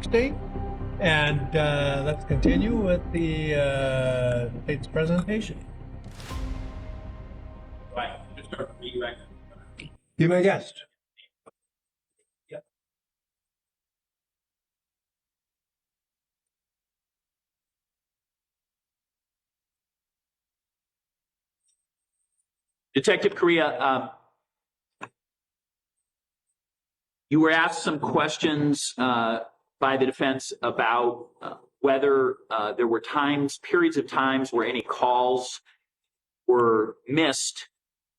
State. And let's continue with the state's presentation. Right. Just start reading back. Be my guest. Detective Correa, you were asked some questions by the defense about whether there were periods of times where any calls were missed,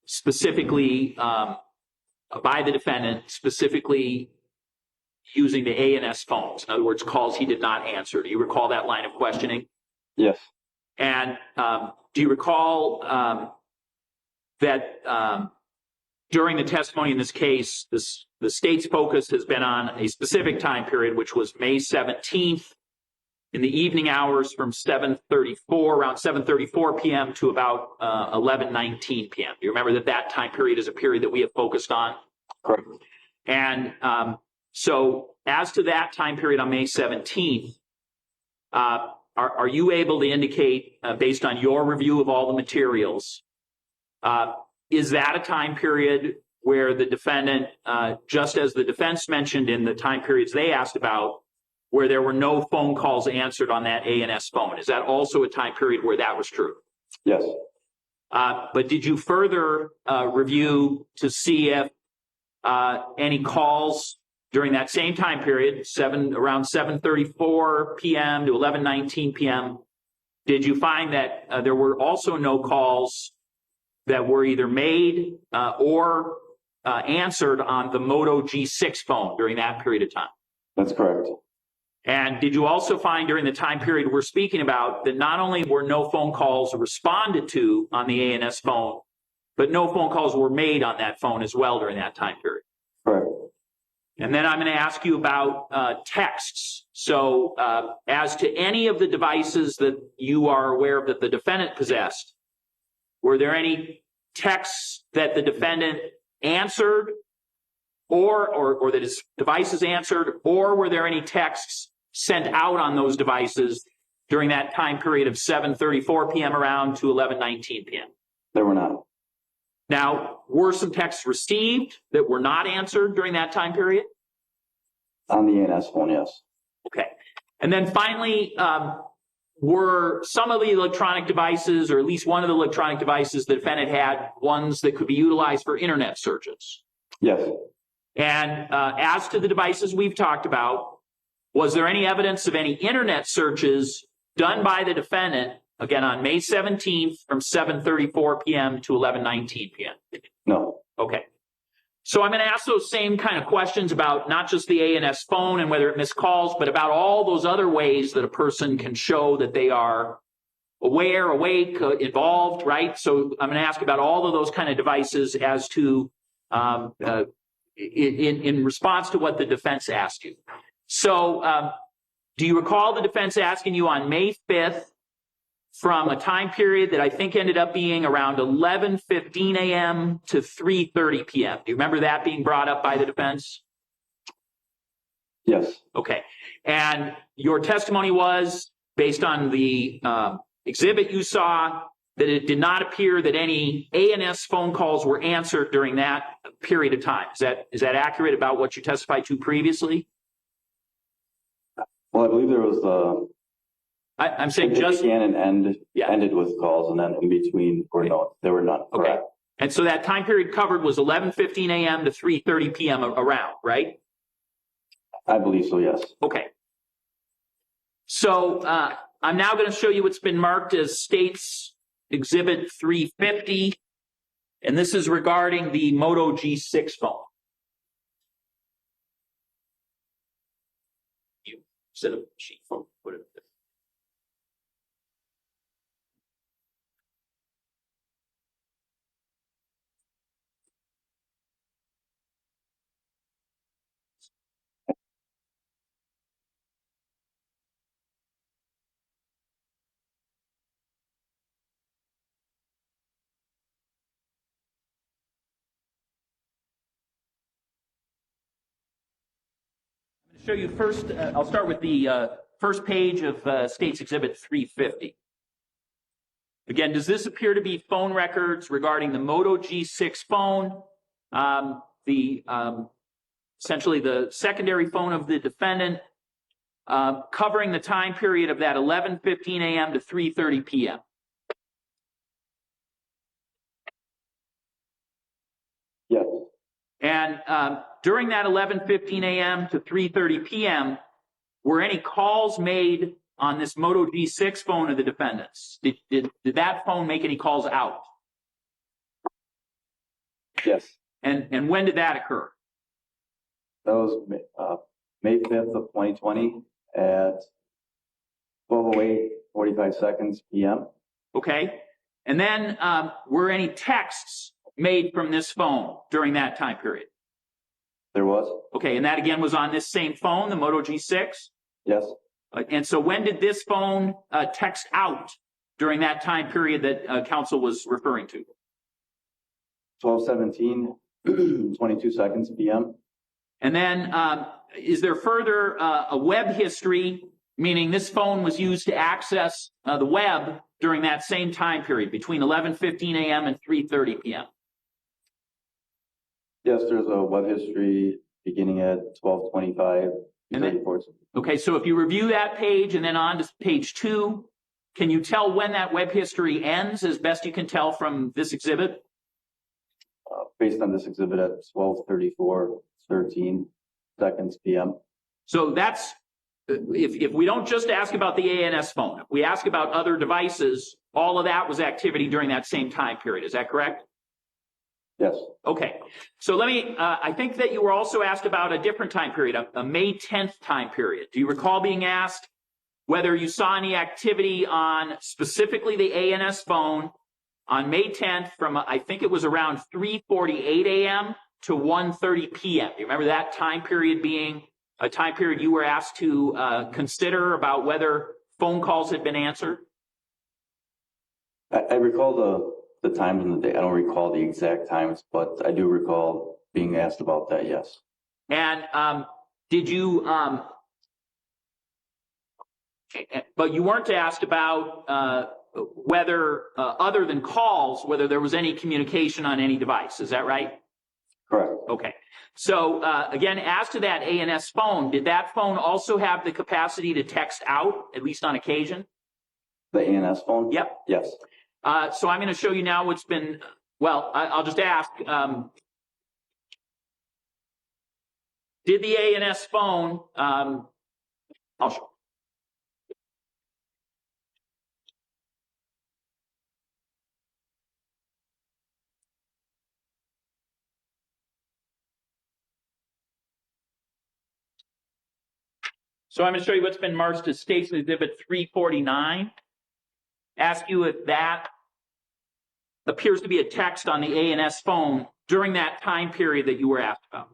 specifically by the defendant, specifically using the A&S phones. In other words, calls he did not answer. Do you recall that line of questioning? Yes. And do you recall that during the testimony in this case, the state's focus has been on a specific time period, which was May 17th in the evening hours from around 7:34 p.m. to about 11:19 p.m. Do you remember that time period is a period that we have focused on? Correct. And so as to that time period on May 17th, are you able to indicate, based on your review of all the materials, is that a time period where the defendant, just as the defense mentioned in the time periods they asked about, where there were no phone calls answered on that A&S phone? Is that also a time period where that was true? Yes. But did you further review to see if any calls during that same time period, around 7:34 p.m. to 11:19 p.m., did you find that there were also no calls that were either made or answered on the Moto G6 phone during that period of time? That's correct. And did you also find during the time period we're speaking about that not only were no phone calls responded to on the A&S phone, but no phone calls were made on that phone as well during that time period? Correct. And then I'm going to ask you about texts. So as to any of the devices that you are aware of that the defendant possessed, were there any texts that the defendant answered or that his devices answered, or were there any texts sent out on those devices during that time period of 7:34 p.m. around to 11:19 p.m.? There were not. Now, were some texts received that were not answered during that time period? On the A&S phone, yes. Okay. And then finally, were some of the electronic devices, or at least one of the electronic devices the defendant had, ones that could be utilized for internet searches? Yes. And as to the devices we've talked about, was there any evidence of any internet searches done by the defendant, again, on May 17th from 7:34 p.m. to 11:19 p.m.? No. Okay. So I'm going to ask those same kind of questions about not just the A&S phone and whether it missed calls, but about all those other ways that a person can show that they are aware, awake, involved, right? So I'm going to ask about all of those kind of devices as to in response to what the defense asked you. So do you recall the defense asking you on May 5th from a time period that I think ended up being around 11:15 a.m. to 3:30 p.m.? Do you remember that being brought up by the defense? Yes. Okay. And your testimony was, based on the exhibit you saw, that it did not appear that any A&S phone calls were answered during that period of time. Is that accurate about what you testified to previously? Well, I believe there was I'm saying it just began and ended with calls, and then in between there were none. okay. Correct. And so that time period covered was 11:15 a.m. to 3:30 p.m. around, right? I believe so, yes. Okay. So I'm now going to show you what's been marked as State's Exhibit 350, and this is regarding the Moto G6 phone. You set up a sheet phone, put it there. show you first, I'll start with the first page of State's Exhibit 350. Again, does this appear to be phone records regarding the Moto G6 phone, essentially the secondary phone of the defendant, covering the time period of that 11:15 a.m. to 3:30 p.m.? Yes. And during that 11:15 a.m. to 3:30 p.m., were any calls made on this Moto G6 phone of the defendant's? Did that phone make any calls out? Yes. And when did that occur? That was May 5th of 2020 at 12:08, 45 seconds p.m. Okay. And then were any texts made from this phone during that time period? There was. Okay. And that again was on this same phone, the Moto G6? Yes. And so when did this phone text out during that time period that counsel was referring to? 12:17, 22 seconds p.m. And then is there further a web history, meaning this phone was used to access the web during that same time period between 11:15 a.m. and 3:30 p.m.? Yes, there's a web history beginning at 12:25. Okay, so if you review that page and then on to page 2, can you tell when that web history ends as best you can tell from this exhibit? Based on this exhibit at 12:34, 13 seconds p.m. So that's, if we don't just ask about the ANS phone, if we ask about other devices, all of that was activity during that same time period. Is that correct? Yes. Okay. So let me, I think that you were also asked about a different time period, a May 10th time period. Do you recall being asked whether you saw any activity on specifically the ANS phone on May 10th from, I think it was around 3:48 a.m. to 1:30 p.m.? Do you remember that time period being a time period you were asked to consider about whether phone calls had been answered? I recall the times in the day. I don't recall the exact times, but I do recall being asked about that, yes. And did you, but you weren't asked about whether, other than calls, whether there was any communication on any device. Is that right? Correct. Okay. So again, as to that ANS phone, did that phone also have the capacity to text out, at least on occasion? The ANS phone? Yep. Yes. So I'm going to show you now what's been, well, I'll just ask, did the ANS phone, I'll show. So I'm going to show you what's been marked as State's Exhibit 349. Ask you if that appears to be a text on the ANS phone during that time period that you were asked about.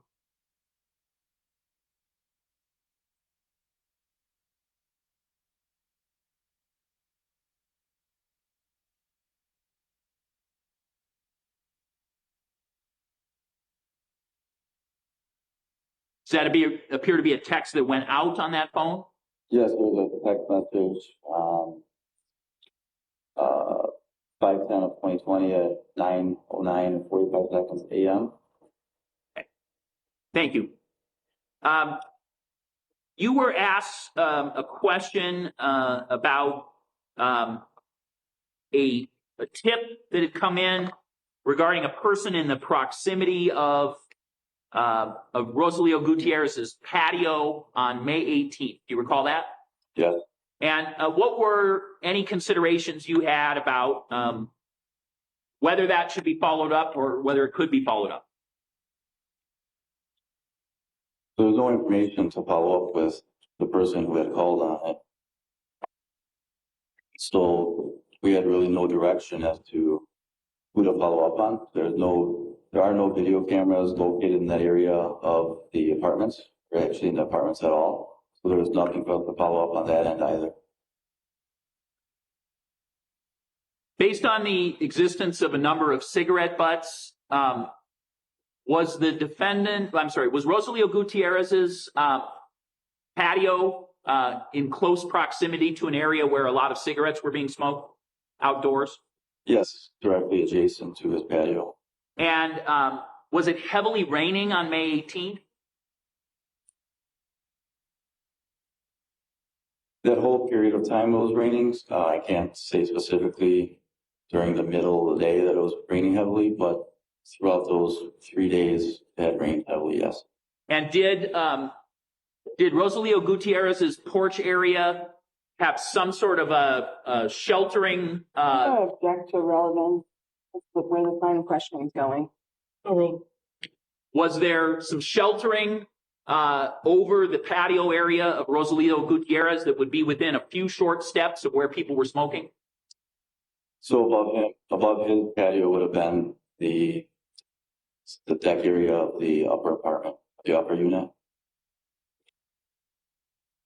Does that appear to be a text that went out on that phone? Yes, there's a text message 5:10 of 2020 at 9:09 and 45 seconds a.m. Okay. Thank you. You were asked a question about a tip that had come in regarding a person in the proximity of Rosalio Gutierrez's patio on May 18th. Do you recall that? Yes. And what were any considerations you had about whether that should be followed up or whether it could be followed up? There was no information to follow up with the person who had called on it. So we had really no direction as to who to follow up on. There are no video cameras located in that area of the apartments, or actually in the apartments at all. So there was nothing for us to follow up on that end either. Based on the existence of a number of cigarette butts, was Rosalio Gutierrez's patio in close proximity to an area where a lot of cigarettes were being smoked outdoors? Yes, directly adjacent to his patio. And was it heavily raining on May 18th? That whole period of time it was raining, I can't say specifically during the middle of the day that it was raining heavily, but throughout those 3 days it had rained heavily, yes. And did Rosalio Gutierrez's porch area have some sort of a sheltering? I object to relevance. That's where the final questioning is going. Was there some sheltering over the patio area of Rosalio Gutierrez that would be within a few short steps of where people were smoking? So above his patio would have been the deck area of the upper apartment, the upper unit.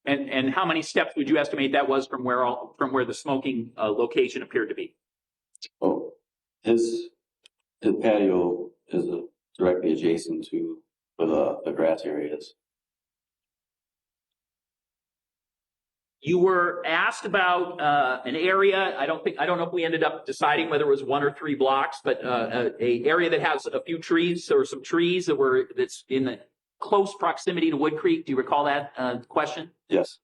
And how many steps would you estimate that was from where the smoking location appeared to be? Oh, his patio is directly adjacent to where the grass area is. You were asked about an area. I don't know if we ended up deciding whether it was 1 or 3 blocks, but a area that has a few trees. There were some trees that's in the close proximity to Wood Creek. Do you recall that question? Yes.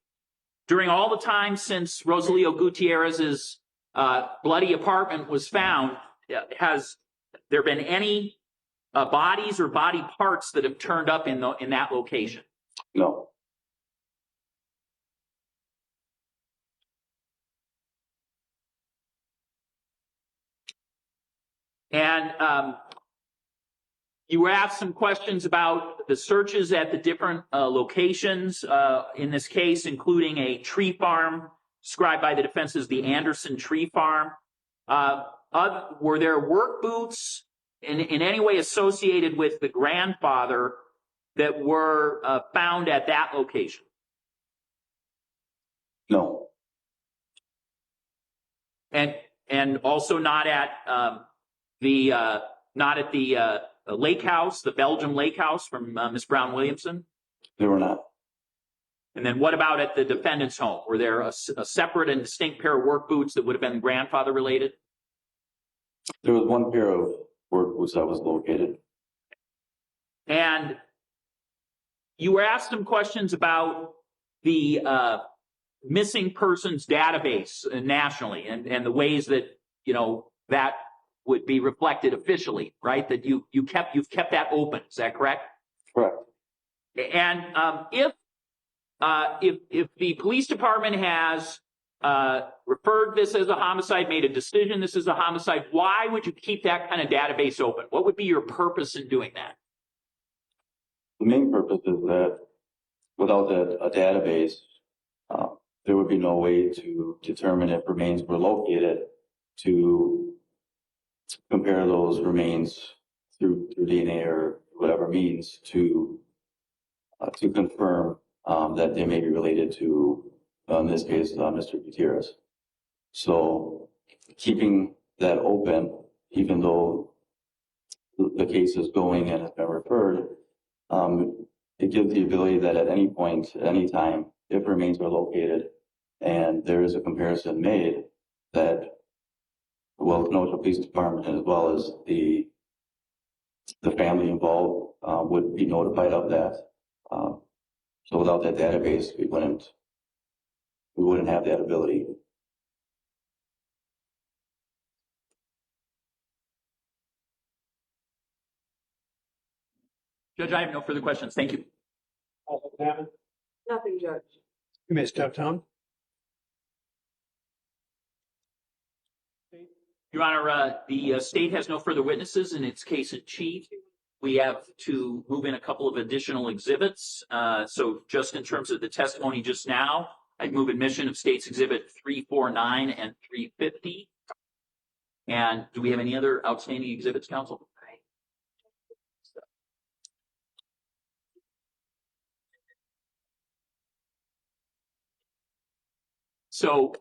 During all the time since Rosalio Gutierrez's bloody apartment was found, has there been any bodies or body parts that have turned up in that location? No. And you were asked some questions about the searches at the different locations, in this case, including a tree farm described by the defense as the Anderson tree farm. Were there work boots in any way associated with the grandfather that were found at that location? No. And also not at the lake house, the Belgium lake house from Miss Brown Williamson? They were not. And then what about at the defendant's home? Were there a separate and distinct pair of work boots that would have been grandfather related? There was one pair of work boots that was located. And you were asked some questions about the missing persons database nationally and the ways that, that would be reflected officially, right? That you've kept that open. Is that correct? Correct. And if the police department has referred this as a homicide, made a decision this is a homicide, why would you keep that kind of database open? What would be your purpose in doing that? The main purpose is that without a database, there would be no way to determine if remains were located, to compare those remains through DNA or whatever means to confirm that they may be related to, in this case, Mr. Gutierrez. So keeping that open, even though the case is going and has been referred, it gives the ability that at any point, at any time, if remains are located and there is a comparison made, that Kenosha Police Department as well as the family involved would be notified of that. So without that database, we wouldn't have that ability. Judge, I have no further questions. Thank you. Nothing, Judge. You may step down. Your Honor, the state has no further witnesses in its case in chief. We have to move in a couple of additional exhibits. So just in terms of the testimony just now, I'd move admission of State's Exhibit 349 and 350. And do we have any other outstanding exhibits, counsel? So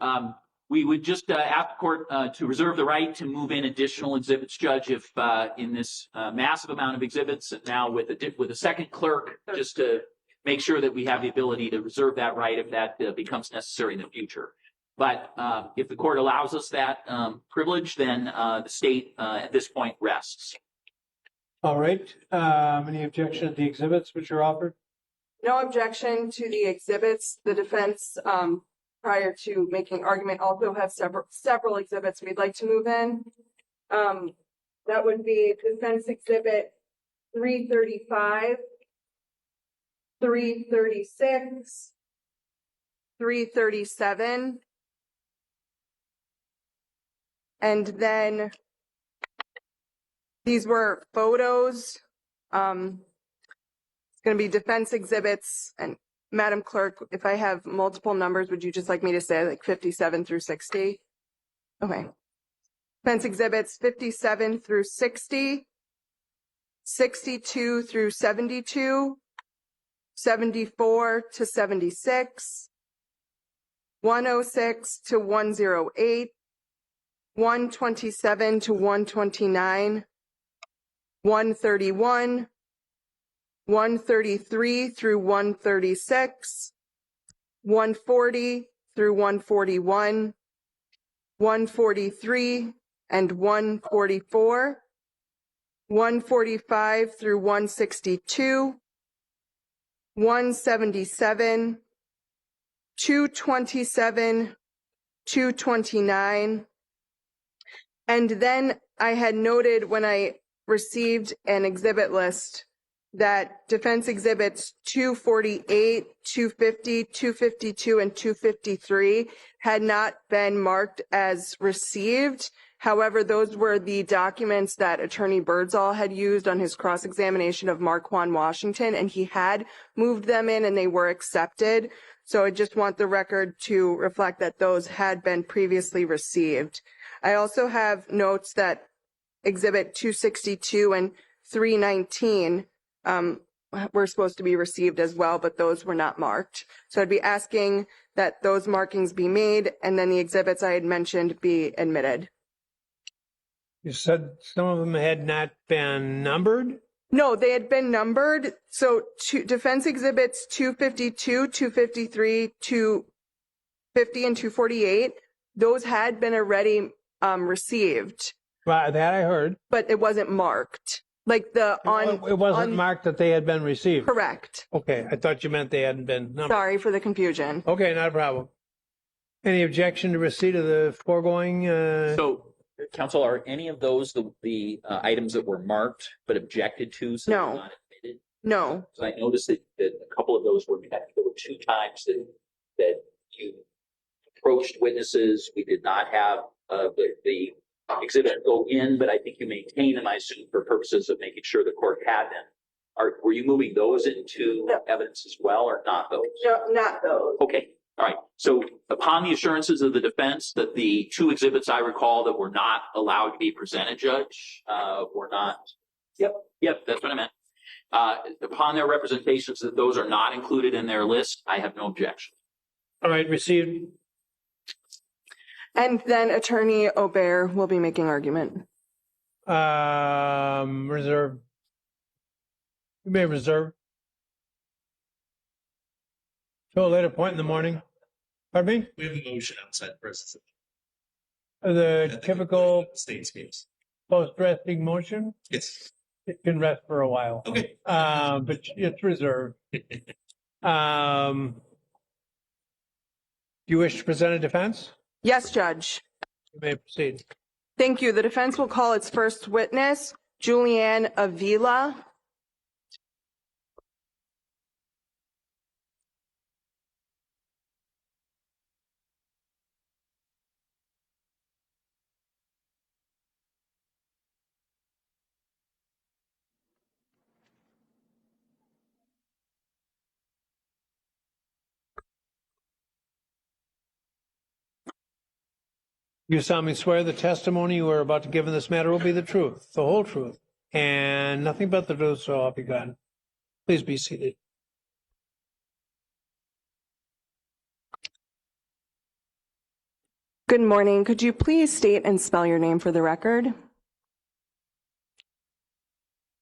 we would just ask the court to reserve the right to move in additional exhibits, Judge, if in this massive amount of exhibits, and now with a second clerk, just to make sure that we have the ability to reserve that right if that becomes necessary in the future. But if the court allows us that privilege, then the state at this point rests. All right. Any objection to the exhibits which are offered? No objection to the exhibits. The defense, prior to making argument, also has several exhibits we'd like to move in. That would be Defense Exhibit 335, 336, 337, and then these were photos. It's going to be defense exhibits. And Madam Clerk, if I have multiple numbers, would you just like me to say like 57 through 60? Okay. Defense exhibits 57 through 60, 62 through 72, 74 to 76, 106 to 108, 127 to 129, 131, 133 through 136, 140 through 141, 143 and 144, 145 through 162, 177, 227, 229. And then I had noted when I received an exhibit list that defense exhibits 248, 250, 252, and 253 had not been marked as received. However, those were the documents that Attorney Birdsall had used on his cross-examination of Marquand Washington, and he had moved them in and they were accepted. So I just want the record to reflect that those had been previously received. I also have notes that Exhibit 262 and 319 were supposed to be received as well, but those were not marked. So I'd be asking that those markings be made and then the exhibits I had mentioned be admitted. You said some of them had not been numbered? No, they had been numbered. So defense exhibits 252, 253, 250, and 248, those had been already received. Well, that I heard. But it wasn't marked. Like It wasn't marked that they had been received. Correct. Okay, I thought you meant they hadn't been numbered. Sorry for the confusion. Okay, not a problem. Any objection to receipt of the foregoing? So, counsel, are any of those the items that were marked but objected to? So No. they're not admitted? No. So I noticed that a couple of those were met. There were two times that you approached witnesses. We did not have the exhibit go in, but I think you maintained them, I assume, for purposes of making sure the court had them. Were you moving those into evidence as well, or not those? No, not those. Okay. All right. So upon the assurances of the defense that the two exhibits I recall that were not allowed to be presented, Judge, were not. Yep, that's what I meant. Upon their representations that those are not included in their list, I have no objection. All right, received. And then Attorney Aubert will be making argument. Reserve. You may reserve. Till a later point in the morning. Pardon me? We have a motion outside versus The typical state's case. post-resting motion, Yes. it can rest for a while. Okay. But it's reserved. Do you wish to present a defense? Yes, Judge. You may proceed. Thank you. The defense will call its first witness, Julianne Avila. You solemnly swear the testimony you are about to give in this matter will be the truth, the whole truth, and nothing but the truth, so help you God. Please be seated. Good morning. Could you please state and spell your name for the record?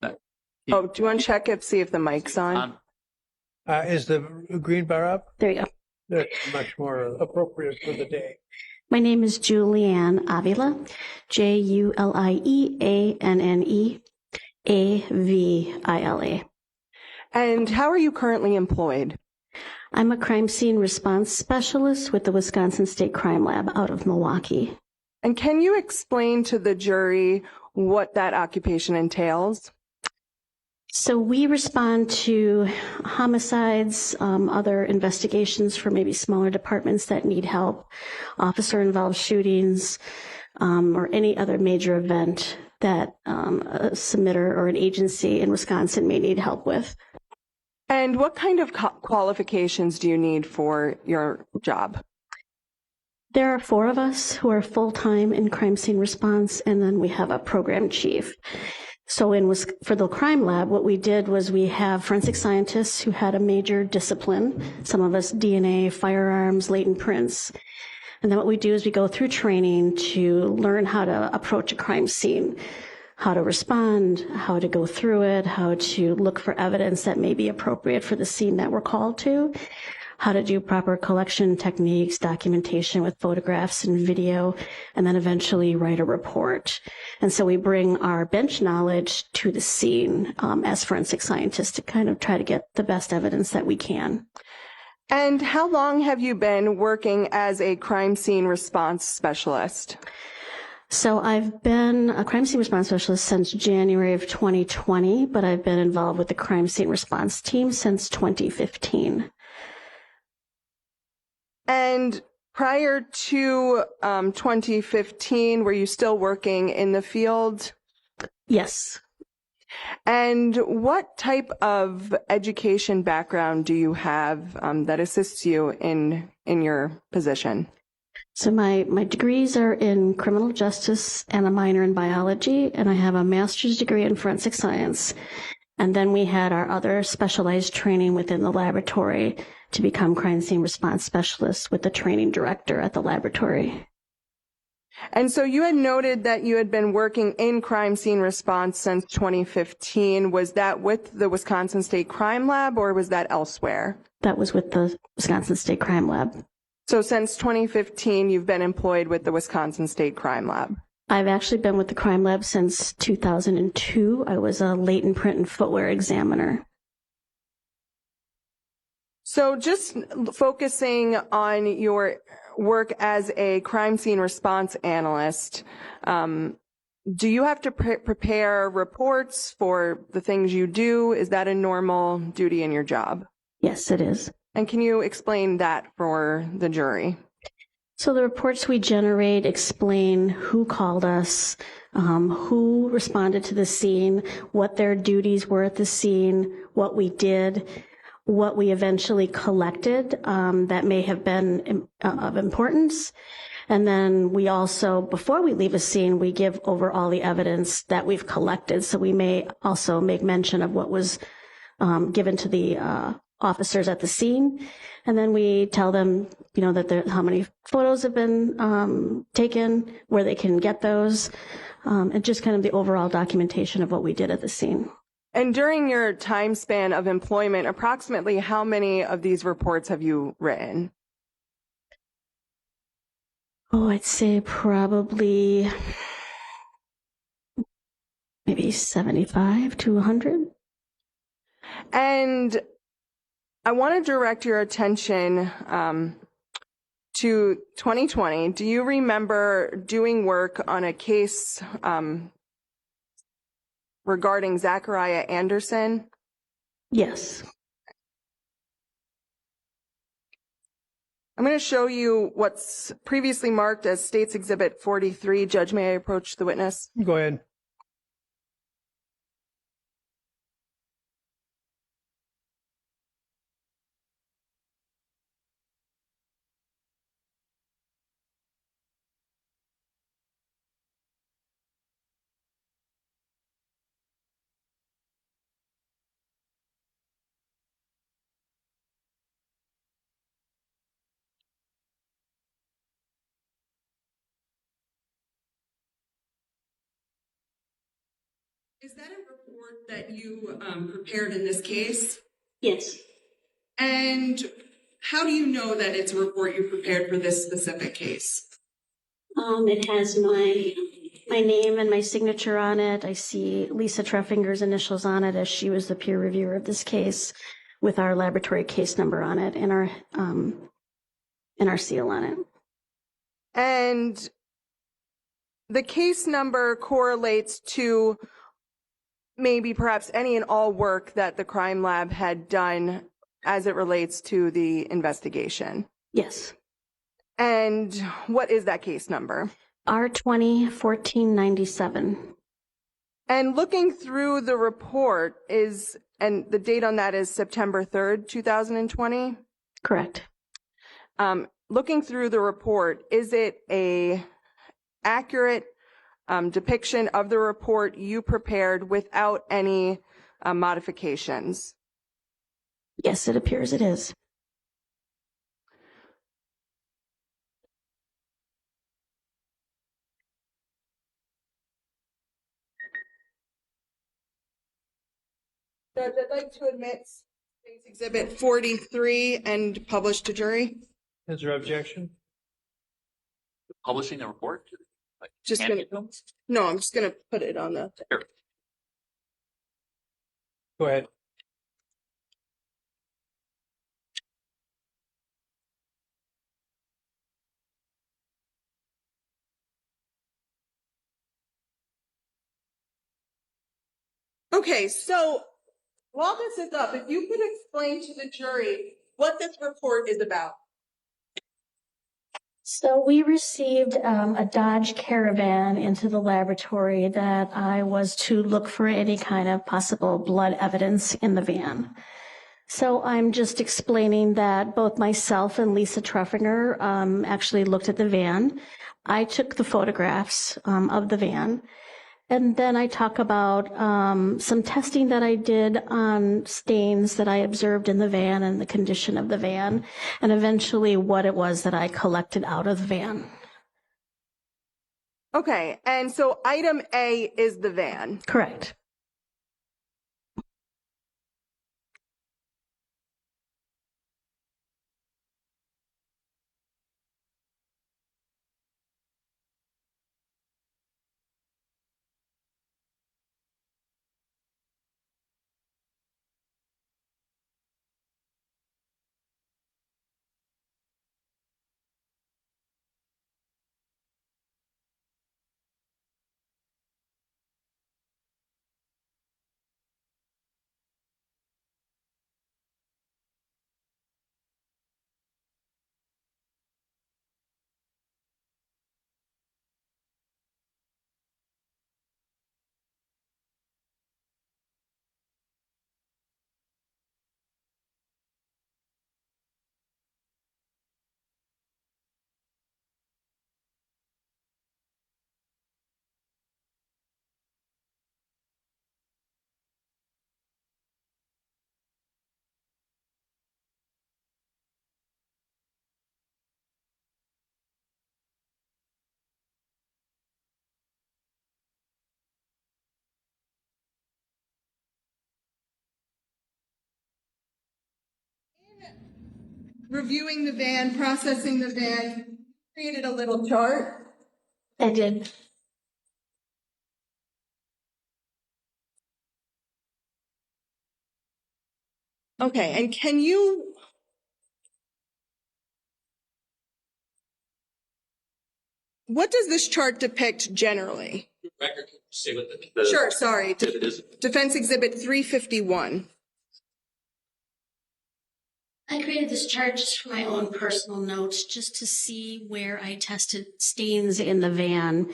Oh, do you want to check see if the mic's on? Is the green bar up? There you go. That's much more appropriate for the day. My name is Julianne Avila, JulianneAvila. And how are you currently employed? I'm a crime scene response specialist with the Wisconsin State Crime Lab out of Milwaukee. And can you explain to the jury what that occupation entails? So we respond to homicides, other investigations for maybe smaller departments that need help, officer-involved shootings, or any other major event that a submitter or an agency in Wisconsin may need help with. And what kind of qualifications do you need for your job? There are 4 of us who are full-time in crime scene response, and then we have a program chief. So for the crime lab, what we did was we have forensic scientists who had a major discipline, some of us DNA, firearms, latent prints. And then what we do is we go through training to learn how to approach a crime scene, how to respond, how to go through it, how to look for evidence that may be appropriate for the scene that we're called to, how to do proper collection techniques, documentation with photographs and video, and then eventually write a report. And so we bring our bench knowledge to the scene as forensic scientists to kind of try to get the best evidence that we can. And how long have you been working as a crime scene response specialist? So I've been a crime scene response specialist since January of 2020, but I've been involved with the crime scene response team since 2015. And prior to 2015, were you still working in the field? Yes. And what type of education background do you have that assists you in your position? So my degrees are in criminal justice and a minor in biology, and I have a master's degree in forensic science. And then we had our other specialized training within the laboratory to become crime scene response specialists with the training director at the laboratory. And so you had noted that you had been working in crime scene response since 2015. Was that with the Wisconsin State Crime Lab or was that elsewhere? That was with the Wisconsin State Crime Lab. So since 2015, you've been employed with the Wisconsin State Crime Lab. I've actually been with the crime lab since 2002. I was a latent print and footwear examiner. So just focusing on your work as a crime scene response analyst, do you have to prepare reports for the things you do? Is that a normal duty in your job? Yes, it is. And can you explain that for the jury? So the reports we generate explain who called us, who responded to the scene, what their duties were at the scene, what we did, what we eventually collected that may have been of importance. And then we also, before we leave a scene, we give over all the evidence that we've collected. So we may also make mention of what was given to the officers at the scene. And then we tell them, you know, that how many photos have been taken, where they can get those, and just kind of the overall documentation of what we did at the scene. And during your time span of employment, approximately how many of these reports have you written? Oh, I'd say probably maybe 75 to 100. And I want to direct your attention to 2020. Do you remember doing work on a case regarding Zachariah Anderson? Yes. I'm going to show you what's previously marked as State's Exhibit 43. Judge, may I approach the witness? Go ahead. Is that a report that you prepared in this case? Yes. And how do you know that it's a report you prepared for this specific case? It has my name and my signature on it. I see Lisa Treffinger's initials on it, as she was the peer reviewer of this case, with our laboratory case number on it and our seal on it. And the case number correlates to maybe perhaps any and all work that the crime lab had done as it relates to the investigation. Yes. And what is that case number? R20-1497. And looking through the report and the date on that is September 3rd, 2020. Correct. Looking through the report, is it a accurate depiction of the report you prepared without any modifications? Yes, it appears it is. Judge, I'd like to admit State's Exhibit 43 and publish to jury. Is there objection? Publishing the report? Just Hand gonna, it to them? no, I'm just gonna put it on the. Here. Go ahead. Okay, so while this is up, if you could explain to the jury what this report is about. So we received a Dodge Caravan into the laboratory that I was to look for any kind of possible blood evidence in the van. So I'm just explaining that both myself and Lisa Treffinger actually looked at the van. I took the photographs of the van. And then I talk about some testing that I did on stains that I observed in the van and the condition of the van, and eventually what it was that I collected out of the van. Okay, and so item A is the van. Correct. Reviewing the van, processing the van, created a little chart. I did. Okay, and can you, what does this chart depict generally? Record, say what the. Sure, sorry. It is. Defense Exhibit 351. I created this chart just for my own personal notes, just to see where I tested stains in the van.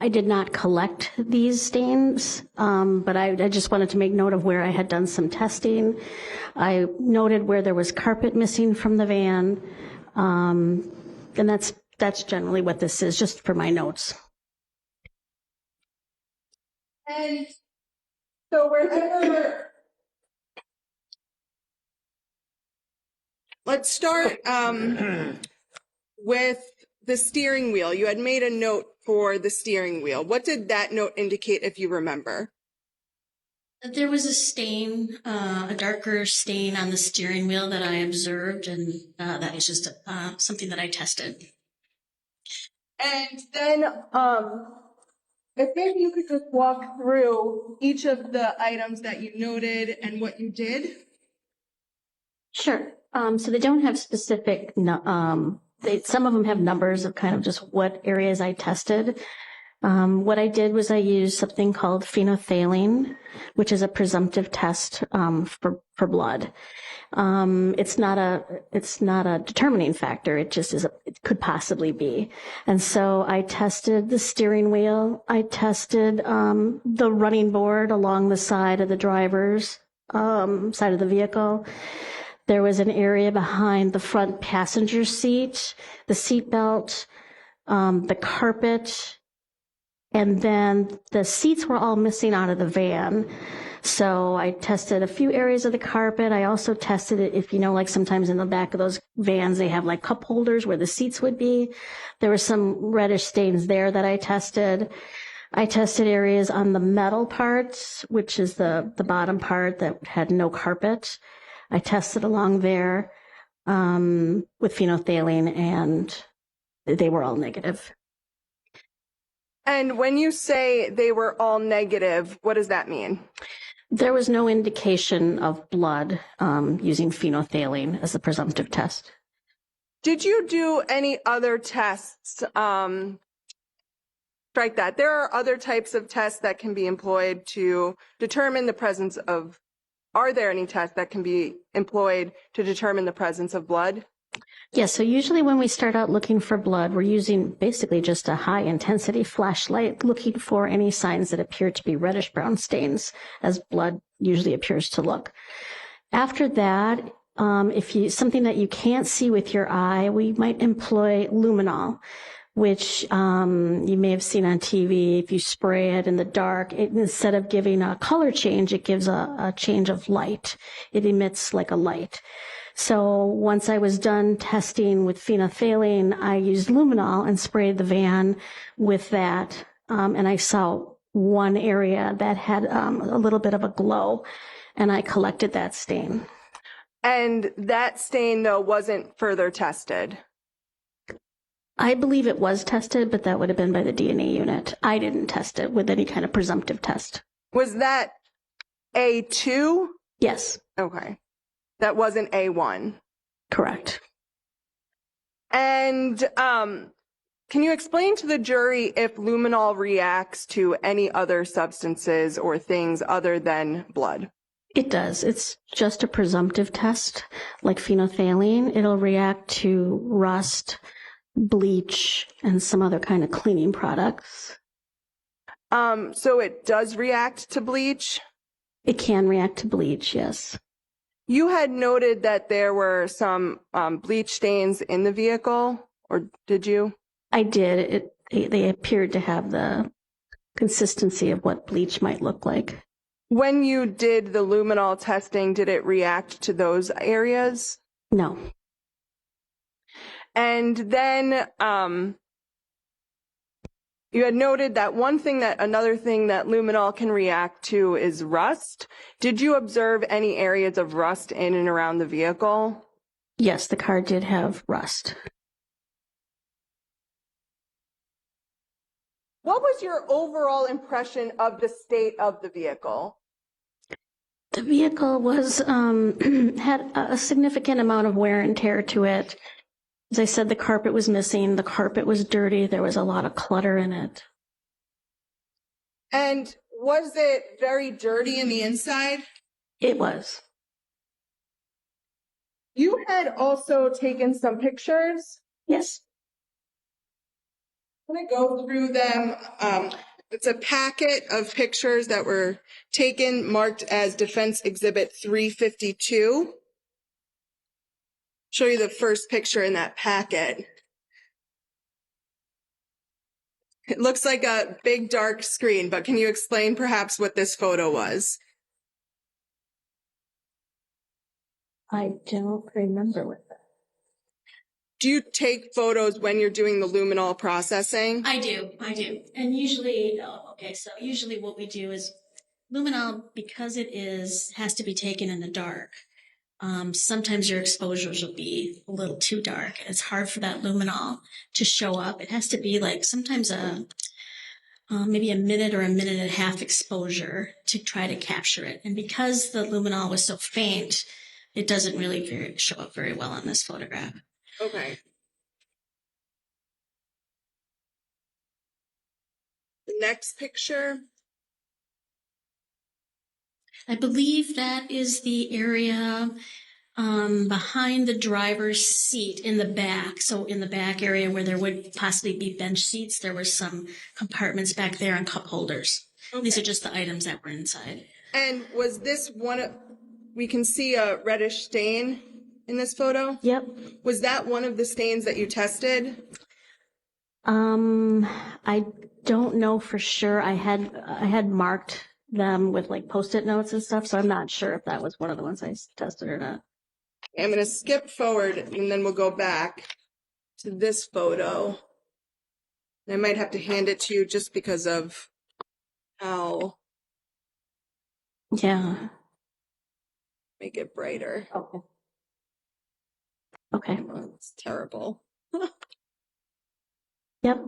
I did not collect these stains, but I just wanted to make note of where I had done some testing. I noted where there was carpet missing from the van, and that's generally what this is, just for my notes. And so wherever, let's start with the steering wheel. You had made a note for the steering wheel. What did that note indicate, if you remember? There was a stain, a darker stain on the steering wheel that I observed, and that was just something that I tested. And then, if maybe you could just walk through each of the items that you noted and what you did. Sure. So they don't have specific, some of them have numbers of kind of just what areas I tested. What I did was I used something called phenolphthalein, which is a presumptive test for blood. It's not a determining factor. It just is. It could possibly be. And so I tested the steering wheel. I tested the running board along the side of the driver's side of the vehicle. There was an area behind the front passenger seat, the seat belt, the carpet, and then the seats were all missing out of the van. So I tested a few areas of the carpet. I also tested it, if you know, like sometimes in the back of those vans, they have like cup holders where the seats would be. There were some reddish stains there that I tested. I tested areas on the metal parts, which is the bottom part that had no carpet. I tested along there with phenolphthalein, and they were all negative. And when you say they were all negative, what does that mean? There was no indication of blood using phenolphthalein as the presumptive test. Did you do any other tests? Strike that. There are other types of tests that can be employed to determine the presence of. Are there any tests that can be employed to determine the presence of blood? Yes, so usually when we start out looking for blood, we're using basically just a high intensity flashlight looking for any signs that appear to be reddish brown stains, as blood usually appears to look. After that, if something that you can't see with your eye, we might employ luminol, which you may have seen on TV. If you spray it in the dark, instead of giving a color change, it gives a change of light. It emits like a light. So once I was done testing with phenolphthalein, I used luminol and sprayed the van with that. And I saw one area that had a little bit of a glow, and I collected that stain. And that stain, though, wasn't further tested. I believe it was tested, but that would have been by the DNA unit. I didn't test it with any kind of presumptive test. Was that A2? Yes. Okay. That wasn't A1. Correct. And can you explain to the jury if luminol reacts to any other substances or things other than blood? It does. It's just a presumptive test, like phenolphthalein. It'll react to rust, bleach, and some other kind of cleaning products. So it does react to bleach? It can react to bleach, yes. You had noted that there were some bleach stains in the vehicle, or did you? I did. They appeared to have the consistency of what bleach might look like. When you did the luminol testing, did it react to those areas? No. And then you had noted that another thing that luminol can react to is rust. Did you observe any areas of rust in and around the vehicle? Yes, the car did have rust. What was your overall impression of the state of the vehicle? The vehicle was had a significant amount of wear and tear to it. As I said, the carpet was missing. The carpet was dirty. There was a lot of clutter in it. And was it very dirty in the inside? It was. You had also taken some pictures. Yes. I'm going to go through them. It's a packet of pictures that were taken, marked as Defense Exhibit 352. Show you the first picture in that packet. It looks like a big dark screen, but can you explain perhaps what this photo was? I don't remember what that. Do you take photos when you're doing the luminol processing? I do. And usually, usually what we do is luminol, because it has to be taken in the dark. Sometimes your exposures will be a little too dark. It's hard for that luminol to show up. It has to be like sometimes maybe a minute or a minute and a half exposure to try to capture it. And because the luminol was so faint, it doesn't really show up very well on this photograph. Okay. The next picture. I believe that is the area behind the driver's seat in the back. So in the back area where there would possibly be bench seats, there were some compartments back there and cup holders. Okay. These are just the items that were inside. And was this we can see a reddish stain in this photo? Yep. Was that one of the stains that you tested? I don't know for sure. I had marked them with like Post-it notes and stuff, so I'm not sure if that was one of the ones I tested or not. I'm going to skip forward and then we'll go back to this photo. I might have to hand it to you just because of how Yeah. make it brighter. Okay. Okay. Oh, it's terrible. Yep.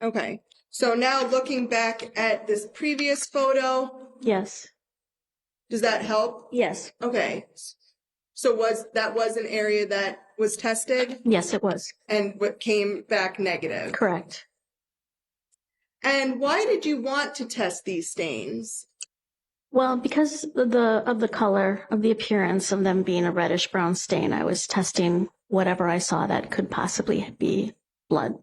Okay. So now looking back at this previous photo, Yes. does that help? Yes. Okay. So that was an area that was tested Yes, it was. and what came back negative. Correct. And why did you want to test these stains? Well, because of the color, of the appearance of them being a reddish brown stain, I was testing whatever I saw that could possibly be blood.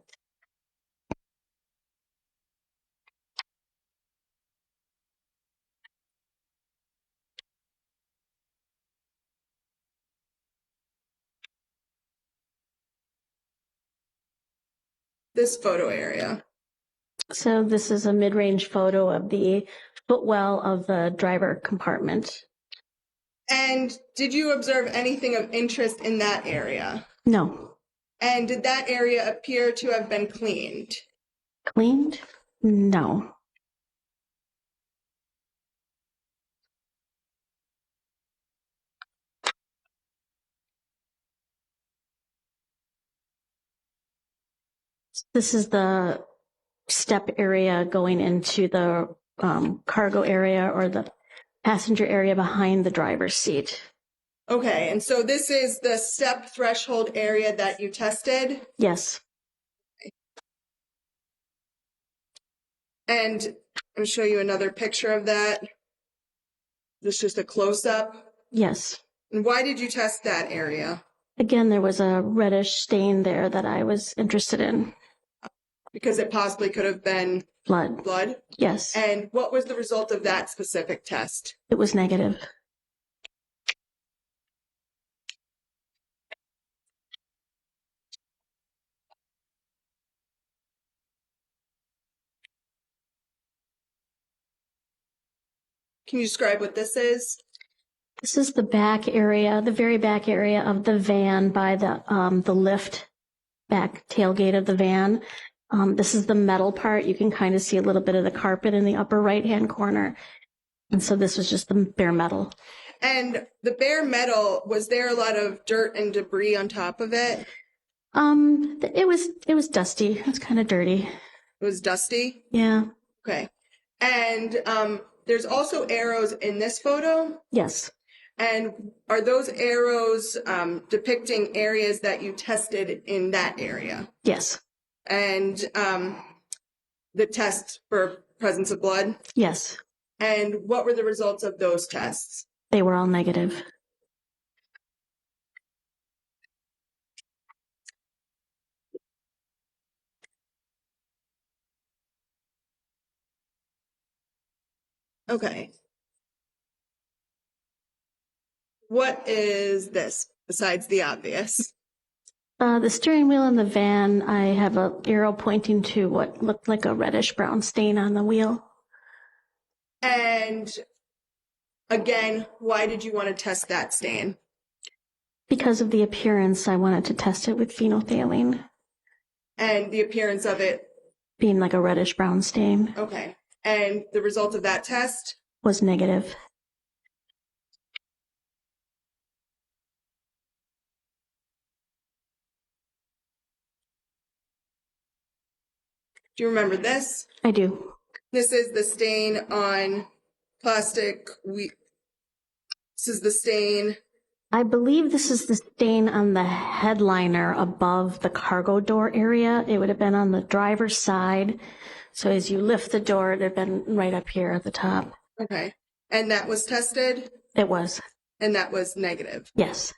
This photo area. So this is a mid-range photo of the footwell of the driver compartment. And did you observe anything of interest in that area? No. And did that area appear to have been cleaned? Cleaned? No. This is the step area going into the cargo area or the passenger area behind the driver's seat. Okay, and so this is the step threshold area that you tested? Yes. And I'm going to show you another picture of that. This is just a close-up. Yes. And why did you test that area? Again, there was a reddish stain there that I was interested in. Because it possibly could have been Blood. blood? Yes. And what was the result of that specific test? It was negative. Can you describe what this is? This is the back area, the very back area of the van by the lift back tailgate of the van. This is the metal part. You can kind of see a little bit of the carpet in the upper right-hand corner. And so this was just the bare metal. And the bare metal, was there a lot of dirt and debris on top of it? It was dusty. It was kind of dirty. It was dusty? Yeah. Okay. And there's also arrows in this photo? Yes. And are those arrows depicting areas that you tested in that area? Yes. And the test for presence of blood? Yes. And what were the results of those tests? They were all negative. Okay. What is this besides the obvious? The steering wheel in the van, I have an arrow pointing to what looked like a reddish brown stain on the wheel. And again, why did you want to test that stain? Because of the appearance, I wanted to test it with phenolphthalein. And the appearance of it? Being like a reddish brown stain. Okay. And the result of that test? Was negative. Do you remember this? I do. This is the stain on plastic. This is the stain. I believe this is the stain on the headliner above the cargo door area. It would have been on the driver's side. So as you lift the door, it would have been right up here at the top. Okay. And that was tested? It was. And that was negative. Yes.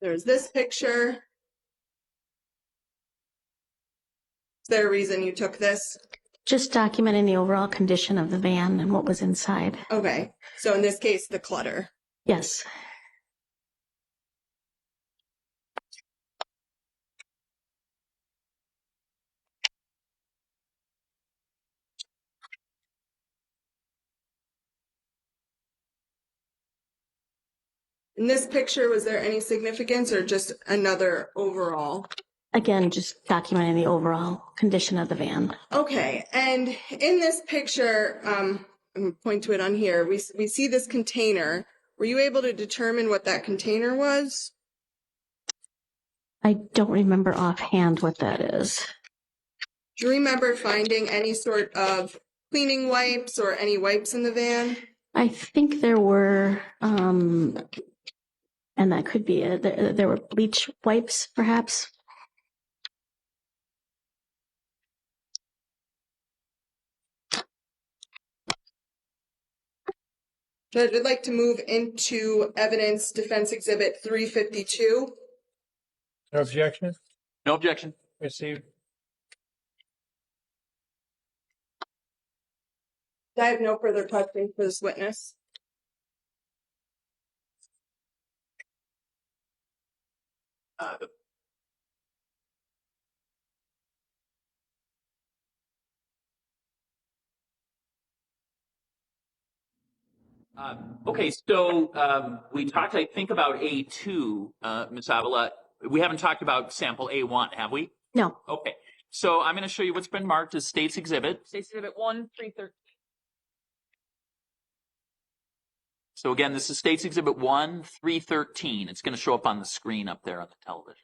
There's this picture. Is there a reason you took this? Just documenting the overall condition of the van and what was inside. Okay. So in this case, the clutter. Yes. In this picture, was there any significance or just another overall? Again, just documenting the overall condition of the van. Okay, and in this picture, I'm going to point to it on here, we see this container. Were you able to determine what that container was? I don't remember offhand what that is. Do you remember finding any sort of cleaning wipes or any wipes in the van? I think there were, and that could be it. There were bleach wipes, perhaps. Judge, I'd like to move into evidence defense exhibit 352. No objection? No objection. Received. I have no further questions for this witness. Okay, so we talked, I think, about A2, Ms. Avila. We haven't talked about sample A1, have we? No. Okay, so I'm going to show you what's been marked as State's Exhibit. State's Exhibit 1, 313. So again, this is State's Exhibit 1, 313. It's going to show up on the screen up there on the television.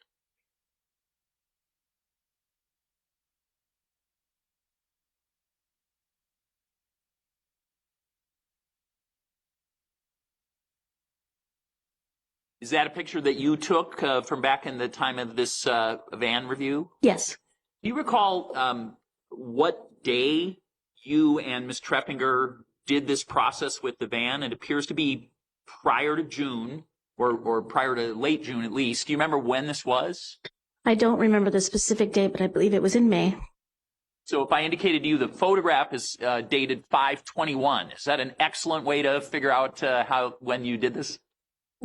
Is that a picture that you took from back in the time of this van review? Yes. Do you recall what day you and Ms. Treppinger did this process with the van? It appears to be prior to June, or prior to late June at least. Do you remember when this was? I don't remember the specific date, but I believe it was in May. So if I indicated to you the photograph is dated 5/21, is that an excellent way to figure out when you did this?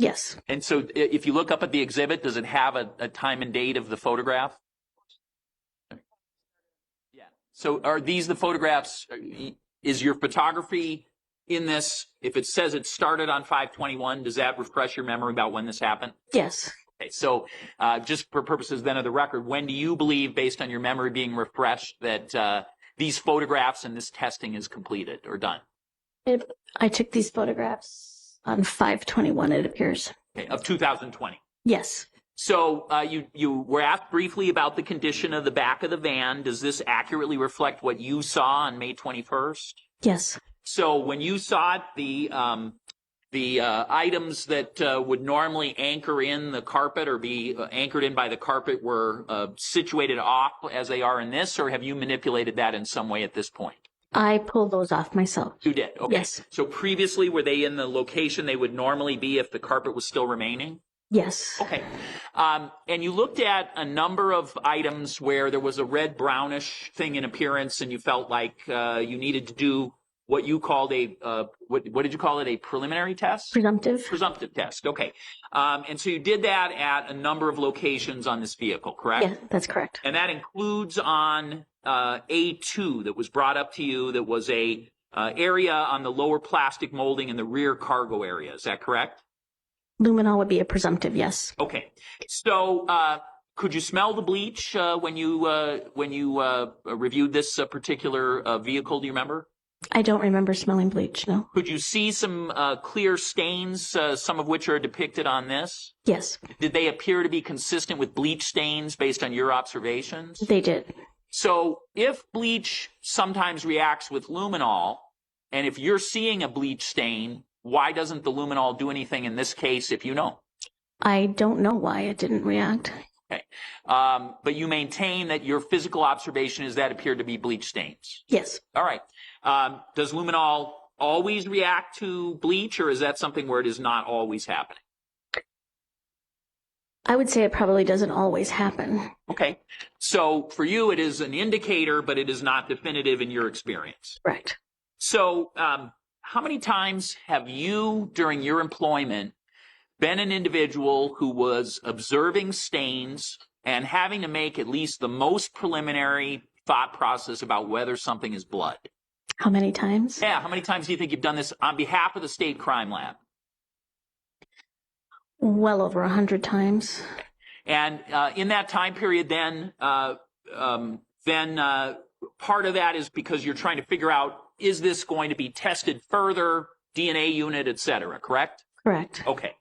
Yes. And so if you look up at the exhibit, does it have a time and date of the photograph? Yeah. So are these the photographs? Is your photography in this, if it says it started on 5/21, does that refresh your memory about when this happened? Yes. Okay, so just for purposes then of the record, when do you believe, based on your memory being refreshed, that these photographs and this testing is completed or done? I took these photographs on 5/21, it appears. Okay, of 2020. Yes. So you were asked briefly about the condition of the back of the van. Does this accurately reflect what you saw on May 21st? Yes. So when you saw it, the items that would normally anchor in the carpet or be anchored in by the carpet were situated off as they are in this, or have you manipulated that in some way at this point? I pulled those off myself. You did? Okay. Yes. So previously, were they in the location they would normally be if the carpet was still remaining? Yes. Okay. And you looked at a number of items where there was a red brownish thing in appearance, and you felt like you needed to do what you called what did you call it? A preliminary test? Presumptive. Presumptive test. Okay. And so you did that at a number of locations on this vehicle, correct? Yeah, that's correct. And that includes on A2 that was brought up to you that was a area on the lower plastic molding in the rear cargo area. Is that correct? Luminol would be a presumptive yes. Okay. So, could you smell the bleach when you reviewed this particular vehicle? Do you remember? I don't remember smelling bleach, no. Could you see some clear stains, some of which are depicted on this? Yes, Did they appear to be consistent with bleach stains based on your observations? they did. So if bleach sometimes reacts with luminol, and if you're seeing a bleach stain, why doesn't the luminol do anything in this case if you know? I don't know why it didn't react. Okay. But you maintain that your physical observation is that appeared to be bleach stains. Yes, All right. Does luminol always react to bleach, or is that something where it is not always happening? I would say it probably doesn't always happen. Okay. So for you, it is an indicator, but it is not definitive in your experience. Correct. So how many times have you, during your employment, been an individual who was observing stains and having to make at least the most preliminary thought process about whether something is blood? How many times? Yeah, how many times do you think you've done this on behalf of the state crime lab? Well over 100 times. And in that time period, then part of that is because you're trying to figure out, is this going to be tested further, DNA unit, et cetera, correct? Correct. Okay.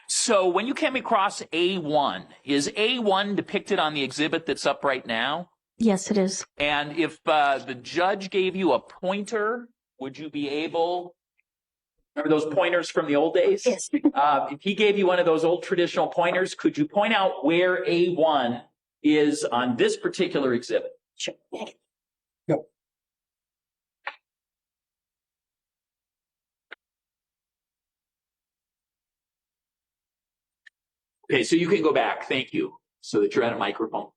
So when you came across A1, is A1 depicted on the exhibit that's up right now? Yes, it is. And if the judge gave you a pointer, would you be able, remember those pointers from the old days? Yes. If he gave you one of those old traditional pointers, could you point out where A1 is on this particular exhibit? Sure. No. Okay, so you can go back. Thank you. So that you're at a microphone.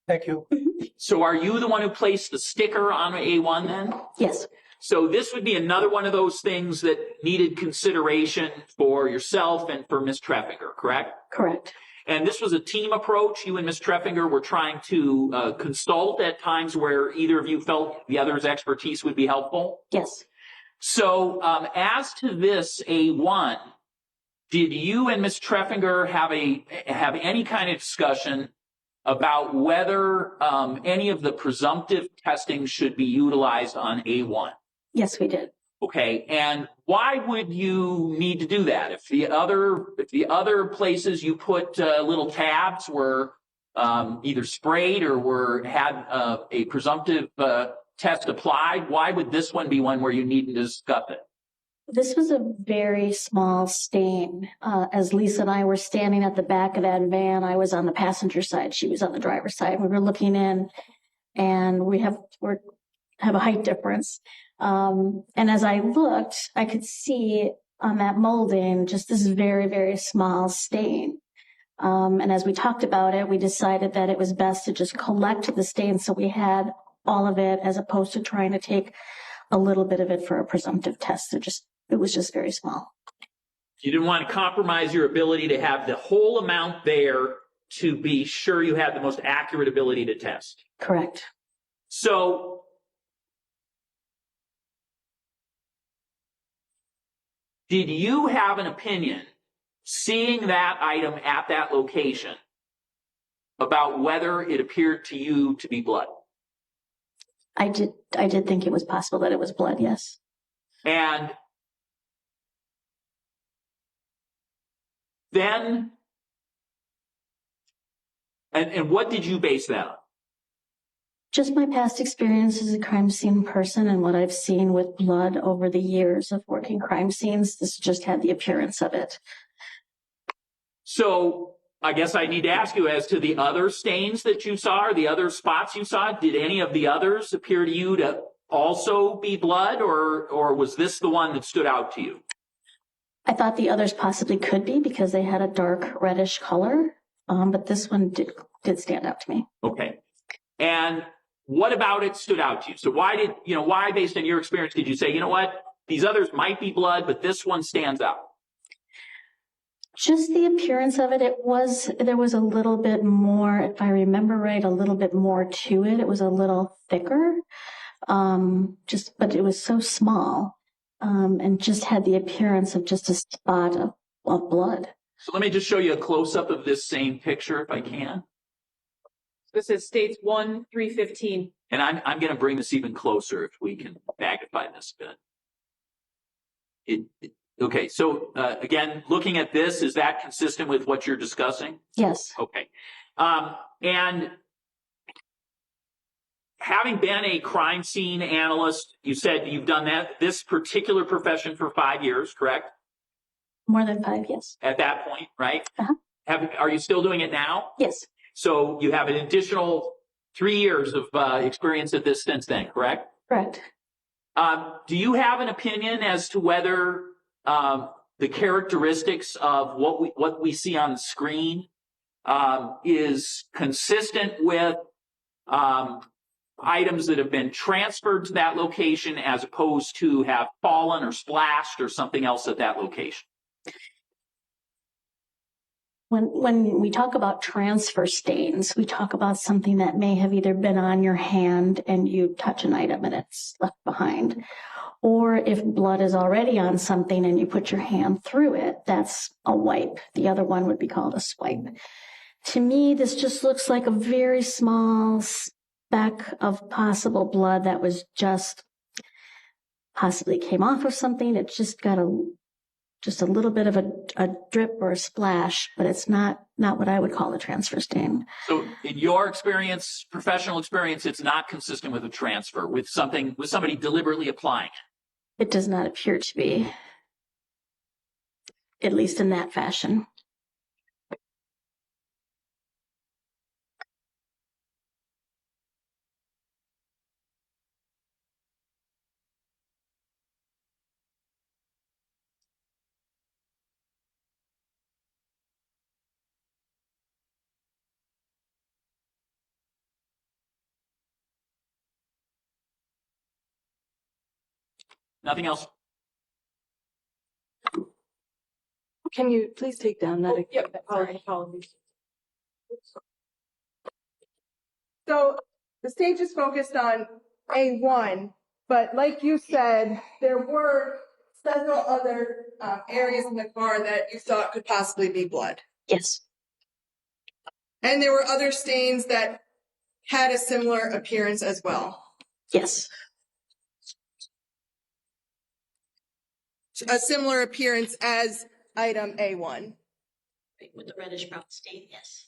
Thank you. So are you the one who placed the sticker on A1 then? Yes. So this would be another one of those things that needed consideration for yourself and for Ms. Treffinger, correct? Correct. And this was a team approach. You and Ms. Treffinger were trying to consult at times where either of you felt the other's expertise would be helpful. Yes. So as to this A1, did you and Ms. Treffinger have any kind of discussion about whether any of the presumptive testing should be utilized on A1? Yes, we did. Okay, and why would you need to do that? If the other places you put little tabs were either sprayed or had a presumptive test applied, why would this one be one where you need to discuss it? This was a very small stain. As Lisa and I were standing at the back of that van, I was on the passenger side, she was on the driver's side. We were looking in, and we have a height difference. And as I looked, I could see on that molding just this very, very small stain. And as we talked about it, we decided that it was best to just collect the stain so we had all of it, as opposed to trying to take a little bit of it for a presumptive test. It was just very small. You didn't want to compromise your ability to have the whole amount there to be sure you had the most accurate ability to test. Correct. So did you have an opinion, seeing that item at that location, about whether it appeared to you to be blood? I did think it was possible that it was blood, yes. And then, and what did you base that on? Just my past experience as a crime scene person and what I've seen with blood over the years of working crime scenes. This just had the appearance of it. So I guess I need to ask you, as to the other stains that you saw, or the other spots you saw, did any of the others appear to you to also be blood, or was this the one that stood out to you? I thought the others possibly could be because they had a dark reddish color, but this one did stand out to me. Okay. And what about it stood out to you? So why, based on your experience, did you say, you know what, these others might be blood, but this one stands out? Just the appearance of it. There was a little bit more, if I remember right, a little bit more to it. It was a little thicker, but it was so small. and just had the appearance of just a spot of blood. So let me just show you a close-up of this same picture if I can. This is states 1-315. And I'm going to bring this even closer if we can magnify this a bit. Okay, so again, looking at this, is that consistent with what you're discussing? Yes. Okay. And having been a crime scene analyst, you said you've done this particular profession for 5 years, correct? More than 5, yes. At that point, right? Uh-huh. Are you still doing it now? Yes. So you have an additional 3 years of experience at this since then, correct? Correct. Do you have an opinion as to whether the characteristics of what we see on the screen is consistent with items that have been transferred to that location as opposed to have fallen or splashed or something else at that location? When we talk about transfer stains, we talk about something that may have either been on your hand and you touch an item and it's left behind. Or if blood is already on something and you put your hand through it, that's a wipe. The other one would be called a swipe. To me, this just looks like a very small speck of possible blood that was just possibly came off of something. It just got just a little bit of a drip or a splash, but it's not what I would call a transfer stain. So in your experience, professional experience, it's not consistent with a transfer, with somebody deliberately applying it? It does not appear to be, at least in that fashion. Nothing else? Can you please take down that? Yep, apologies. So the stage is focused on A1, but like you said, there were several other areas in the car that you thought could possibly be blood. Yes. And there were other stains that had a similar appearance as well. Yes. A similar appearance as item A1. With the reddish brown stain, yes.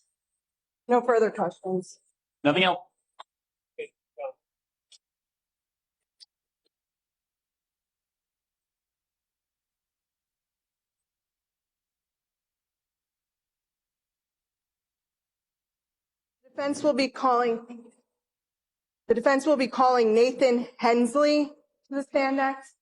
No further questions. Nothing else? The defense will be calling Nathan Hensley to the stand next.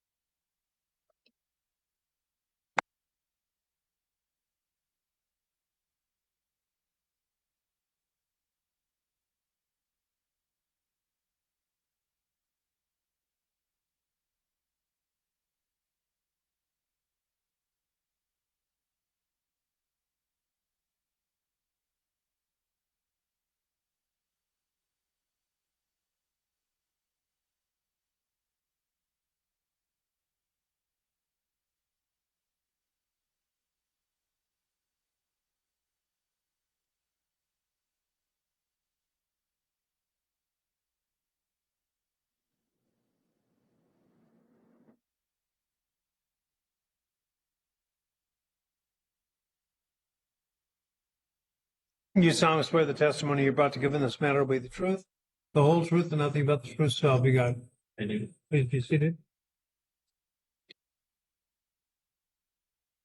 You solemnly swear the testimony you're about to give in this matter will be the truth, the whole truth, and nothing but the truth, so help you God. I do. Please be seated.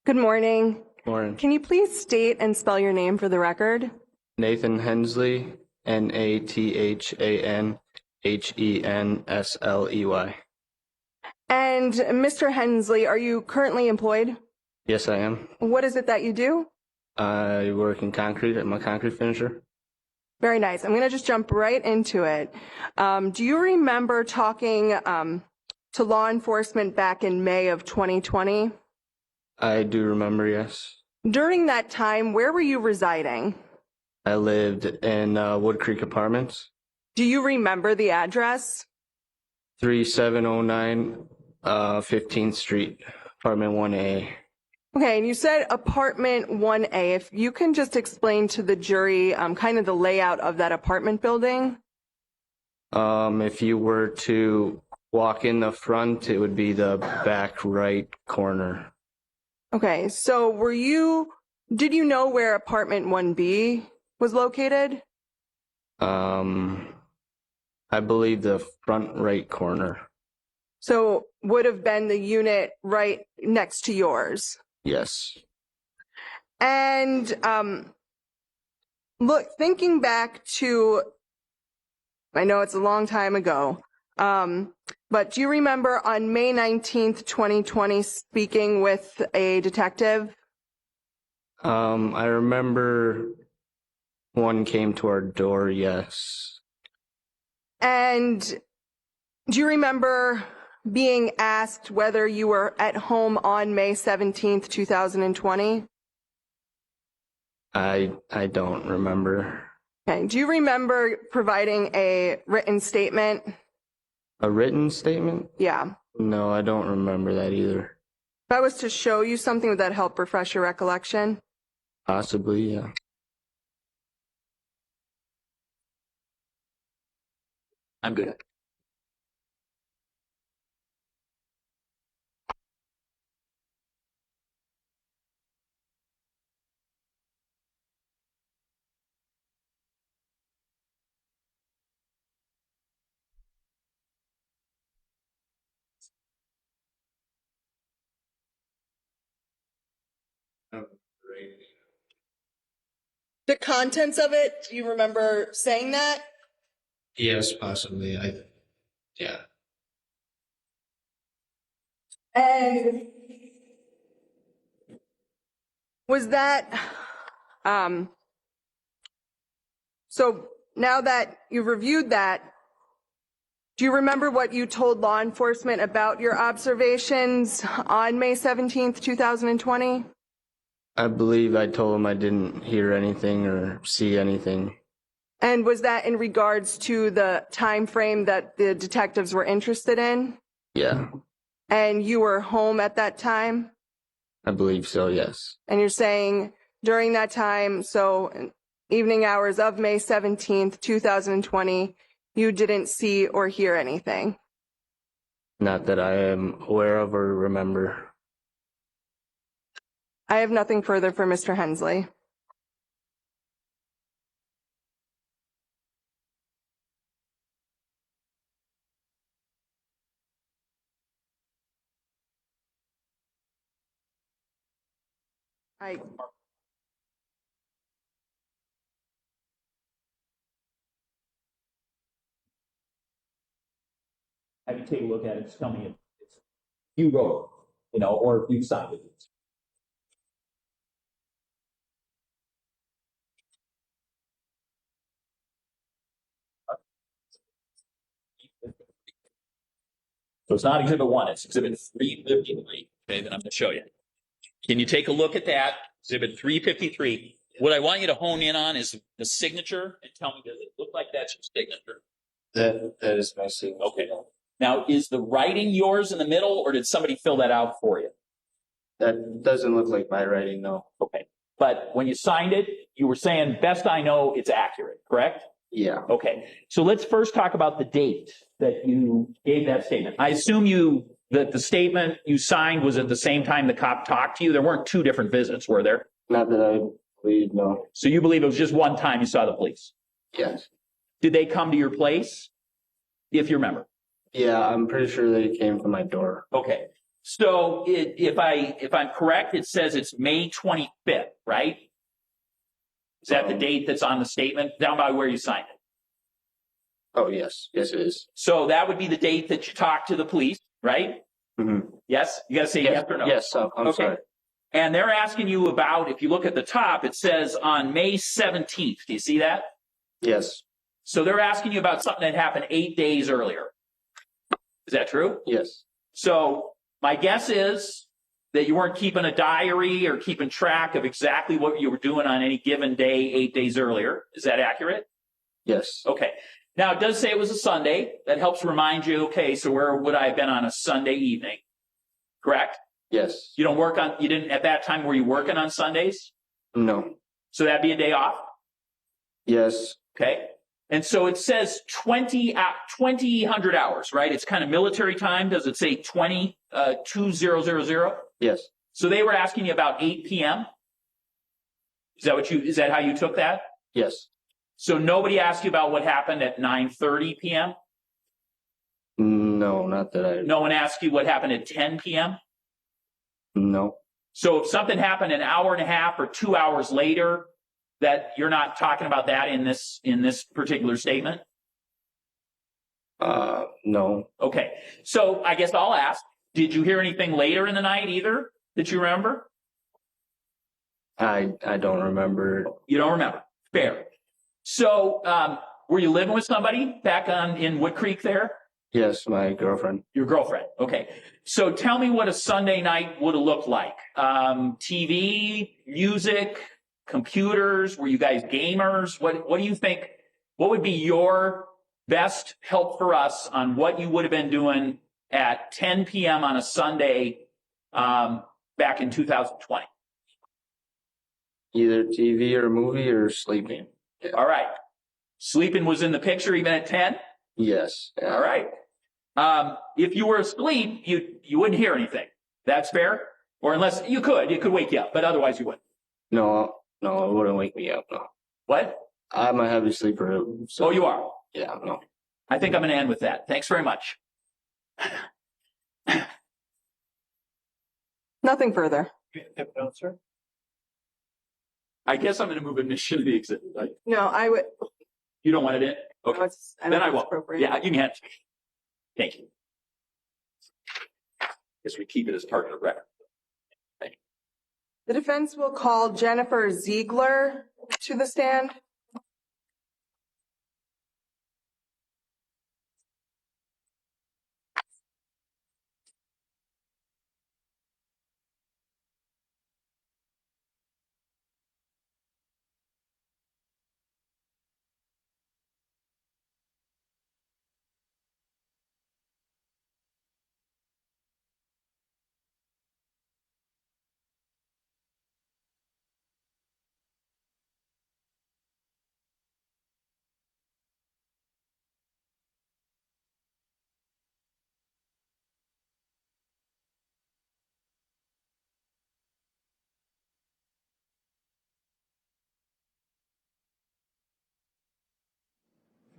Good morning. Morning. Can you please state and spell your name for the record? Nathan Hensley, Nathanhensley. And Mr. Hensley, are you currently employed? Yes, I am. What is it that you do? I work in concrete. I'm a concrete finisher. Very nice. I'm going to just jump right into it. Do you remember talking to law enforcement back in May of 2020? I do remember, yes. During that time, where were you residing? I lived in Wood Creek Apartments, Do you remember the address? 3709 15th Street, apartment 1A. Okay, and you said apartment 1A. If you can just explain to the jury kind of the layout of that apartment building. If you were to walk in the front, it would be the back right corner. Okay, so did you know where apartment 1B was located? I believe the front right corner. So would have been the unit right next to yours. Yes. And look, thinking back to, I know it's a long time ago, but do you remember on May 19th, 2020, speaking with a detective? I remember one came to our door, yes. And do you remember being asked whether you were at home on May 17th, 2020? I don't remember. Okay. Do you remember providing a written statement? A written statement? Yeah. No, I don't remember that either. If I was to show you something, would that help refresh your recollection? Possibly, yeah. I'm good. The contents of it, do you remember saying that? Yes, possibly. Yeah. And was that, so now that you've reviewed that, do you remember what you told law enforcement about your observations on May 17th, 2020? I believe I told him I didn't hear anything or see anything. And was that in regards to the time frame that the detectives were interested in? Yeah, And you were home at that time? I believe so, yes. And you're saying during that time, so evening hours of May 17th, 2020, you didn't see or hear anything? Not that I am aware of or remember. I have nothing further for Mr. Hensley. Have you take a look at it, tell me if you wrote it, or if you signed it. So it's not exhibit 1, it's exhibit 353. Okay, then I'm gonna show you. Can you take a look at that, exhibit 353? What I want you to hone in on is the signature and tell me, does it look like that's your signature? That is my signature. Okay. Now, is the writing yours in the middle, or did somebody fill that out for you? That doesn't look like my writing, no. Okay. But when you signed it, you were saying, best I know, it's accurate, correct? Yeah. Okay. So let's first talk about the date that you gave that statement. I assume that the statement you signed was at the same time the cop talked to you. There weren't two different visits, were there? Not that I believe, no. So you believe it was just one time you saw the police? Yes. Did they come to your place, if you remember? Yeah, I'm pretty sure they came to my door. Okay. So if I'm correct, it says it's May 25th, right? Is that the date that's on the statement down by where you signed it? Oh, yes. Yes, it is. So that would be the date that you talked to the police, right? Mm-hmm. Yes? You got to say yes or no. Yes, I'm Okay. sorry. And they're asking you about, if you look at the top, it says on May 17th. Do you see that? Yes. So they're asking you about something that happened 8 days earlier. Is that true? Yes. So my guess is that you weren't keeping a diary or keeping track of exactly what you were doing on any given day 8 days earlier. Is that accurate? Yes. Okay. Now, it does say it was a Sunday. That helps remind you, okay, so where would I have been on a Sunday evening? Correct? Yes. You didn't, at that time, were you working on Sundays? No. So that'd be a day off? Yes. Okay. And so it says 200 hours, right? It's kind of military time. Does it say 20, 2000? Yes. So they were asking you about 8 p.m. Is that how you took that? Yes. So nobody asked you about what happened at 9:30 p.m.? No, not that I. No one asked you what happened at 10 p.m.? No. So if something happened an hour and a half or 2 hours later, that you're not talking about that in this particular statement? No. Okay. So I guess I'll ask, did you hear anything later in the night either that you remember? I don't remember. You don't remember. Fair. So were you living with somebody back in Wood Creek there? Yes, my girlfriend. Your girlfriend. Okay. So tell me what a Sunday night would have looked like. TV, music, computers. Were you guys gamers? What do you think? What would be your best help for us on what you would have been doing at 10 p.m. on a Sunday back in 2020? Either TV or movie or sleeping. All right. Sleeping was in the picture even at 10? Yes. Yeah. All right. If you were asleep, you wouldn't hear anything. That's fair? Or unless it could wake you up, but otherwise you wouldn't. No, it wouldn't wake me up. No. What? I'm a heavy sleeper. So, Oh, you are? Yeah, no. I think I'm going to end with that. Thanks very much. Nothing further. Sir? I guess I'm going to move admission to the exhibit. Right? No, I would. You don't want it in? Okay. No, Then I think it's won't. appropriate. Yeah, you can have it. Thank you. Guess we keep it as part of the record. The defense will call Jennifer Ziegler to the stand.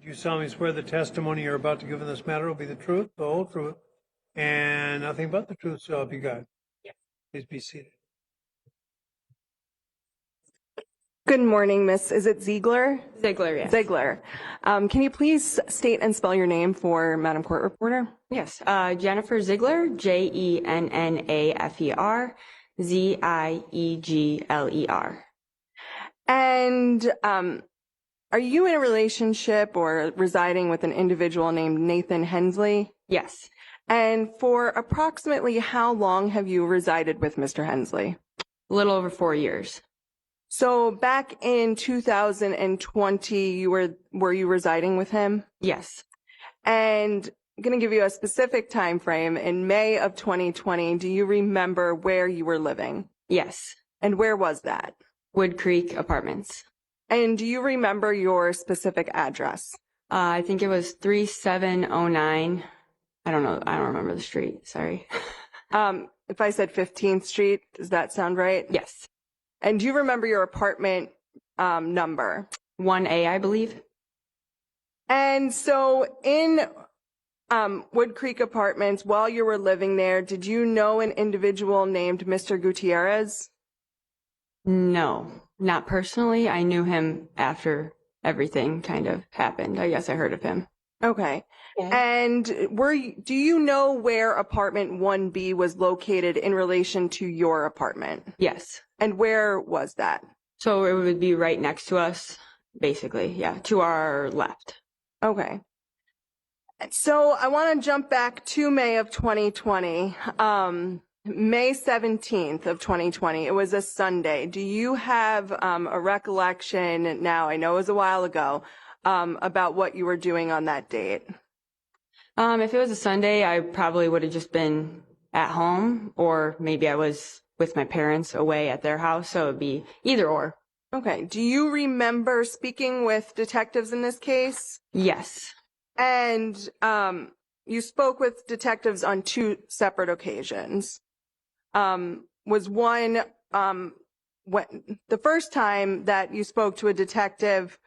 Do you solemnly swear the testimony you're about to give in this matter will be the truth, the whole truth, and nothing but the truth, so help you God? Yes. Please be seated. Good morning, Miss. Is it Ziegler? Ziegler, yes. Ziegler. Can you please state and spell your name for Madam Court Reporter? Yes. Jennifer Ziegler, Jennafer, Ziegler. And are you in a relationship or residing with an individual named Nathan Hensley? Yes. And for approximately how long have you resided with Mr. Hensley? A little over 4 years. So back in 2020, were you residing with him? Yes. And I'm going to give you a specific time frame. In May of 2020, do you remember where you were living? Yes. And where was that? Wood Creek Apartments. And do you remember your specific address? I think it was 3709. I don't know. I don't remember the street. Sorry. If I said 15th Street, does that sound right? Yes. And do you remember your apartment number? 1A, I believe. And so in Wood Creek Apartments, while you were living there, did you know an individual named Mr. Gutierrez? No, not personally. I knew him after everything kind of happened. I guess I heard of him. Okay. And do you know where apartment 1B was located in relation to your apartment? Yes. And where was that? So it would be right next to us, basically. Yeah, to our left. Okay. So I want to jump back to May of 2020. May 17th of 2020. It was a Sunday. Do you have a recollection now? I know it was a while ago, about what you were doing on that date? If it was a Sunday, I probably would have just been at home, or maybe I was with my parents away at their house. So it'd be either or. Okay. Do you remember speaking with detectives in this case? Yes. And you spoke with detectives on 2 separate occasions. Was one when the first time that you spoke to a detective,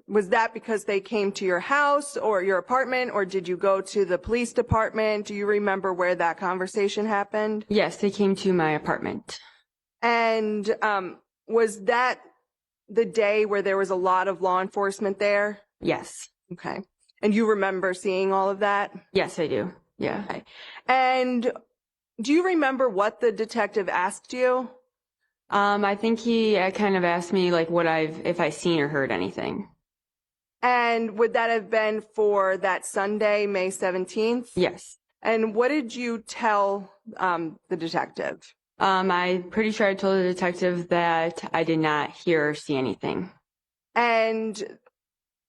was that because they came to your house or your apartment, or did you go to the police department? Do you remember where that conversation happened? Yes, they came to my apartment. And was that the day where there was a lot of law enforcement there? Yes. Okay. And you remember seeing all of that? Yes, I do. Yeah. Okay. And do you remember what the detective asked you? I think he kind of asked me like if I seen or heard anything. And would that have been for that Sunday, May 17th? Yes. And what did you tell the detective? I'm pretty sure I told the detective that I did not hear or see anything. And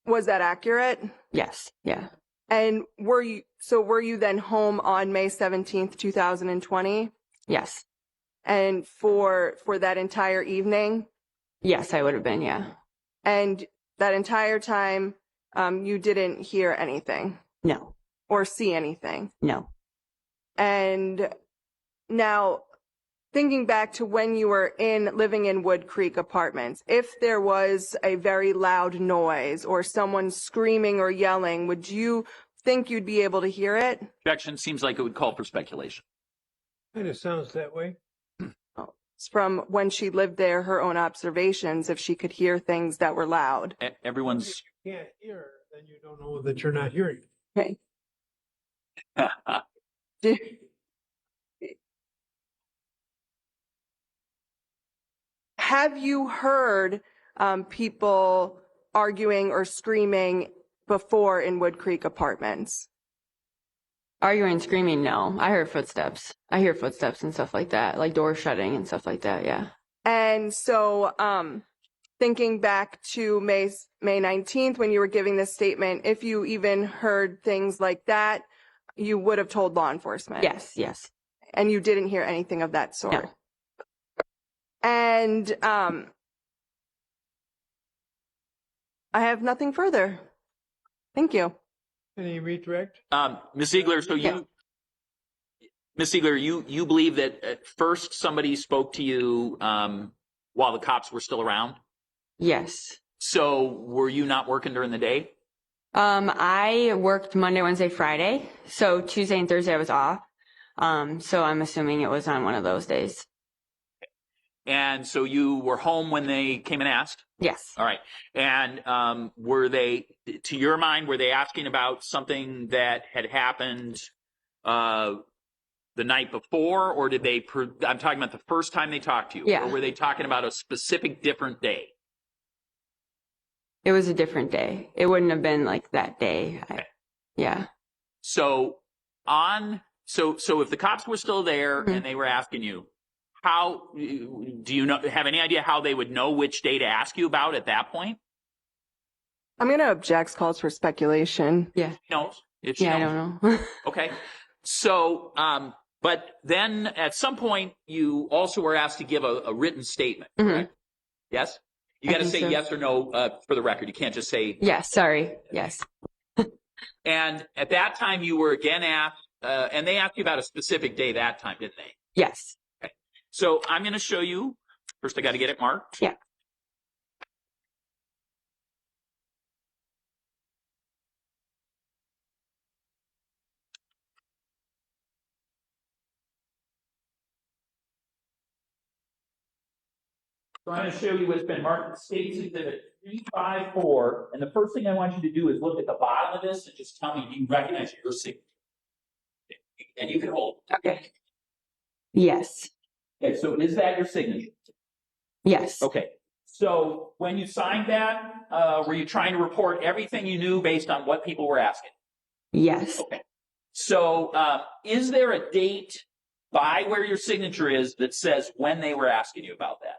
was that accurate? Yes. Yeah. And were you then home on May 17th, 2020? Yes. And for that entire evening? Yes, I would have been. Yeah. And that entire time, you didn't hear anything No. or see anything? No. And now, thinking back to when you were living in Wood Creek Apartments, if there was a very loud noise or someone screaming or yelling, would you think you'd be able to hear it? Objection seems like it would call for speculation. Kind of sounds that way. It's from when she lived there, her own observations, if she could hear things that were loud. Everyone's. If you can't hear, then you don't know that you're not hearing. Okay. Did- Have you heard people arguing or screaming before in Wood Creek Apartments? Arguing and screaming, no. I heard footsteps. I hear footsteps and stuff like that, like doors shutting and stuff like that, yeah. And so thinking back to May 19th when you were giving this statement, if you even heard things like that, you would have told law enforcement? Yes, yes. And you didn't hear anything of that sort? No. And I have nothing further. Thank you. Any redirect? Ms. Ziegler, Ms. Ziegler, you believe that at first somebody spoke to you while the cops were still around? Yes. So were you not working during the day? I worked Monday, Wednesday, Friday. So Tuesday and Thursday I was off. So I'm assuming it was on one of those days. And so you were home when they came and asked? Yes. All right. And were they, to your mind, were they asking about something that had happened the night before, or did they, I'm talking about the first time they talked to you, Yeah. or were they talking about a specific different day? It was a different day. It wouldn't have been like that day. Okay. Yeah. So so if the cops were still there and they were asking you, how do you have any idea how they would know which day to ask you about at that point? I'm going to object, calls for speculation. Yeah. No. If she Yeah, I knows. don't know. Okay. So, but then at some point you also were asked to give a written statement, correct? Yes? You got to say yes or no for the record. You can't just say. Yes, sorry. Yes. And at that time you were again asked, and they asked you about a specific day that time, didn't they? Yes. Okay. So I'm going to show you. First, I got to get it marked. Yeah. So I'm going to show you what's been marked States Exhibit 354. And the first thing I want you to do is look at the bottom of this and just tell me if you recognize your signature. And you can hold it. Okay. Yes. Okay, so is that your signature? Yes. Okay. So when you signed that, were you trying to report everything you knew based on what people were asking? Yes. Okay. So is there a date by where your signature is that says when they were asking you about that?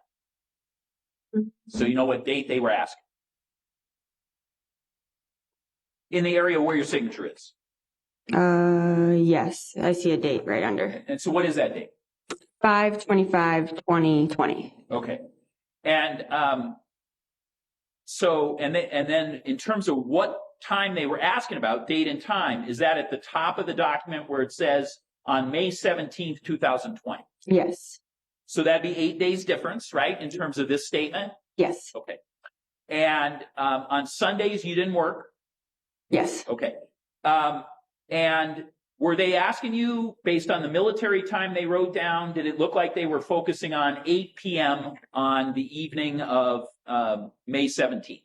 So you know what date they were asking? in the area where your signature is. Yes, I see a date right under. And so what is that date? 5/25/2020. Okay. And so, and then in terms of what time they were asking about, date and time, is that at the top of the document where it says on May 17th, 2020? Yes. So that'd be 8 days difference, right, in terms of this statement? Yes. Okay. And on Sundays, you didn't work? Yes. Okay. And were they asking you, based on the military time they wrote down, did it look like they were focusing on 8 p.m. on the evening of May 17th?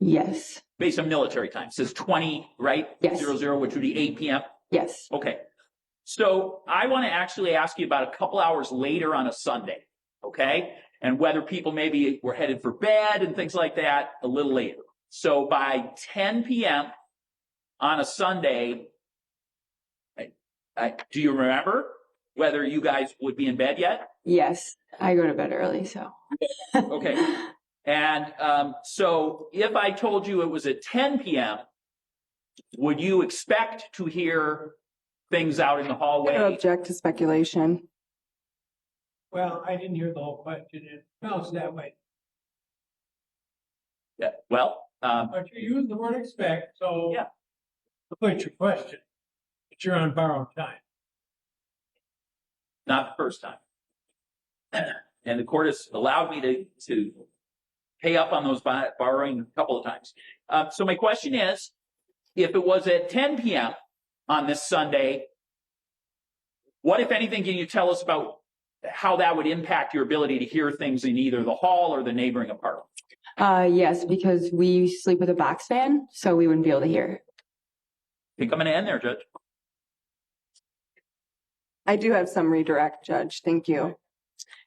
Yes. Based on military time. It says 20, right? Yes. 00, which would be 8 p.m.? Yes. Okay. So I want to actually ask you about a couple hours later on a Sunday, okay? And whether people maybe were headed for bed and things like that a little later. So by 10 p.m. on a Sunday, do you remember whether you guys would be in bed yet? Yes. I go to bed early, so. Okay. And so if I told you it was at 10 p.m., would you expect to hear things out in the I hallway? don't object to speculation. Well, I didn't hear the whole question. It sounds that way. Yeah. Well, But you used the word expect, so. Yeah. To put your question, but you're on borrowed time. not the first time. And the court has allowed me to pay up on those borrowing a couple of times. So my question is, if it was at 10 p.m. on this Sunday, what, if anything, can you tell us about how that would impact your ability to hear things in either the hall or the neighboring apartment? Yes, because we sleep with a box fan, so we wouldn't be able to hear. I think I'm going to end there, Judge. I do have some redirect, Judge. Thank you.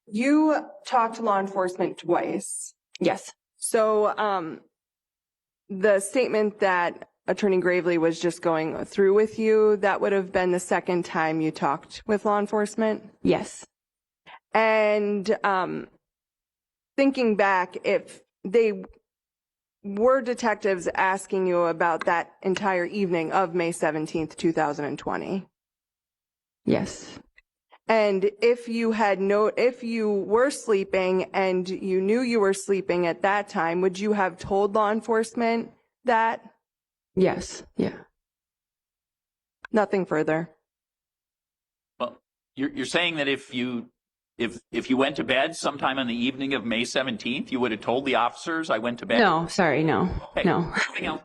You talked to law enforcement twice. Yes. So the statement that Attorney Gravely was just going through with you, that would have been the second time you talked with law enforcement? Yes. And thinking back, if they were detectives asking you about that entire evening of May 17th, 2020. Yes. And if you were sleeping and you knew you were sleeping at that time, would you have told law enforcement that? Yes. Yeah. Nothing further. Well, you're saying that if you went to bed sometime on the evening of May 17th, you would have told the officers I went to bed? No, sorry, no. Okay. No. Anything else?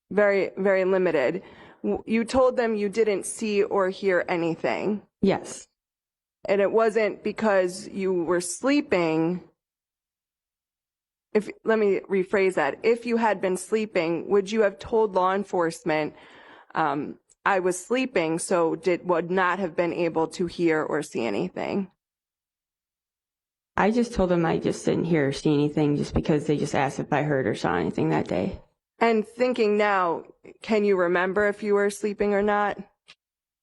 Very, very limited. You told them you didn't see or hear anything. Yes. And it wasn't because you were sleeping. Let me rephrase that. If you had been sleeping, would you have told law enforcement, I was sleeping, so would not have been able to hear or see anything? I just told them I just didn't hear or see anything just because they just asked if I heard or saw anything that day. And thinking now, can you remember if you were sleeping or not?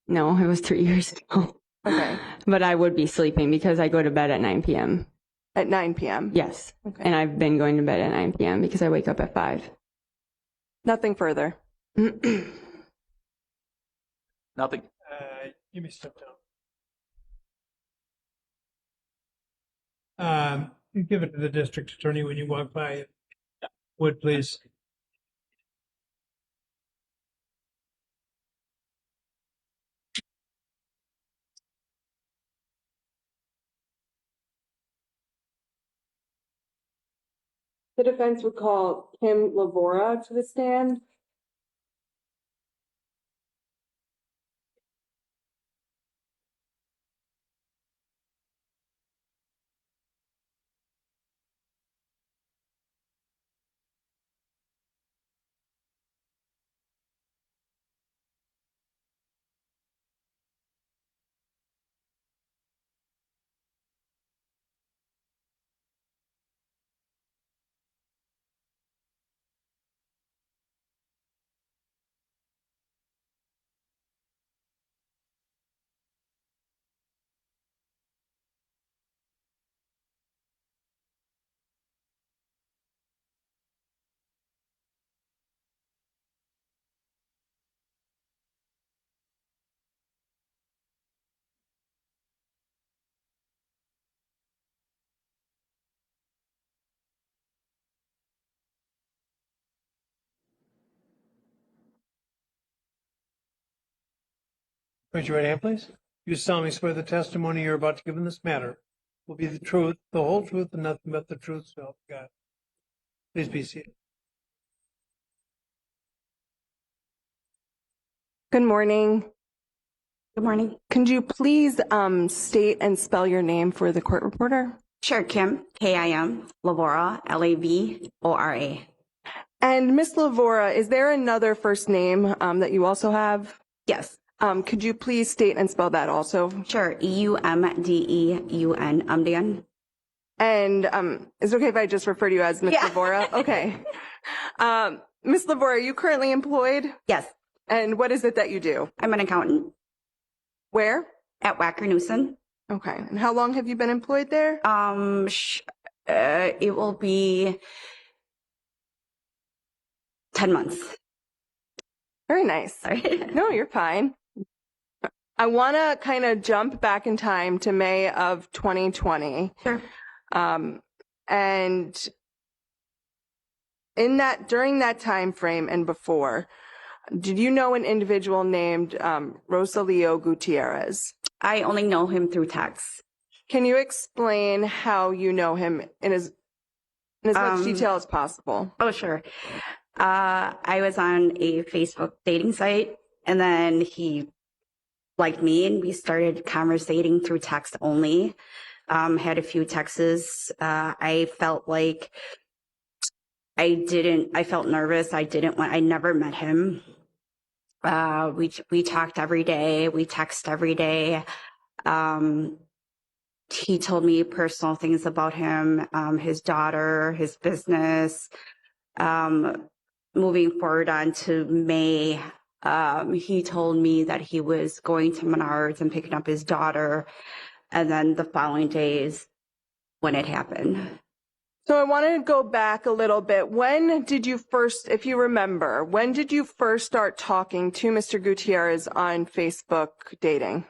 No, it was 3 years ago. Okay. But I would be sleeping because I go to bed at 9 p.m. At 9 p.m.? Yes. Okay. And I've been going to bed at 9 p.m. because I wake up at 5. Nothing further. Nothing. You may step down. You give it to the district attorney when you walk by. Would please. The defense would call Kim Lavora to the stand. Raise your right hand, please. You solemnly swear the testimony you're about to give in this matter will be the truth, the whole truth, and nothing but the truth, so help you God. Please be seated. Good morning. Good morning. Could you please state and spell your name for the court reporter? Sure, Kim, Kim, Lavora, Lavora. And Miss Lavora, is there another first name that you also have? Yes, Could you please state and spell that also? sure, Umdeun, Umdeun. And is it okay if I just refer to you as Miss Yeah. Lavora? Okay. Miss Lavora, are you currently employed? Yes, And what is it that you do? I'm an accountant Where? at Wacker Newson. Okay. And how long have you been employed there? It will be 10 months. Very nice. Sorry. No, you're fine. I want to kind of jump back in time to May of 2020. Sure. And during that time frame and before, did you know an individual named Rosalio Gutierrez? I only know him through text. Can you explain how you know him in as much detail as possible? Oh, sure. I was on a Facebook dating site, and then he liked me, and we started conversating through text only. Had a few texts. I felt like I felt nervous. I never met him. We talked every day. We text every day. He told me personal things about him, his daughter, his business. Moving forward on to May, he told me that he was going to Menards and picking up his daughter. And then the following days when it happened. So I want to go back a little bit. When did you first, if you remember, when did you first start talking to Mr. Gutierrez on Facebook dating?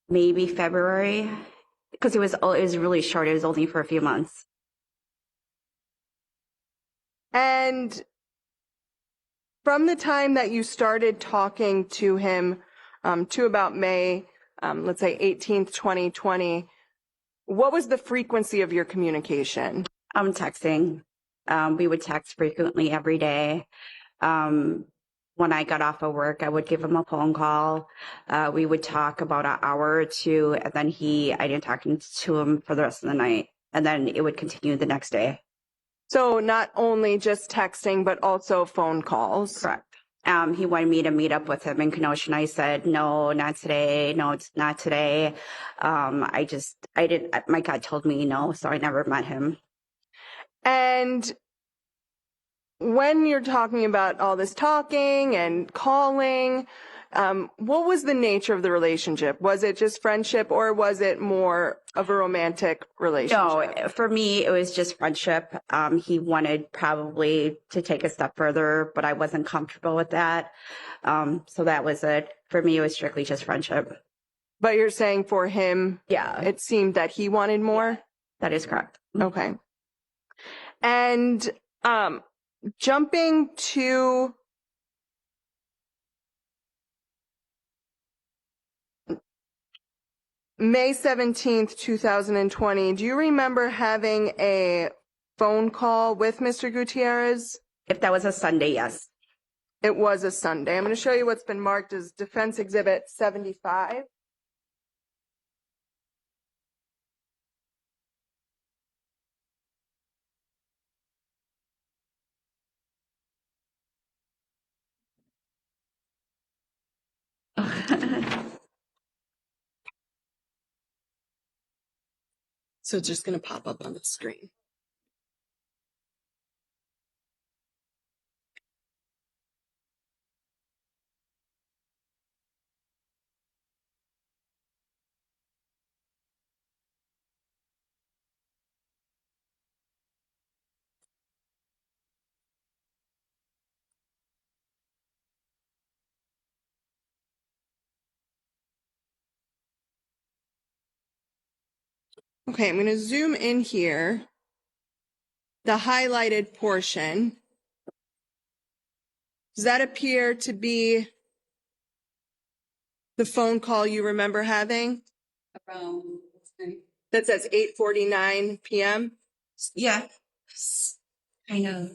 Maybe February, because it was really short. It was only for a few months. And from the time that you started talking to him to about May, let's say 18th, 2020, what was the frequency of your communication? Texting. We would text frequently every day. When I got off of work, I would give him a phone call. We would talk about an hour or two, and then I didn't talk to him for the rest of the night. And then it would continue the next day. So not only just texting, but also phone calls. Correct. He wanted me to meet up with him in Kenosha, and I said, no, not today. No, it's not today. I didn't, my gut told me no, so I never met him. And when you're talking about all this talking and calling, what was the nature of the relationship? Was it just friendship, or was it more of a romantic relationship? No, for me, it was just friendship. He wanted probably to take a step further, but I wasn't comfortable with that. So that was it. For me, it was strictly just friendship. But you're saying for him, Yeah, it seemed that he wanted more? that is correct. Okay. And jumping to May 17th, 2020, do you remember having a phone call with Mr. Gutierrez? If that was a Sunday, yes. It was a Sunday. I'm going to show you what's been marked as Defense Exhibit 75. So it's just going to pop up on the screen. Okay, I'm going to zoom in here. the highlighted portion, does that appear to be the phone call you remember having? Around, That says 8:49 p.m.? yeah, kind of.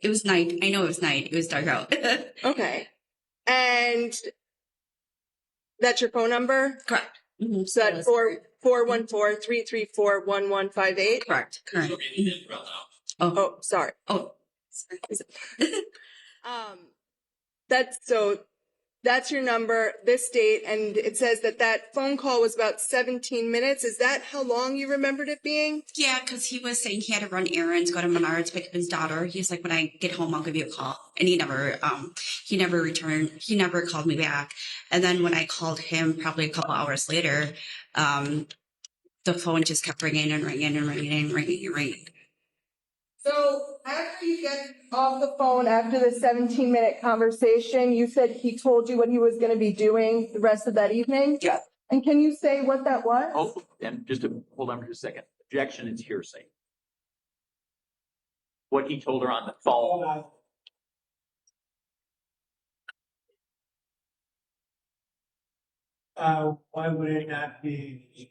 It was night. I know it was night. It was dark out. Okay. And that's your phone number? Correct. Mm-hmm. So that's 414-334-1158? Correct. Correct. Oh, sorry. Oh. That's your number, this date, and it says that phone call was about 17 minutes. Is that how long you remembered it being? Yeah, because he was saying he had to run errands, go to Menards, pick up his daughter. He was like, when I get home, I'll give you a call. And he never returned. He never called me back. And then when I called him probably a couple hours later, the phone just kept ringing and ringing and ringing and ringing and ringing. So after you get off the phone, after the 17-minute conversation, you said he told you what he was going to be doing the rest of that evening? Yeah. And can you say what that was? Oh, and just to hold on for a second. Objection, it's hearsay. What he told her on the phone. Why would it not be?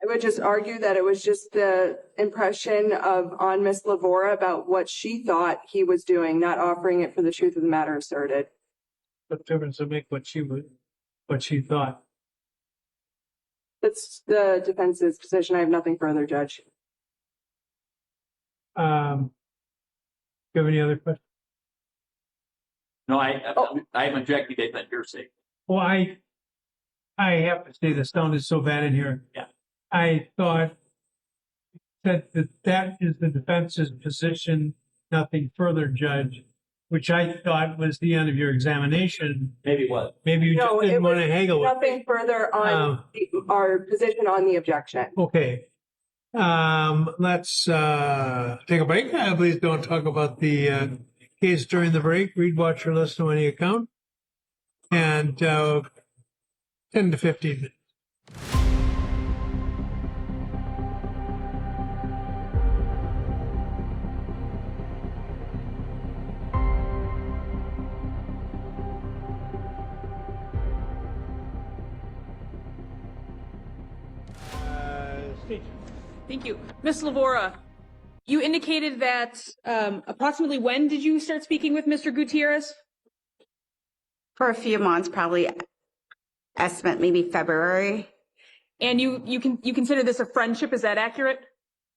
I would just argue that it was just the impression on Miss Lavora about what she thought he was doing, not offering it for the truth of the matter asserted. What difference to make what she thought? That's the defense's position. I have nothing further, Judge. Do you have any other questions? No, I am objecting to that hearsay. Well, I have to say the sound is so bad in here. Yeah. I thought that is the defense's position, nothing further, Judge, which I thought was the end of your examination. Maybe what? Maybe you just didn't want to haggle with Nothing further on our position on the objection. Okay. Let's take a break. Please don't talk about the case during the break. Read, watch, or listen to any account. And 10 to 15 minutes. Thank you. Ms. Lavora, you indicated that approximately when did you start speaking with Mr. Gutierrez? For a few months, probably estimate maybe February. And you consider this a friendship, is that accurate?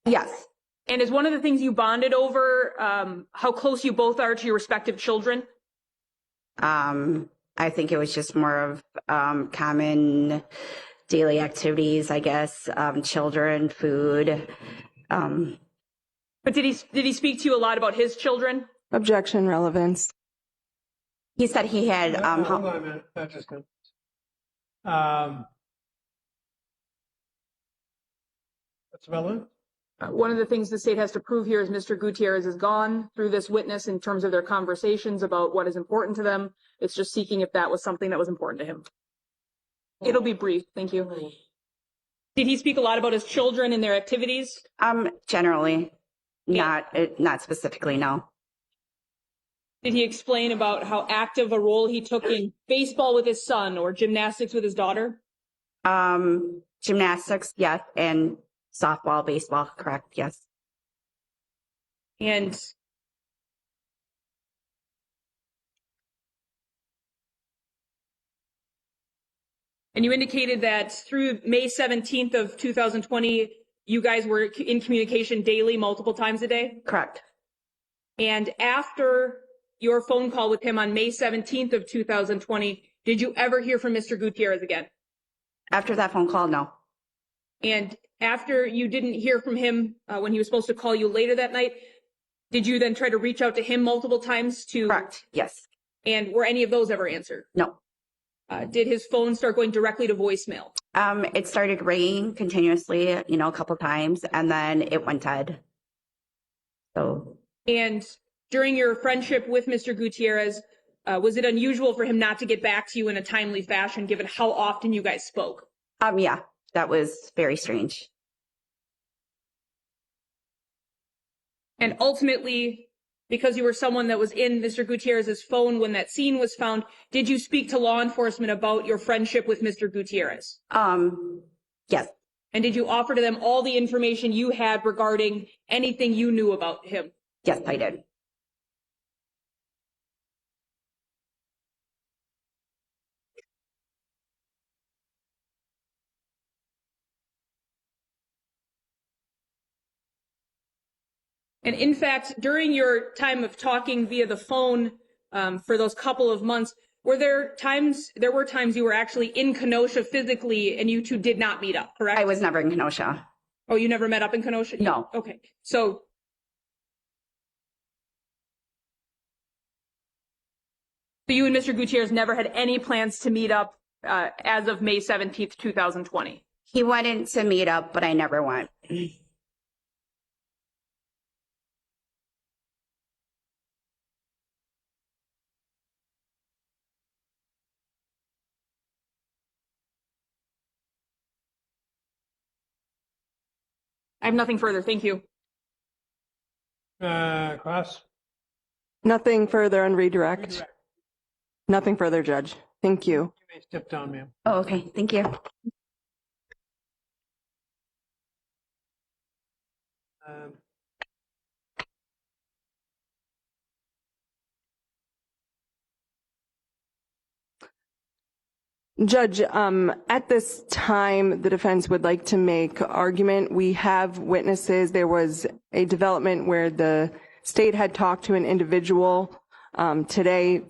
Yes. And is one of the things you bonded over how close you both are to your respective children? I think it was just more of common daily activities, I guess, children, food. But did he speak to you a lot about his children? Objection, relevance. He said he had. Hold on a minute. That just comes. What's relevant? One of the things the state has to prove here is Mr. Gutierrez has gone through this witness in terms of their conversations about what is important to them. It's just seeking if that was something that was important to him. It'll be brief. Thank you. Did he speak a lot about his children and their activities? Generally, not specifically, no. Did he explain about how active a role he took in baseball with his son or gymnastics with his daughter? Gymnastics, yes, and softball, baseball, correct, yes. And you indicated that through May 17th of 2020, you guys were in communication daily, multiple times a day? Correct. And after your phone call with him on May 17th of 2020, did you ever hear from Mr. Gutierrez again? After that phone call, no. And after you didn't hear from him when he was supposed to call you later that night, did you then try to reach out to him multiple times to? Correct, yes. And were any of those ever answered? No. Did his phone start going directly to voicemail? It started ringing continuously, a couple times, and then it went dead. So. And during your friendship with Mr. Gutierrez, Was it unusual for him not to get back to you in a timely fashion, given how often you guys spoke? Yeah, that was very strange. And ultimately, because you were someone that was in Mr. Gutierrez's phone when that scene was found, did you speak to law enforcement about your friendship with Mr. Gutierrez? Yes. And did you offer to them all the information you had regarding anything you knew about him? Yes, I did. And in fact, during your time of talking via the phone for those couple of months, there were times you were actually in Kenosha physically and you two did not meet up, correct? I was never in Kenosha. Oh, you never met up in Kenosha? No. Okay. So you and Mr. Gutierrez never had any plans to meet up as of May 17th, 2020? He wanted to meet up, but I never went. I have nothing further. Thank you. Cross? Nothing further on redirect. Nothing further, Judge. Thank you. You may step down, ma'am. Oh, okay. Thank you. Judge, at this time, the defense would like to make argument. We have witnesses. There was a development where the state had talked to an individual today,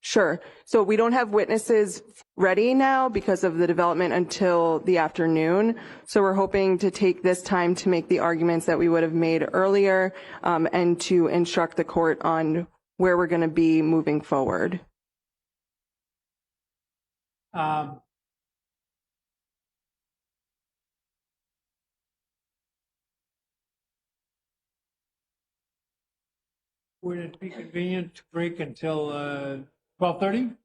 sure. So we don't have witnesses ready now because of the development until the afternoon. So we're hoping to take this time to make the arguments that we would have made earlier and to instruct the court on where we're going to be moving forward. Would it be convenient to break until 12:30?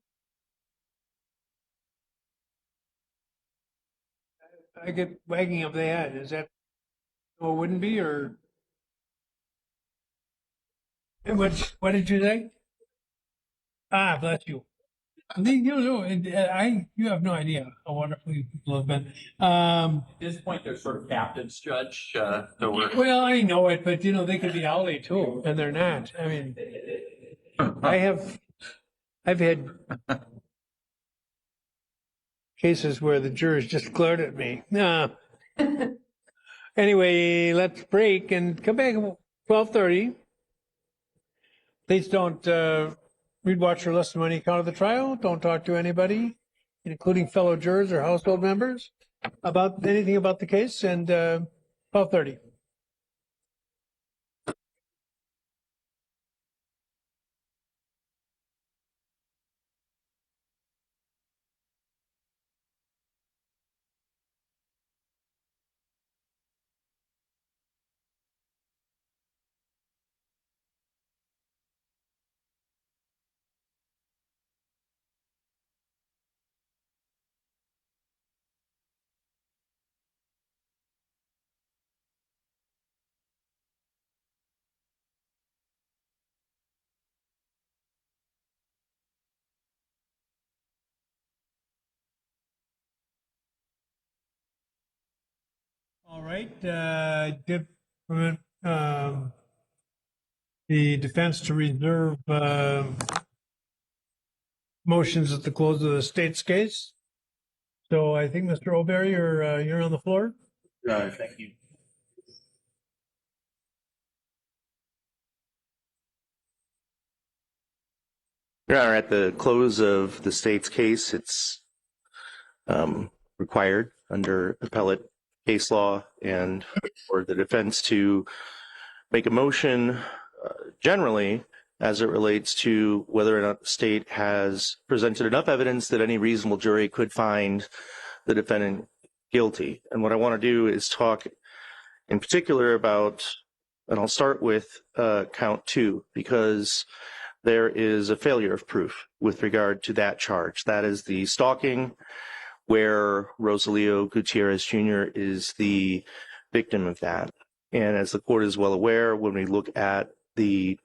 I get wagging of the head. Is that, or wouldn't be, or? What did you say? Bless you. You have no idea how wonderful you people have been. At this point, they're sort of captives, Judge. Well, I know it, but they could be owly too, and they're not. I mean, I've had cases where the jurors just glared at me. Anyway, let's break and come back at 12:30. Please don't read, watch, or listen to any account of the trial. Don't talk to anybody, including fellow jurors or household members, about anything about the case. And 12:30. All right. I did permit the defense to reserve motions at the close of the state's case. So I think, Mr. O'Berry, you're on the floor. Thank you. Your Honor, at the close of the state's case, it's required under appellate case law and for the defense to make a motion generally as it relates to whether or not the state has presented enough evidence that any reasonable jury could find the defendant guilty. And what I want to do is talk in particular about, and I'll start with count 2, because there is a failure of proof with regard to that charge. That is the stalking, where Rosalio Gutierrez Jr. is the victim of that. And as the court is well aware, when we look at the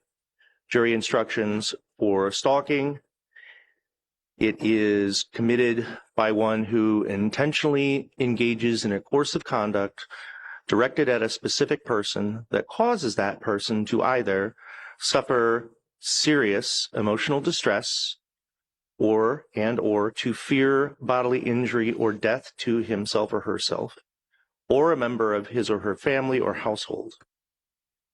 jury instructions for stalking, it is committed by one who intentionally engages in a course of conduct directed at a specific person that causes that person to either suffer serious emotional distress or to fear bodily injury or death to himself or herself, or a member of his or her family or household.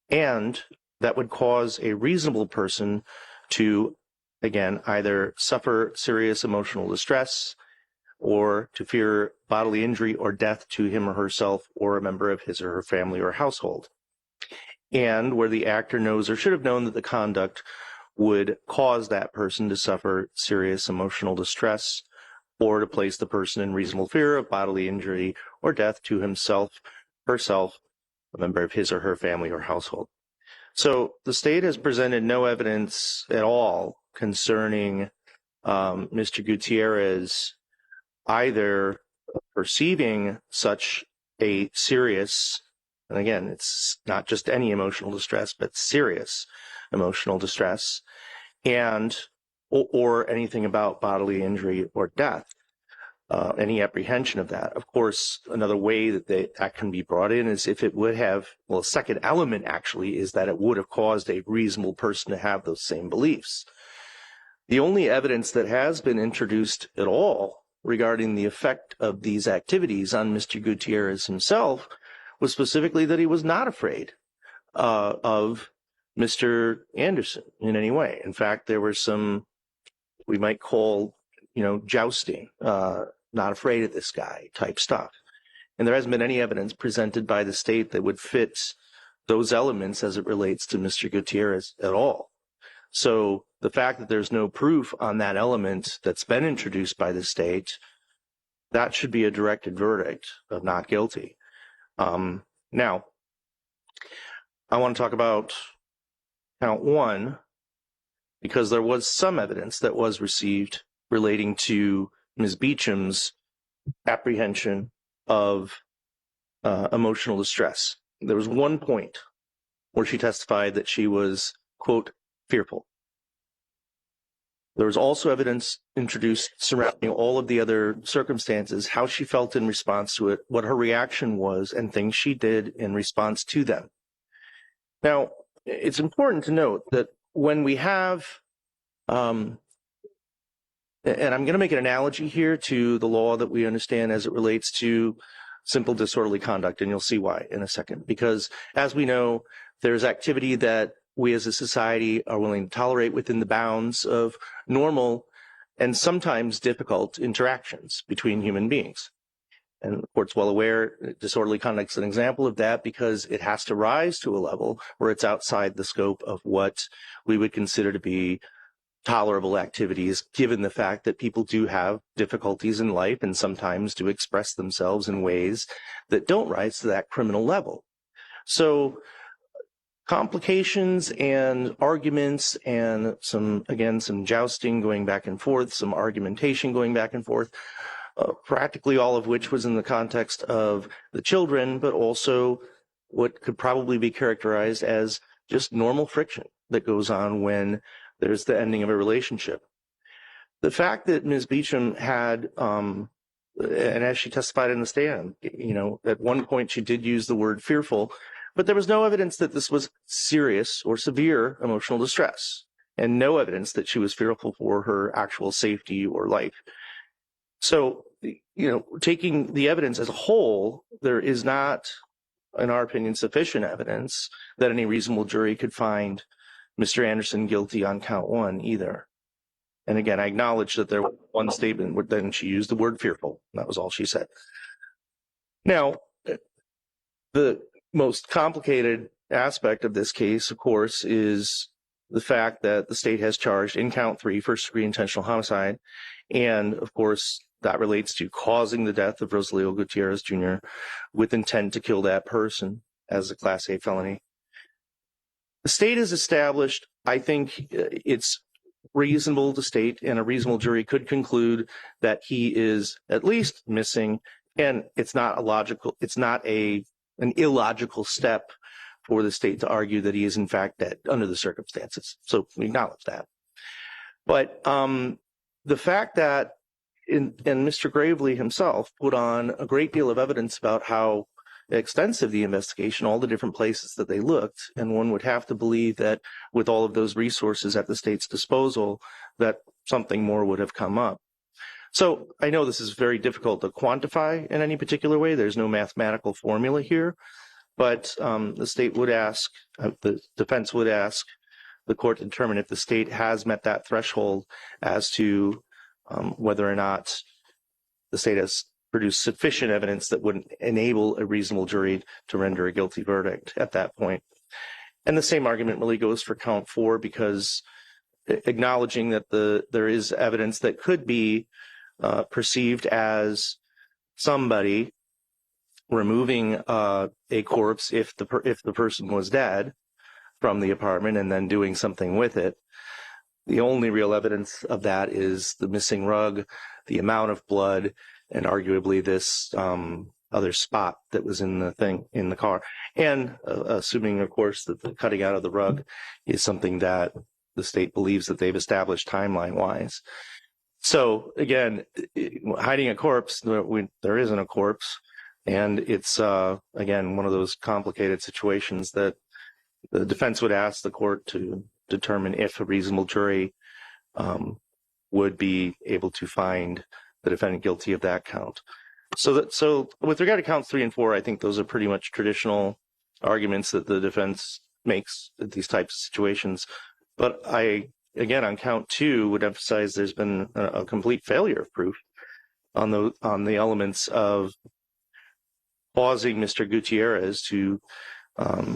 And that would cause a reasonable person to, again, either suffer serious emotional distress or to fear bodily injury or death to him or herself or a member of his or her family or household. And where the actor knows or should have known that the conduct would cause that person to suffer serious emotional distress or to place the person in reasonable fear of bodily injury or death to himself, herself, a member of his or her family or household. So the state has presented no evidence at all concerning Mr. Gutierrez either perceiving such a serious, and again, it's not just any emotional distress, but serious emotional distress, and or anything about bodily injury or death, any apprehension of that. Of course, another way that that can be brought in is if it would have, well, a second element actually is that it would have caused a reasonable person to have those same beliefs. The only evidence that has been introduced at all regarding the effect of these activities on Mr. Gutierrez himself was specifically that he was not afraid of Mr. Anderson in any way. In fact, there was some, we might call, jousting, not afraid of this guy type stuff. And there hasn't been any evidence presented by the state that would fit those elements as it relates to Mr. Gutierrez at all. So the fact that there's no proof on that element that's been introduced by the state, that should be a directed verdict of not guilty. Now, I want to talk about count one, because there was some evidence that was received relating to Ms. Beecham's apprehension of emotional distress. There was one point where she testified that she was, quote, fearful. There was also evidence introduced surrounding all of the other circumstances, how she felt in response to it, what her reaction was, and things she did in response to them. Now, it's important to note that when we have, and I'm going to make an analogy here to the law that we understand as it relates to simple disorderly conduct, and you'll see why in a second. Because as we know, there's activity that we as a society are willing to tolerate within the bounds of normal and sometimes difficult interactions between human beings. And the court's well aware disorderly conduct is an example of that because it has to rise to a level where it's outside the scope of what we would consider to be tolerable activities, given the fact that people do have difficulties in life and sometimes do express themselves in ways that don't rise to that criminal level. So complications and arguments and some jousting going back and forth, some argumentation going back and forth, practically all of which was in the context of the children, but also what could probably be characterized as just normal friction that goes on when there's the ending of a relationship. The fact that Ms. Beecham had, and as she testified in the stand, at one point she did use the word fearful, but there was no evidence that this was serious or severe emotional distress, and no evidence that she was fearful for her actual safety or life. So, taking the evidence as a whole, there is not, in our opinion, sufficient evidence that any reasonable jury could find Mr. Anderson guilty on count one either. And again, I acknowledge that there was one statement where then she used the word fearful. That was all she said. Now, the most complicated aspect of this case, of course, is the fact that the state has charged in count 3 first-degree intentional homicide. And, of course, that relates to causing the death of Rosalio Gutierrez Jr. with intent to kill that person as a Class A felony. The state has established, I think it's reasonable to state, and a reasonable jury could conclude that he is at least missing, and it's not an illogical step for the state to argue that he is in fact dead under the circumstances. So we acknowledge that. But the fact that and Mr. Gravely himself put on a great deal of evidence about how extensive the investigation, all the different places that they looked, and one would have to believe that with all of those resources at the state's disposal, that something more would have come up. So I know this is very difficult to quantify in any particular way. There's no mathematical formula here, but the state would ask, the defense would ask the court to determine if the state has met that threshold as to whether or not the state has produced sufficient evidence that would enable a reasonable jury to render a guilty verdict at that point. And the same argument really goes for count 4, because acknowledging that there is evidence that could be perceived as somebody removing a corpse if the person was dead from the apartment and then doing something with it. The only real evidence of that is the missing rug, the amount of blood, and arguably this other spot that was in the car. And assuming, of course, that the cutting out of the rug is something that the state believes that they've established timeline-wise. So again, hiding a corpse, there isn't a corpse. And it's, again, one of those complicated situations that the defense would ask the court to determine if a reasonable jury would be able to find the defendant guilty of that count. So with regard to counts 3 and 4, I think those are pretty much traditional arguments that the defense makes at these types of situations. But I, again, on count 2, would emphasize there's been a complete failure of proof on the elements of causing Mr. Gutierrez to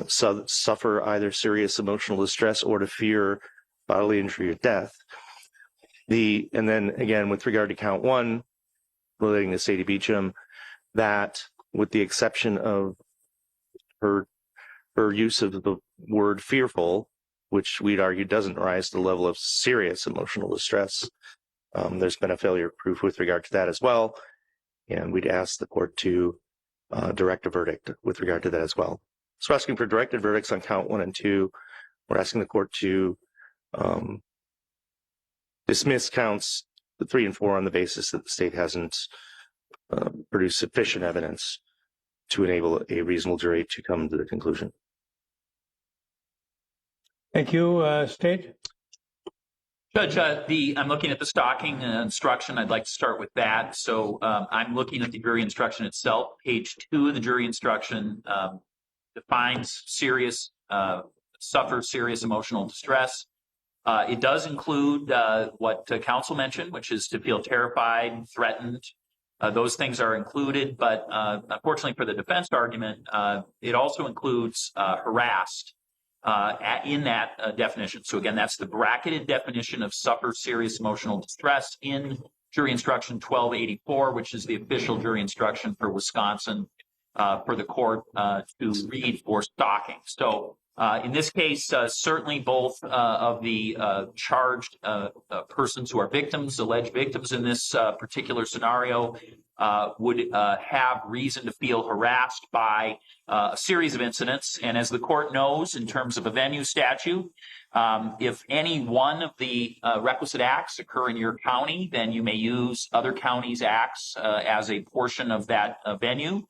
suffer either serious emotional distress or to fear bodily injury or death. And then again, with regard to count 1, relating to Sadie Beecham, that with the exception of her use of the word fearful, which we'd argue doesn't rise to the level of serious emotional distress, there's been a failure of proof with regard to that as well. And we'd ask the court to direct a verdict with regard to that as well. So asking for directed verdicts on count 1 and 2. We're asking the court to dismiss counts 3 and 4 on the basis that the state hasn't produced sufficient evidence to enable a reasonable jury to come to the conclusion. Thank you. State? Judge, I'm looking at the stalking instruction. I'd like to start with that. So I'm looking at the jury instruction itself. Page 2 of the jury instruction defines suffer serious emotional distress. It does include what counsel mentioned, which is to feel terrified, threatened. Those things are included, but unfortunately for the defense argument, it also includes harassed in that definition. So again, that's the bracketed definition of suffer serious emotional distress in jury instruction 1284, which is the official jury instruction for Wisconsin for the court to read for stalking. So in this case, certainly both of the charged persons who are victims, alleged victims in this particular scenario, would have reason to feel harassed by a series of incidents. And as the court knows, in terms of a venue statute, if any one of the requisite acts occur in your county, then you may use other counties' acts as a portion of that venue.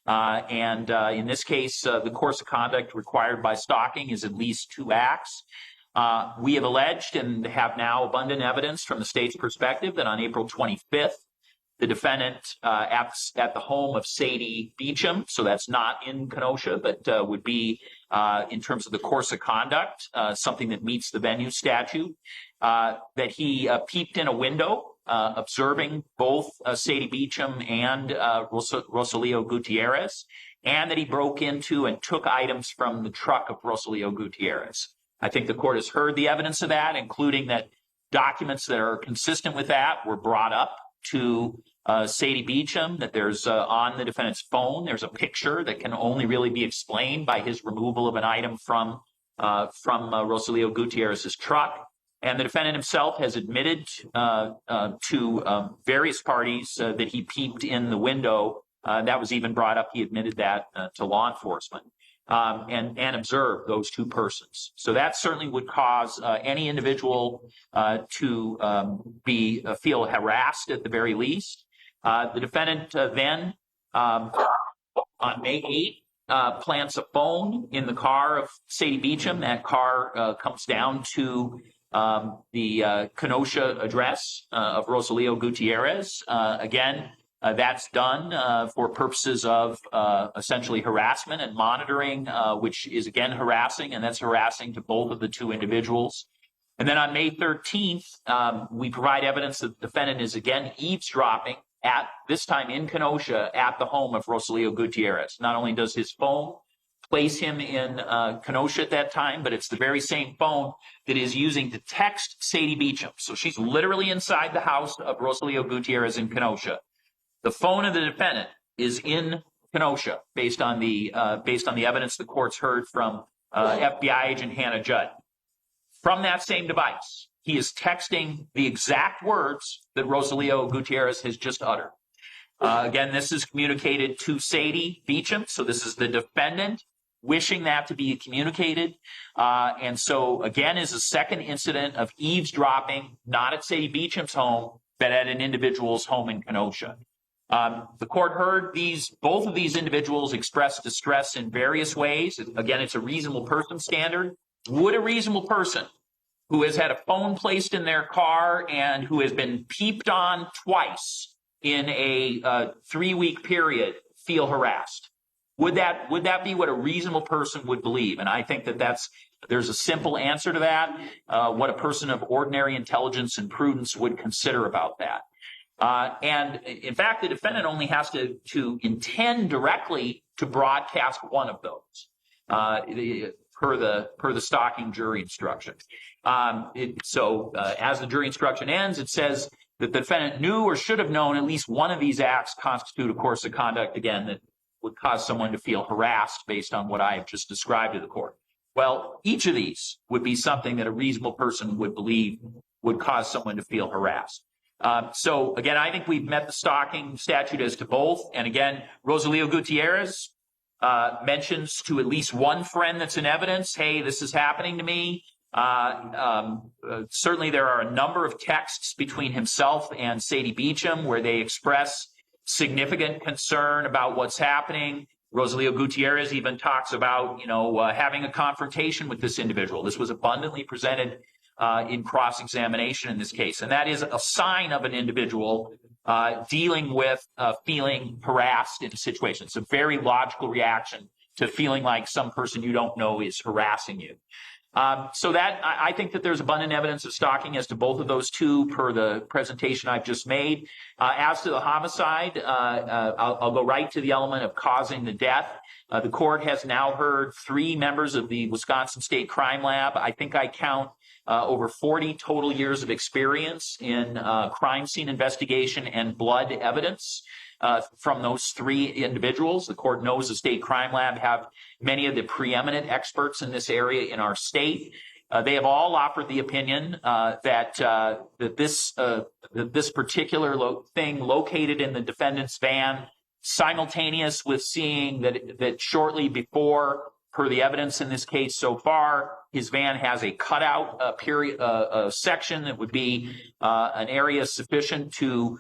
And in this case, the course of conduct required by stalking is at least 2 acts. We have alleged and have now abundant evidence from the state's perspective that on April 25th, the defendant at the home of Sadie Beecham, so that's not in Kenosha, but would be in terms of the course of conduct, something that meets the venue statute, that he peeped in a window, observing both Sadie Beecham and Rosalio Gutierrez, and that he broke into and took items from the truck of Rosalio Gutierrez. I think the court has heard the evidence of that, including that documents that are consistent with that were brought up to Sadie Beecham, that there's on the defendant's phone, there's a picture that can only really be explained by his removal of an item from from Rosalio Gutierrez's truck. And the defendant himself has admitted to various parties that he peeped in the window. That was even brought up. He admitted that to law enforcement and observed those two persons. So that certainly would cause any individual to feel harassed at the very least. The defendant then, on May 8th, plants a phone in the car of Sadie Beecham. That car comes down to the Kenosha address of Rosalio Gutierrez. Again, that's done for purposes of essentially harassment and monitoring, which is again harassing, and that's harassing to both of the two individuals. And then on May 13th, we provide evidence that the defendant is again eavesdropping at this time in Kenosha at the home of Rosalio Gutierrez. Not only does his phone place him in Kenosha at that time, but it's the very same phone that is using to text Sadie Beecham. So she's literally inside the house of Rosalio Gutierrez in Kenosha. The phone of the defendant is in Kenosha, based on the evidence the courts heard from FBI agent Hannah Judd. From that same device, he is texting the exact words that Rosalio Gutierrez has just uttered. Again, this is communicated to Sadie Beecham, so this is the defendant wishing that to be communicated. And so, again, is a second incident of eavesdropping, not at Sadie Beecham's home, but at an individual's home in Kenosha. The court heard both of these individuals express distress in various ways. Again, it's a reasonable person standard. Would a reasonable person who has had a phone placed in their car and who has been peeped on twice in a 3-week period feel harassed? Would that be what a reasonable person would believe? And I think that there's a simple answer to that, what a person of ordinary intelligence and prudence would consider about that. And in fact, the defendant only has to intend directly to broadcast one of those, per the stalking jury instruction. So as the jury instruction ends, it says that the defendant knew or should have known at least one of these acts constitute a course of conduct, again, that would cause someone to feel harassed based on what I have just described to the court. Well, each of these would be something that a reasonable person would believe would cause someone to feel harassed. So again, I think we've met the stalking statute as to both. And again, Rosalio Gutierrez mentions to at least one friend that's in evidence, hey, this is happening to me. Certainly there are a number of texts between himself and Sadie Beecham where they express significant concern about what's happening. Rosalio Gutierrez even talks about, having a confrontation with this individual. This was abundantly presented in cross-examination in this case. And that is a sign of an individual dealing with feeling harassed in a situation. It's a very logical reaction to feeling like some person you don't know is harassing you. So that I think that there's abundant evidence of stalking as to both of those two per the presentation I've just made. As to the homicide, I'll go right to the element of causing the death. The court has now heard 3 members of the Wisconsin State Crime Lab. I think I count over 40 total years of experience in crime scene investigation and blood evidence from those 3 individuals. The court knows the State Crime Lab have many of the preeminent experts in this area in our state. They have all offered the opinion that this particular thing located in the defendant's van, simultaneous with seeing that shortly before, per the evidence in this case so far, his van has a cutout section that would be an area sufficient to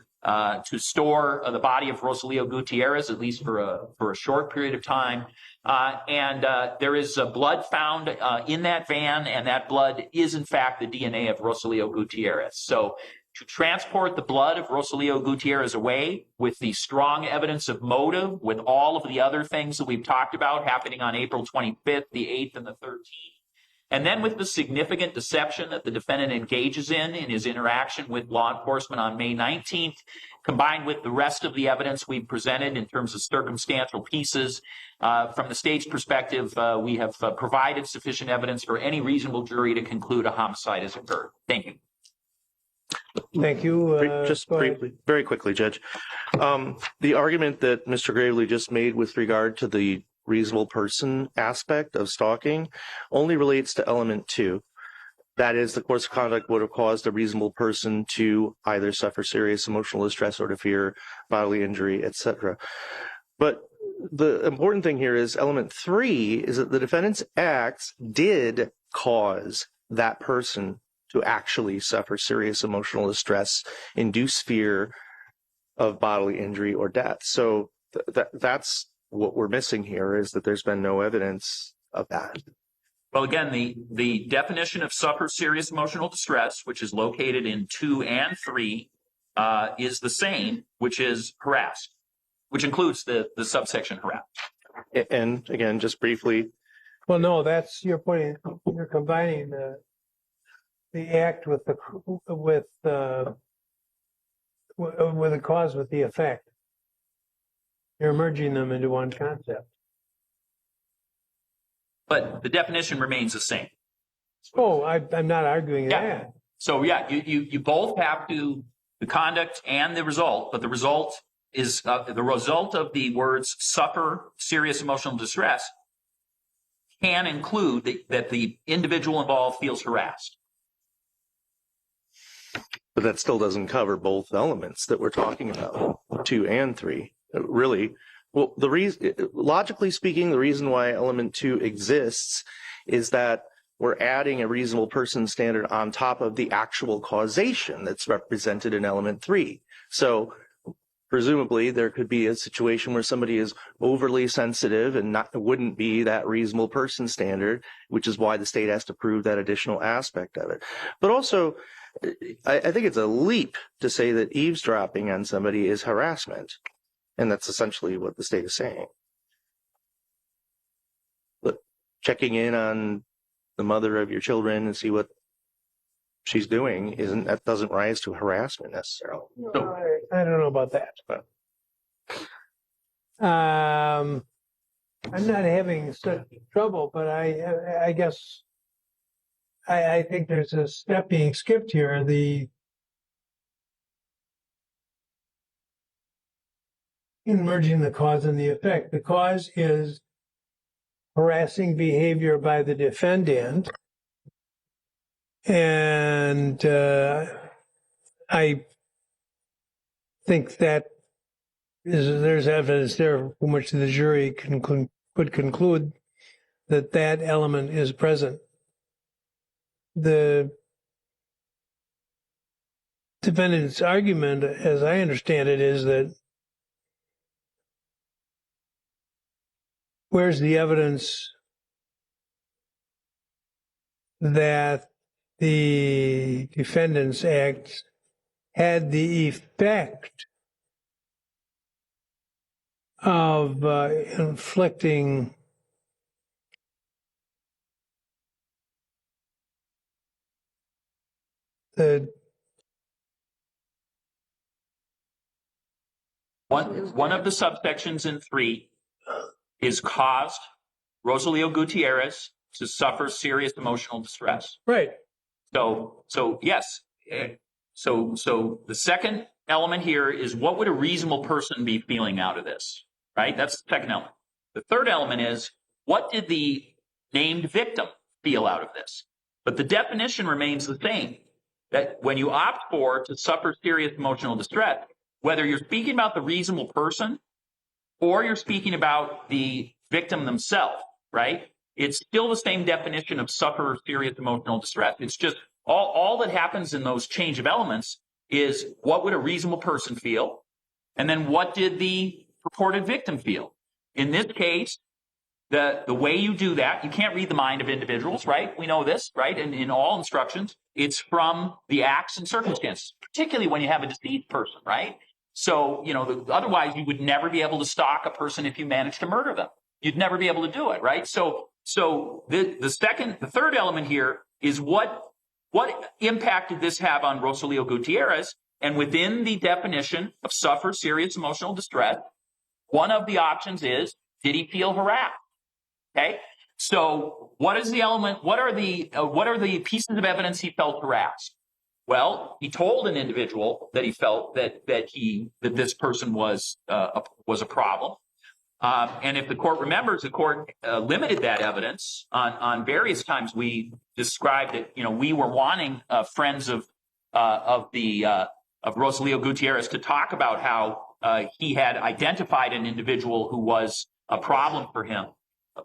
store the body of Rosalio Gutierrez, at least for a short period of time. And there is blood found in that van, and that blood is in fact the DNA of Rosalio Gutierrez. So to transport the blood of Rosalio Gutierrez away with the strong evidence of motive, with all of the other things that we've talked about happening on April 25th, the 8th, and the 13th, and then with the significant deception that the defendant engages in his interaction with law enforcement on May 19th, combined with the rest of the evidence we've presented in terms of circumstantial pieces, from the state's perspective, we have provided sufficient evidence for any reasonable jury to conclude a homicide has occurred. Thank you. Thank you. Just briefly, very quickly, Judge. The argument that Mr. Gravely just made with regard to the reasonable person aspect of stalking only relates to element 2. That is, the course of conduct would have caused a reasonable person to either suffer serious emotional distress or to fear bodily injury, etc. But the important thing here is element 3 is that the defendant's acts did cause that person to actually suffer serious emotional distress, induce fear of bodily injury or death. So that's what we're missing here, is that there's been no evidence of that. Well, again, the definition of suffer serious emotional distress, which is located in 2 and 3, is the same, which is harassed, which includes the subsection harass. And again, just briefly. Well, no, that's you're combining the act with the cause with the effect. You're merging them into one concept. But the definition remains the same. Oh, I'm not arguing that. So yeah, you both have to, the conduct and the result, but the result is the result of the words suffer serious emotional distress can include that the individual involved feels harassed. But that still doesn't cover both elements that we're talking about, 2 and 3. Really, well, logically speaking, the reason why element 2 exists is that we're adding a reasonable person standard on top of the actual causation that's represented in element 3. So presumably there could be a situation where somebody is overly sensitive and wouldn't be that reasonable person standard, which is why the state has to prove that additional aspect of it. But also, I think it's a leap to say that eavesdropping on somebody is harassment. And that's essentially what the state is saying. But checking in on the mother of your children and see what she's doing doesn't rise to harassment necessarily. No, I don't know about that. But I'm not having such trouble, but I guess I think there's a step being skipped here. In merging the cause and the effect. The cause is harassing behavior by the defendant. And I think that there's evidence there from which the jury could conclude that that element is present. The defendant's argument, as I understand it, is that where's the evidence that the defendant's act had the effect of inflicting one of the subsections in 3 is caused Rosalio Gutierrez to suffer serious emotional distress. Right. So yes. So the second element here is what would a reasonable person be feeling out of this, right? That's the second element. The third element is what did the named victim feel out of this? But the definition remains the same, that when you opt for to suffer serious emotional distress, whether you're speaking about the reasonable person or you're speaking about the victim themselves, right? It's still the same definition of suffer serious emotional distress. It's just all that happens in those change of elements is what would a reasonable person feel? And then what did the purported victim feel? In this case, the way you do that, you can't read the mind of individuals, right? We know this, right? And in all instructions, it's from the acts and circumstances, particularly when you have a deceased person, right? So, otherwise you would never be able to stalk a person if you managed to murder them. You'd never be able to do it, right? So the third element here is what impact did this have on Rosalio Gutierrez? And within the definition of suffer serious emotional distress, one of the options is, did he feel harassed? Okay. So what is the element? What are the pieces of evidence he felt harassed? Well, he told an individual that he felt that this person was a problem. And if the court remembers, the court limited that evidence on various times. We described it. We were wanting friends of Rosalio Gutierrez to talk about how he had identified an individual who was a problem for him.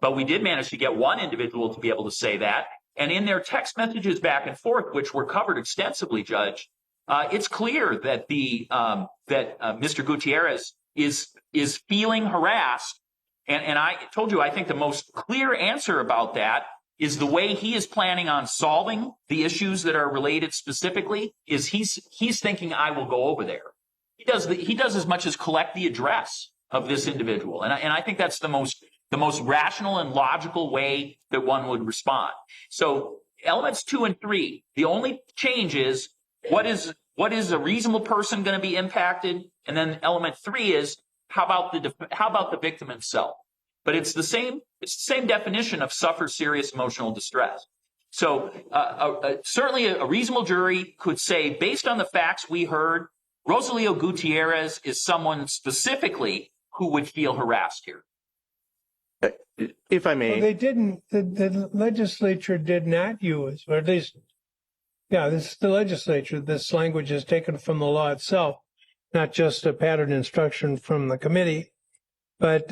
But we did manage to get one individual to be able to say that. And in their text messages back and forth, which were covered extensively, Judge, it's clear that Mr. Gutierrez is feeling harassed. And I told you, I think the most clear answer about that is the way he is planning on solving the issues that are related specifically is he's thinking, I will go over there. He does as much as collect the address of this individual. And I think that's the most rational and logical way that one would respond. So elements 2 and 3, the only change is what is a reasonable person going to be impacted? And then element 3 is how about the victim himself? But it's the same definition of suffer serious emotional distress. So certainly a reasonable jury could say, based on the facts we heard, Rosalio Gutierrez is someone specifically who would feel harassed here. If I may. Well, they didn't, the legislature did not use, or at least, this is the legislature. This language is taken from the law itself, not just a pattern instruction from the committee. But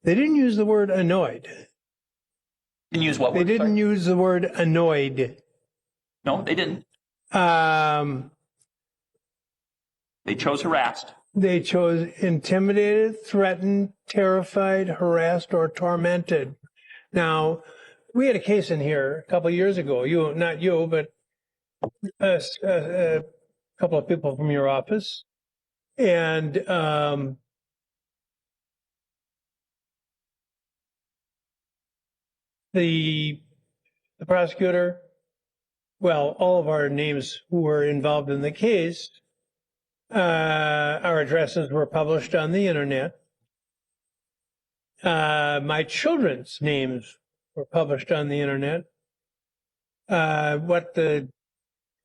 they didn't use the word annoyed. Didn't use what word? They didn't use the word annoyed. No, they didn't. They chose harassed. They chose intimidated, threatened, terrified, harassed, or tormented. Now, we had a case in here a couple of years ago. Not you, but a couple of people from your office, and the prosecutor. Well, all of our names who were involved in the case. Our addresses were published on the internet. My children's names were published on the internet. What the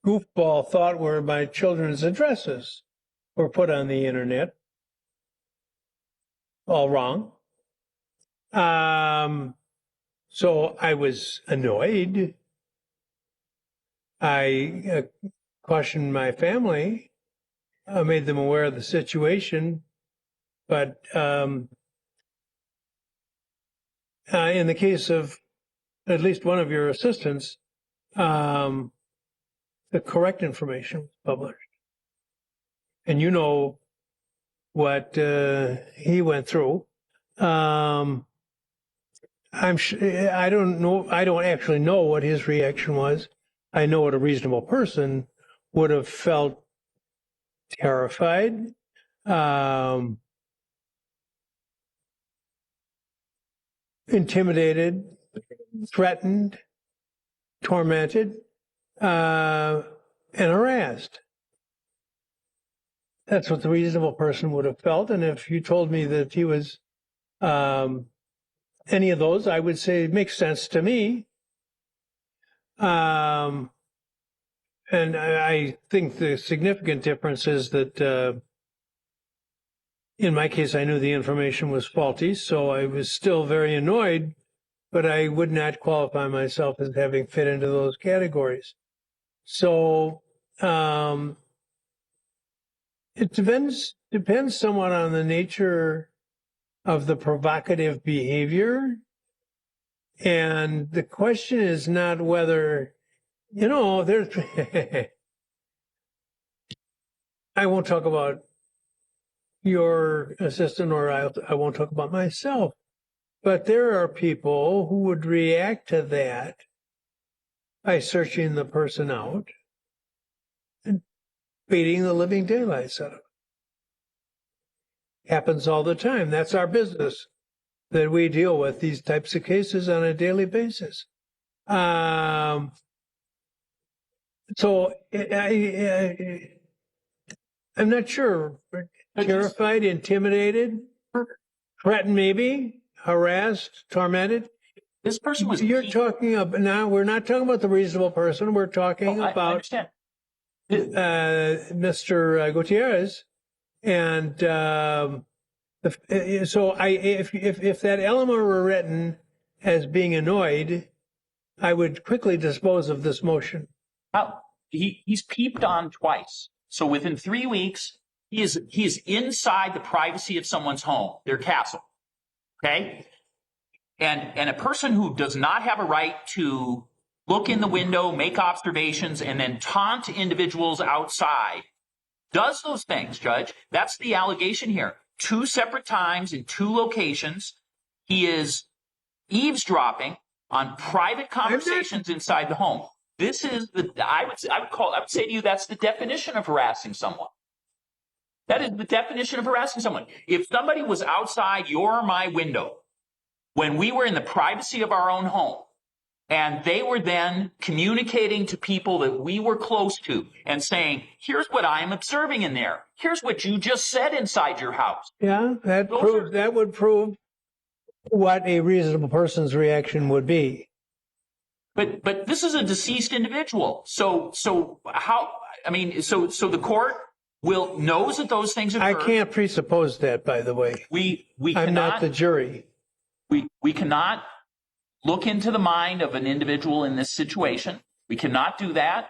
goofball thought were my children's addresses were put on the internet. All wrong. So I was annoyed. I cautioned my family. I made them aware of the situation, but in the case of at least one of your assistants, the correct information was published. And you know what he went through. I don't know. I don't actually know what his reaction was. I know what a reasonable person would have felt. Terrified, intimidated, threatened, tormented, and harassed. That's what the reasonable person would have felt. And if you told me that he was any of those, I would say it makes sense to me. And I think the significant difference is that in my case, I knew the information was faulty, so I was still very annoyed, but I would not qualify myself as having fit into those categories. So it depends somewhat on the nature of the provocative behavior. And the question is not whether there's, I won't talk about your assistant or I won't talk about myself, but there are people who would react to that by searching the person out and beating the living daylights out of it. Happens all the time. That's our business, that we deal with these types of cases on a daily basis. So I'm not sure. Terrified, intimidated, threatened, maybe harassed, tormented. This person was. You're talking about now. We're not talking about the reasonable person. We're talking about Mr. Gutierrez and the If that element were written as being annoyed, I would quickly dispose of this motion. He's peeped on twice. So within 3 weeks, he is inside the privacy of someone's home, their castle. Okay? And a person who does not have a right to look in the window, make observations, and then taunt individuals outside does those things, Judge. That's the allegation here. 2 separate times in 2 locations, he is eavesdropping on private conversations inside the home. This is I would say to you, that's the definition of harassing someone. That is the definition of harassing someone. If somebody was outside your or my window when we were in the privacy of our own home, and they were then communicating to people that we were close to and saying, here's what I am observing in there. Here's what you just said inside your house. Yeah, that would prove what a reasonable person's reaction would be. But this is a deceased individual. So the court knows that those things occur. I can't presuppose that, by the way. I'm not the jury. We cannot look into the mind of an individual in this situation. We cannot do that.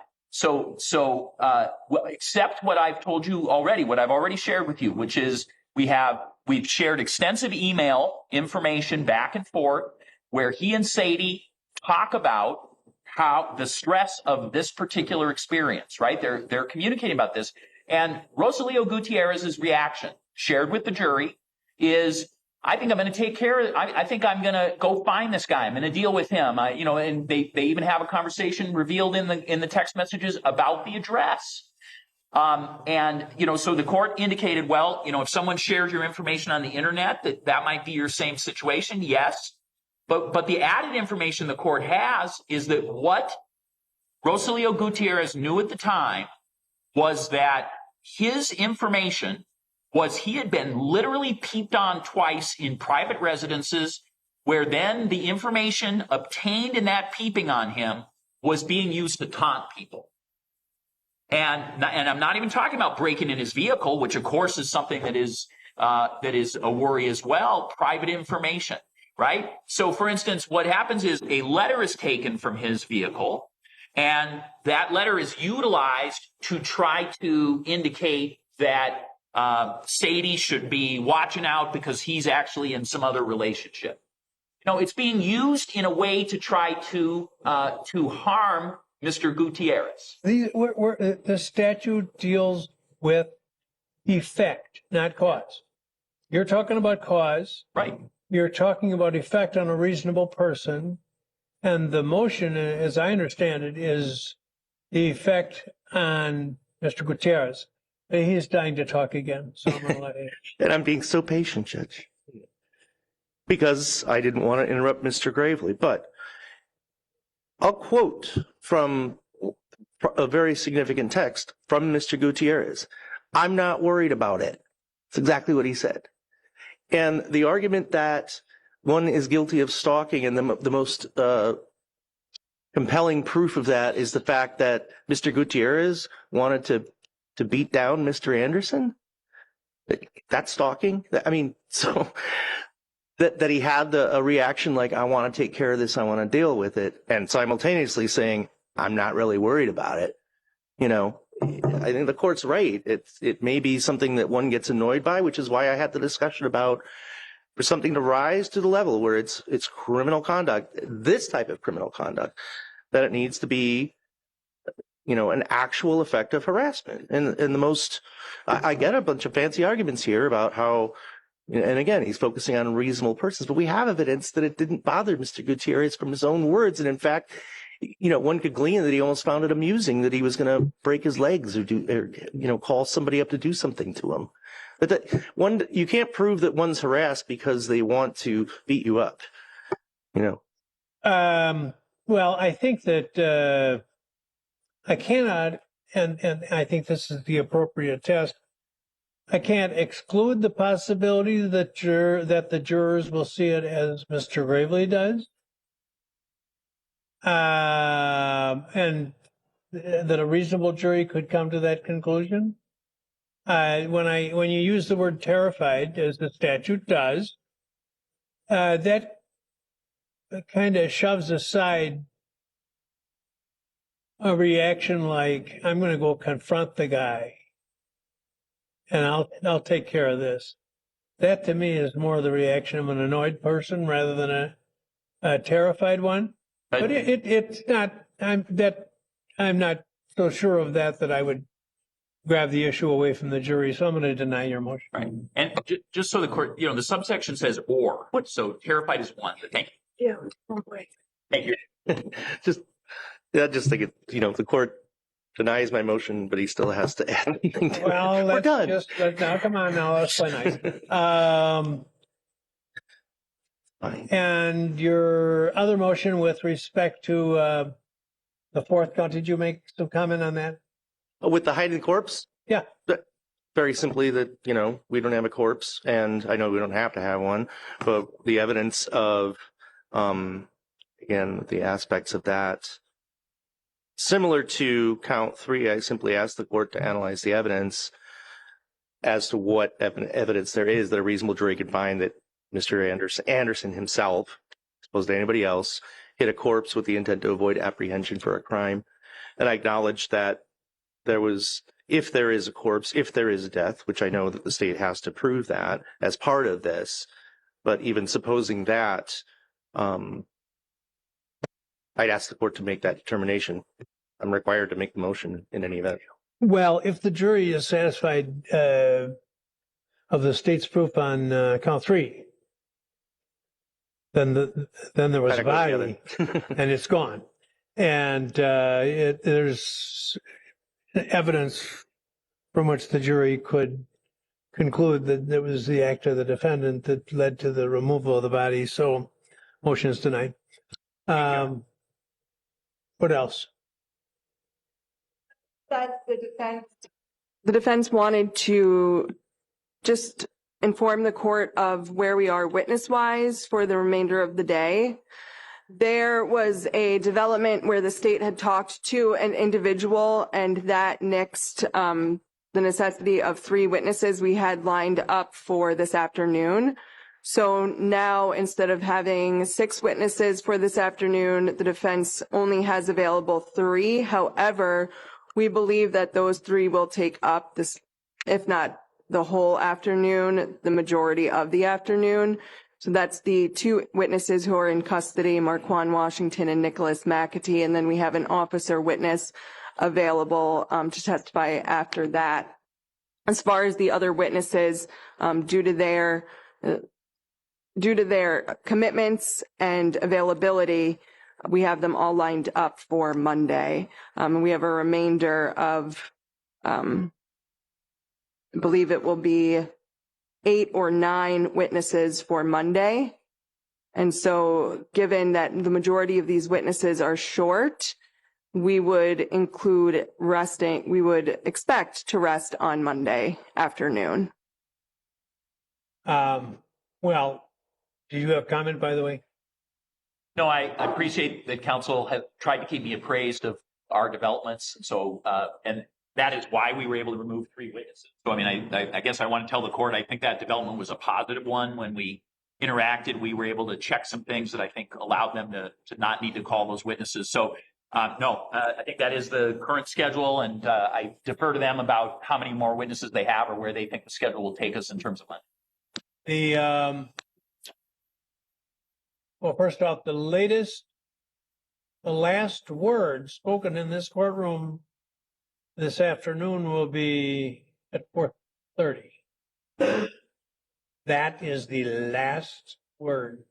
Except what I've told you already, what I've already shared with you, which is we've shared extensive email information back and forth where he and Sadie talk about how the stress of this particular experience, right? They're communicating about this. And Rosalio Gutierrez's reaction, shared with the jury, is, I think I'm going to take care of it. I think I'm going to go find this guy. I'm going to deal with him. And they even have a conversation revealed in the text messages about the address. So the court indicated, well, if someone shares your information on the internet, that might be your same situation. Yes. But the added information the court has is that what Rosalio Gutierrez knew at the time was that his information was he had been literally peeped on twice in private residences, where then the information obtained in that peeping on him was being used to taunt people. And I'm not even talking about breaking in his vehicle, which of course is something that is a worry as well. Private information, right? So for instance, what happens is a letter is taken from his vehicle, and that letter is utilized to try to indicate that Sadie should be watching out because he's actually in some other relationship. It's being used in a way to try to harm Mr. Gutierrez. The statute deals with effect, not cause. You're talking about cause. Right. You're talking about effect on a reasonable person. And the motion, as I understand it, is the effect on Mr. Gutierrez. He's dying to talk again, so I'm going to let him. And I'm being so patient, Judge, because I didn't want to interrupt Mr. Gravely. But I'll quote from a very significant text from Mr. Gutierrez. I'm not worried about it. It's exactly what he said. And the argument that one is guilty of stalking, and the most compelling proof of that is the fact that Mr. Gutierrez wanted to beat down Mr. Anderson? That's stalking? I mean, so that he had a reaction like, I want to take care of this, I want to deal with it, and simultaneously saying, I'm not really worried about it. I think the court's right. It may be something that one gets annoyed by, which is why I had the discussion about for something to rise to the level where it's criminal conduct, this type of criminal conduct, that it needs to be an actual effect of harassment. And the most, I get a bunch of fancy arguments here about how, and again, he's focusing on reasonable persons, but we have evidence that it didn't bother Mr. Gutierrez from his own words. And in fact, one could glean that he almost found it amusing that he was going to break his legs or call somebody up to do something to him. But you can't prove that one's harassed because they want to beat you up, Well, I think that, I cannot, and I think this is the appropriate test, I can't exclude the possibility that the jurors will see it as Mr. Gravely does, and that a reasonable jury could come to that conclusion. when you use the word terrified, as the statute does, that kind of shoves aside a reaction like, I'm going to go confront the guy and I'll take care of this. That to me is more the reaction of an annoyed person rather than a terrified one. But it's not, I'm not so sure of that I would grab the issue away from the jury. So I'm going to deny your motion. Right. And just so the court, the subsection says or. So terrified is one. But thank you. Yeah. Okay. Thank you. I just think the court denies my motion, but he still has to add anything to Well, it. let's done. now come on now. Let's play nice. Fine. And your other motion with respect to the fourth count, did you make some comment on that? With the hiding corpse? Yeah. Very simply that, we don't have a corpse, and I know we don't have to have one, but the evidence of, again, the aspects of that, similar to count 3, I simply asked the court to analyze the evidence as to what evidence there is that a reasonable jury could find that Mr. Anderson himself, as opposed to anybody else, hit a corpse with the intent to avoid apprehension for a crime. And I acknowledge that if there is a corpse, if there is a death, which I know that the state has to prove that as part of this, but even supposing that, I'd ask the court to make that determination. I'm required to make the motion in any event. Well, if the jury is satisfied of the state's proof on count 3, then there was a body and it's gone. And there's evidence from which the jury could conclude that it was the act of the defendant that led to the removal of the body. So motion is denied. What else? That the defense wanted to just inform the court of where we are witness-wise for the remainder of the day. There was a development where the state had talked to an individual, and that nixed the necessity of 3 witnesses we had lined up for this afternoon. So now, instead of having 6 witnesses for this afternoon, the defense only has available 3. However, we believe that those 3 will take up this, if not the whole afternoon, the majority of the afternoon. So that's the 2 witnesses who are in custody, Marquand Washington and Nicholas McAtee. And then we have an officer witness available to testify after that. As far as the other witnesses, due to their commitments and availability, we have them all lined up for Monday. And we have a remainder of, I believe it will be 8 or 9 witnesses for Monday. And so given that the majority of these witnesses are short, we would expect to rest on Monday afternoon. Well, did you have comment, by the way? No, I appreciate that counsel have tried to keep me appraised of our developments. So, and that is why we were able to remove 3 witnesses. So, I mean, I guess I want to tell the court, I think that development was a positive one. When we interacted, we were able to check some things that I think allowed them to not need to call those witnesses. So, no, I think that is the current schedule, and I defer to them about how many more witnesses they have or where they think the schedule will take us in terms of length. Well, first off, the last word spoken in this courtroom this afternoon will be at 4:30. That is the last word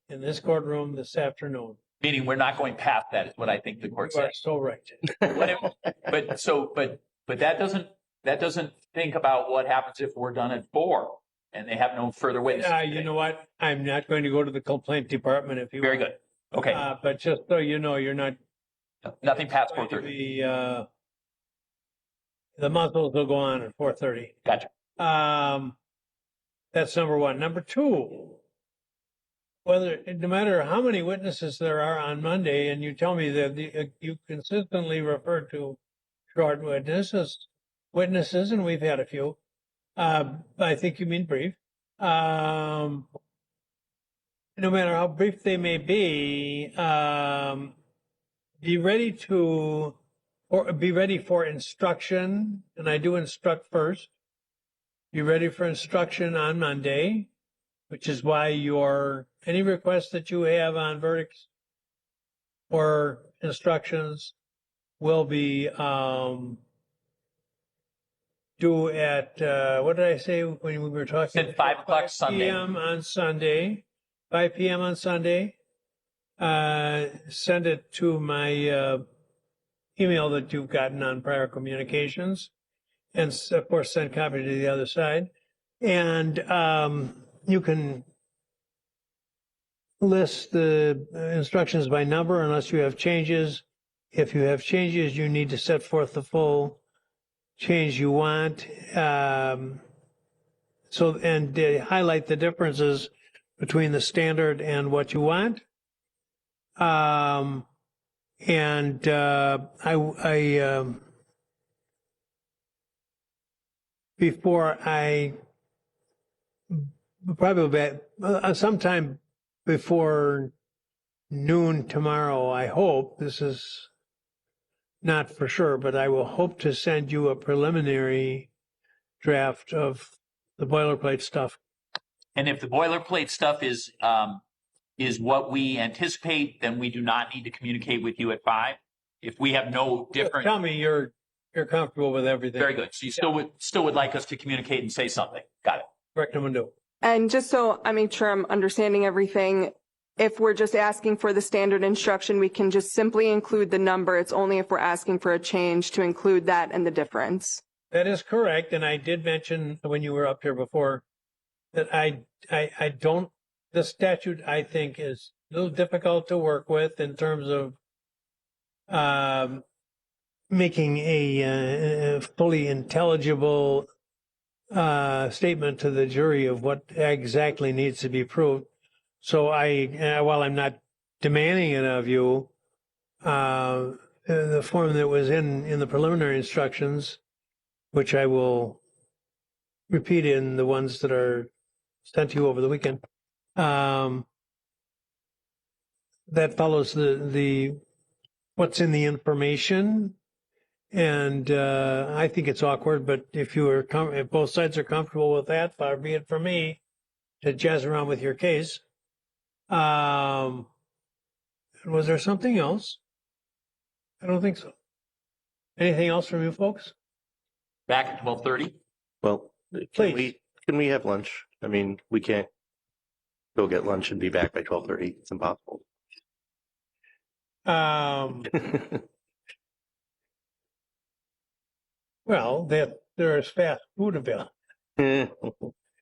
in this courtroom this afternoon. Meaning we're not going past that is what I think the court You are said. so right. But that doesn't think about what happens if we're done at 4 and they have no further witnesses. You know what? I'm not going to go to the complaint department if you Very want. good. Okay. But just so you know, you're not Nothing past going to 4:30. be, the muzzles will go on at 4:30. Gotcha. That's number one. Number two, no matter how many witnesses there are on Monday, and you tell me that you consistently refer to short witnesses, witnesses, and we've had a few. I think you mean brief. No matter how brief they may be ready to, or be ready for instruction, and I do instruct first. Be ready for instruction on Monday, which is why any requests that you have on verdicts or instructions will be due at, what did I say when we were talking? Said 5 o'clock Sunday. p.m. on Sunday, 5 p.m. on Sunday. Send it to my email that you've gotten on prior communications, and of course send copy to the other side. And you can list the instructions by number unless you have changes. If you have changes, you need to set forth the full change you want. And highlight the differences between the standard and what you want. Before I probably sometime before noon tomorrow, I hope, this is not for sure, but I will hope to send you a preliminary draft of the boilerplate stuff. And if the boilerplate stuff is what we anticipate, then we do not need to communicate with you at 5. If we have no different. Tell me you're comfortable with everything. Very good. So you still would like us to communicate and say something. Got it. Recommend. And just so I make sure I'm understanding everything, if we're just asking for the standard instruction, we can just simply include the number. It's only if we're asking for a change to include that and the difference. That is correct. And I did mention when you were up here before that I don't, the statute I think is a little difficult to work with in terms of making a fully intelligible statement to the jury of what exactly needs to be proved. So while I'm not demanding it of you, the form that was in the preliminary instructions, which I will repeat in the ones that are sent to you over the weekend, that follows the what's in the information. And I think it's awkward, but if both sides are comfortable with that, far be it for me to jazz around with your case. Was there something else? I don't think so. Anything else from you folks? Back at 12:30. Well, Please. Can we have lunch? I mean, we can't go get lunch and be back by 12:30. It's impossible. Well, there is fast food available.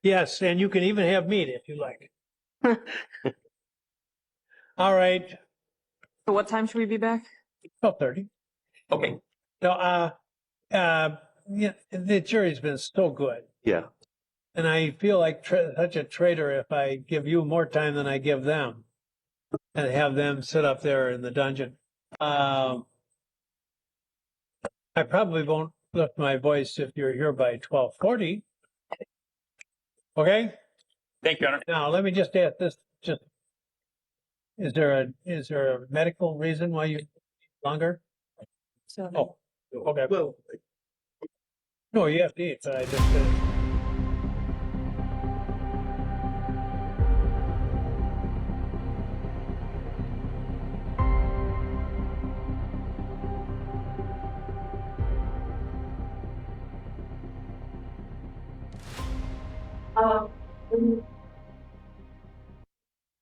Yes, and you can even have meat if you like. All right, So what time should we be back? 12:30. Okay. No, yeah, the jury's been so good, Yeah. and I feel like such a traitor if I give you more time than I give them, and have them sit up there in the dungeon. I probably won't lift my voice if you're here by 12:40. Okay. Thank you, Your Honor. Now let me just ask this: is there a medical reason why you need longer? Oh, okay. Well, no, you have to eat. But I just.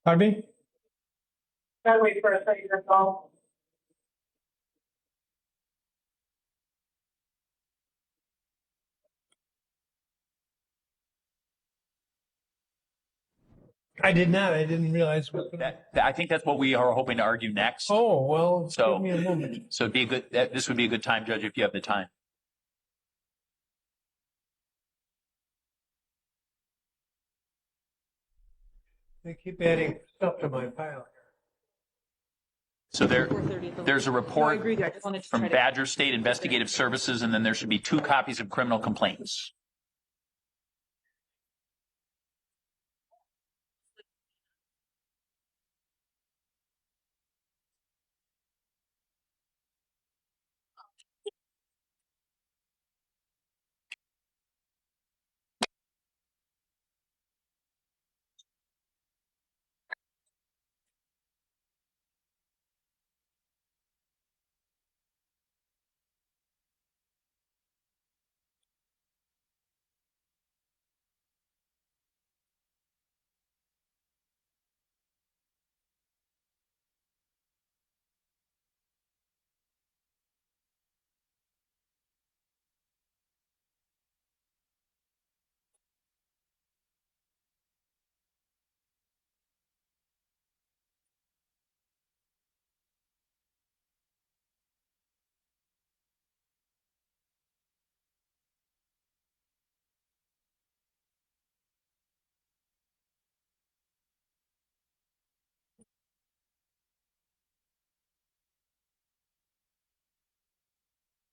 Pardon me? Gotta wait for a second, that's all. I did not. I didn't realize. I think that's what we are hoping to argue next. Oh, well, So- give me a moment. So it'd be a good, this would be a good time, Judge, if you have the time. They keep adding stuff to my pile So there's a No, I report agree with you. I just wanted to from try to. Badger State Investigative Services, and then there should be 2 copies of criminal complaints.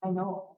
I know.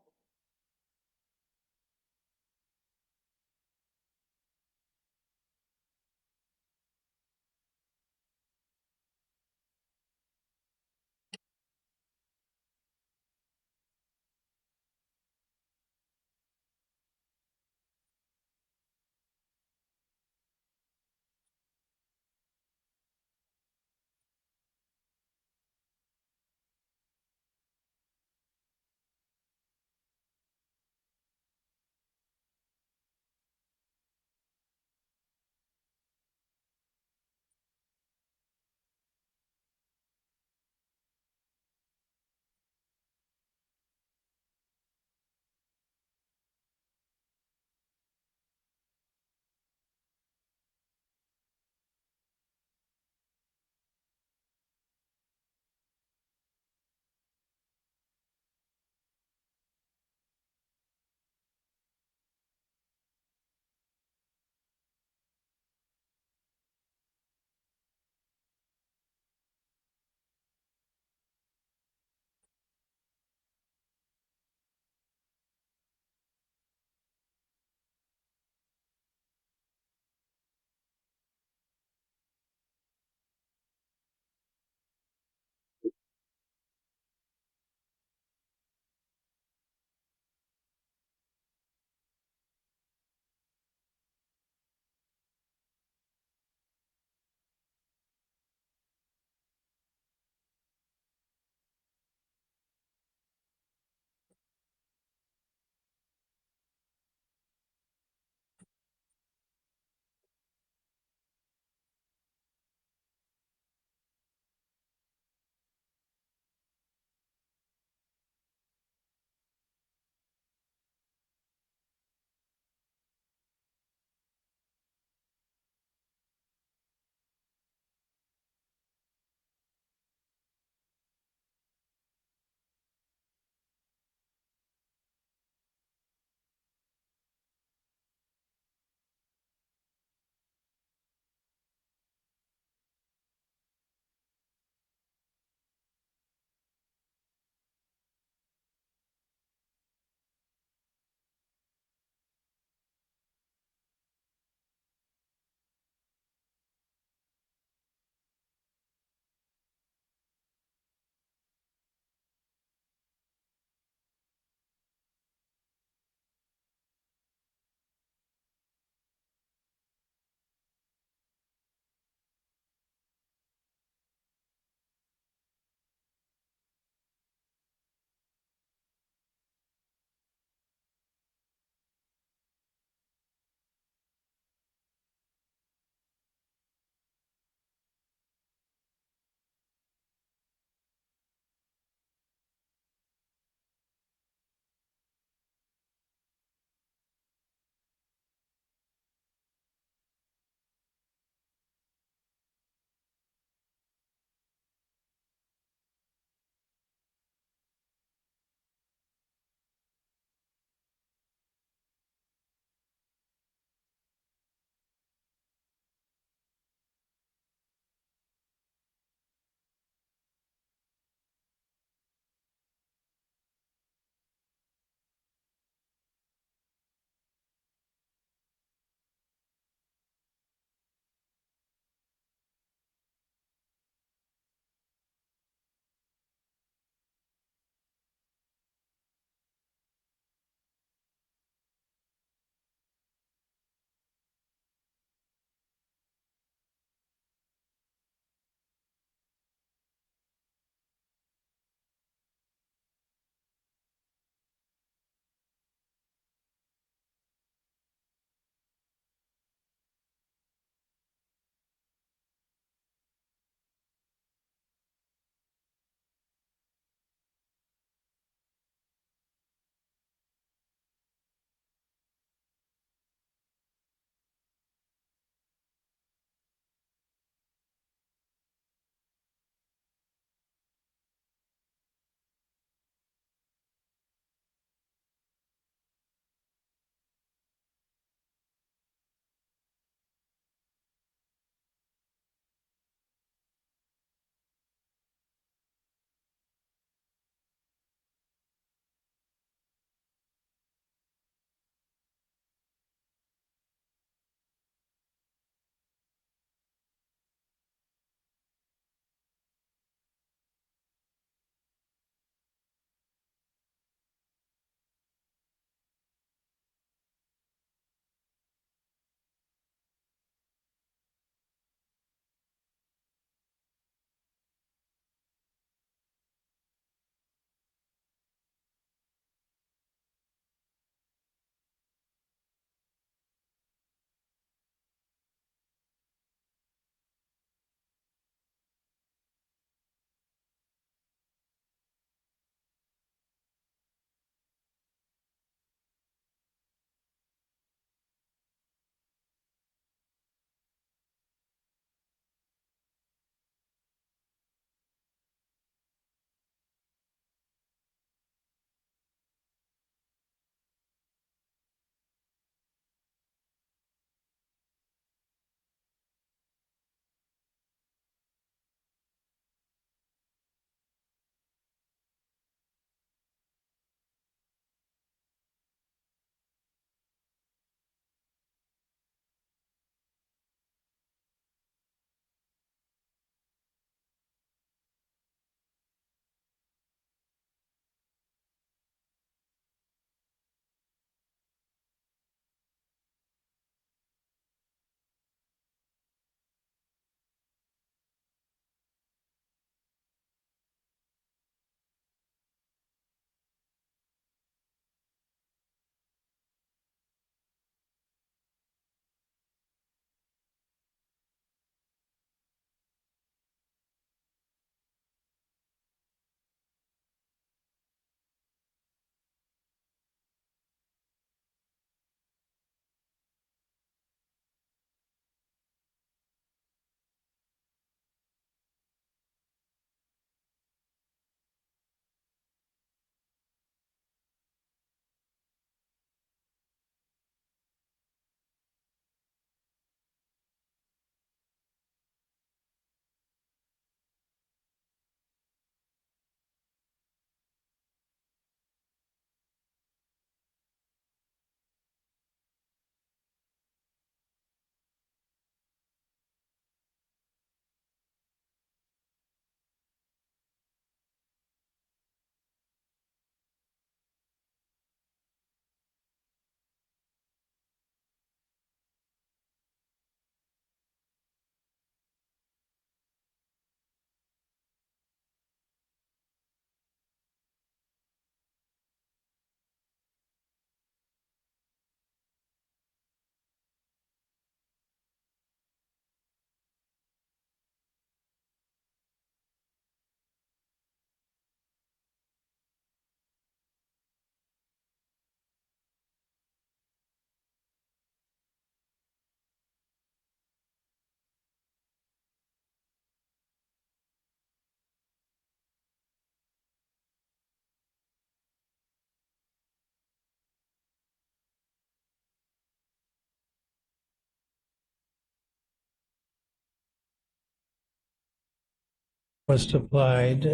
was supplied.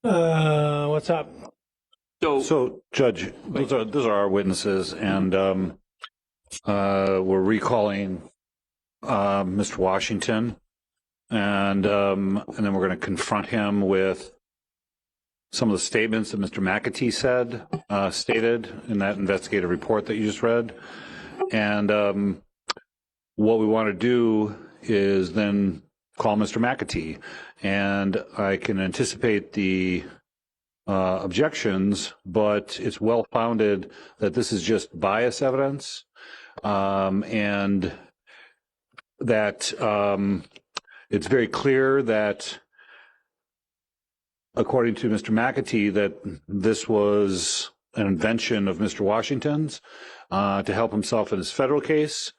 What's up? So, Judge, those are our witnesses, and we're recalling Mr. Washington, and then we're going to confront him with some of the statements that Mr. McAtee stated in that investigative report that you just read. And what we want to do is then call Mr. McAtee, and I can anticipate the objections, but it's well founded that this is just bias evidence, and that it's very clear that, according to Mr. McAtee, that this was an invention of Mr. Washington's to help himself in his federal case,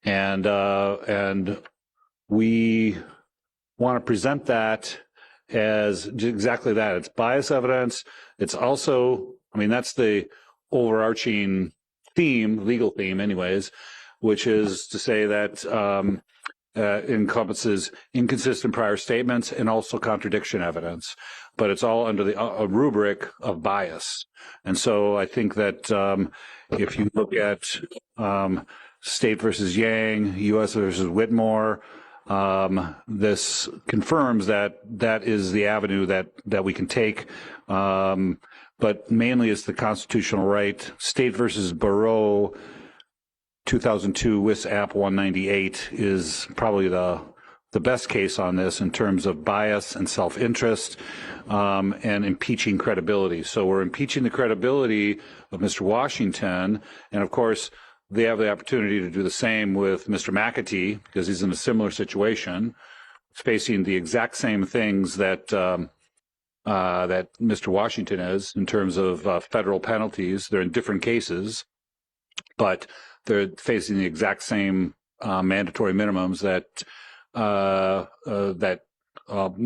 and we want to present that as exactly that. It's bias evidence. It's also, I mean, that's the overarching theme, legal theme anyways, which is to say that encompasses inconsistent prior statements and also contradiction evidence, but it's all under the a rubric of bias. And so I think that if you look at State versus Yang, U.S. versus Whitmore, this confirms that that is the avenue that we can take, but mainly it's the constitutional right. State versus Barreau, 2002 WIS App 198 is probably the best case on this in terms of bias and self-interest, and impeaching credibility. So we're impeaching the credibility of Mr. Washington, and of course, they have the opportunity to do the same with Mr. McAtee because he's in a similar situation, facing the exact same things that that Mr. Washington is in terms of federal penalties. They're in different cases, but they're facing the exact same mandatory minimums that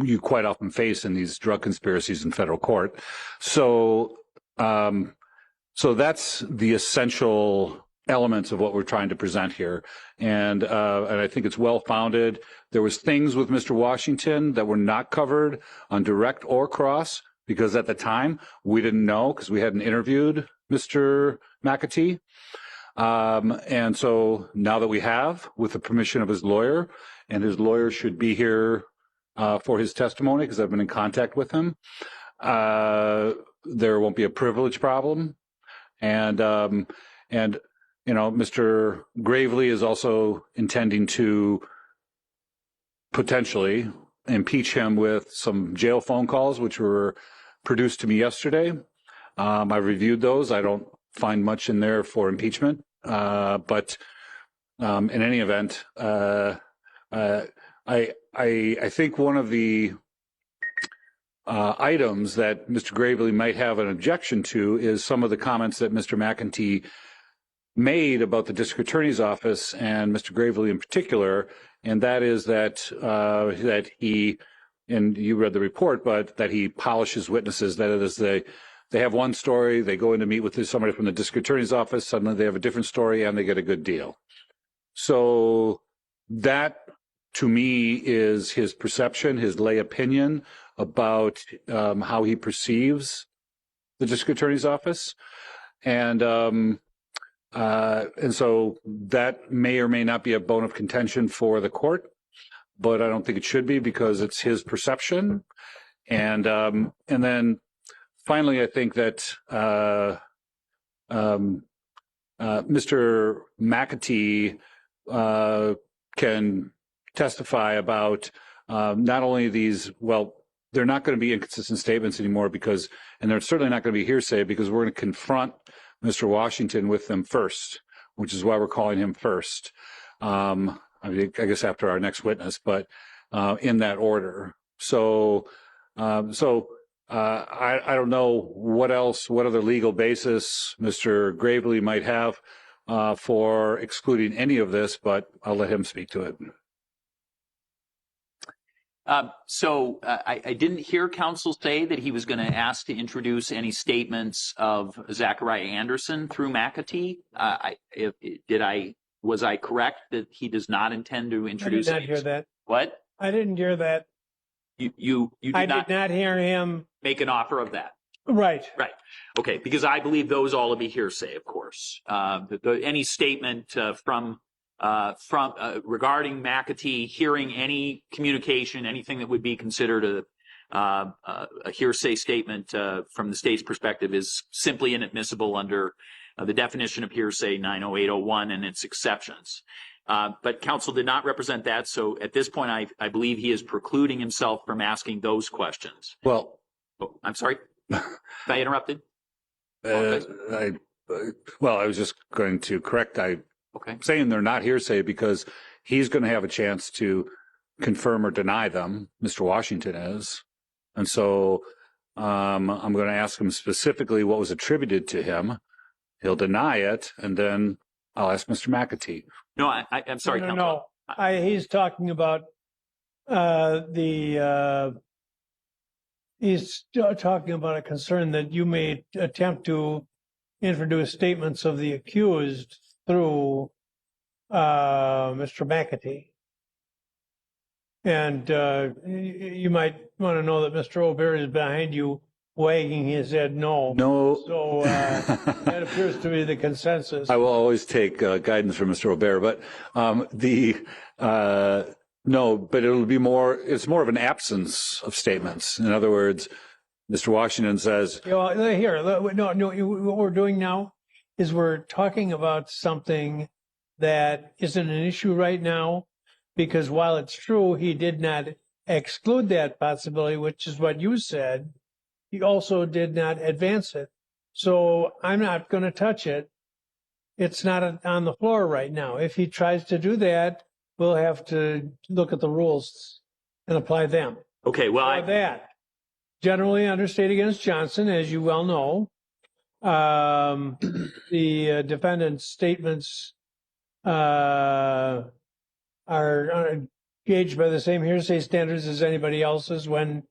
you quite often face in these drug conspiracies in federal court. So, so that's the essential elements of what we're trying to present here, and I think it's well founded. There was things with Mr. Washington that were not covered on direct or cross because at the time we didn't know because we hadn't interviewed Mr. McAtee, and so now that we have, with the permission of his lawyer, and his lawyer should be here for his testimony because I've been in contact with him, there won't be a privilege problem, and you know, Mr. Gravely is also intending to potentially impeach him with some jail phone calls, which were produced to me yesterday. I reviewed those. I don't find much in there for impeachment, but in any event, I think one of the items that Mr. Gravely might have an objection to is some of the comments that Mr. McAtee made about the district attorney's office and Mr. Gravely in particular, and that is that that he, and you read the report, but that he polishes witnesses. That is, they have one story, they go in to meet with somebody from the district attorney's office, suddenly they have a different story and they get a good deal. So that, to me, is his perception, his lay opinion about how he perceives the district attorney's office, and so that may or may not be a bone of contention for the court, but I don't think it should be because it's his perception. And then finally, I think that Mr. McAtee can testify about not only these, well, they're not going to be inconsistent statements anymore because, and they're certainly not going to be hearsay because we're going to confront Mr. Washington with them first, which is why we're calling him first. I mean, I guess after our next witness, but in that order. So, I don't know what else, what other legal basis Mr. Gravely might have for excluding any of this, but I'll let him speak to it. I didn't hear counsel say that he was going to ask to introduce any statements of Zachariah Anderson through McAtee. Was I correct that he does not intend to introduce? I did not hear that. What? I didn't hear that. You did I not did not hear him. make an offer of that. Right. Right. Okay. Because I believe those all to be hearsay, of course. Any statement from regarding McAtee, hearing any communication, anything that would be considered a hearsay statement from the state's perspective is simply inadmissible under the definition of hearsay 90801 and its exceptions. But counsel did not represent that. So at this point, I believe he is precluding himself from asking those questions. Well, I'm sorry. I interrupted? I was just going to correct. I'm Okay. saying they're not hearsay because he's going to have a chance to confirm or deny them. Mr. Washington is. And so I'm going to ask him specifically what was attributed to him. He'll deny it, and then I'll ask Mr. McAtee. No, I'm sorry, counsel. No. He's talking about he's talking about a concern that you may attempt to introduce statements of the accused through Mr. McAtee. And you might want to know that Mr. O'Bear is behind you, wagging his head no. No. So that appears to be the consensus. I will always take guidance from Mr. O'Bear, but no, but it's more of an absence of statements. In other words, Mr. Washington says, what we're doing now is we're talking about something that isn't an issue right now, because while it's true, he did not exclude that possibility, which is what you said, he also did not advance it. So I'm not going to touch it. It's not on the floor right now. If he tries to do that, we'll have to look at the rules and apply them. Okay, well, that generally under State against Johnson, as you well know, the defendant's statements are gauged by the same hearsay standards as anybody else's when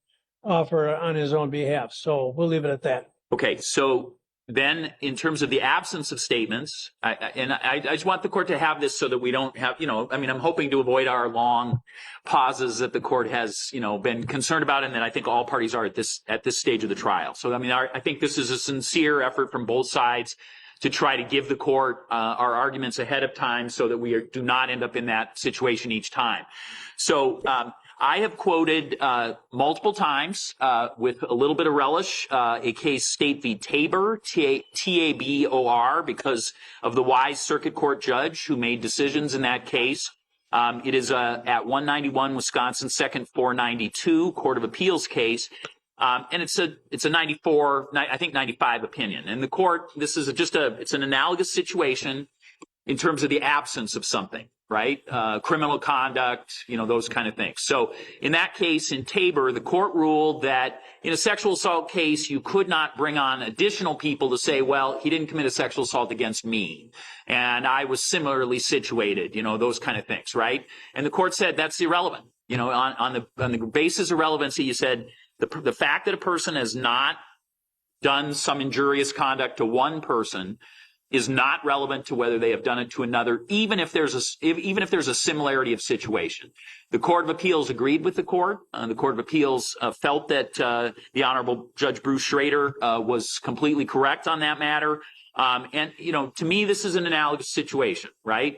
offer on his own behalf. So we'll leave it at that. okay, so then in terms of the absence of statements, I just want the court to have this so that we don't have, I'm hoping to avoid our long pauses that the court has, been concerned about and that I think all parties are at this stage of the trial. So, I think this is a sincere effort from both sides to try to give the court our arguments ahead of time so that we do not end up in that situation each time. So, I have quoted multiple times with a little bit of relish a case State v. Tabor, Tabor, because of the wise circuit court judge who made decisions in that case. It is at 191 Wisconsin 2nd 492 Court of Appeals case. And it's a 95 opinion. And the court, this is it's an analogous situation in terms of the absence of something, right? Criminal conduct, those kind of things. So in that case, in Tabor, the court ruled that in a sexual assault case, you could not bring on additional people to say, well, he didn't commit a sexual assault against me, and I was similarly situated, those kind of things, right? And the court said that's irrelevant. On the basis of relevancy, you said the fact that a person has not done some injurious conduct to one person is not relevant to whether they have done it to another, even if there's a similarity of situation. The Court of Appeals agreed with the court. The Court of Appeals felt that the Honorable Judge Bruce Schrader was completely correct on that matter. To me, this is an analogous situation, right?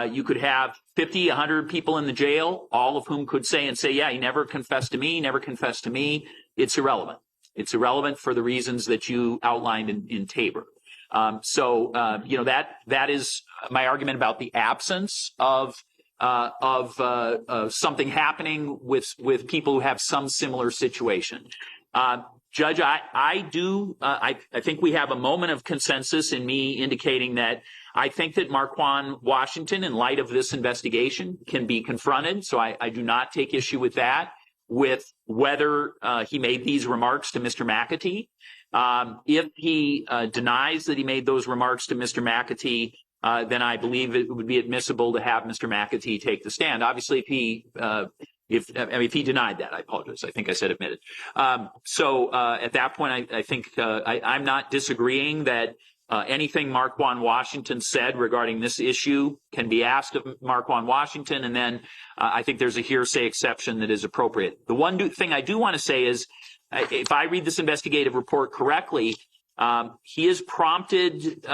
You could have 50, 100 people in the jail, all of whom could say, yeah, he never confessed to me. It's irrelevant. It's irrelevant for the reasons that you outlined in Tabor. That is my argument about the absence of something happening with people who have some similar situation. Judge, I think we have a moment of consensus in me indicating that I think that Marquand Washington, in light of this investigation, can be confronted. So I do not take issue with that, with whether he made these remarks to Mr. McAtee. If he denies that he made those remarks to Mr. McAtee, then I believe it would be admissible to have Mr. McAtee take the stand. Obviously, if he denied that, I apologize. I think I said admitted. At that point, I think I'm not disagreeing that anything Marquand Washington said regarding this issue can be asked of Marquand Washington, and then I think there's a hearsay exception that is appropriate. The one thing I do want to say is, if I read this investigative report correctly, he is prompted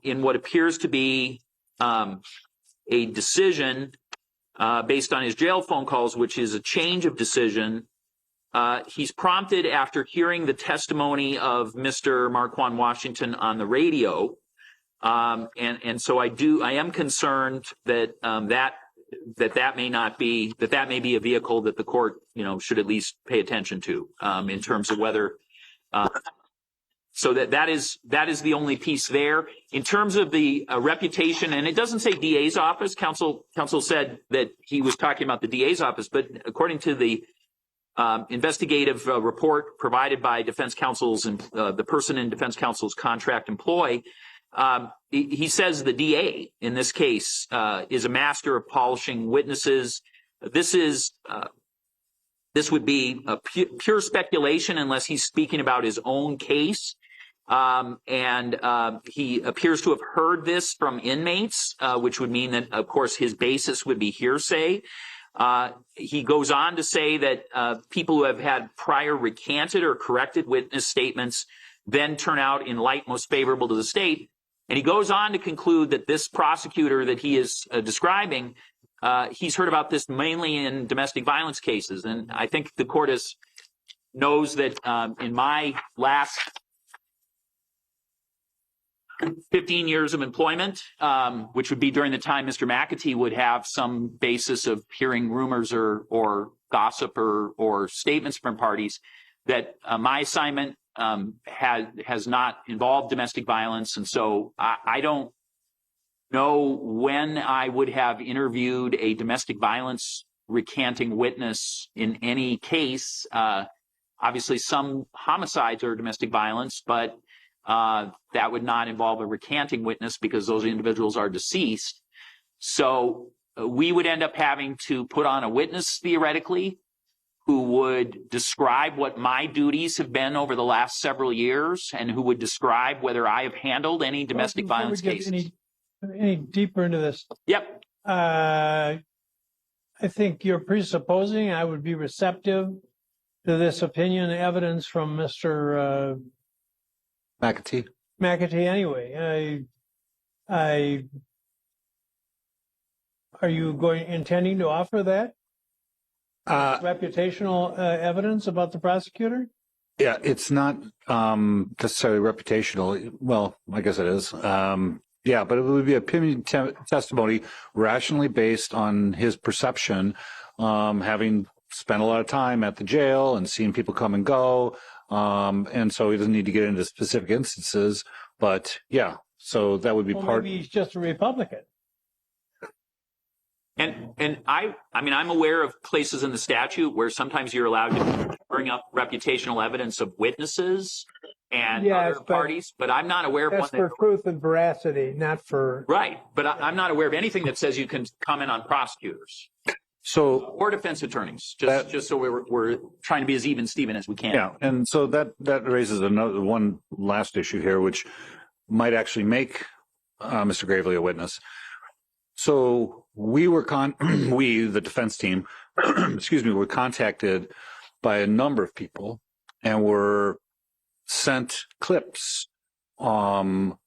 in what appears to be a decision based on his jail phone calls, which is a change of decision. He's prompted after hearing the testimony of Mr. Marquand Washington on the radio. And so I am concerned that that may be a vehicle that the court, should at least pay attention to, in terms of whether, so that is the only piece there. In terms of the reputation, and it doesn't say DA's office, counsel said that he was talking about the DA's office, but according to the investigative report provided by defense counsel's, the person in defense counsel's contract employee, he says the DA in this case is a master of polishing witnesses. This would be a pure speculation unless he's speaking about his own case. And he appears to have heard this from inmates, which would mean that, of course, his basis would be hearsay. He goes on to say that people who have had prior recanted or corrected witness statements then turn out in light most favorable to the state. And he goes on to conclude that this prosecutor that he is describing, he's heard about this mainly in domestic violence cases. And I think the court knows that in my last 15 years of employment, which would be during the time Mr. McAtee would have some basis of hearing rumors or gossip or statements from parties, that my assignment has not involved domestic violence. And so I don't know when I would have interviewed a domestic violence recanting witness in any case. Obviously, some homicides are domestic violence, but that would not involve a recanting witness because those individuals are deceased. So we would end up having to put on a witness, theoretically, who would describe what my duties have been over the last several years and who would describe whether I have handled any domestic violence cases. Any deeper into this? Yep. I think you're presupposing I would be receptive to this opinion evidence from Mr. McAtee anyway. Are you intending to offer that? Reputational evidence about the prosecutor? Yeah, it's not necessarily reputational. Well, I guess it is. Yeah, but it would be opinion testimony rationally based on his perception, having spent a lot of time at the jail and seen people come and go. And so he doesn't need to get into specific instances, but yeah, so that would be part. Maybe he's just a Republican. And I'm aware of places in the statute where sometimes you're allowed to bring up reputational evidence of witnesses and other parties, but I'm not aware of one. That's for truth and veracity, not for. Right, but I'm not aware of anything that says you can comment on prosecutors. Or defense attorneys, just so we're trying to be as even Steven as we can. Yeah, and so that raises one last issue here, which might actually make Mr. Gravely a witness. So we were the defense team, were contacted by a number of people and were sent clips of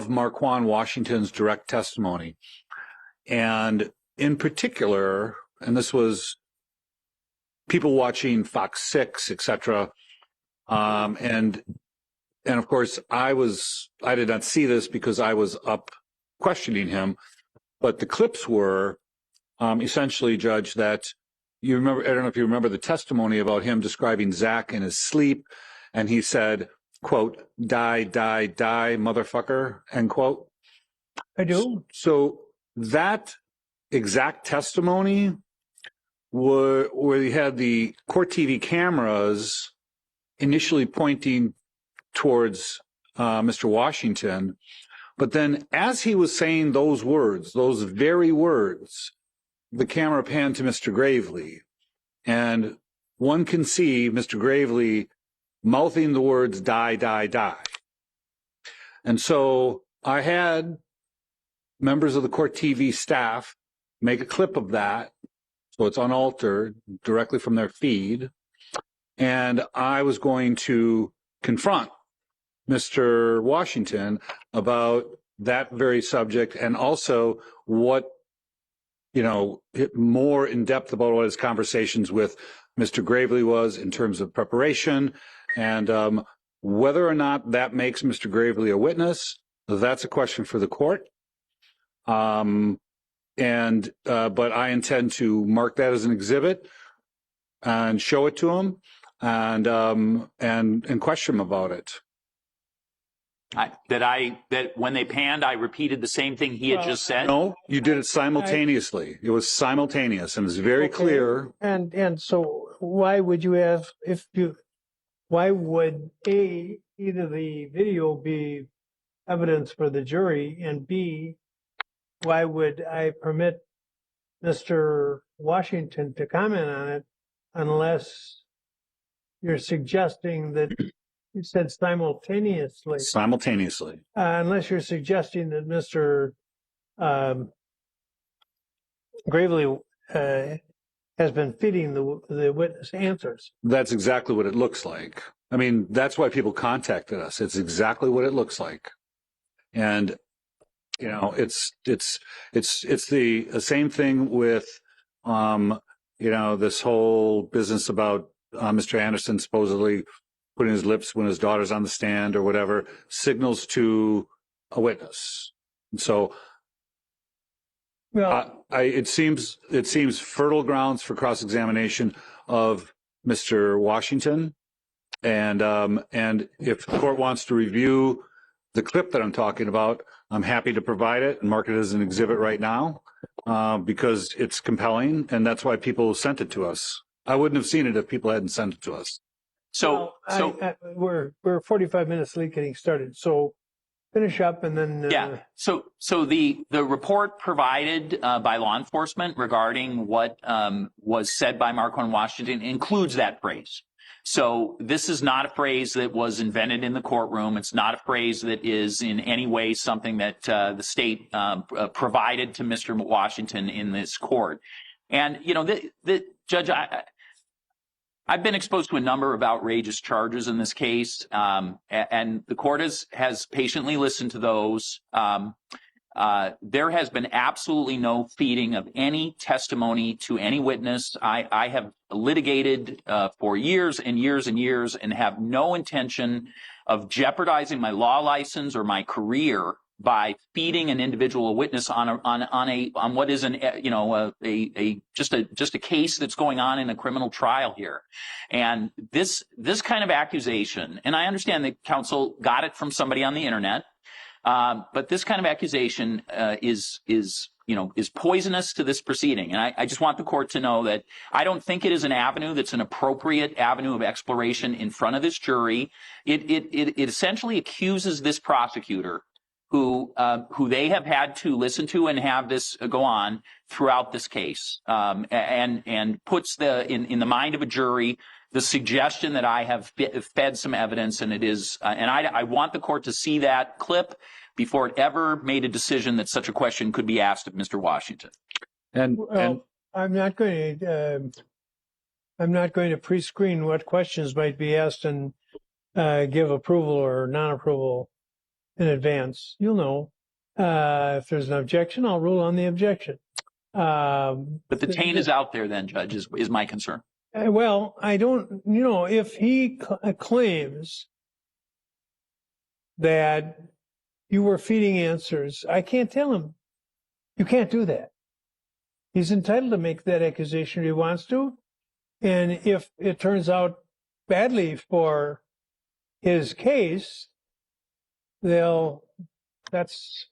Marquand Washington's direct testimony. And in particular, and this was people watching Fox 6, etc. And of course, I did not see this because I was up questioning him, but the clips were essentially, Judge, that you remember, I don't know if you remember the testimony about him describing Zach in his sleep, and he said, quote, die, die, die, motherfucker, end quote. I do. So that exact testimony where you had the court TV cameras initially pointing towards Mr. Washington, but then as he was saying those words, those very words, the camera panned to Mr. Gravely, and one can see Mr. Gravely mouthing the words die, die, die. And so I had members of the court TV staff make a clip of that, so it's unaltered directly from their feed. And I was going to confront Mr. Washington about that very subject, and also what, more in depth about what his conversations with Mr. Gravely was in terms of preparation, and whether or not that makes Mr. Gravely a witness, that's a question for the court. But I intend to mark that as an exhibit and show it to him, and question him about it. That when they panned, I repeated the same thing he had just said? No, you did it simultaneously. It was simultaneous, and it's very clear. And so why would you have, why would A, either the video be evidence for the jury, and B, why would I permit Mr. Washington to comment on it unless you're suggesting that you said simultaneously? Simultaneously. Unless you're suggesting that Mr. Gravely has been feeding the witness answers. That's exactly what it looks like. I mean, that's why people contacted us. It's exactly what it looks like. And, it's the same thing with, this whole business about Mr. Anderson supposedly putting his lips when his daughter's on the stand or whatever, signals to a witness. And so it seems fertile grounds for cross-examination of Mr. Washington. And if the court wants to review the clip that I'm talking about, I'm happy to provide it and mark it as an exhibit right now, because it's compelling, and that's why people sent it to us. I wouldn't have seen it if people hadn't sent it to us. We're 45 minutes late getting started. So finish up and then. So the report provided by law enforcement regarding what was said by Marquand Washington includes that phrase. So this is not a phrase that was invented in the courtroom. It's not a phrase that is in any way something that the state provided to Mr. Washington in this court. And, the Judge, I've been exposed to a number of outrageous charges in this case, and the court has patiently listened to those. There has been absolutely no feeding of any testimony to any witness. I have litigated for years and years and years and have no intention of jeopardizing my law license or my career by feeding an individual a witness on what is just a case that's going on in a criminal trial here. And this kind of accusation, and I understand that counsel got it from somebody on the internet, but this kind of accusation is poisonous to this proceeding. And I just want the court to know that I don't think it is an avenue that's an appropriate avenue of exploration in front of this jury. It essentially accuses this prosecutor who they have had to listen to and have this go on throughout this case, and puts in the mind of a jury the suggestion that I have fed some evidence, and it is, and I want the court to see that clip before it ever made a decision that such a question could be asked of Mr. Washington. And I'm not going to pre-screen what questions might be asked and give approval or non-approval in advance. You'll know if there's an objection, I'll rule on the objection. But the taint is out there, then, Judge, is my concern. Well, I don't, if he claims that you were feeding answers, I can't tell him. You can't do that. He's entitled to make that accusation if he wants to. And if it turns out badly for his case, that's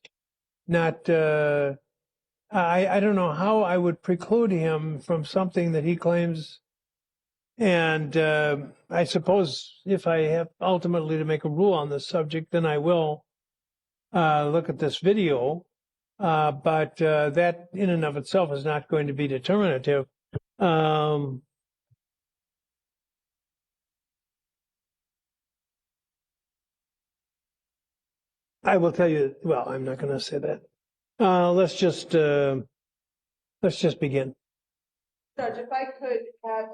not, I don't know how I would preclude him from something that he claims. And I suppose if I have ultimately to make a rule on this subject, then I will look at this video. But that in and of itself is not going to be determinative. I will tell you, well, I'm not going to say that. Let's just begin. Judge, if I could have,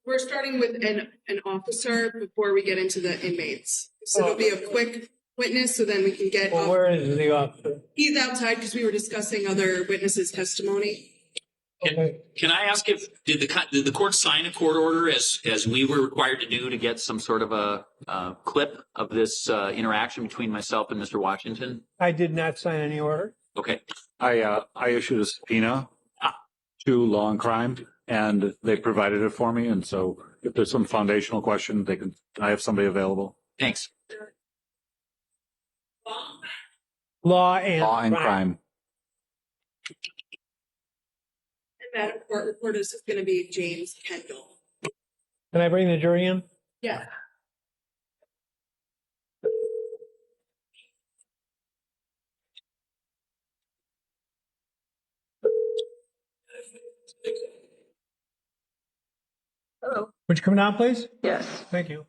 we're starting with an officer before we get into the inmates. So it'll be a quick witness, so then we can get. Well, where is the officer? He's outside because we were discussing other witnesses' testimony. Can I ask if did the court sign a court order as we were required to do to get some sort of a clip of this interaction between myself and Mr. Washington? I did not sign any order. Okay. I issued a subpoena to Law and Crime, and they provided it for me. And so, if there's some foundational question, I have somebody available. Thanks. Law and Crime. And Madam Court Reporter is going to be James Kendall. Can I bring the jury in? Yeah. Hello. Would you come down, please? Yes. Thank you.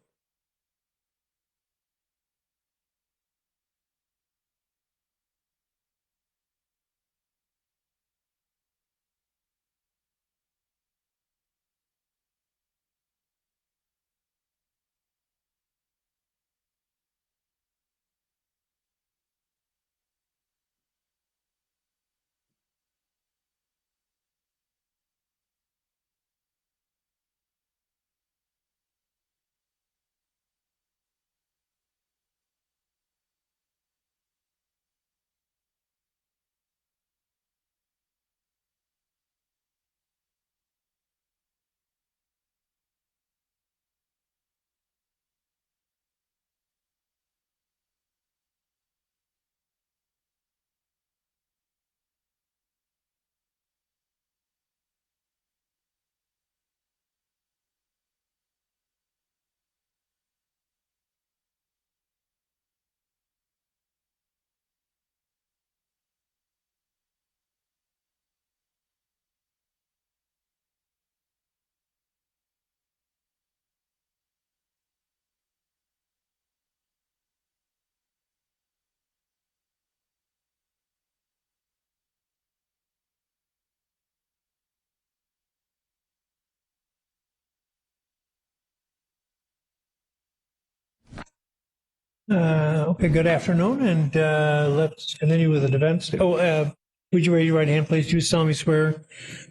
Okay, good afternoon, and let's continue with the defense. Would you raise your right hand, please? Do you solemnly swear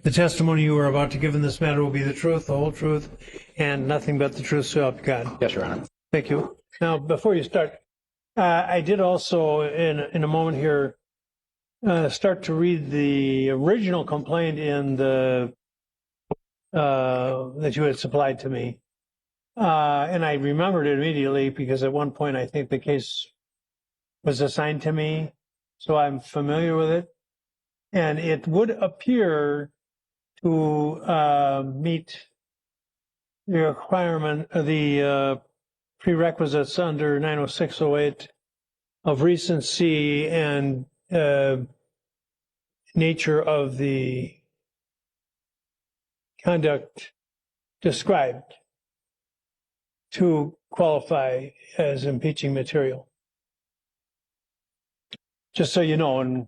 the testimony you are about to give in this matter will be the truth, the whole truth, and nothing but the truth, so help you God? Yes, Your Honor. Thank you. Now, before you start, I did also, in a moment here, start to read the original complaint in the that you had supplied to me. And I remembered it immediately because at one point I think the case was assigned to me, so I'm familiar with it. And it would appear to meet the requirement of the prerequisites under 90608 of recency and nature of the conduct described to qualify as impeaching material. Just so you know, and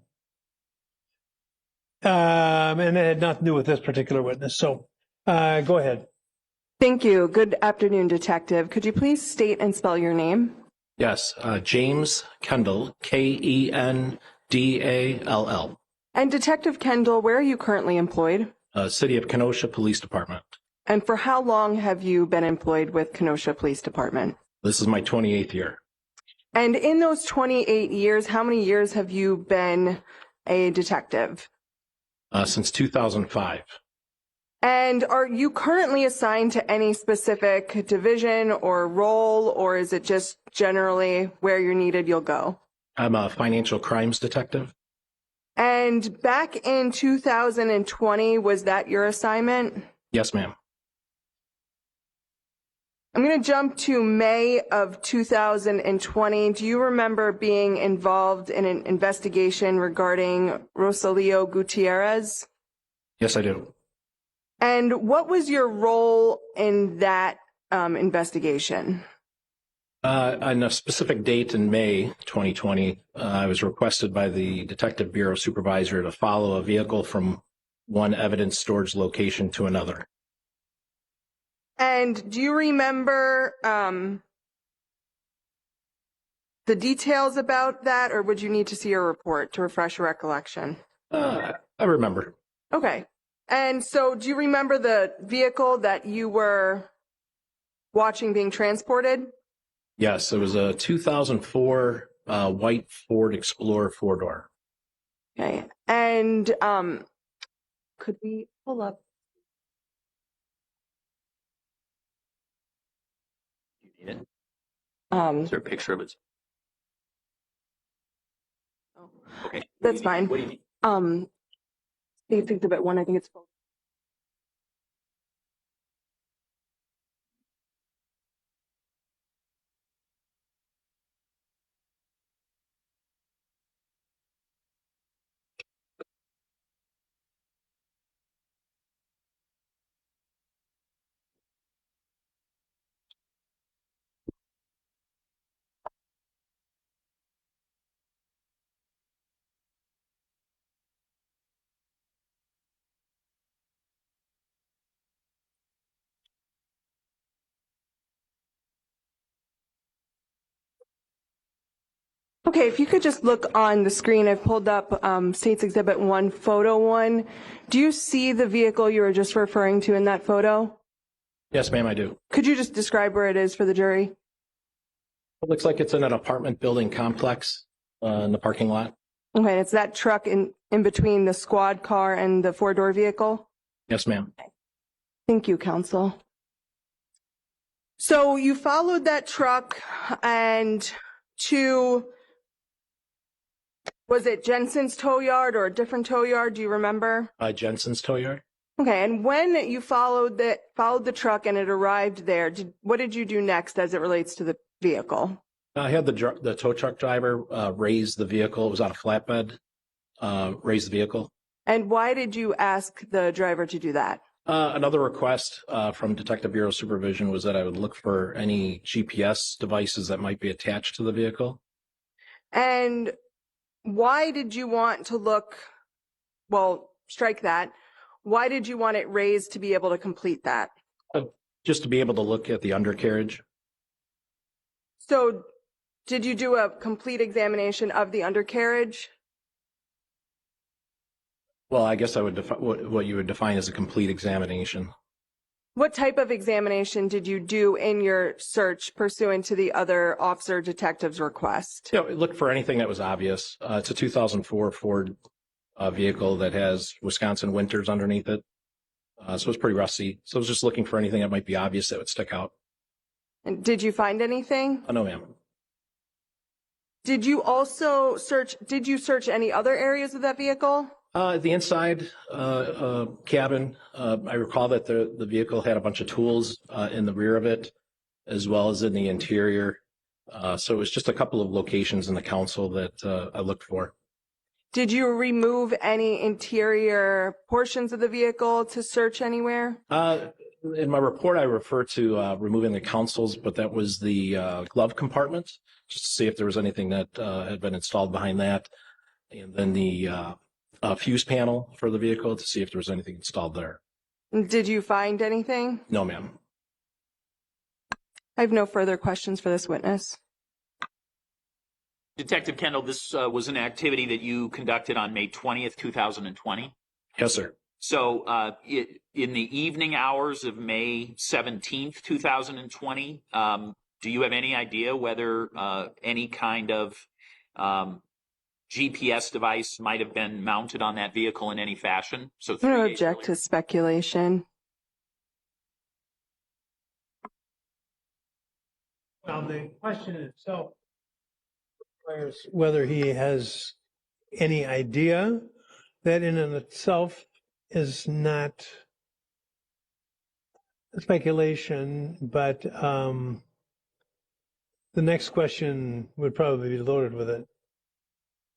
it had nothing to do with this particular witness. So go ahead. Thank you. Good afternoon, Detective. Could you please state and spell your name? Yes, James Kendall, Kendall. And Detective Kendall, where are you currently employed? City of Kenosha Police Department. And for how long have you been employed with Kenosha Police Department? This is my 28th year. And in those 28 years, how many years have you been a detective? Since 2005. And are you currently assigned to any specific division or role, or is it just generally where you're needed, you'll go? I'm a financial crimes detective. And back in 2020, was that your assignment? Yes, ma'am. I'm going to jump to May of 2020. Do you remember being involved in an investigation regarding Rosalio Gutierrez? Yes, I do. And what was your role in that investigation? On a specific date in May 2020, I was requested by the Detective Bureau Supervisor to follow a vehicle from one evidence storage location to another. And do you remember the details about that, or would you need to see your report to refresh your recollection? I remember. Okay. And so do you remember the vehicle that you were watching being transported? Yes, it was a 2004 white Ford Explorer four-door. Okay. And could we pull up? You need it? Is Is there a picture of it? Okay. That's fine. What do you need? State's Exhibit 1, I think it's. Okay, if you could just look on the screen, I've pulled up State's Exhibit 1, Photo 1. Do you see the vehicle you were just referring to in that photo? Yes, ma'am, I do. Could you just describe where it is for the jury? It looks like it's in an apartment building complex in the parking lot. Okay, it's that truck in between the squad car and the four-door vehicle? Yes, ma'am. Thank you, counsel. So you followed that truck and to, was it Jensen's tow yard or a different tow yard? Do you remember? Jensen's tow yard. Okay, and when you followed the truck and it arrived there, what did you do next as it relates to the vehicle? I had the tow truck driver raise the vehicle. It was on a flatbed. Raise the vehicle. And why did you ask the driver to do that? Another request from Detective Bureau Supervision was that I would look for any GPS devices that might be attached to the vehicle. And why did you want to look, well, strike that. Why did you want it raised to be able to complete that? Just to be able to look at the undercarriage. So did you do a complete examination of the undercarriage? Well, I guess I would define what you would define as a complete examination. What type of examination did you do in your search pursuant to the other officer detective's request? Look for anything that was obvious. It's a 2004 Ford vehicle that has Wisconsin winters underneath it. So it's pretty rusty. So I was just looking for anything that might be obvious that would stick out. And did you find anything? No, ma'am. Did you search any other areas of that vehicle? The inside cabin, I recall that the vehicle had a bunch of tools in the rear of it, as well as in the interior. So it was just a couple of locations in the council that I looked for. Did you remove any interior portions of the vehicle to search anywhere? In my report, I refer to removing the consoles, but that was the glove compartment, just to see if there was anything that had been installed behind that. And then the fuse panel for the vehicle to see if there was anything installed there. Did you find anything? No, ma'am. I have no further questions for this witness. Detective Kendall, this was an activity that you conducted on May 20th, 2020? Yes, sir. So in the evening hours of May 17th, 2020, do you have any idea whether any kind of GPS device might have been mounted on that vehicle in any fashion? So I don't object to speculation. Well, the question itself requires whether he has any idea. That in and of itself is not speculation, but the next question would probably be loaded with it.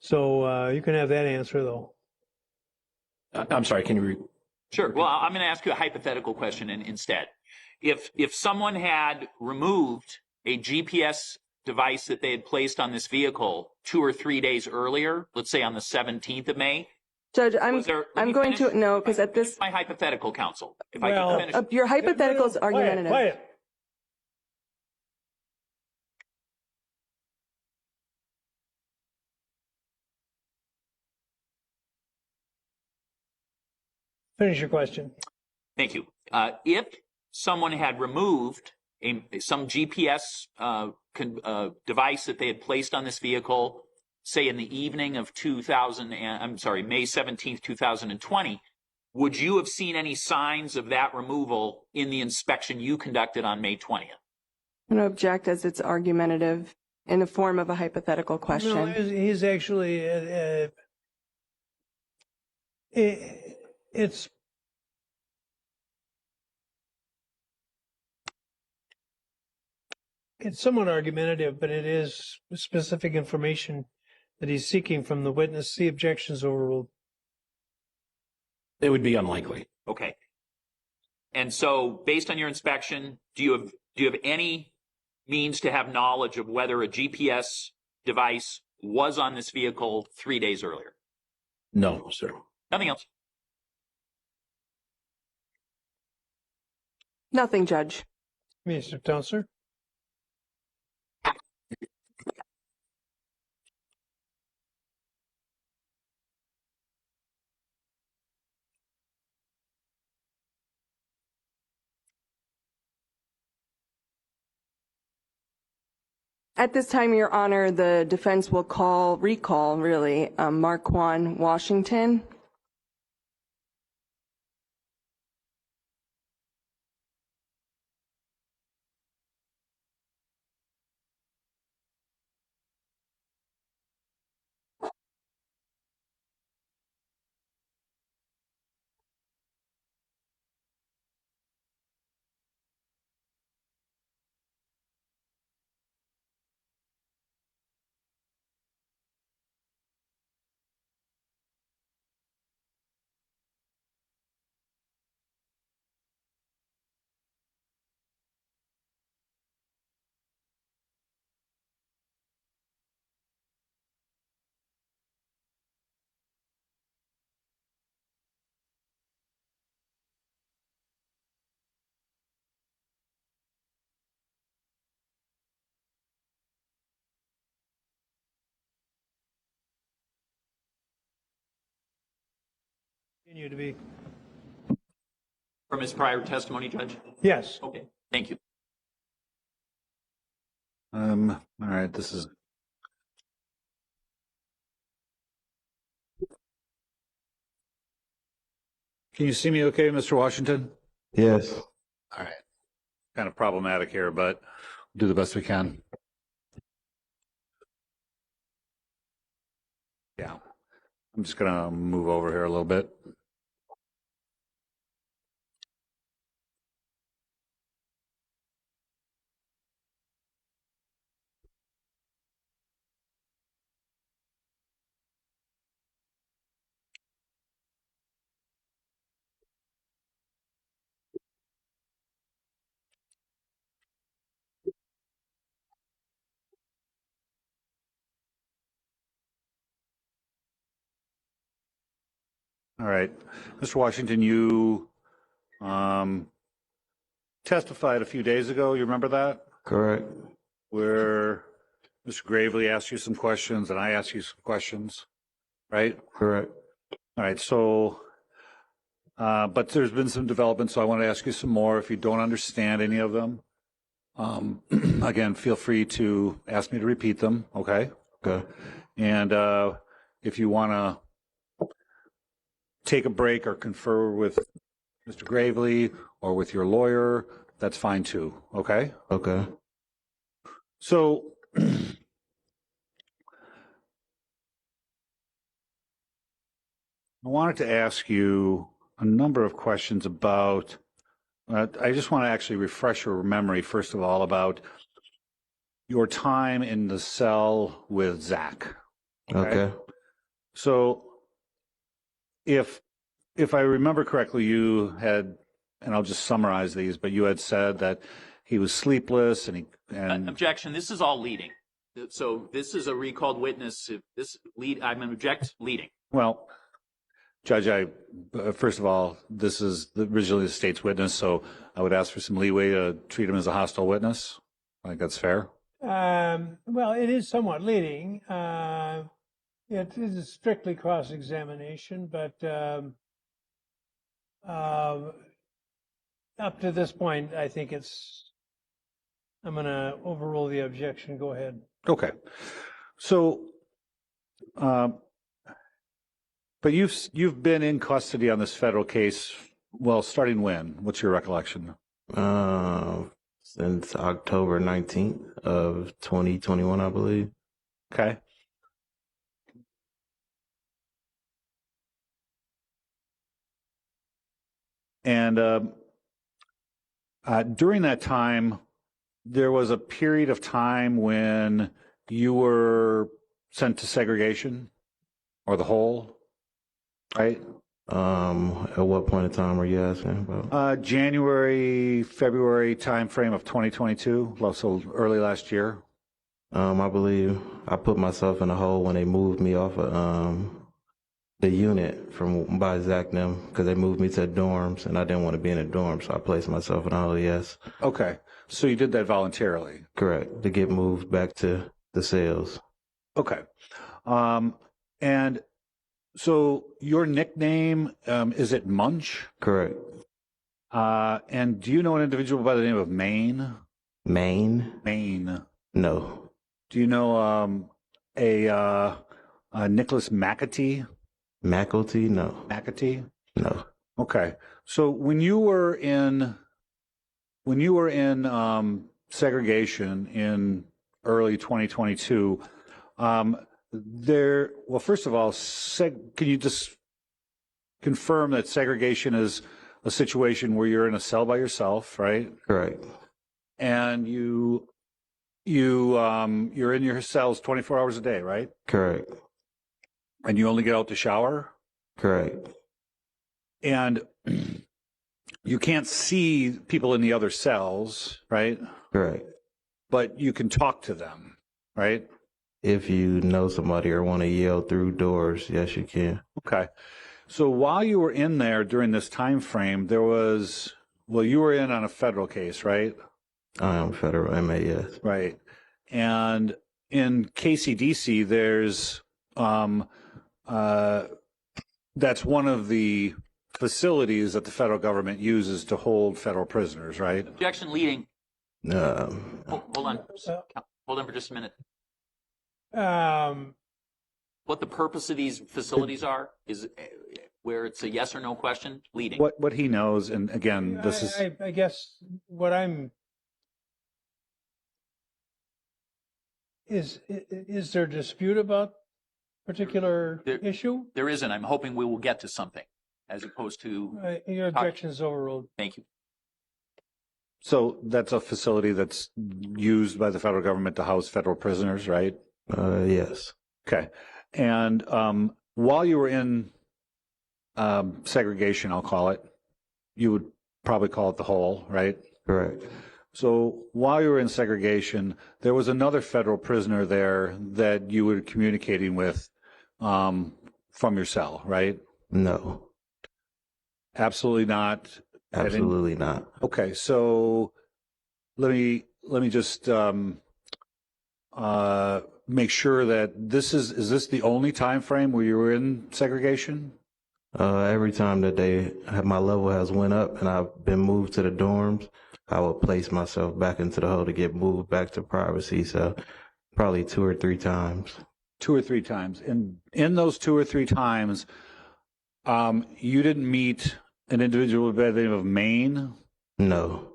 So you can have that answer, though. I'm sorry, can you read? Sure. Well, I'm going to ask you a hypothetical question instead. If someone had removed a GPS device that they had placed on this vehicle 2 or 3 days earlier, let's say on the 17th of May, Judge, let I'm me going finish. to, no, because at this, My hypothetical, counsel. If I Well, could finish. your hypothetical is argumentative. Quiet. Finish your question. Thank you. If someone had removed some GPS device that they had placed on this vehicle, say in the evening of May 17th, 2020, would you have seen any signs of that removal in the inspection you conducted on May 20th? I'm going to object as it's argumentative in the form of a hypothetical question. No, he's actually, it's somewhat argumentative, but it is specific information that he's seeking from the witness. The objections overruled. It would be unlikely. Okay. And so, based on your inspection, do you have any means to have knowledge of whether a GPS device was on this vehicle 3 days earlier? No, sir. Nothing else. Nothing, Judge. Mr. Townsend. At this time, Your Honor, the defense will recall, Marquand Washington. Continue to be. From his prior testimony, Judge? Yes. Okay. Thank you. All right, this is. Can you see me okay, Mr. Washington? Yes. All right. Kind of problematic here, but we'll do the best we can. Yeah. I'm just going to move over here a little bit. All right. Mr. Washington, you testified a few days ago. You remember that? Correct. Where Mr. Gravely asked you some questions and I asked you some questions, right? Correct. All right. So, but there's been some development, so I want to ask you some more. If you don't understand any of them, again, feel free to ask me to repeat them, okay? Okay. And if you want to take a break or confer with Mr. Gravely or with your lawyer, that's fine too, okay? Okay. So, I wanted to ask you a number of questions about, I just want to actually refresh your memory, first of all, about your time in the cell with Zach. Okay. So, if I remember correctly, you had and I'll just summarize these, but you had said that he was sleepless and Objection. This is all leading. So this is a recalled witness. If this lead, I'm going to object leading. well, Judge, first of all, this is originally the state's witness, so I would ask for some leeway to treat him as a hostile witness. I think that's fair. Well, it is somewhat leading. It is strictly cross-examination, but up to this point, I think I'm going to overrule the objection. Go ahead. Okay. So, but you've been in custody on this federal case, well, starting when? What's your recollection? Since October 19th of 2021, I believe. Okay. And during that time, there was a period of time when you were sent to segregation or the hole, right? At what point in time are you asking about? January, February timeframe of 2022, so early last year. I believe I put myself in a hole when they moved me off of the unit by Zach and them, because they moved me to the dorms and I didn't want to be in a dorm, so I placed myself in a hole. Yes. Okay, so you did that voluntarily. Correct, to get moved back to the cells. Okay, and so your nickname, is it Munch? Correct. And do you know an individual by the name of Maine? Maine? Maine. No. Do you know a Nicholas McAtee? McAtee? No. McAtee? No. Okay. So when you were in segregation in early 2022, well, first of all, can you just confirm that segregation is a situation where you're in a cell by yourself, right? Correct. And you're in your cells 24 hours a day, right? Correct. And you only get out to shower? Correct. And you can't see people in the other cells, right? Correct. But you can talk to them, right? If you know somebody or want to yell through doors, yes, you can. Okay. So while you were in there during this time frame, you were in on a federal case, right? I am federal MA, yes. Right. And in KCDC, there's that's one of the facilities that the federal government uses to hold federal prisoners, right? Objection leading. Hold on. Hold on for just a minute. What the purpose of these facilities are is where it's a yes or no question. Leading. What he knows, and again, this is. I guess what is there a dispute about particular issue? There isn't. I'm hoping we will get to something, as opposed to. Your objection is overruled. Thank you. So that's a facility that's used by the federal government to house federal prisoners, right? Yes. Okay. And while you were in segregation, I'll call it, you would probably call it the hole, right? Correct. So while you were in segregation, there was another federal prisoner there that you were communicating with from your cell, right? No. Absolutely not. Absolutely not. Okay, so let me just make sure that is this the only time frame where you were in segregation? Every time that my level has went up and I've been moved to the dorms, I would place myself back into the hole to get moved back to privacy. So probably 2 or 3 times. 2 or 3 times. And in those 2 or 3 times, you didn't meet an individual by the name of Maine? No.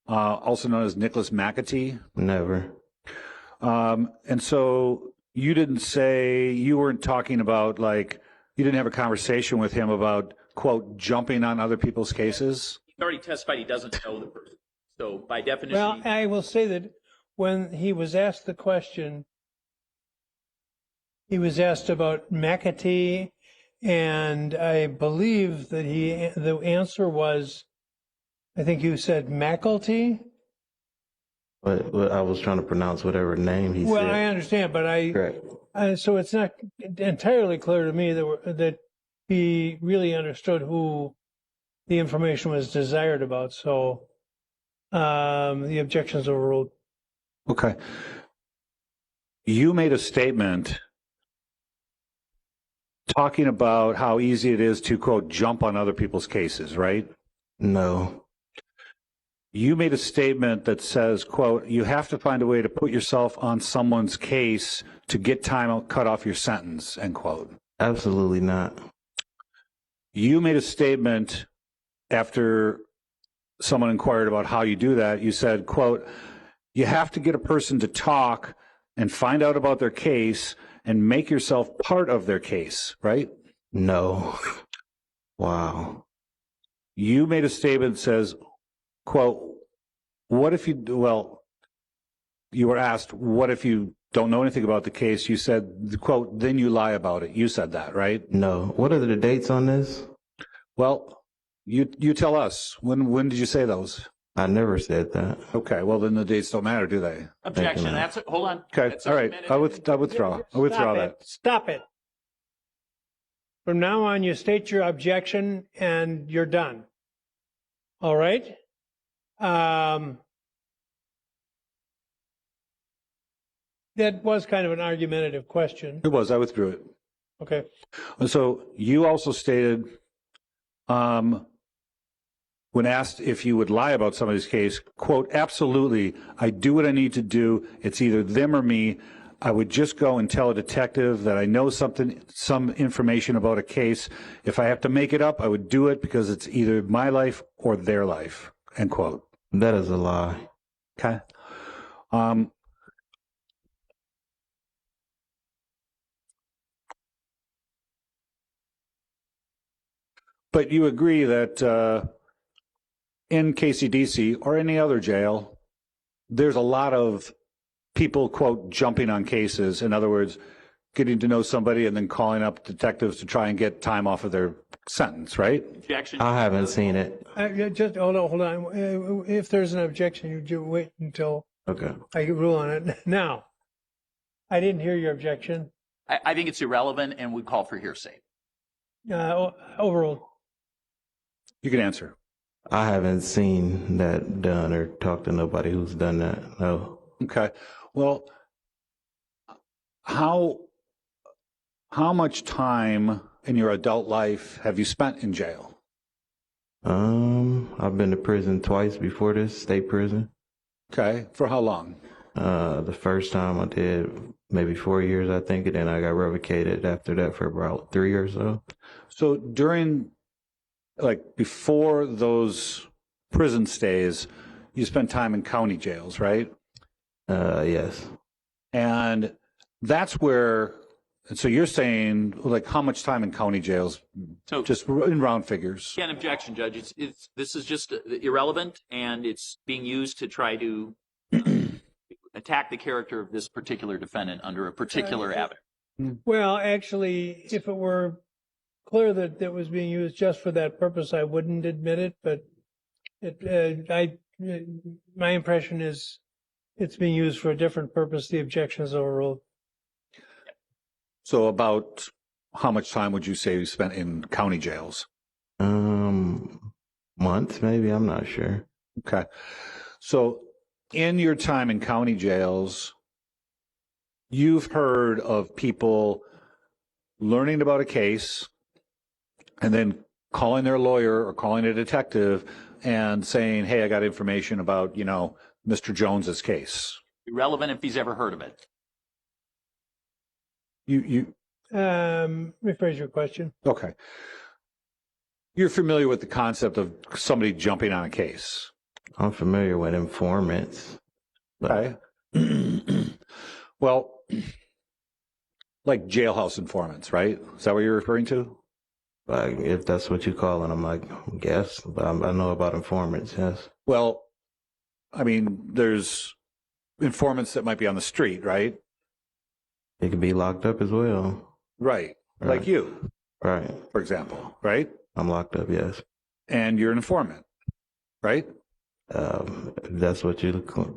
Also known as Nicholas McAtee? Never. And so you weren't talking about, like, you didn't have a conversation with him about, quote, jumping on other people's cases? He already testified he doesn't know the person. So by definition. Well, I will say that when he was asked the question, he was asked about McAtee, and I believe that the answer was I think you said McElty. But I was trying to pronounce whatever name he Well, said. I understand, but Correct. so it's not entirely clear to me that he really understood who the information was desired about. So the objections overruled. Okay. You made a statement talking about how easy it is to, quote, jump on other people's cases, right? No. You made a statement that says, quote, you have to find a way to put yourself on someone's case to get time cut off your sentence, end quote. Absolutely not. You made a statement after someone inquired about how you do that. You said, quote, you have to get a person to talk and find out about their case and make yourself part of their case, right? No. Wow. You made a statement that says, quote, what if you, well, you were asked, what if you don't know anything about the case? You said, quote, then you lie about it. You said that, right? No. What are the dates on this? Well, you tell us. When did you say those? I never said that. Okay, well, then the dates don't matter, do they? Objection. That's it. Hold on. Okay, That's all right. minute. I withdraw. I withdraw that. Stop it. From now on, you state your objection and you're done. All right? That was kind of an argumentative question. It was. I withdrew it. Okay. So you also stated, when asked if you would lie about somebody's case, quote, absolutely, I do what I need to do. It's either them or me. I would just go and tell a detective that I know some information about a case. If I have to make it up, I would do it because it's either my life or their life, end quote. That is a lie. Okay. But you agree that in KCDC or any other jail, there's a lot of people, quote, jumping on cases. In other words, getting to know somebody and then calling up detectives to try and get time off of their sentence, right? Objection. I haven't seen it. Just hold on. If there's an objection, you do wait until Okay. I rule on it. Now, I didn't hear your objection. I think it's irrelevant and we call for hearsay. Overruled. You can answer. I haven't seen that done or talked to nobody who's done that. No. Okay. Well, how much time in your adult life have you spent in jail? I've been to prison twice before this, state prison. Okay. For how long? The first time I did maybe 4 years, I think, and then I got revocated after that for about 3 or so. So during, like, before those prison stays, you spent time in county jails, right? Yes. And that's where, and so you're saying, like, how much time in county jails? So Just in round figures. again, objection, Judge. This is just irrelevant and it's being used to try to attack the character of this particular defendant under a particular avenue. Well, actually, if it were clear that it was being used just for that purpose, I wouldn't admit it. But my impression is it's being used for a different purpose. The objection is overruled. So about how much time would you say you spent in county jails? Months, maybe. I'm not sure. Okay. So in your time in county jails, you've heard of people learning about a case and then calling their lawyer or calling a detective and saying, hey, I got information about, Mr. Jones's case. Irrelevant if he's ever heard of it. Rephrase your question. Okay. You're familiar with the concept of somebody jumping on a case. I'm familiar with informants. Okay. Well, like jailhouse informants, right? Is that what you're referring to? Like, if that's what you call it, I'm like, guess. But I know about informants, yes. Well, I mean, there's informants that might be on the street, right? They could be locked up as well. Right. Like you. Right. For example, right? I'm locked up, yes. And you're an informant. right? If that's what you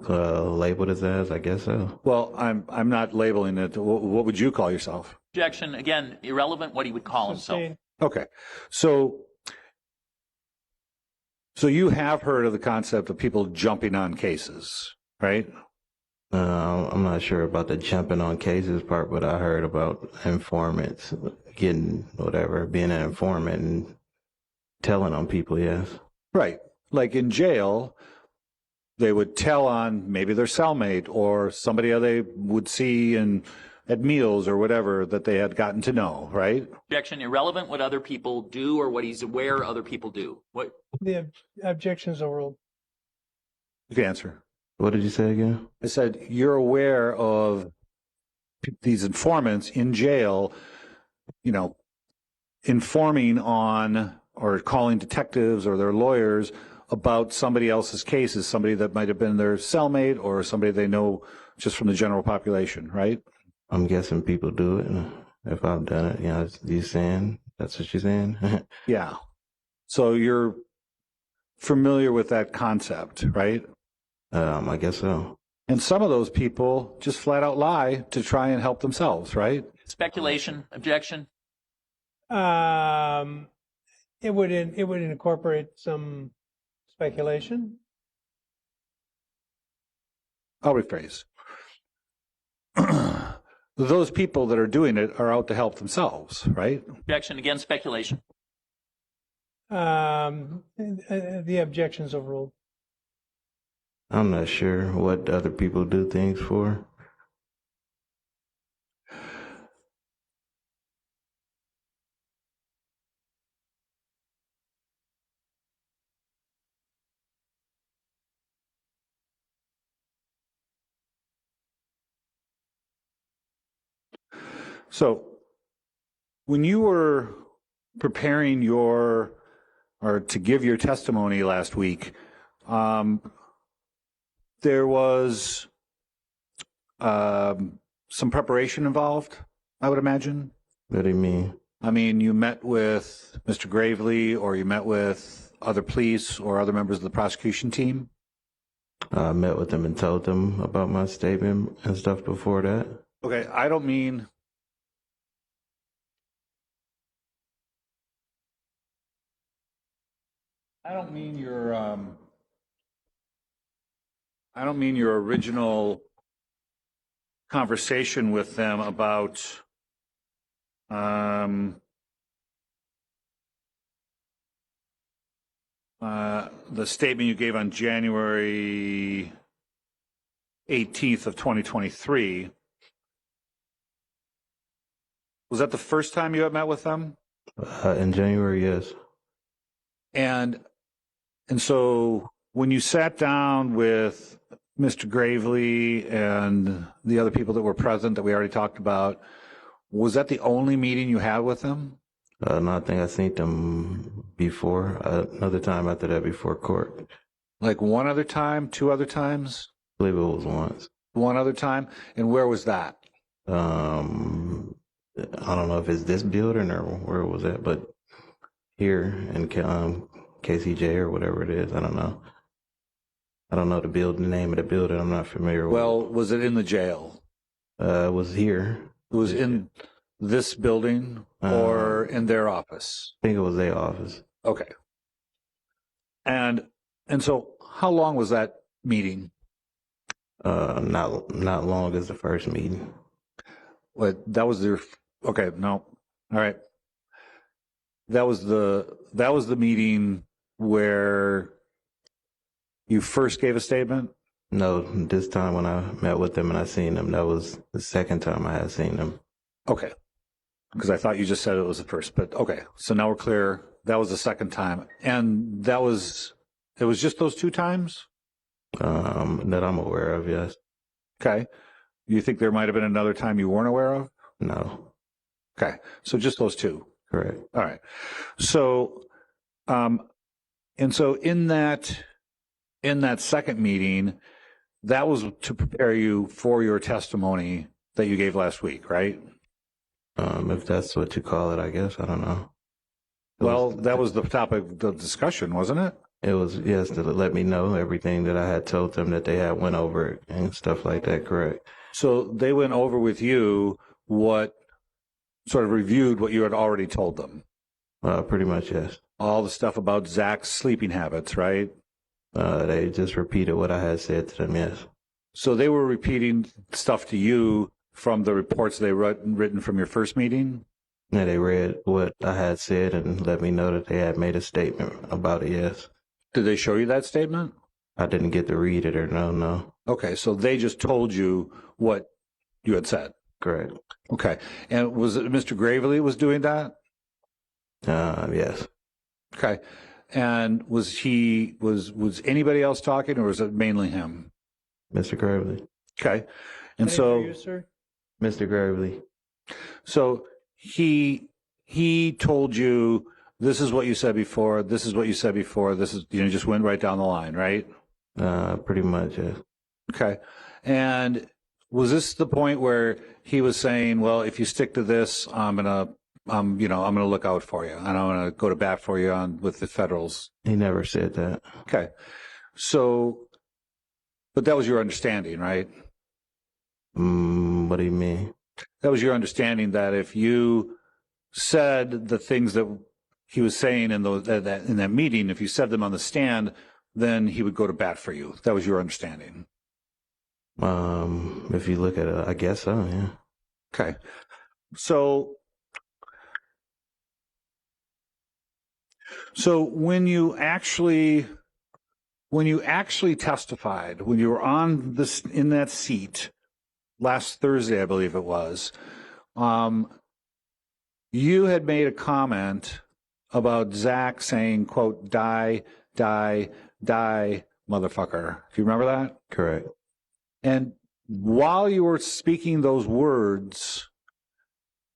labeled it as, I guess so. Well, I'm not labeling it. What would you call yourself? Objection, again, irrelevant what he would call himself. Sustained. Okay. So you have heard of the concept of people jumping on cases, right? I'm not sure about the jumping on cases part, but I heard about informants getting whatever, being an informant and telling on people, yes. Right. Like in jail, they would tell on maybe their cellmate or somebody they would see at meals or whatever that they had gotten to know, right? Objection, irrelevant what other people do or what he's aware other people do. What? The objections overruled. You can answer. What did you say again? I said, you're aware of these informants in jail, informing on or calling detectives or their lawyers about somebody else's cases, somebody that might have been their cellmate or somebody they know just from the general population, right? I'm guessing people do it. If I've done it, you saying, that's what you're saying? Yeah. So you're familiar with that concept, right? I guess so. And some of those people just flat out lie to try and help themselves, right? Speculation, objection. It would incorporate some speculation. I'll rephrase. Those people that are doing it are out to help themselves, right? Objection, again, speculation. The objections overruled. I'm not sure what other people do things for. So when you were preparing to give your testimony last week, there was some preparation involved, I would imagine. What do you mean? I mean, you met with Mr. Gravely or you met with other police or other members of the prosecution team? I met with them and told them about my statement and stuff before that. Okay, I don't mean your original conversation with them about the statement you gave on January 18th of 2023. Was that the first time you had met with them? In January, yes. And so when you sat down with Mr. Gravely and the other people that were present that we already talked about, was that the only meeting you had with them? No, I think I seen them before, another time after that before court. Like one other time, two other times? I believe it was once. One other time? And where was that? I don't know if it's this building or where it was at, but here in KCJ or whatever it is. I don't know. I don't know the name of the building. I'm not familiar with. Well, was it in the jail? It was here. It was in this building or in their office? I think it was their office. Okay. And so how long was that meeting? Not long as the first meeting. What, that was their, okay, no. All right. That was the meeting where you first gave a statement? No, this time when I met with them and I seen them, that was the second time I had seen them. Okay. Because I thought you just said it was the first, but okay. So now we're clear. That was the second time. And it was just those two times? That I'm aware of, yes. Okay. You think there might have been another time you weren't aware of? No. Okay. So just those two. Correct. All right. So, and so in that second meeting, that was to prepare you for your testimony that you gave last week, right? If that's what you call it, I guess. I don't know. Well, that was the topic of the discussion, wasn't it? It was, yes, to let me know everything that I had told them that they had went over it and stuff like that, correct. So they went over with you what sort of reviewed what you had already told them. Pretty much, yes. All the stuff about Zach's sleeping habits, right? They just repeated what I had said to them, yes. So they were repeating stuff to you from the reports they written from your first meeting? Yeah, they read what I had said and let me know that they had made a statement about it, yes. Did they show you that statement? I didn't get to read it or no. Okay, so they just told you what you had said. Correct. Okay, and was it Mr. Gravely was doing that? Yes. Okay, and was anybody else talking, or was it mainly him? Mr. Gravely. Okay, and Can I so hear you, sir? Mr. Gravely. So he told you, this is what you said before, this is what you said before, this is, just went right down the line, right? Pretty much, yes. Okay. And was this the point where he was saying, well, if you stick to this, I'm gonna look out for you, and I'm gonna go to bat for you with the federals? He never said that. Okay. So, but that was your understanding, right? What do you mean? That was your understanding that if you said the things that he was saying in that meeting, if you said them on the stand, then he would go to bat for you. That was your understanding. If you look at it, I guess so, yeah. Okay. So when you actually testified, when you were in that seat last Thursday, I believe it was, you had made a comment about Zach saying, quote, die, die, die, motherfucker. Do you remember that? Correct. And while you were speaking those words,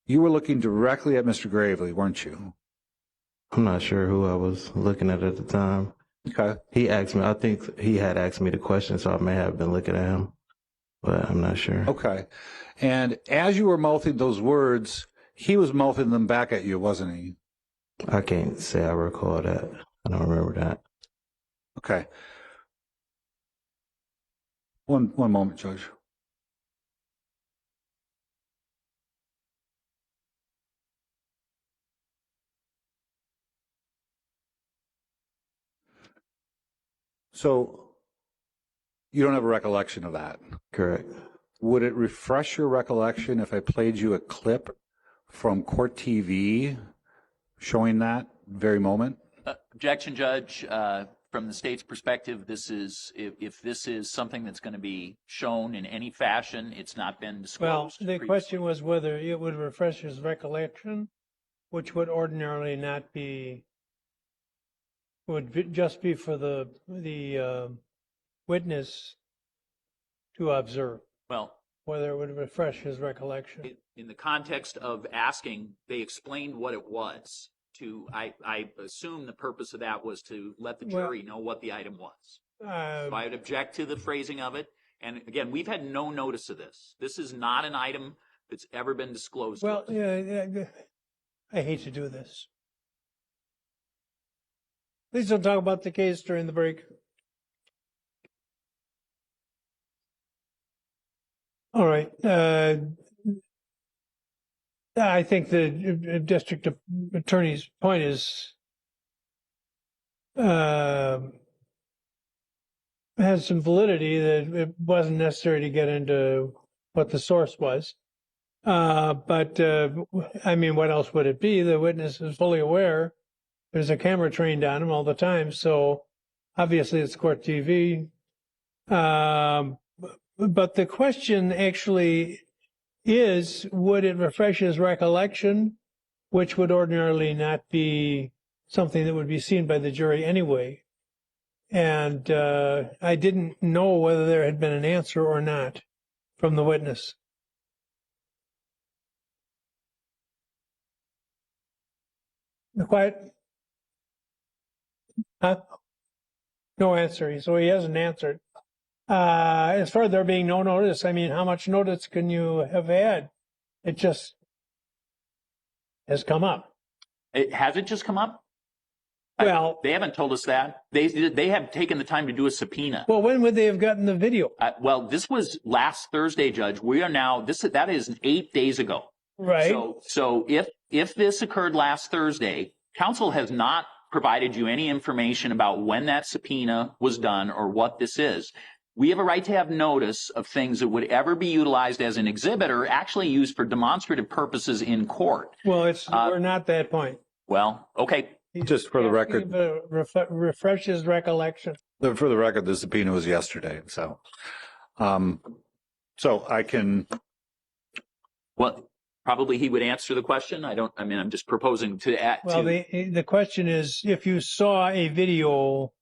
you were looking directly at Mr. Gravely, weren't you? I'm not sure who I was looking at the time. Okay. He asked me, I think he had asked me the question, so I may have been looking at him, but I'm not sure. Okay. And as you were mouthing those words, he was mouthing them back at you, wasn't he? I can't say I recall that. I don't remember that. Okay. One moment, Judge. So you don't have a recollection of that? Correct. Would it refresh your recollection if I played you a clip from court TV showing that very moment? Objection, Judge. From the state's perspective, this is if this is something that's going to be shown in any fashion, it's not been Well, disclosed. the question was whether it would refresh his recollection, which would ordinarily not be, just be for the witness to observe. Well, whether it would refresh his recollection. In the context of asking, they explained what it was. I assume the purpose of that was to let the jury know what the item was. So I would object to the phrasing of it. And again, we've had no notice of this. This is not an item that's ever been disclosed. Well, yeah, I hate to do this. Please don't talk about the case during the break. All right. I think the district attorney's point is has some validity, that it wasn't necessary to get into what the source was. But I mean, what else would it be? The witness is fully aware there's a camera trained on him all the time. So obviously it's court TV. But the question actually is, would it refresh his recollection, which would ordinarily not be something that would be seen by the jury anyway. And I didn't know whether there had been an answer or not from the witness. Quiet. No answer. So he hasn't answered. As far as there being no notice, I mean, how much notice can you have had? It just has come up. Has it just come up? Well, They haven't told us that. They have taken the time to do a subpoena. well, when would they have gotten the video? Well, this was last Thursday, Judge. We are now, that is 8 days ago. Right. So if this occurred last Thursday, counsel has not provided you any information about when that subpoena was done or what this is. We have a right to have notice of things that would ever be utilized as an exhibit or actually used for demonstrative purposes in court. Well, we're not that point. Well, okay. Just for the record, Refresh his recollection. for the record, the subpoena was yesterday. So I can. Well, probably he would answer the question. I'm just proposing to add. Well, the question is, if you saw a video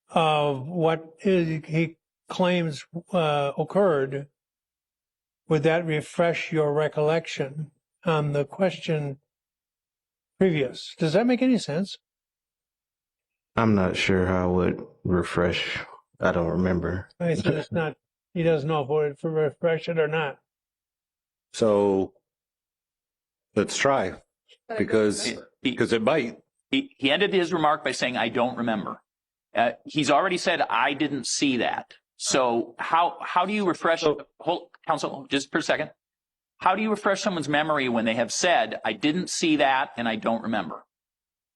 of what he claims occurred, would that refresh your recollection on the question previous? Does that make any sense? I'm not sure how it would refresh. I don't remember. I said it's not. He doesn't know if it would refresh it or not. So let's try, because it might. He ended his remark by saying, "I don't remember." He's already said, "I didn't see that." So how do you refresh? Hold, counsel, just for a second. How do you refresh someone's memory when they have said, "I didn't see that and I don't remember"?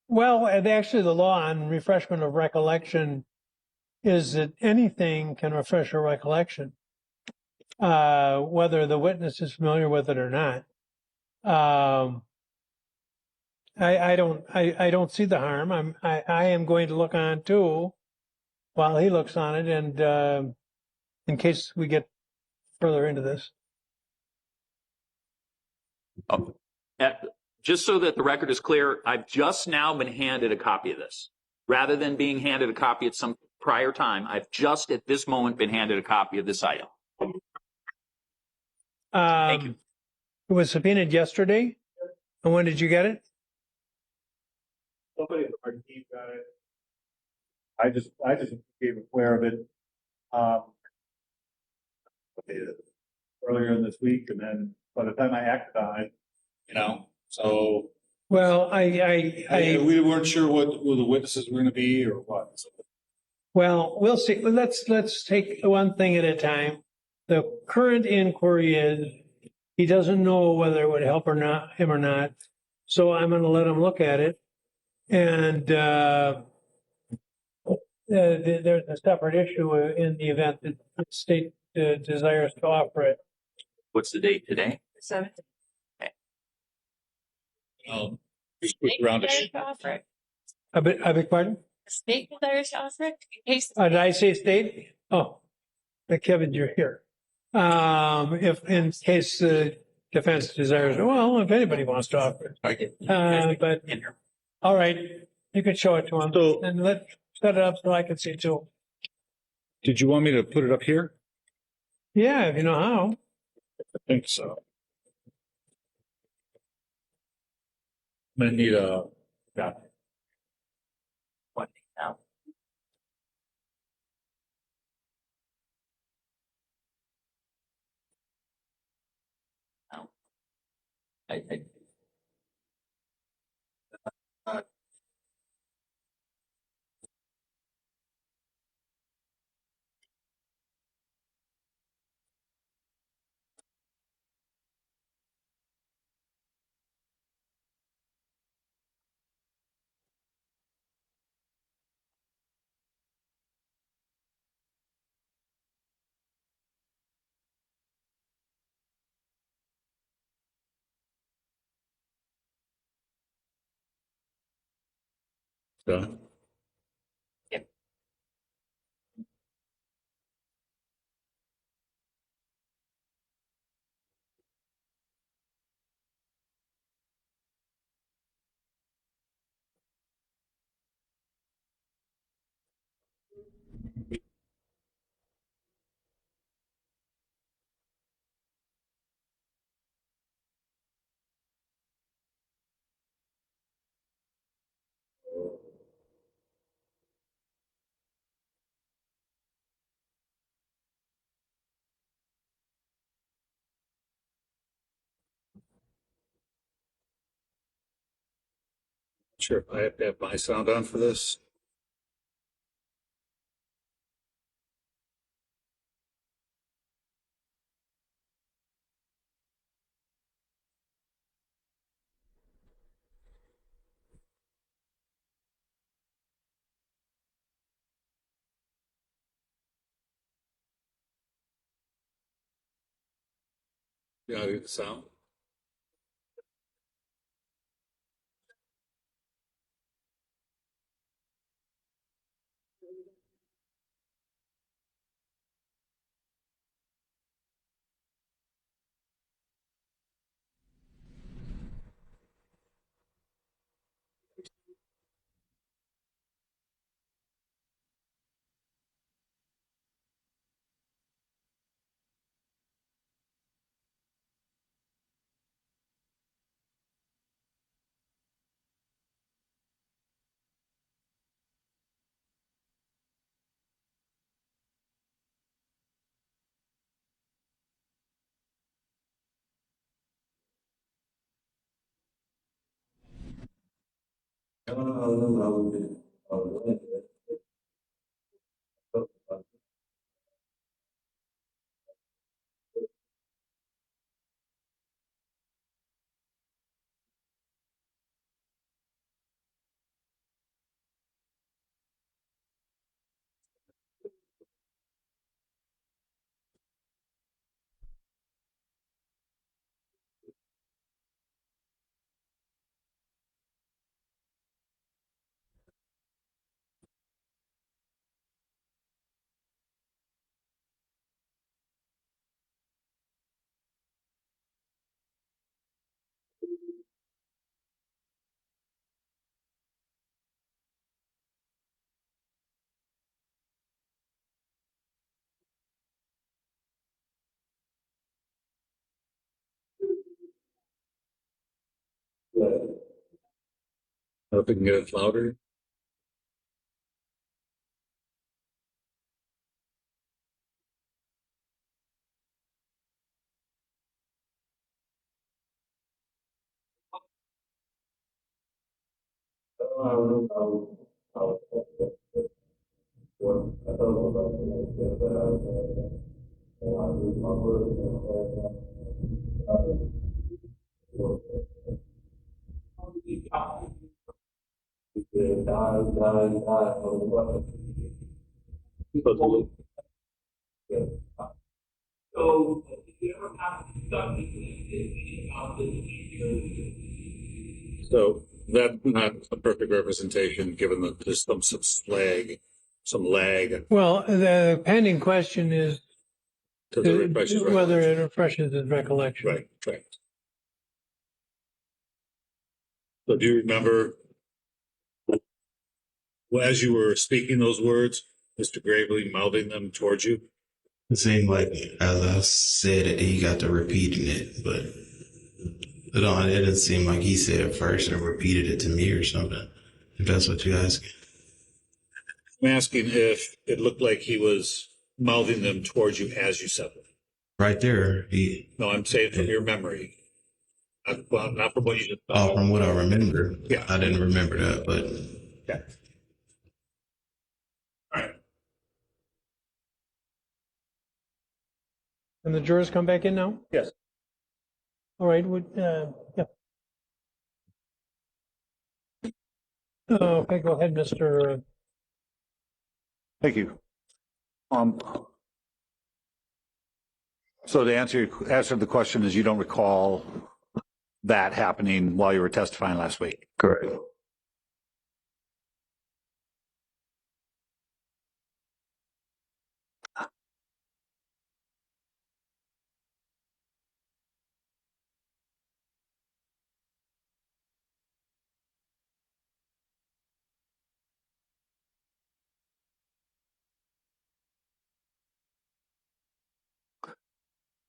Well, actually, the law on refreshment of recollection is that anything can refresh your recollection, whether the witness is familiar with it or not. I don't see the harm. I am going to look on too, while he looks on it, and in case we get further into this. Just so that the record is clear, I've just now been handed a copy of this. Rather than being handed a copy at some prior time, I've just at this moment been handed a copy of this item. Thank you. It was subpoenaed yesterday. And when did you get it? Somebody from our team got it. I just became aware of it earlier this week, and then by the time I acted on it, so. Well, we weren't sure who the witnesses were going to be or what. So. Well, we'll see. Let's take one thing at a time. The current inquiry is he doesn't know whether it would help him or not. So I'm going to let him look at it. And there's a separate issue in the event that the state desires to offer it. What's the date today? 7th. Just quick round of I beg pardon? The state desires to offer it in case. Did I say state? Oh, Kevin, you're here. If in case the defense desires, well, if anybody wants to offer it. But all right, you can show it to him, and let's set it up so I can see too. Did you want me to put it up here? Yeah, if you know how. I think so. I'm gonna need a. What now? No. I Done. Sure, I have to have my sound on for this. Yeah, I do the sound. If we can get it louder. So that's not a perfect representation, given that there's some lag Well, the pending question is to the refreshes. whether it refreshes his recollection. Right, right. So do you remember, as you were speaking those words, Mr. Gravely mouthing them towards you? It seemed like as I said it, he got to repeating it, but it didn't seem like he said it first and repeated it to me or something. If that's what you're asking. I'm asking if it looked like he was mouthing them towards you as you said them. Right there, No, I'm saying from your memory. Not from what you just oh, from what I remember. Yeah. I didn't remember that, but Yeah. All right. And the jurors come back in now? Yes. All right, yeah. Okay, go ahead, Mr. Thank you. So to answer the question is you don't recall that happening while you were testifying last week? correct.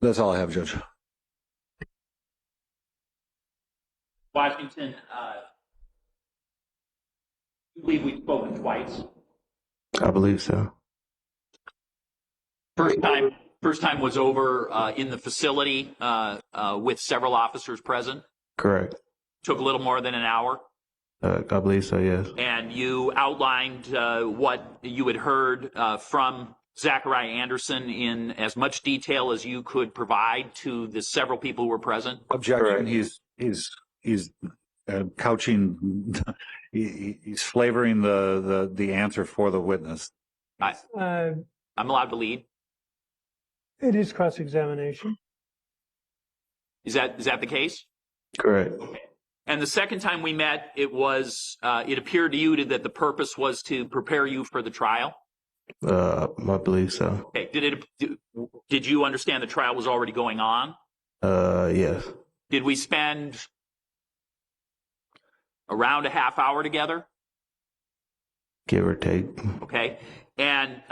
That's all I have, Judge. Washington, you believe we've spoken twice? I believe so. First time was over in the facility with several officers present. Correct. Took a little more than an hour. I believe so, yes. And you outlined what you had heard from Zachariah Anderson in as much detail as you could provide to the several people who were present? Objection. He's couching. He's flavoring the answer for the witness. I'm allowed to lead. It is cross-examination. Is that the case? Correct. And the second time we met, it appeared to you that the purpose was to prepare you for the trial? I believe so. Okay. Did you understand the trial was already going on? Yes. Did we spend around a half hour together? Give or take. Okay. And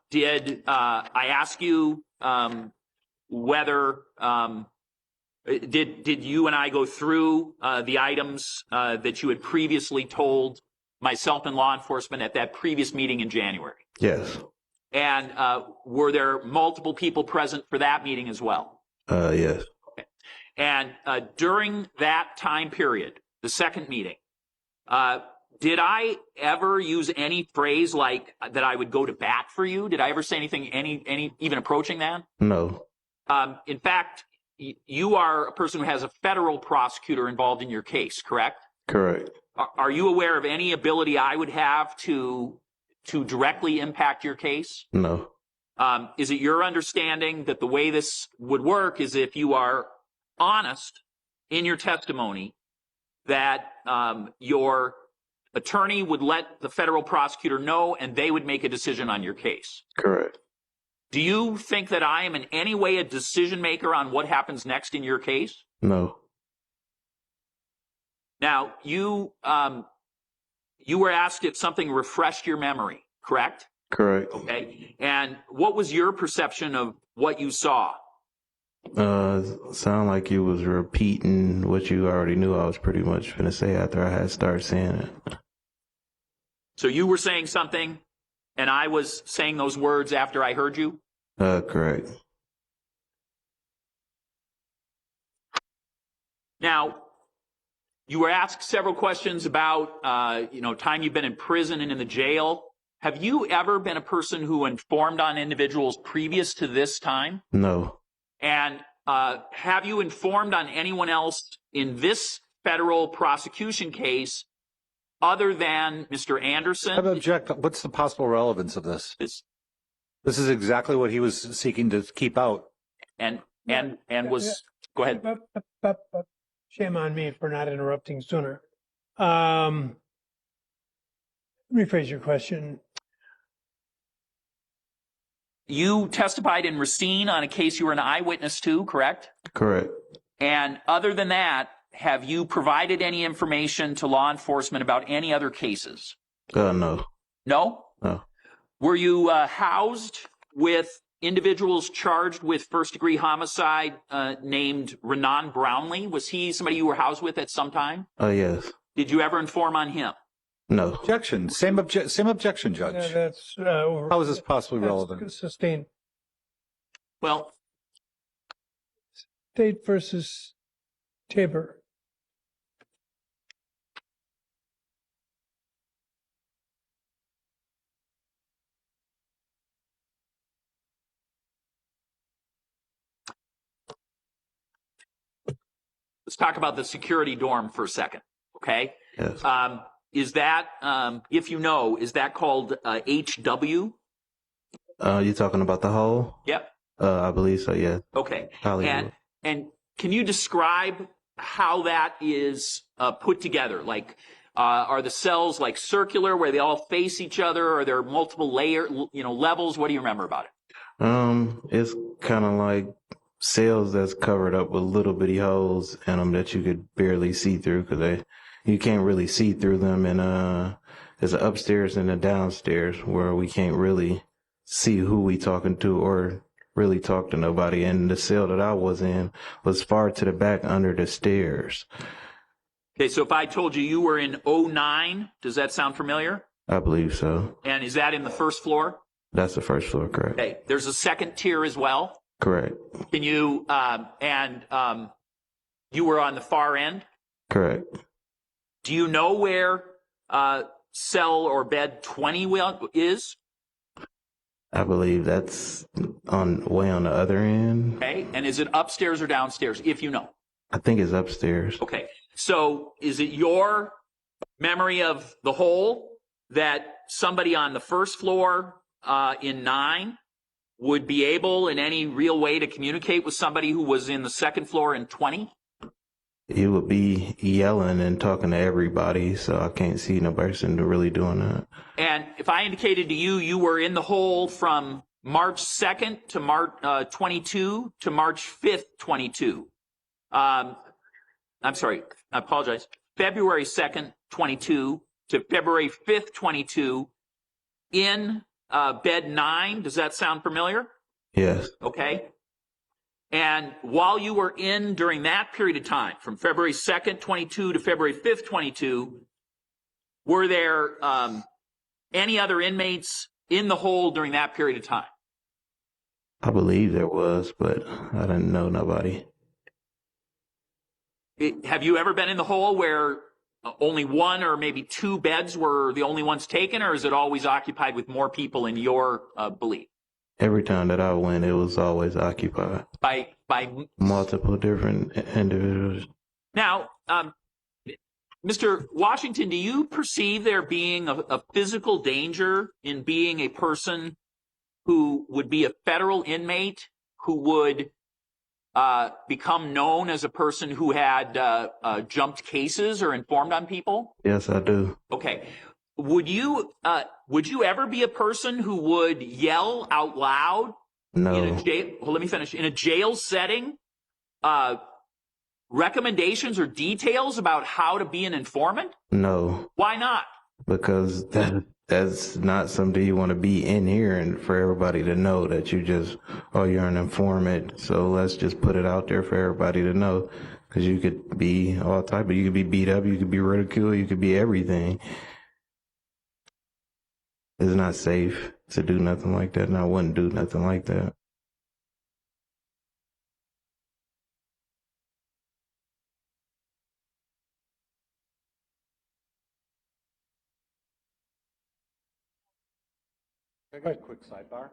did I ask you whether did you and I go through the items that you had previously told myself and law enforcement at that previous meeting in January? Yes. And were there multiple people present for that meeting as well? Yes. Okay. And during that time period, the second meeting, did I ever use any phrase like that I would go to bat for you? Did I ever say anything, any even approaching that? No. In fact, you are a person who has a federal prosecutor involved in your case, correct? Correct. Are you aware of any ability I would have to directly impact your case? No. Is it your understanding that the way this would work is if you are honest in your testimony that your attorney would let the federal prosecutor know and they would make a decision on your case? Correct. Do you think that I am in any way a decision maker on what happens next in your case? No. Now, you were asked if something refreshed your memory, correct? Correct. Okay. And what was your perception of what you saw? Sound like you was repeating what you already knew I was pretty much going to say after I had started saying it. So you were saying something and I was saying those words after I heard you? Correct. Now, you were asked several questions about, time you've been in prison and in the jail. Have you ever been a person who informed on individuals previous to this time? No. And have you informed on anyone else in this federal prosecution case other than Mr. Anderson? I object. What's the possible relevance of this? This is exactly what he was seeking to keep out. And was, go ahead. Shame on me for not interrupting sooner. Rephrase your question. You testified in Racine on a case you were an eyewitness to, correct? Correct. And other than that, have you provided any information to law enforcement about any other cases? No. No? No. Were you housed with individuals charged with first-degree homicide named Renan Brownlee? Was he somebody you were housed with at some time? Yes. Did you ever inform on him? No. Objection. Same objection, Judge. Yeah, that's How is this possibly relevant? Sustained. Well, State versus Tabor. let's talk about the security dorm for a second, okay? Yes. Is that, if you know, is that called HW? You talking about the hole? Yep. I believe so, yeah. Okay. Hollywood. And can you describe how that is put together? Like, are the cells like circular where they all face each other? Or are there multiple levels? What do you remember about it? It's kind of like cells that's covered up with little bitty holes in them that you could barely see through because you can't really see through them. And there's an upstairs and a downstairs where we can't really see who we talking to or really talk to nobody. And the cell that I was in was far to the back under the stairs. Okay, so if I told you you were in 09, does that sound familiar? I believe so. And is that in the first floor? That's the first floor, correct? Okay, there's a second tier as well? Correct. Can you, you were on the far end? Correct. Do you know where cell or bed 20 is? I believe that's way on the other end. Okay. And is it upstairs or downstairs, if you know? I think it's upstairs. Okay. So is it your memory of the whole that somebody on the first floor in 9 would be able in any real way to communicate with somebody who was in the second floor in 20? He would be yelling and talking to everybody, so I can't see no person really doing that. And if I indicated to you, you were in the hole from March 2nd to March 22 to March 5th, 22. I'm sorry, I apologize. February 2nd, 22 to February 5th, 22 in bed 9. Does that sound familiar? Yes. Okay. And while you were in during that period of time, from February 2nd, 22 to February 5th, 22, were there any other inmates in the hole during that period of time? I believe there was, but I didn't know nobody. Have you ever been in the hole where only one or maybe 2 beds were the only ones taken, or is it always occupied with more people in your belief? Every time that I went, it was always occupied By multiple different individuals. Now, Mr. Washington, do you perceive there being a physical danger in being a person who would be a federal inmate who would become known as a person who had jumped cases or informed on people? Yes, I do. Okay. Would you ever be a person who would yell out loud No. in a jail? Well, let me finish. In a jail setting, recommendations or details about how to be an informant? No. Why not? Because that's not something you want to be in here and for everybody to know that you're an informant. So let's just put it out there for everybody to know. Because you could be all type of, you could be beat up, you could be ridiculed, you could be everything. It's not safe to do nothing like that, and I wouldn't do nothing like that. I got a quick sidebar.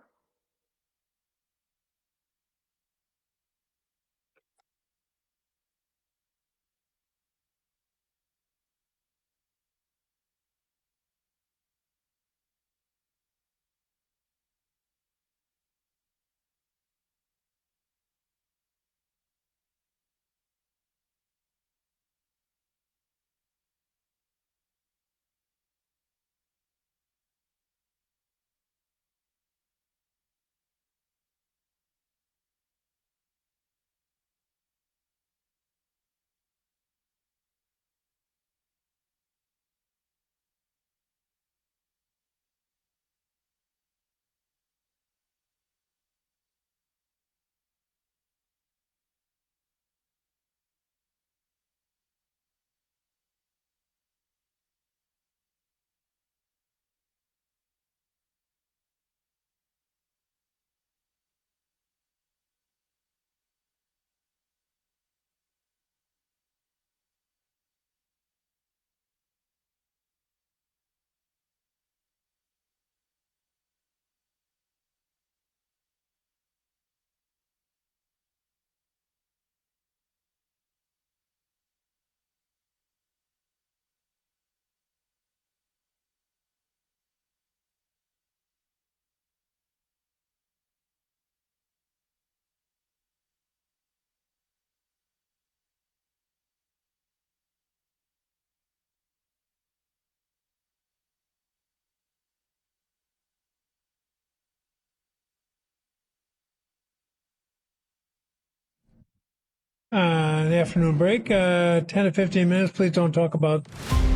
The afternoon break, 10 to 15 minutes. Please don't talk about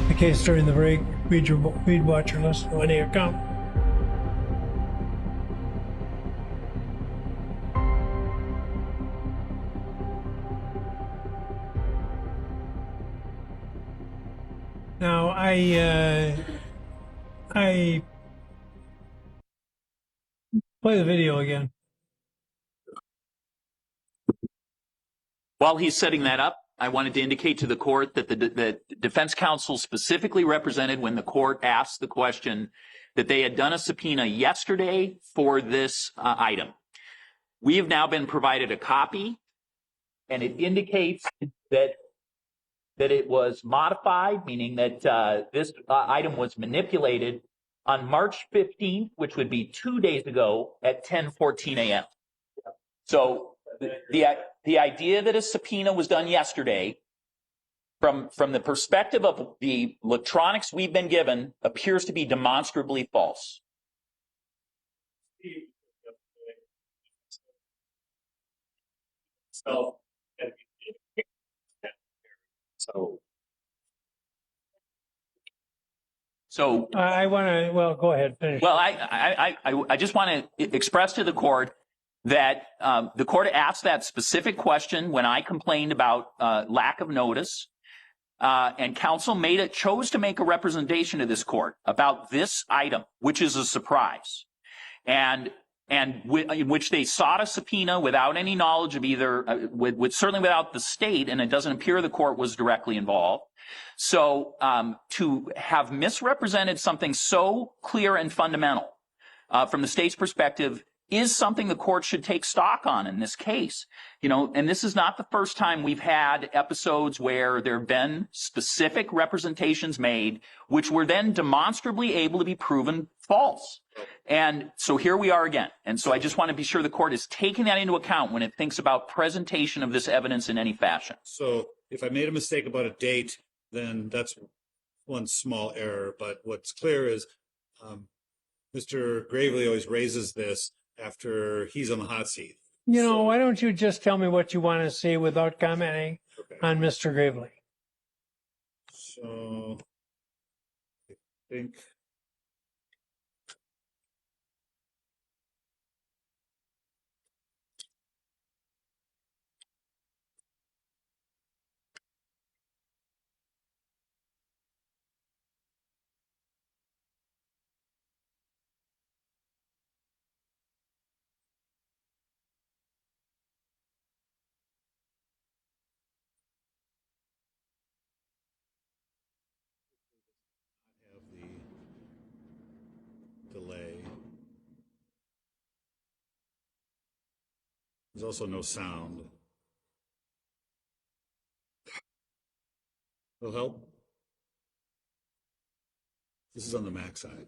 the case during the break. Read watch or listen to any account. Now, I play the video again. While he's setting that up, I wanted to indicate to the court that the defense counsel specifically represented when the court asked the question that they had done a subpoena yesterday for this item. We have now been provided a copy, and it indicates that it was modified, meaning that this item was manipulated on March 15th, which would be 2 days ago at 10:14 a.m. So the idea that a subpoena was done yesterday, from the perspective of the electronics we've been given, appears to be demonstrably false. So I want to, well, go ahead, finish. Well, I just want to express to the court that the court asked that specific question when I complained about lack of notice, and counsel chose to make a representation to this court about this item, which is a surprise, and in which they sought a subpoena without any knowledge of either, certainly without the state, and it doesn't appear the court was directly involved. So to have misrepresented something so clear and fundamental from the state's perspective is something the court should take stock on in this case. And this is not the first time we've had episodes where there have been specific representations made which were then demonstrably able to be proven false. And so here we are again. And so I just want to be sure the court is taking that into account when it thinks about presentation of this evidence in any fashion. So if I made a mistake about a date, then that's one small error. But what's clear is Mr. Gravely always raises this after he's on the hot seat. Why don't you just tell me what you want to say without commenting on Mr. Gravely? So I think delay. There's also no sound. Will help. This is on the Mac side.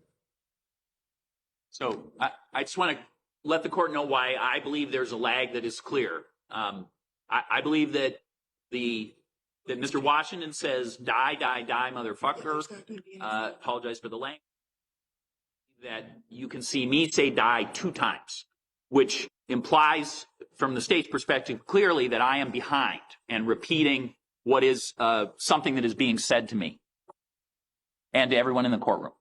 So I just want to let the court know why I believe there's a lag that is clear. I believe that that Mr. Washington says, die, die, die, motherfucker. Apologize for the language. That you can see me say die 2 times, which implies from the state's perspective clearly that I am behind and repeating what is something that is being said to me and to everyone in the courtroom.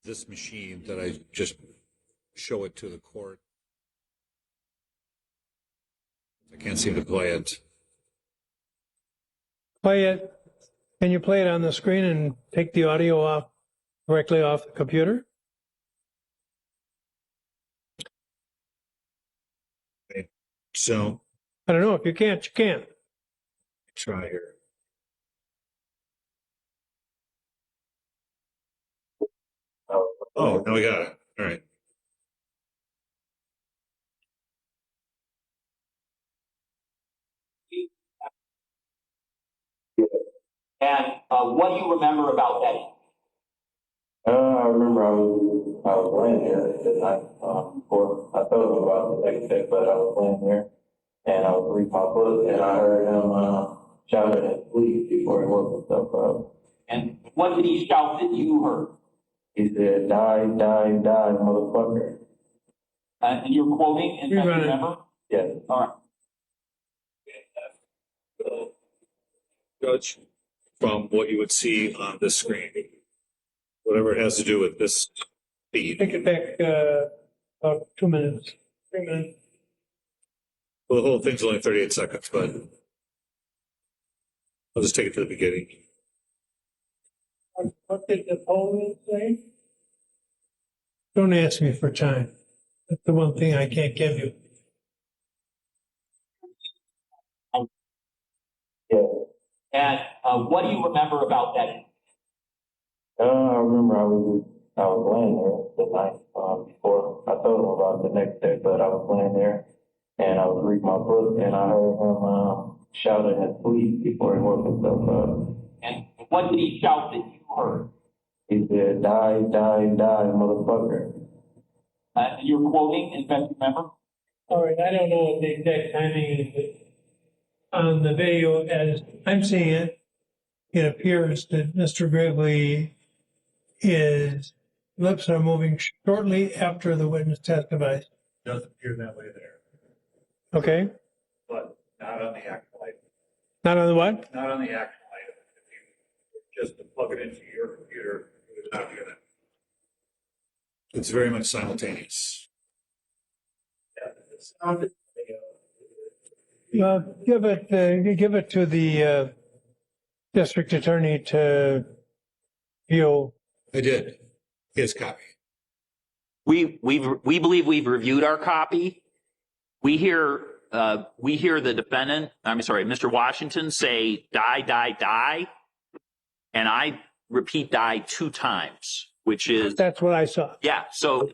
This machine that I just show it to the court. I can't seem to play it. Play it. Can you play it on the screen and take the audio directly off the computer? Okay. So I don't know. If you can't, you can't. try here. Oh, no, we got it. All right. And what do you remember about that? I remember I was laying there the night before. I thought about the next day, but I was laying there and I was reading my book and I heard him shouting at police before he woke himself up. And what did he shout that you heard? He said, "Die, die, die, motherfucker." And you're quoting, and you remember? Yes. All right. Judge, from what you would see on this screen, whatever it has to do with this feed. Take it back about 2 minutes, 3 minutes. Well, the whole thing's only 38 seconds, but I'll just take it to the beginning. What did the poll say? Don't ask me for time. That's the one thing I can't give you. Yeah. And what do you remember about that? I remember I was laying there the night before. I told him about the next day, but I was laying there and I was reading my book and I heard him shouting at police before he woke himself up. And what did he shout that you heard? He said, "Die, die, die, motherfucker." And you're quoting, in fact, remember? All right, I don't know what the exact timing is, but on the video, as I'm seeing it, it appears that Mr. Gravely, his lips are moving shortly after the witness testifies. Doesn't appear that way there, Okay? but not on the actual item. Not on the what? Not on the actual item. If you just plug it into your computer, it would not be on it. It's very much simultaneous. Well, give it to the district attorney to view. I did. His copy. We believe we've reviewed our copy. We hear the defendant, Mr. Washington say die, die, die. And I repeat die 2 times, which is. That's what I saw. Yeah. So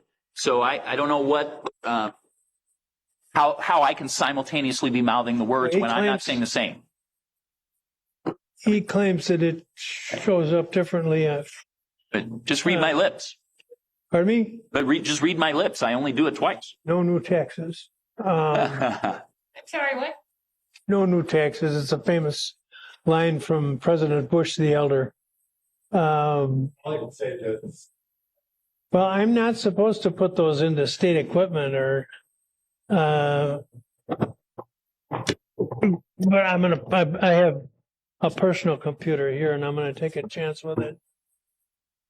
I don't know what, how I can simultaneously be mouthing the words when I'm not saying the same. He claims that it shows up differently. But just read my lips. Pardon me? But just read my lips. I only do it twice. No new taxes. I'm sorry, what? No new taxes. It's a famous line from President Bush the Elder. All I can say is, Well, I'm not supposed to put those into state equipment or, but I have a personal computer here and I'm gonna take a chance with it.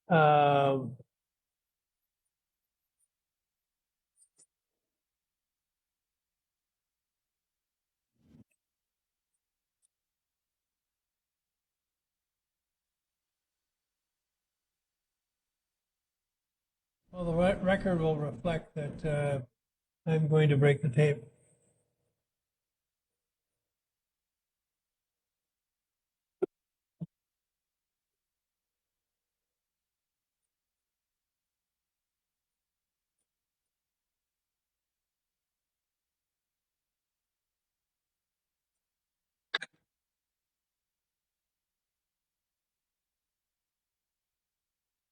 Well, the record will reflect that I'm going to break the tape.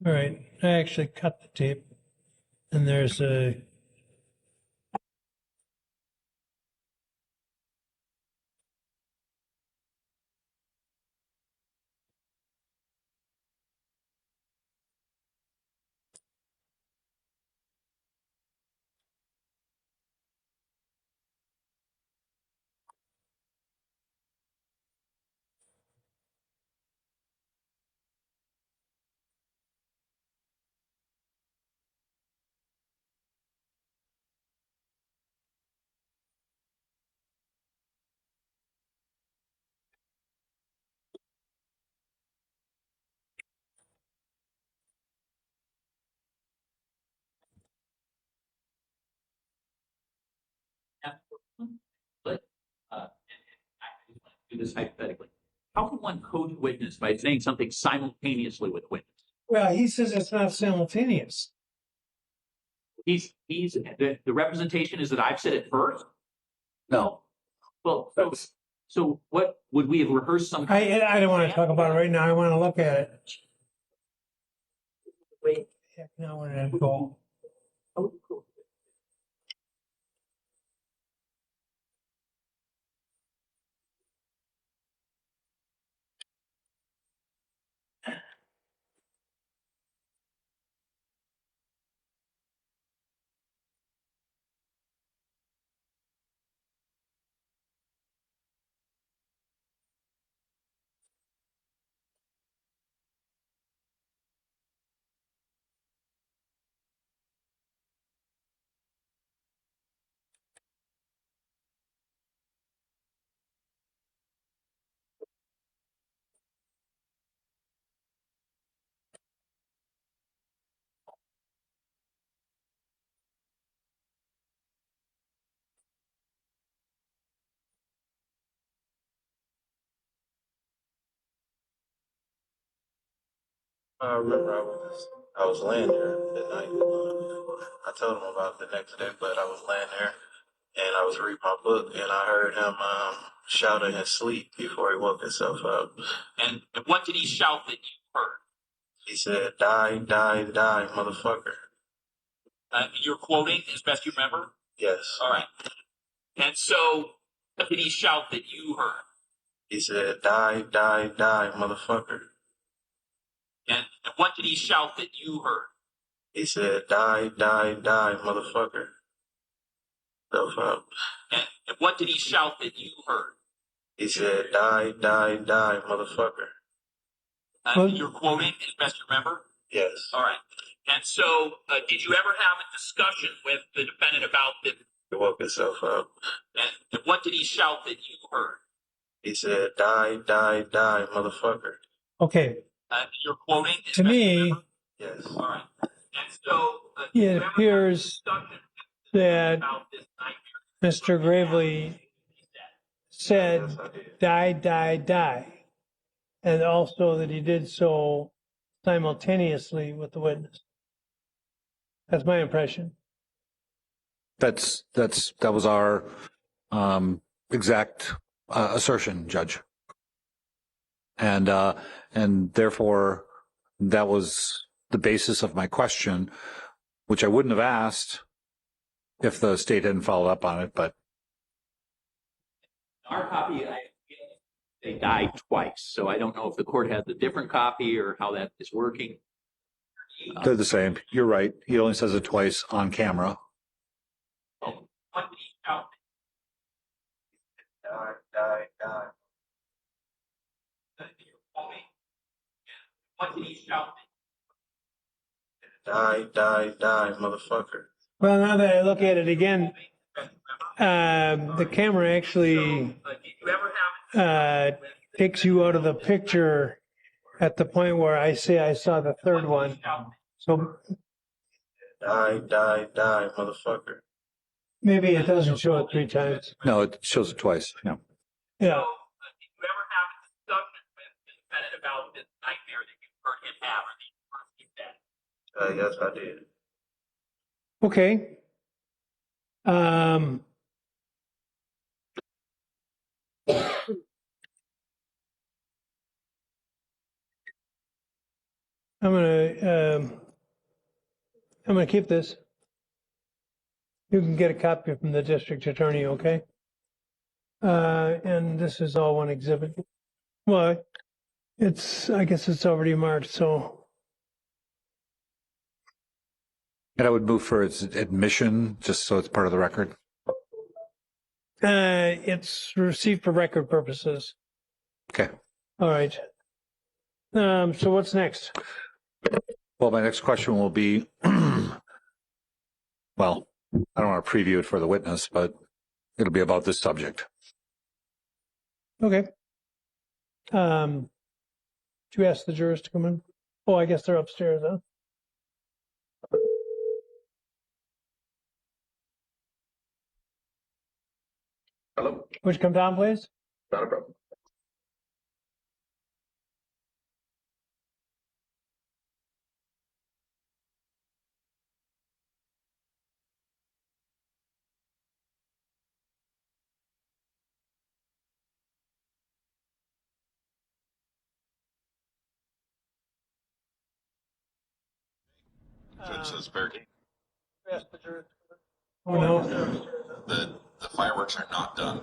All right, I actually cut the tape, and there's a. But do this hypothetically. How can one code witness by saying something simultaneously with witness? Well, he says it's not simultaneous. The representation is that I've said it first? No. Well, so what, would we have rehearsed some? I don't want to talk about it right now. I want to look at it. Wait, heck, now where did it go? Oh, cool. I remember I was laying there that night. I told him about it the next day, but I was laying there and I was reading my book and I heard him shout in his sleep before he woke himself up. And what did he shout that you heard? He said, "Die, die, die, motherfucker." You're quoting as best you remember? Yes. All right. And so, what did he shout that you heard? He said, "Die, die, die, motherfucker." And what did he shout that you heard? He said, "Die, die, die, motherfucker." And what did he shout that you heard? He said, "Die, die, die, motherfucker." You're quoting as best you remember? Yes. All right. And so, did you ever have a discussion with the defendant about this? He woke himself up. And what did he shout that you heard? He said, "Die, die, die, motherfucker." Okay. You're quoting as To best you me, remember? Yes. All right. And so, did you it ever have a appears discussion that about this nightmare? Mr. Gravely said, Yes, I did. die, die, die. And also that he did so simultaneously with the witness. That's my impression. That was our exact assertion, Judge. And therefore, that was the basis of my question, which I wouldn't have asked if the state hadn't followed up on it. But Our copy, they died twice, so I don't know if the court has a different copy or how that is working. they're the same. You're right. He only says it twice on camera. What did he shout? Die, die, die. You're quoting. What did he shout? Die, die, die, motherfucker. Well, now that I look at it again, the camera actually Did you ever have takes you out of the picture at the point where I say I saw the third one. So Die, die, die, motherfucker. maybe it doesn't show it 3 times. No, it shows it twice. Yeah. Yeah. Did you ever have a discussion with the defendant about this nightmare that you heard him have or that you heard him Yes, I did. Okay. I'm gonna keep this. You can get a copy from the district attorney, okay? And this is all one exhibit. Well, I guess it's already marked, so. And I would move for its admission, just so it's part of the record. It's received for record purposes. Okay. All right. So what's next? Well, my next question will be, well, I don't want to preview it for the witness, but it'll be about this subject. Okay. Did you ask the jurors to come in? Oh, I guess they're upstairs, huh? Hello. Would you come down, please? Not a problem. says barricade. Oh, no. The fireworks are not done.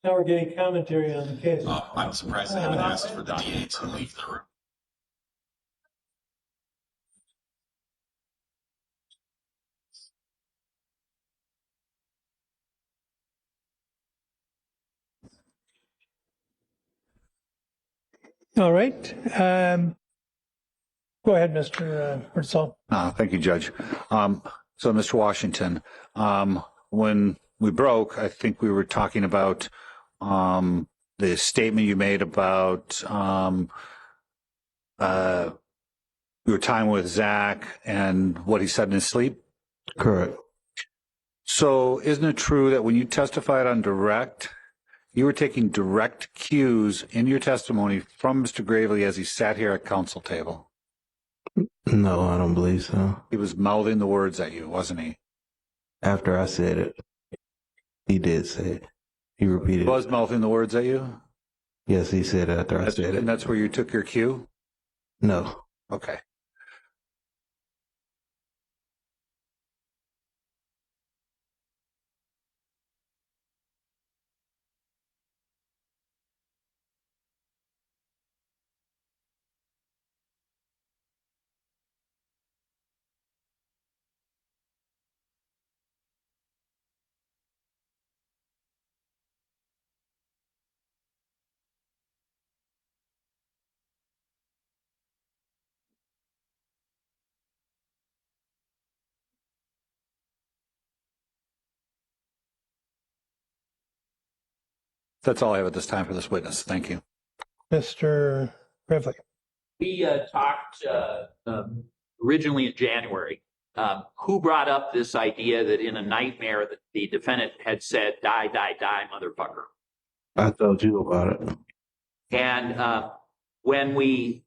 Now we're getting commentary on the case. I'm surprised they haven't asked for the DA to leave the room. All right. Go ahead, Mr. Hertzl. Thank you, Judge. So, Mr. Washington, when we broke, I think we were talking about the statement you made about your time with Zach and what he said in his sleep. Correct. So, isn't it true that when you testified on direct, you were taking direct cues in your testimony from Mr. Gravely as he sat here at counsel table? No, I don't believe so. He was mouthing the words at you, wasn't he? After I said it, he did say it. He repeated He was mouthing the words at you? Yes, he said it after I said it. And that's where you took your cue? No. Okay. That's all I have at this time for this witness. Thank you. Mr. Gravely. We talked originally in January. Who brought up this idea that in a nightmare that the defendant had said, "Die, die, die, motherfucker"? I told you about it. And when we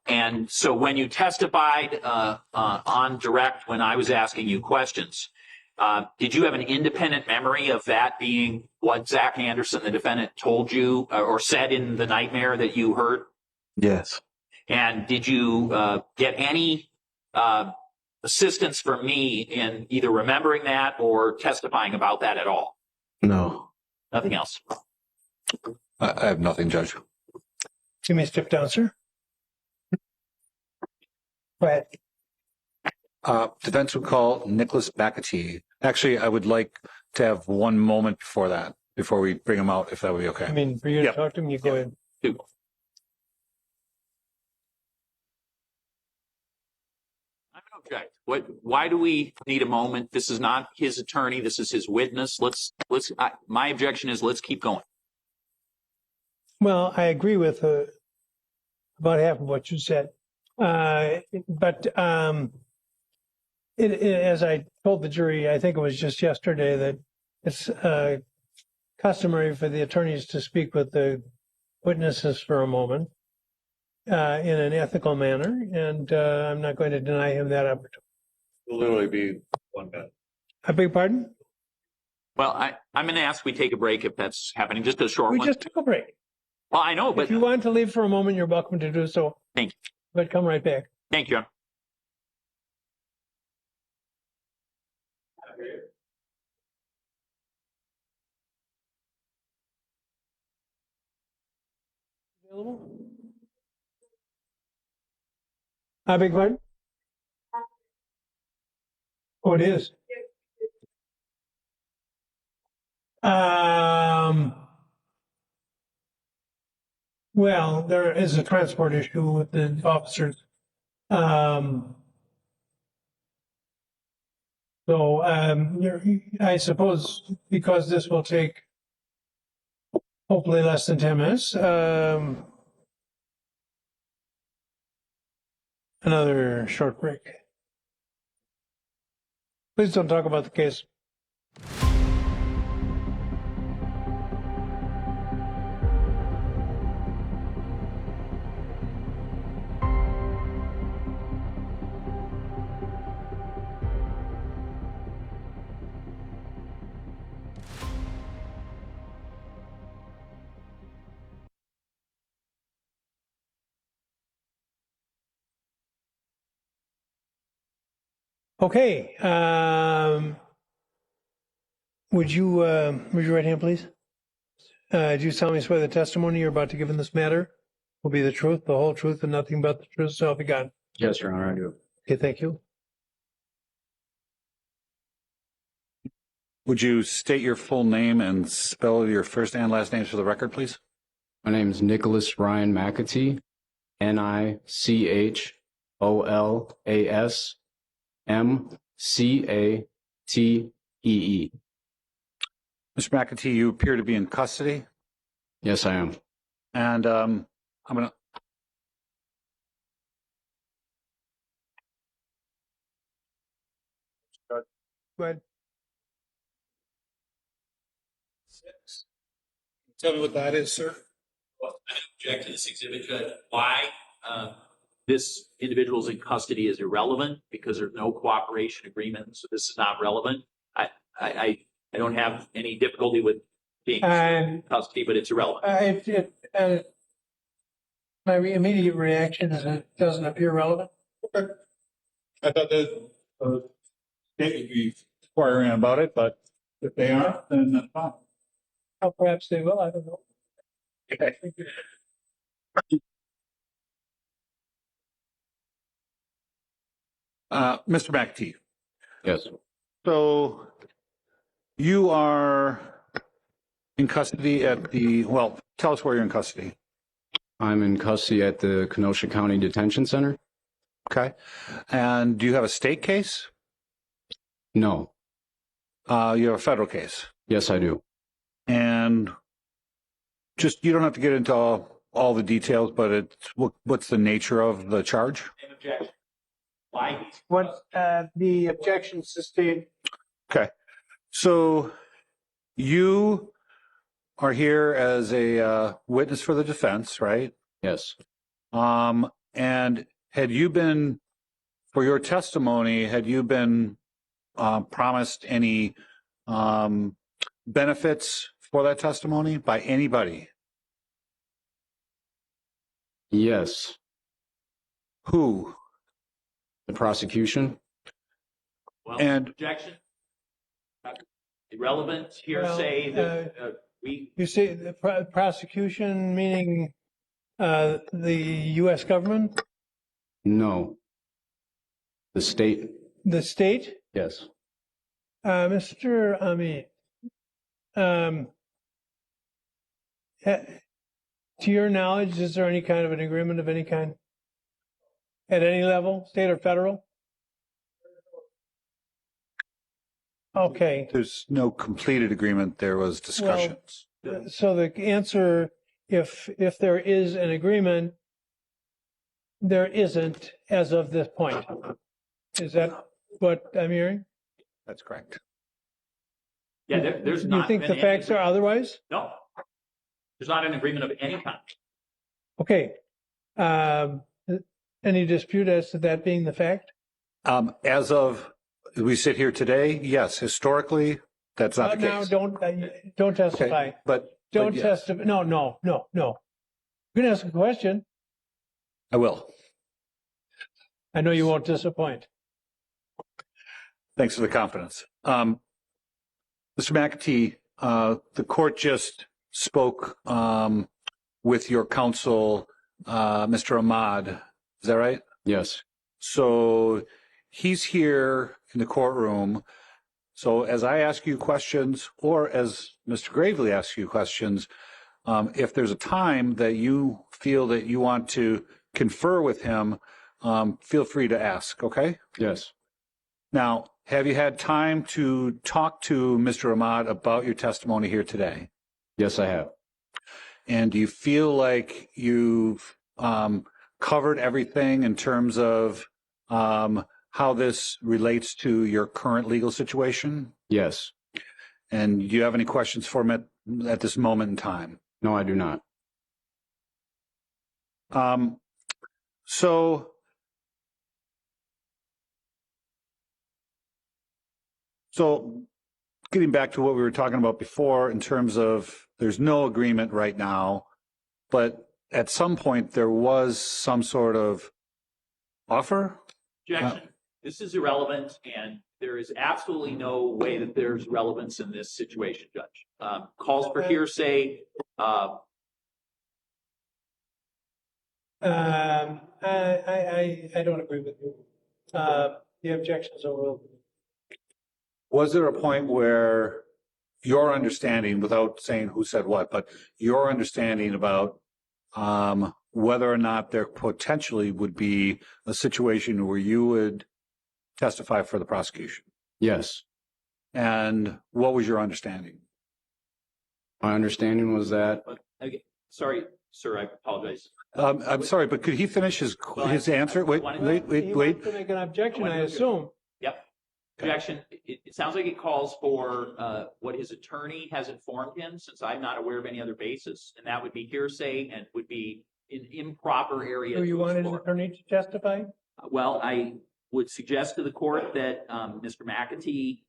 and so when you testified on direct, when I was asking you questions, did you have an independent memory of that being what Zach Anderson, the defendant, told you or said in the nightmare that you heard? Yes. And did you get any assistance from me in either remembering that or testifying about that at all? No. Nothing else. I have nothing, Judge. You may step down, sir. Go ahead. Defense would call Nicholas Bakati. Actually, I would like to have one moment before that, before we bring him out, if that would be okay. I mean, for you to talk to him, you go ahead. I'm going to object. Why do we need a moment? This is not his attorney. This is his witness. My objection is let's keep going. Well, I agree with about half of what you said. But as I told the jury, I think it was just yesterday, that it's customary for the attorneys to speak with the witnesses for a moment in an ethical manner, and I'm not going to deny him that opportunity. It'll literally be 1 minute. I beg your pardon? Well, I'm going to ask we take a break if that's happening. Just a short one. We just took a break. Well, I know, but if you want to leave for a moment, you're welcome to do so. Thank you. But come right back. Thank you. I beg your pardon? Oh, it is. Well, there is a transport issue with the officers. I suppose because this will take hopefully less than 10 minutes, another short break. Please don't talk about the case. Okay. Would you raise your right hand, please? Do you solemnly swear the testimony you're about to give in this matter will be the truth, the whole truth, and nothing but the truth, so help you God? Yes, Your Honor, I do. Okay, thank you. Would you state your full name and spell your first and last names for the record, please? My name is Nicholas Ryan McAtee, NICHOLASMCATEE. Mr. McAtee, you appear to be in custody. Yes, I am. And I'm going to. Go ahead. 6. Tell me what that is, sir. Well, I object to this exhibit, Judge. Why this individual is in custody is irrelevant because there's no cooperation agreement, so this is not relevant. I don't have any difficulty with being in custody, but it's irrelevant. My immediate reaction is it doesn't appear relevant. Okay. I thought that state would be inquiring about it, but if they aren't, then that's fine. Oh, perhaps they will. I don't know. Okay. Mr. McAtee. Yes. So you are in custody at well, tell us where you're in custody. I'm in custody at the Kenosha County Detention Center. Okay. And do you have a state case? No. You have a federal case? Yes, I do. And just, you don't have to get into all the details, but what's the nature of the charge? Objection. Why? What the objection sustained? Okay. So you are here as a witness for the defense, right? Yes. And had you been, for your testimony, had you been promised any benefits for that testimony by anybody? Yes. Who? The prosecution. Well, and objection. Irrelevant hearsay that You say the prosecution, meaning the U.S. government? No. The state. The state? Yes. Mr. Ami, to your knowledge, is there any kind of an agreement of any kind at any level, state or federal? Okay. There's no completed agreement. There was discussions. Well, so the answer, if there is an agreement, there isn't as of this point. Is that what I'm hearing? That's correct. Yeah, there's not. You think the facts are otherwise? No. There's not an agreement of any kind. Okay. Any dispute as to that being the fact? As of we sit here today, yes. Historically, that's not the case. Now, don't testify. Okay, but yes. Testify. No. You're gonna ask a question. I will. I know you won't disappoint. Thanks for the confidence. Mr. McAtee, the court just spoke with your counsel, Mr. Ahmad. Is that right? Yes. So he's here in the courtroom. So as I ask you questions, or as Mr. Gravely asks you questions, if there's a time that you feel that you want to confer with him, feel free to ask, okay? Yes. Now, have you had time to talk to Mr. Ahmad about your testimony here today? Yes, I have. And do you feel like you've covered everything in terms of how this relates to your current legal situation? Yes. And do you have any questions for him at this moment in time? No, I do not. So getting back to what we were talking about before in terms of there's no agreement right now, but at some point there was some sort of offer? Objection. This is irrelevant, and there is absolutely no way that there's relevance in this situation, Judge. Calls for hearsay. I don't agree with you. The objections are overruled. Was there a point where your understanding, without saying who said what, but your understanding about whether or not there potentially would be a situation where you would testify for the prosecution? Yes. And what was your understanding? My understanding was that. Okay. Sorry, sir, I apologize. I'm sorry, but could he finish his answer? Wait. He wants to make an objection, I assume. Yep. Objection. It sounds like it calls for what his attorney has informed him, since I'm not aware of any other basis, and that would be hearsay and would be an improper area. Do you want his attorney to testify? Well, I would suggest to the court that Mr. McAtee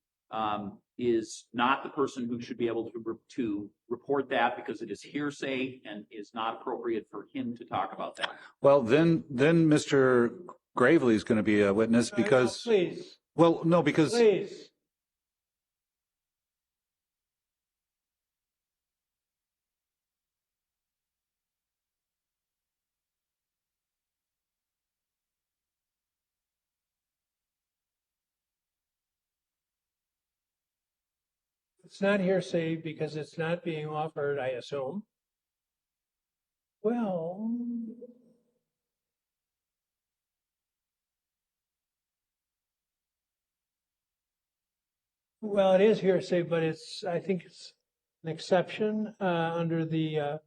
is not the person who should be able to report that, because it is hearsay and is not appropriate for him to talk about that. Well, then Mr. Gravely is going to be a witness because. Please. Well, no, because. Please. It's not hearsay because it's not being offered, I assume. Well, it is hearsay, but I think it's an exception under the,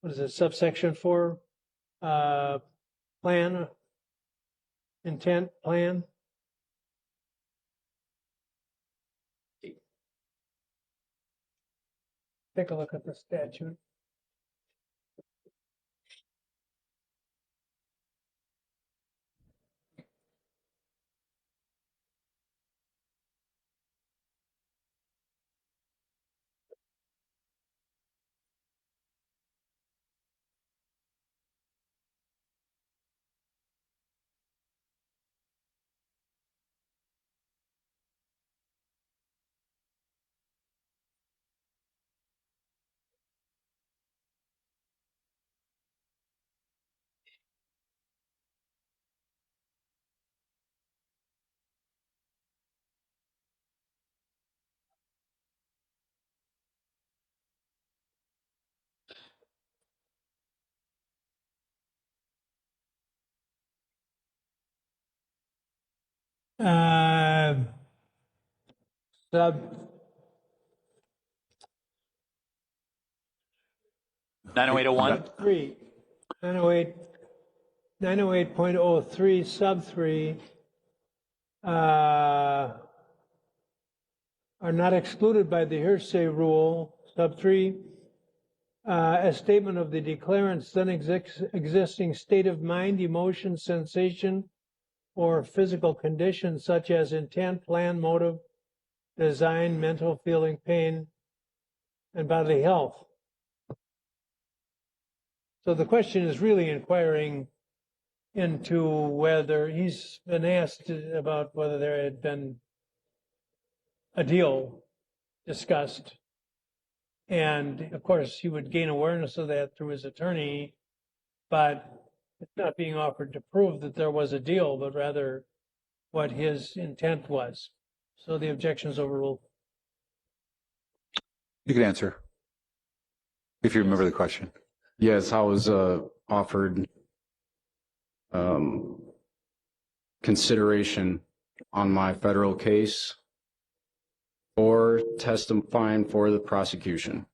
what is it, subsection 4, plan, intent, plan. Take a look at the statute. Sub 90801? 3, 908.03 sub 3 are not excluded by the hearsay rule. Sub 3, a statement of the declarant's then existing state of mind, emotion, sensation, or physical condition, such as intent, plan, motive, design, mental, feeling, pain, and bodily health. So the question is really inquiring into whether he's been asked about whether there had been a deal discussed. And of course, he would gain awareness of that through his attorney, but it's not being offered to prove that there was a deal, but rather what his intent was. So the objection is overruled. You can answer if you remember the question. Yes, I was offered consideration on my federal case or testifying for the prosecution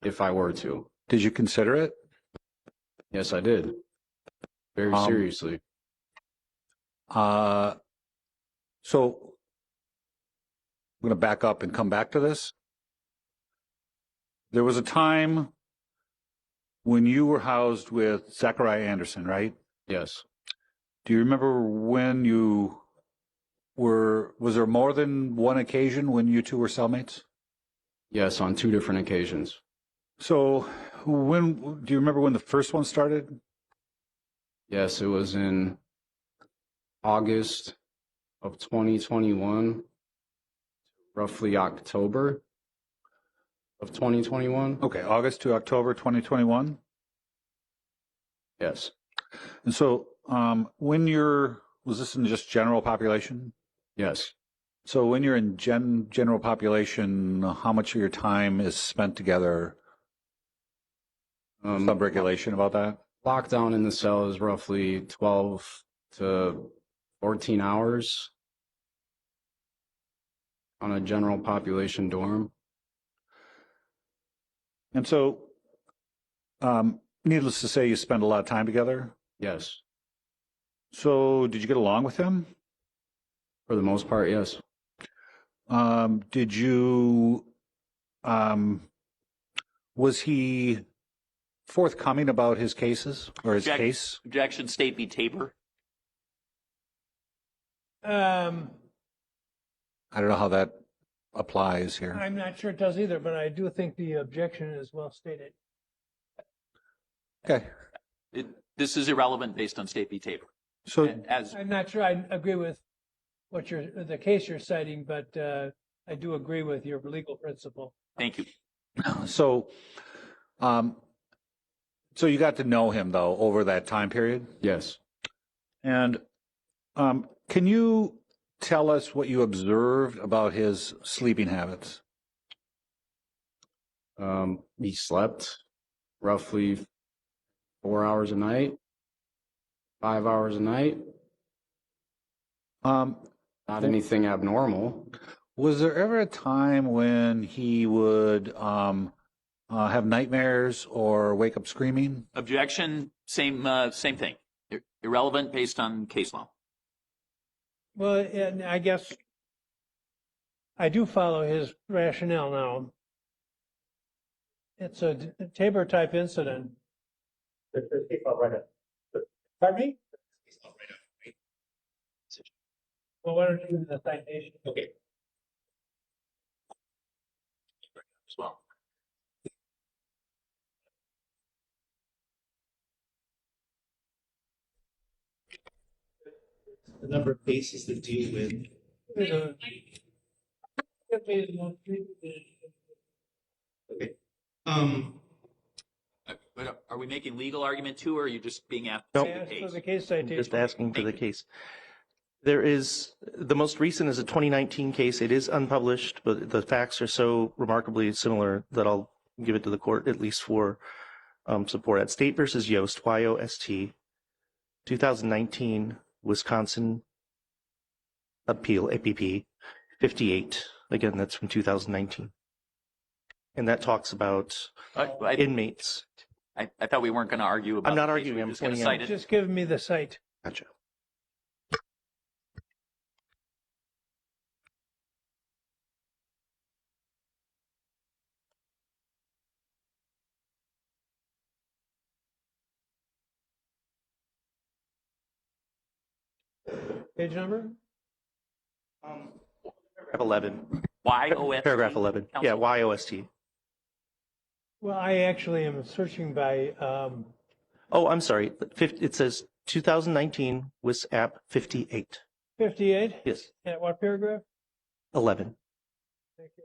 if I were to. Did you consider it? Yes, I did. Very seriously. So I'm going to back up and come back to this. There was a time when you were housed with Zachariah Anderson, right? Yes. Do you remember when you was there more than one occasion when you two were cellmates? Yes, on 2 different occasions. So do you remember when the first one started? Yes, it was in August of 2021, roughly October of 2021. Okay, August to October 2021. Yes. And so, was this in just general population? Yes. So when you're in general population, how much of your time is spent together? Some regulation about that? Lockdown in the cell is roughly 12 to 14 hours on a general population dorm. And so, needless to say, you spend a lot of time together? Yes. So did you get along with him? For the most part, yes. Did you, was he forthcoming about his cases or his case? Objection, State v. Tabor. I don't know how that applies here. I'm not sure it does either, but I do think the objection is well stated. Okay. This is irrelevant based on State v. Tabor. So I'm not sure I agree with the case you're citing, but I do agree with your legal principle. Thank you. So, so you got to know him though over that time period? Yes. And can you tell us what you observed about his sleeping habits? He slept roughly 4 hours a night, 5 hours a night. Not anything abnormal. Was there ever a time when he would have nightmares or wake up screaming? Objection, same thing. Irrelevant based on case law. Well, and I guess I do follow his rationale now. It's a Tabor type incident. Pardon me? Well, why don't you do the citation? Okay. As well. The number of cases that deal with. Okay. But are we making legal argument too, or are you just being asked No. to say the case? The case citation. Just asking for the case. There is, the most recent is a 2019 case. It is unpublished, but the facts are so remarkably similar that I'll give it to the court, at least for support. At State versus Yost, Y-O-S-T, 2019, Wisconsin Appeal, APP, 58. Again, that's from 2019. And that talks about inmates. I thought we weren't going to argue about I'm not the case. arguing, We were I'm just going to pointing out. cite it. Just give me the site. Gotcha. Page number? Paragraph 11. Y-O-S-T? Paragraph 11. Yeah, Y-O-S-T. Well, I actually am searching by, Oh, I'm sorry. It says 2019 WIS app 58. 58? Yes. At what paragraph? 11. Thank you.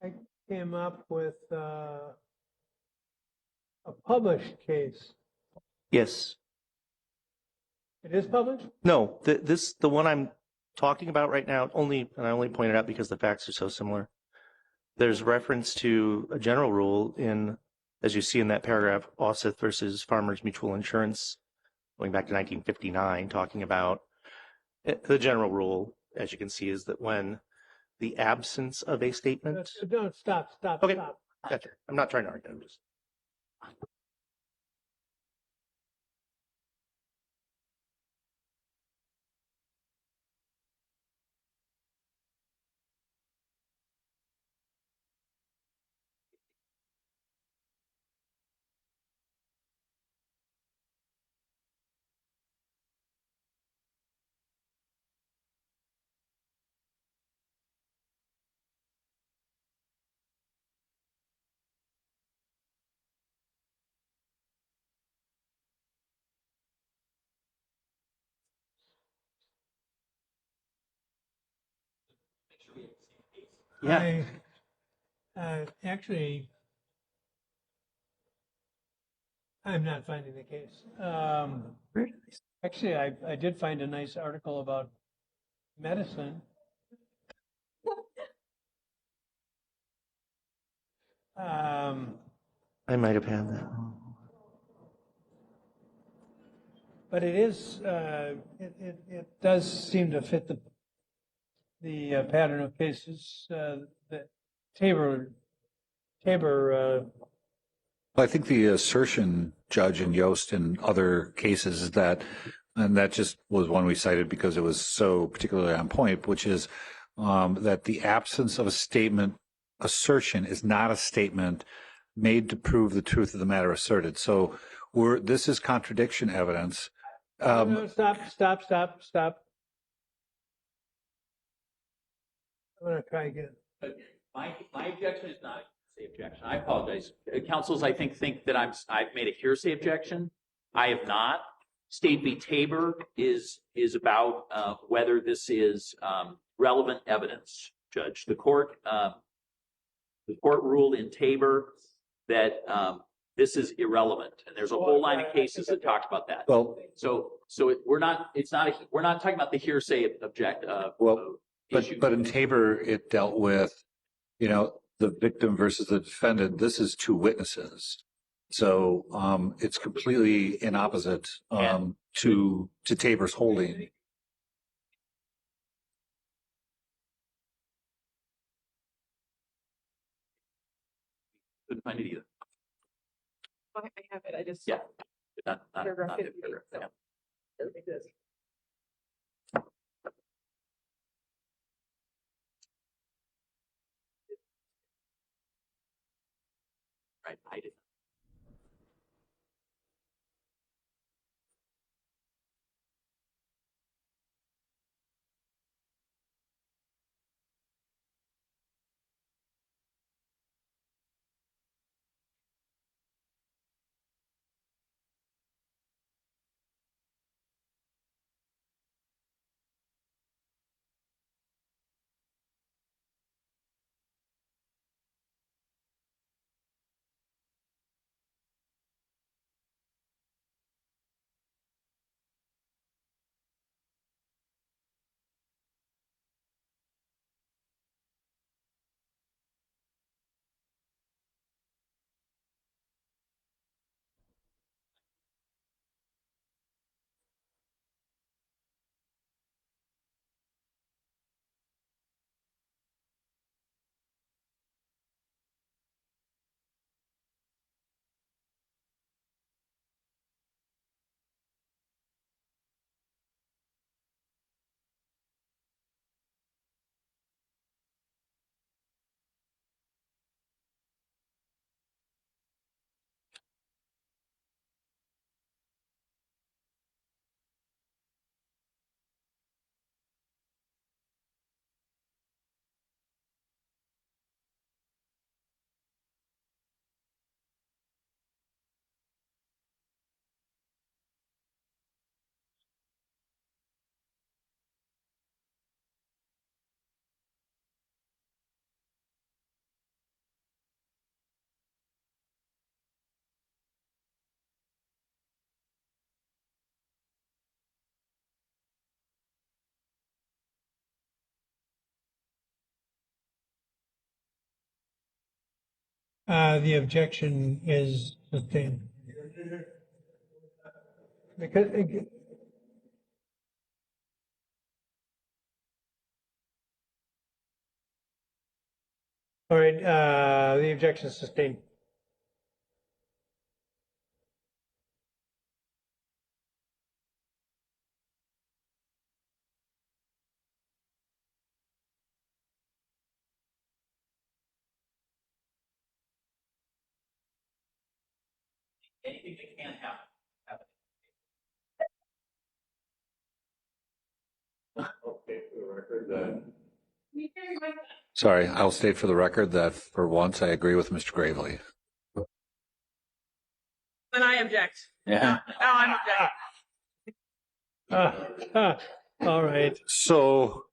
I came up with a published case. Yes. It is published? No, the one I'm talking about right now, and I only pointed out because the facts are so similar. There's reference to a general rule in, as you see in that paragraph, Osseth versus Farmers Mutual Insurance, going back to 1959, talking about the general rule, as you can see, is that when the absence of a statement. No, stop. Okay. Stop. Gotcha. I'm not trying to argue. I'm just. Yeah. Actually, I'm not finding the case. Actually, I did find a nice article about medicine. I might have had that. But it is, it does seem to fit the pattern of cases that Tabor, I think the assertion, Judge, in Yost and other cases is that, and that just was one we cited because it was so particularly on point, which is that the absence of a statement assertion is not a statement made to prove the truth of the matter asserted. So this is contradiction evidence. no, stop. I'm going to try again. My objection is not a hearsay objection. I apologize. Councils, I think that I've made a hearsay objection. I have not. State v. Tabor is about whether this is relevant evidence, Judge. The court ruled in Tabor that this is irrelevant, and there's a whole line of cases that talk about that. Well, we're not talking about the hearsay object. But in Tabor, it dealt with, the victim versus the defendant. This is two witnesses. So it's completely in opposite to Tabor's holding. Couldn't find it either. I have it. I just Yeah. Not paragraph it, 50, paragraph, so yeah. it doesn't exist. Right, I did. The objection is sustained. Because, all right, the objection is sustained. Anything that can happen. Okay, for the record, that Sorry, I'll state for the record that for once I agree with Mr. Gravely. Then I object. Yeah. Now I'm objecting. All right. So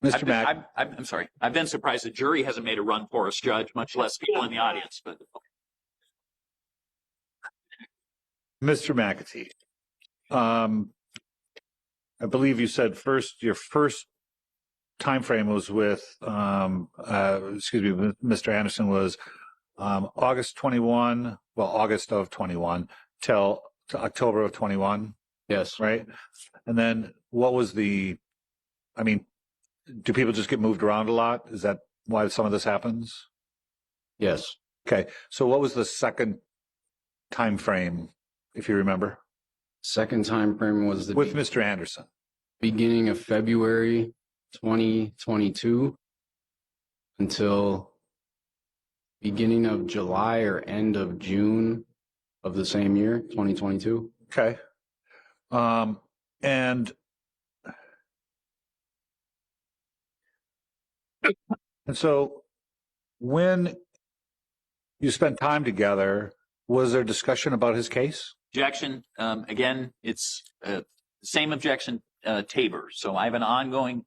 Mr. Mack. I'm sorry. I've been surprised the jury hasn't made a run for us, Judge, much less people in the audience. But Mr. McAtee, I believe you said your first time frame was with, Mr. Anderson was August of 21 till to October of 21. Yes. Right. And then what was do people just get moved around a lot? Is that why some of this happens? Yes. Okay. So what was the second time frame, if you remember? Second time frame was with Mr. Anderson. Beginning of February 2022 until beginning of July or end of June of the same year, 2022. Okay. And so when you spent time together, was there discussion about his case? objection. Again, it's same objection, Tabor. So I have an ongoing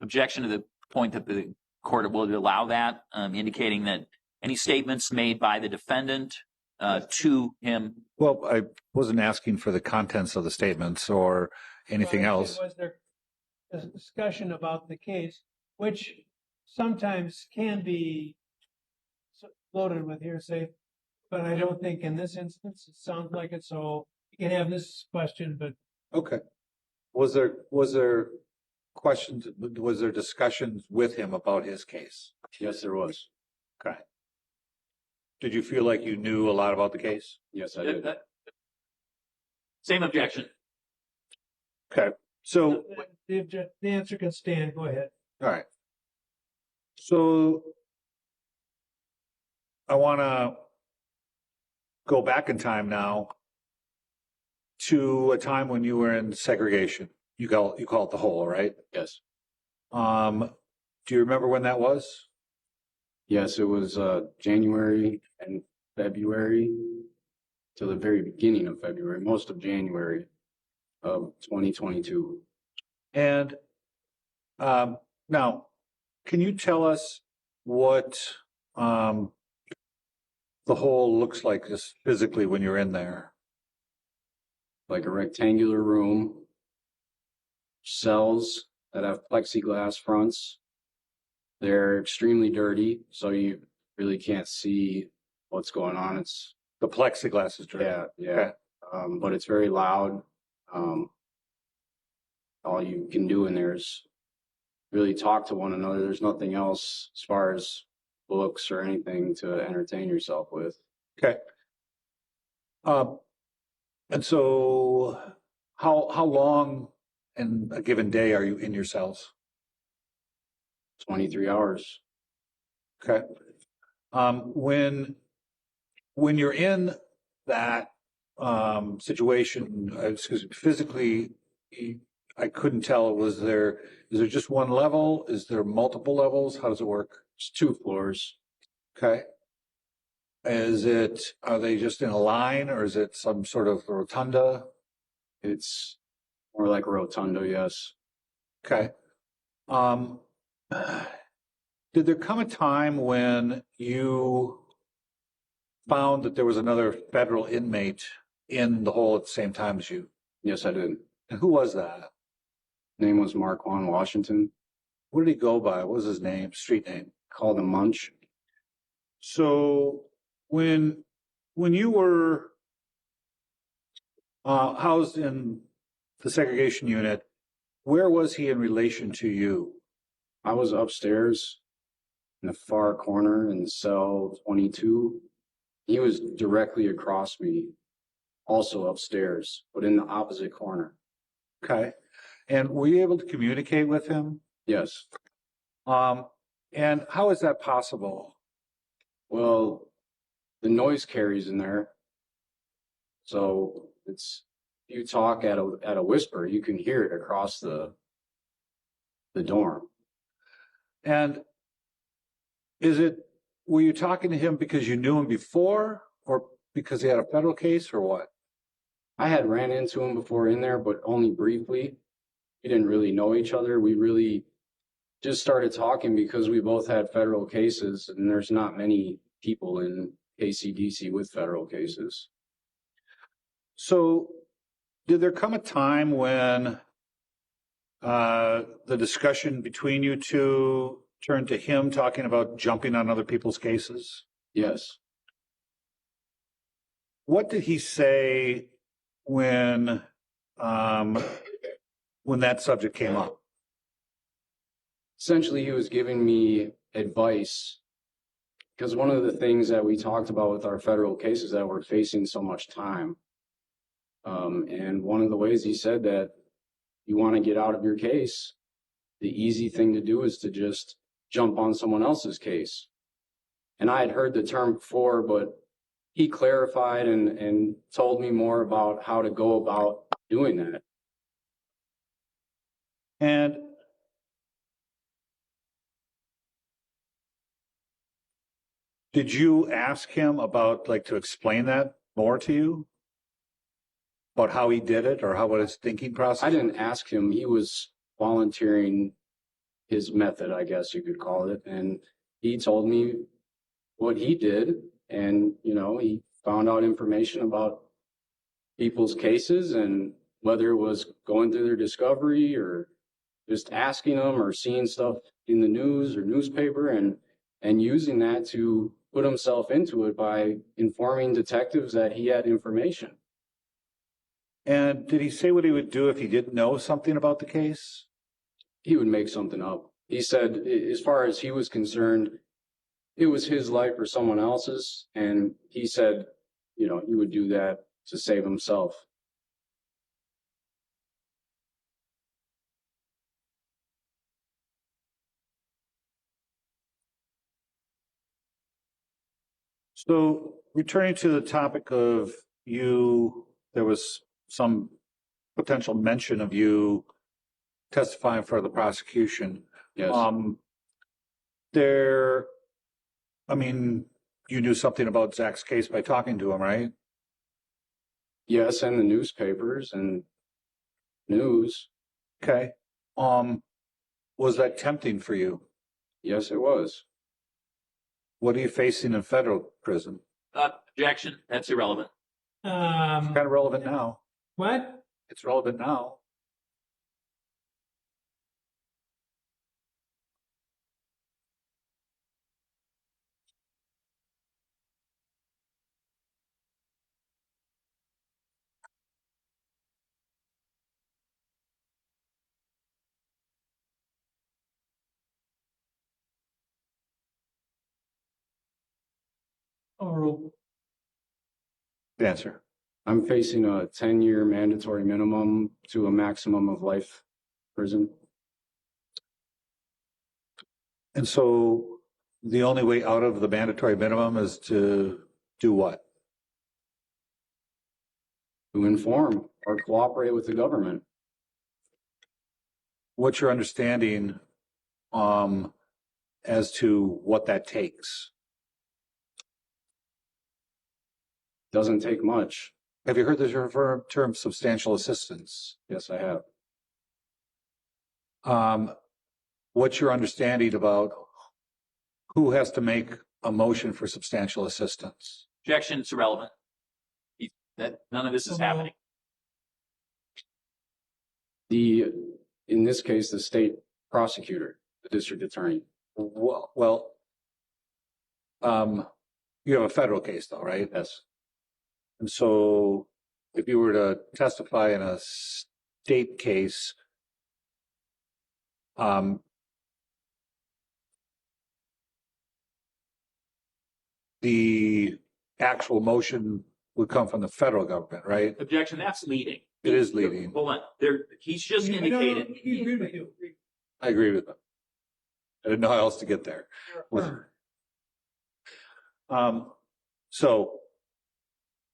objection to the point that the court will allow that, indicating that any statements made by the defendant to him. Well, I wasn't asking for the contents of the statements or anything else. Was there a discussion about the case, which sometimes can be loaded with hearsay, but I don't think in this instance it sounds like it. So you can have this question, but okay. Was there questions? Was there discussions with him about his case? Yes, there was. Okay. Did you feel like you knew a lot about the case? Yes, I did. Same objection. Okay. So the answer can stand. Go ahead. All right. So I want to go back in time now to a time when you were in segregation. You call it the hole, right? Yes. Do you remember when that was? Yes, it was January and February to the very beginning of February, most of January of 2022. And now, can you tell us what the hole looks like just physically when you're in there? Like a rectangular room, cells that have plexiglass fronts. They're extremely dirty, so you really can't see what's going on. It's the plexiglass is dirty. Yeah. Okay. But it's very loud. All you can do in there is really talk to one another. There's nothing else as far as books or anything to entertain yourself with. Okay. And so how long in a given day are you in your cells? 23 hours. Okay. When you're in that situation, physically, I couldn't tell. Is there just one level? Is there multiple levels? How does it work? It's 2 floors. Okay. Are they just in a line, or is it some sort of rotunda? It's more like a rotunda, yes. Okay. Did there come a time when you found that there was another federal inmate in the hole at the same time as you? Yes, I did. And who was that? Name was Marquand Washington. What did he go by? What was his name? Street name? Called him Munch. So when you were housed in the segregation unit, where was he in relation to you? I was upstairs in the far corner in cell 22. He was directly across me, also upstairs, but in the opposite corner. Okay. And were you able to communicate with him? Yes. And how is that possible? Well, the noise carries in there. So if you talk at a whisper, you can hear it across the dorm. And were you talking to him because you knew him before, or because he had a federal case, or what? I had ran into him before in there, but only briefly. We didn't really know each other. We really just started talking because we both had federal cases, and there's not many people in KCDC with federal cases. So, did there come a time when the discussion between you two turned to him talking about jumping on other people's cases? Yes. What did he say when that subject came up? Essentially, he was giving me advice because one of the things that we talked about with our federal cases that we're facing so much time. And one of the ways he said that you want to get out of your case, the easy thing to do is to just jump on someone else's case. And I had heard the term before, but he clarified and told me more about how to go about doing that. And did you ask him about, like, to explain that more to you? About how he did it or how what his thinking process? I didn't ask him. He was volunteering his method, I guess you could call it. And he told me what he did. And, you know, he found out information about people's cases and whether it was going through their discovery or just asking them or seeing stuff in the news or newspaper and using that to put himself into it by informing detectives that he had information. And did he say what he would do if he didn't know something about the case? He would make something up. He said, as far as he was concerned, it was his life or someone else's. And he said, you know, he would do that to save himself. So returning to the topic of you, there was some potential mention of you testifying for the prosecution. Yes. I mean, you knew something about Zach's case by talking to him, right? Yes, and the newspapers and news. Okay. Was that tempting for you? Yes, it was. What are you facing in federal prison? Objection. That's irrelevant. It's kind of relevant now. What? It's relevant now. The answer. I'm facing a 10-year mandatory minimum to a maximum of life prison. And so the only way out of the mandatory minimum is to do what? To inform or cooperate with the government. What's your understanding as to what that takes? Doesn't take much. Have you heard the term substantial assistance? Yes, I have. What's your understanding about who has to make a motion for substantial assistance? Objection. It's irrelevant. None of this is happening. In this case, the state prosecutor, the district attorney. Well, you have a federal case though, right? Yes. And so if you were to testify in a state case, the actual motion would come from the federal government, right? Objection. That's leading. It is leading. Hold on. He's just indicated. I agree with them. I didn't know how else to get there.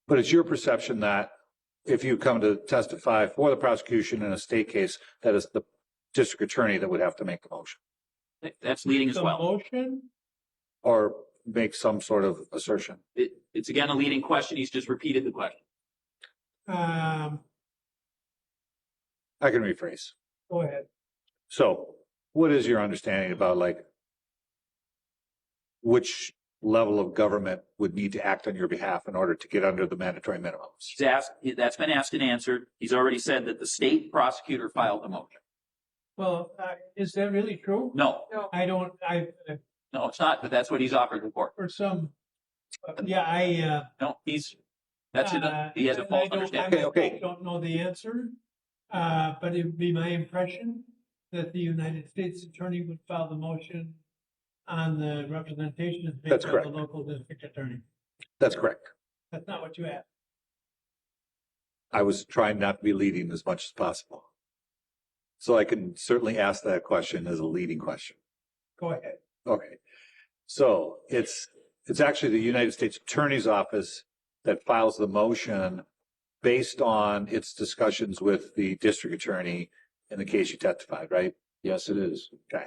But it's your perception that if you come to testify for the prosecution in a state case, that is the district attorney that would have to make the motion. That's leading as well. Motion? Or make some sort of assertion. It's again a leading question. He's just repeated the question. I can rephrase. Go ahead. So what is your understanding about like which level of government would need to act on your behalf in order to get under the mandatory minimums? That's been asked and answered. He's already said that the state prosecutor filed a motion. Well, is that really true? No, I don't, no, it's not, but that's what he's offered the court. for some, yeah, No, that's it. He has a false understanding. I don't know the answer, but it would be my impression that the United States Attorney would file the motion on the representation made That's by correct. the local district attorney. That's correct. That's not what you asked. I was trying not to be leading as much as possible. So I can certainly ask that question as a leading question. Go ahead. Okay. So it's actually the United States Attorney's Office that files the motion based on its discussions with the district attorney in the case you testified, right? Yes, it is. Okay.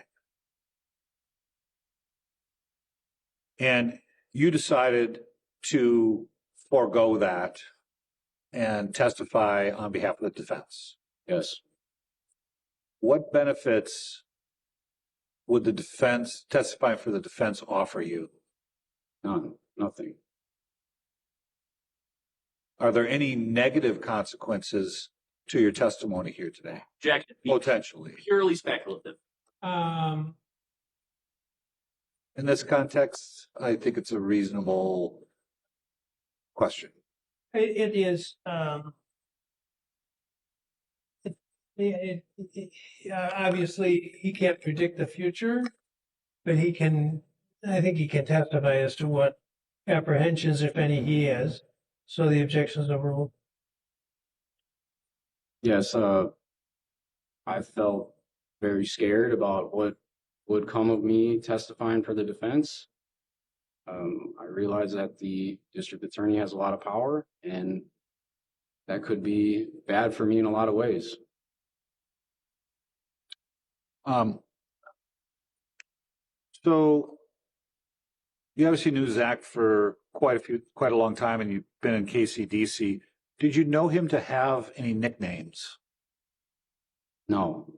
And you decided to forego that and testify on behalf of the defense. Yes. What benefits would the defense, testifying for the defense, offer you? None. Nothing. Are there any negative consequences to your testimony here today? Jack, Potentially. purely speculative. In this context, I think it's a reasonable question. It is, obviously, he can't predict the future, but I think he can testify as to what apprehensions, if any, he has. So the objection's overruled. Yes, I felt very scared about what would come of me testifying for the defense. I realize that the district attorney has a lot of power, and that could be bad for me in a lot of ways. So you obviously knew Zach for quite a long time, and you've been in KCDC. Did you know him to have any nicknames? No.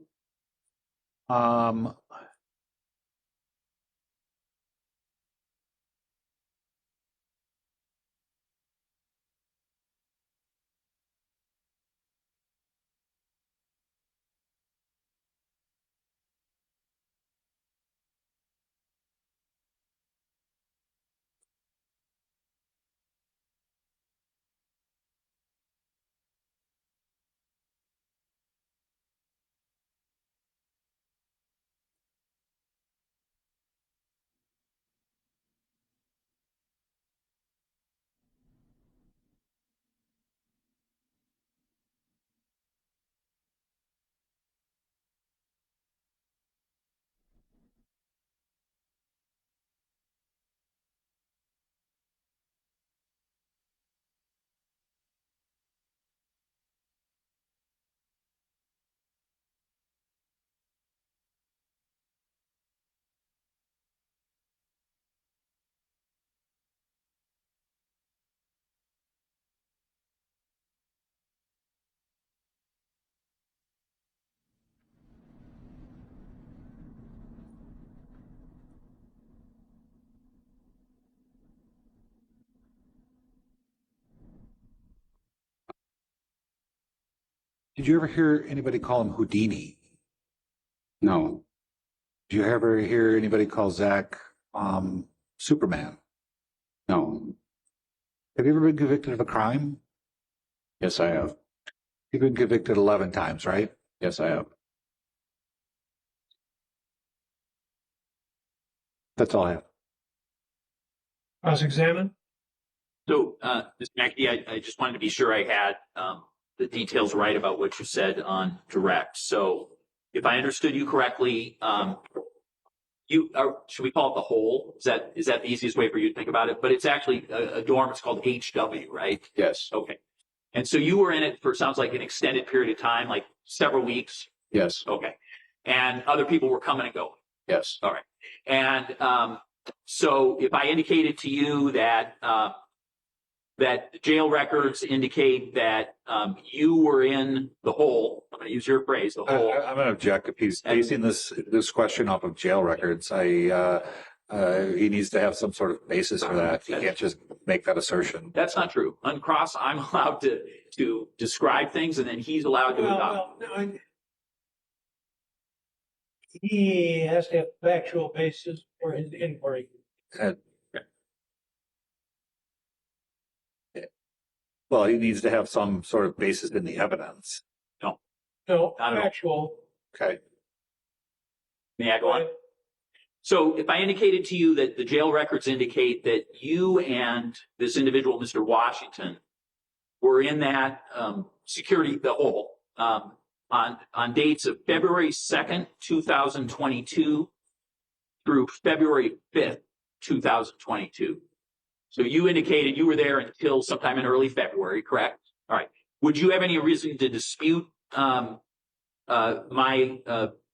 Did you ever hear anybody call him Houdini? No. Did you ever hear anybody call Zach Superman? No. Have you ever been convicted of a crime? Yes, I have. You've been convicted 11 times, right? Yes, I have. That's all I have. Cross-examine? So, Ms. McAdee, I just wanted to be sure I had the details right about what you said on direct. So if I understood you correctly, you are, should we call it the hole? Is that the easiest way for you to think about it? But it's actually a dorm. It's called HW, right? Yes. Okay. And so you were in it for, sounds like, an extended period of time, like several weeks. Yes. Okay. And other people were coming and going. Yes. All right. And so if I indicated to you that that the jail records indicate that you were in the hole. I'm going to use your phrase, the hole. I'm going to object if he's basing this question off of jail records. He needs to have some sort of basis for that. He can't just make that assertion. That's not true. On cross, I'm allowed to describe things, and then he's allowed to adopt. He has to have factual basis for his inquiry. Well, he needs to have some sort of basis in the evidence. No, No, not at all. factual. Okay. May I go on? So if I indicated to you that the jail records indicate that you and this individual, Mr. Washington, were in that the hole, on dates of February 2nd, 2022 through February 5th, 2022. So you indicated you were there until sometime in early February, correct? All right. Would you have any reason to dispute my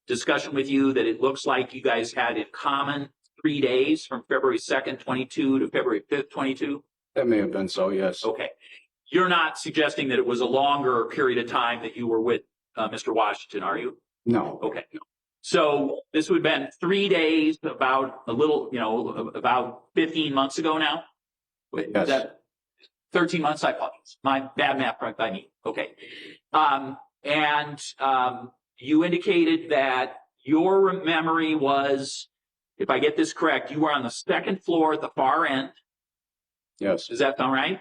discussion with you that it looks like you guys had in common 3 days from February 2nd, 22 to February 5th, 22? That may have been so, yes. Okay. You're not suggesting that it was a longer period of time that you were with Mr. Washington, are you? No. Okay. So this would have been 3 days, about about 15 months ago now? Wait, Yes. is that 13 months? I apologize. My bad math by me. Okay. You indicated that your memory was, if I get this correct, you were on the second floor at the far end. Yes. Does that sound right?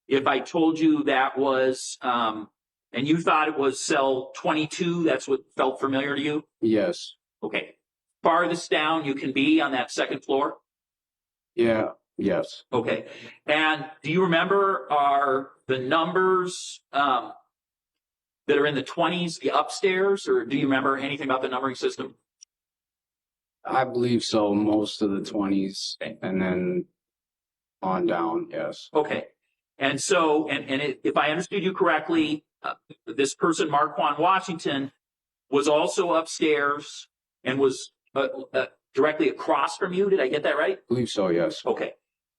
If I told you that was, and you thought it was cell 22, that's what felt familiar to you? Yes. Okay. Farthest down you can be on that second floor? Yeah. Yes. Okay. And do you remember the numbers that are in the 20s, the upstairs, or do you remember anything about the numbering system? I believe so. Most of the 20s, and then on down. Yes. Okay. And so, if I understood you correctly, this person, Marquand Washington, was also upstairs and was directly across from you. Did I get that right? I believe so. Yes. Okay.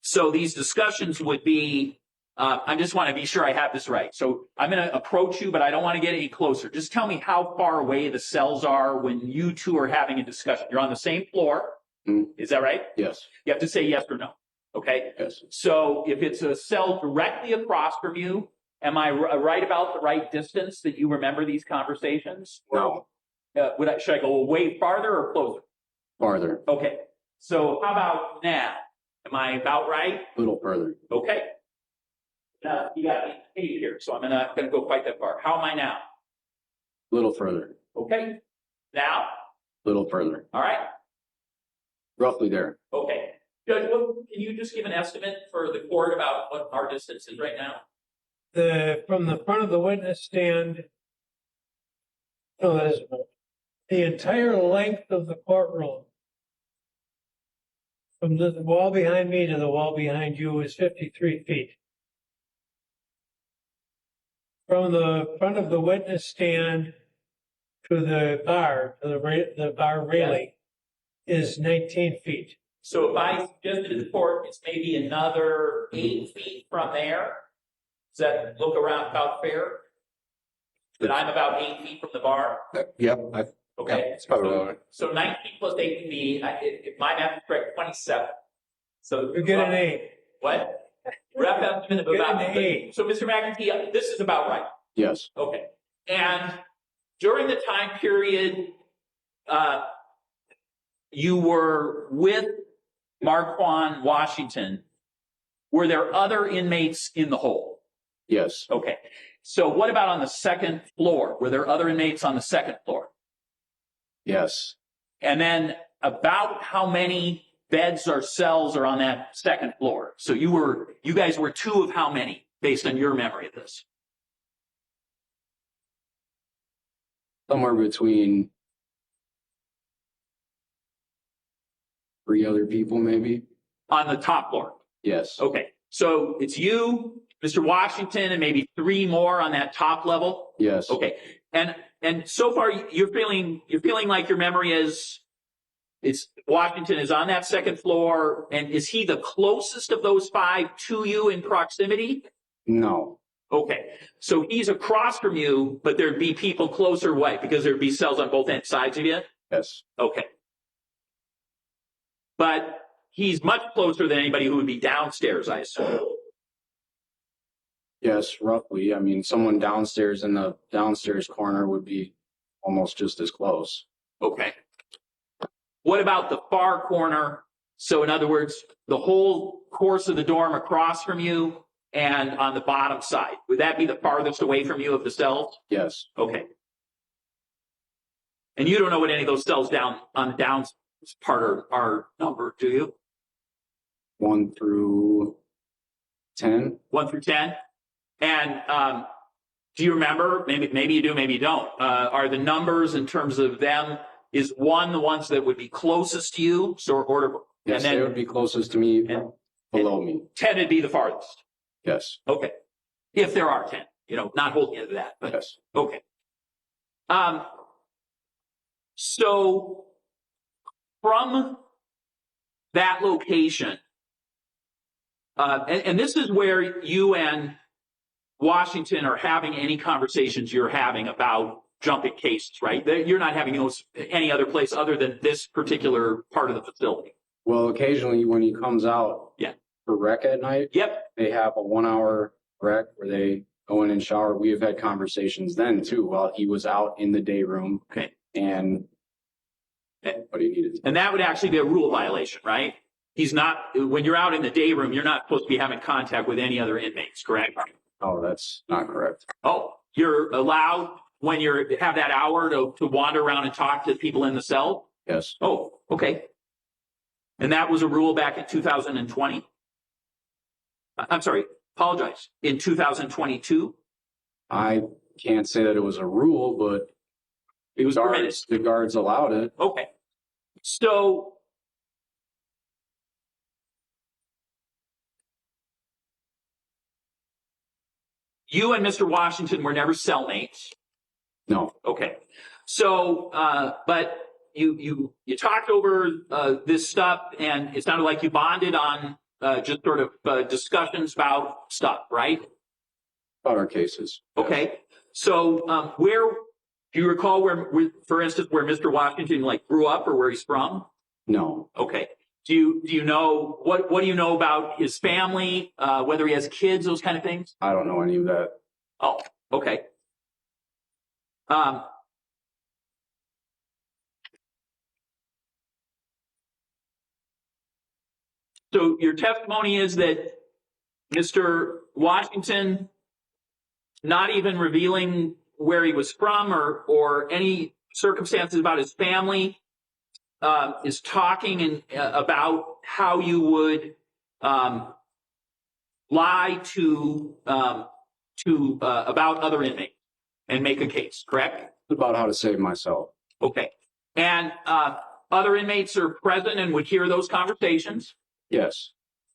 So these discussions would be, I just want to be sure I have this right. So I'm going to approach you, but I don't want to get any closer. Just tell me how far away the cells are when you two are having a discussion. You're on the same floor. Is that right? Yes. You have to say yes or no. Okay. Yes. So if it's a cell directly across from you, am I right about the right distance that you remember these conversations? No. Should I go way farther or closer? Farther. Okay. So how about now? Am I about right? A little further. Okay. Now you got me paid here, so I'm not going to go quite that far. How am I now? A little further. Okay. Now? A little further. All right. Roughly there. Okay. Judge, can you just give an estimate for the court about what our distance is right now? From the front of the witness stand, the entire length of the courtroom, from the wall behind me to the wall behind you, is 53 feet. From the front of the witness stand to the bar, the bar railing, is 19 feet. So if I suggested to the court, it's maybe another 8 feet from there. Does that look around about fair? That I'm about 8 feet from the bar? Yep. Okay. It's probably right. So 19 plus 8 would be, if my math is correct, 27. So You get an 8. What? Rough estimate of about 8. So Mr. McEntee, this is about right. Yes. Okay. And during the time period you were with Marquand Washington, were there other inmates in the hole? Yes. Okay. So what about on the second floor? Were there other inmates on the second floor? Yes. And then about how many beds or cells are on that second floor? So you guys were two of how many, based on your memory of this? Somewhere between 3 other people, maybe. On the top floor? Yes. Okay. So it's you, Mr. Washington, and maybe 3 more on that top level? Yes. Okay. And so far you're feeling like your memory is, it's Washington is on that second floor, and is he the closest of those 5 to you in proximity? No. Okay, so he's across from you, but there'd be people closer away because there'd be cells on both sides of you? Yes. Okay. But he's much closer than anybody who would be downstairs, I assume. Yes, roughly. I mean, someone downstairs in the downstairs corner would be almost just as close. Okay. What about the far corner? So in other words, the whole course of the dorm across from you and on the bottom side. Would that be the farthest away from you of the cells? Yes. Okay. And you don't know what any of those cells down on the down part are numbered, do you? 1 through 10. 1 through 10. And do you remember? Maybe you do, maybe you don't. Are the numbers in terms of them? Is 1 the ones that would be closest to you? So order. Yes, and then, they would be closest to me, below me. 10 would be the farthest. Yes. Okay. If there are 10, not holding you to that, but yes. Okay. So from that location, and this is where you and Washington are having any conversations you're having about jumping cases, right? You're not having those any other place other than this particular part of the facility. Well, occasionally when he comes out for rec at night, they have a 1-hour rec where they go in and shower. We have had conversations then too while he was out in the day room. Okay. And what he needed. And that would actually be a rule violation, right? He's not, when you're out in the day room, you're not supposed to be having contact with any other inmates, correct? Oh, that's not correct. Oh, you're allowed when you have that hour to wander around and talk to people in the cell? Yes. Oh, okay. And that was a rule back in 2020? I'm sorry, apologize. In 2022? I can't say that it was a rule, but it was permitted. The guards allowed it. Okay. So you and Mr. Washington were never cellmates? No. Okay. So, but you talked over this stuff, and it sounded like you bonded on just sort of discussions about stuff, right? About our cases. Okay. So, where do you recall where, for instance, where Mr. Washington grew up or where he's from? No. Okay. Do you know what do you know about his family? Whether he has kids, those kind of things? I don't know any of that. Oh, okay. So your testimony is that Mr. Washington, not even revealing where he was from or any circumstances about his family, is talking about how you would lie to about other inmates and make a case, correct? About how to save myself. Okay. And other inmates are present and would hear those conversations? Yes.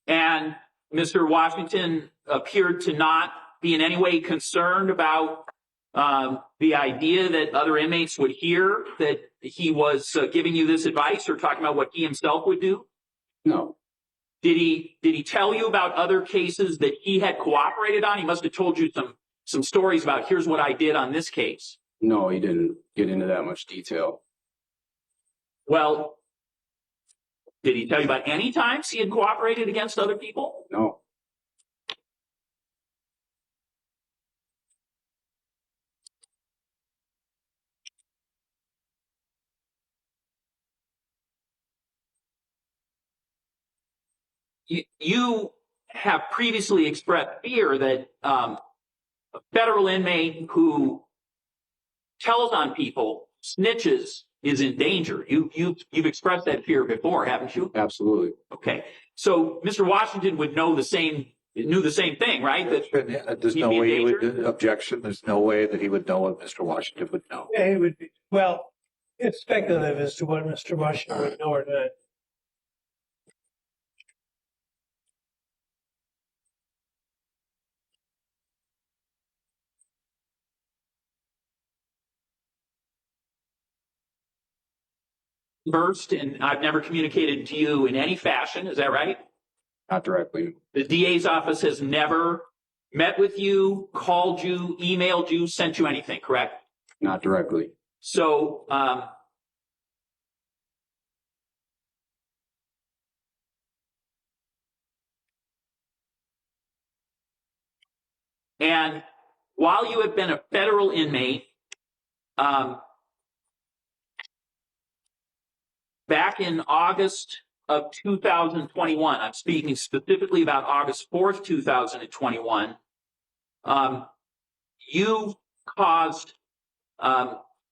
And Mr. Washington appeared to not be in any way concerned about the idea that other inmates would hear that he was giving you this advice or talking about what he himself would do? No. Did he tell you about other cases that he had cooperated on? He must have told you some stories about here's what I did on this case. No, he didn't get into that much detail. Well, did he tell you about any times he had cooperated against other people? No. You have previously expressed fear that a federal inmate who tells on people, snitches, is in danger. You've expressed that fear before, haven't you? Absolutely. Okay. So Mr. Washington would knew the same thing, right? That there's no way he would objection. There's no way that he would know what Mr. Washington would know. Yeah, it would be. Well, it's speculative as to what Mr. Washington would know or not. first, and I've never communicated to you in any fashion. Is that right? Not directly. The DA's office has never met with you, called you, emailed you, sent you anything, correct? Not directly. So, and while you have been a federal inmate, back in August of 2021, I'm speaking specifically about August 4th, 2021, you caused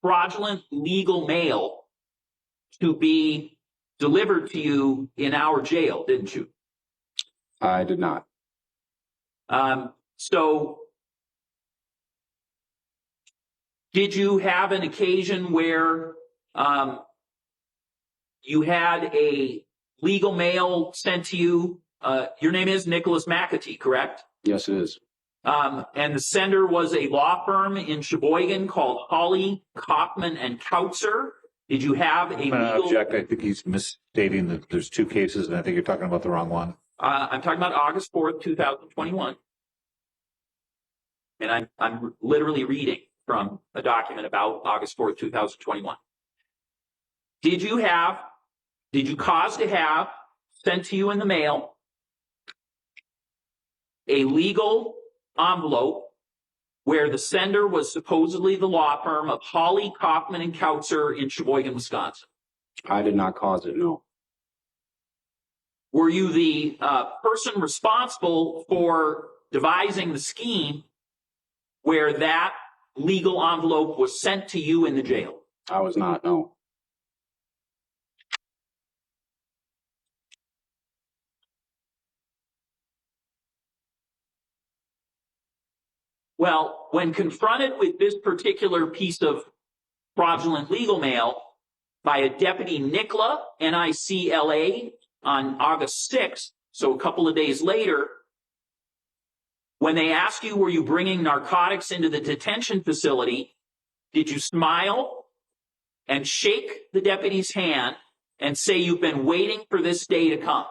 fraudulent legal mail to be delivered to you in our jail, didn't you? I did not. So did you have an occasion where you had a legal mail sent to you? Your name is Nicholas McAtee, correct? Yes, it is. And the sender was a law firm in Sheboygan called Hawley, Kaufman, and Kautzer. Did you have a legal... object. I think he's misstating that there's two cases, and I think you're talking about the wrong one. I'm talking about August 4th, 2021. And I'm literally reading from a document about August 4th, 2021. Did you cause to have sent to you in the mail a legal envelope where the sender was supposedly the law firm of Hawley, Kaufman, and Kautzer in Sheboygan, Wisconsin? I did not cause it, no. Were you the person responsible for devising the scheme where that legal envelope was sent to you in the jail? I was not, no. Well, when confronted with this particular piece of fraudulent legal mail by a Deputy Nicla, Nicla, on August 6th, so a couple of days later, when they asked you, were you bringing narcotics into the detention facility, did you smile and shake the deputy's hand and say you've been waiting for this day to come?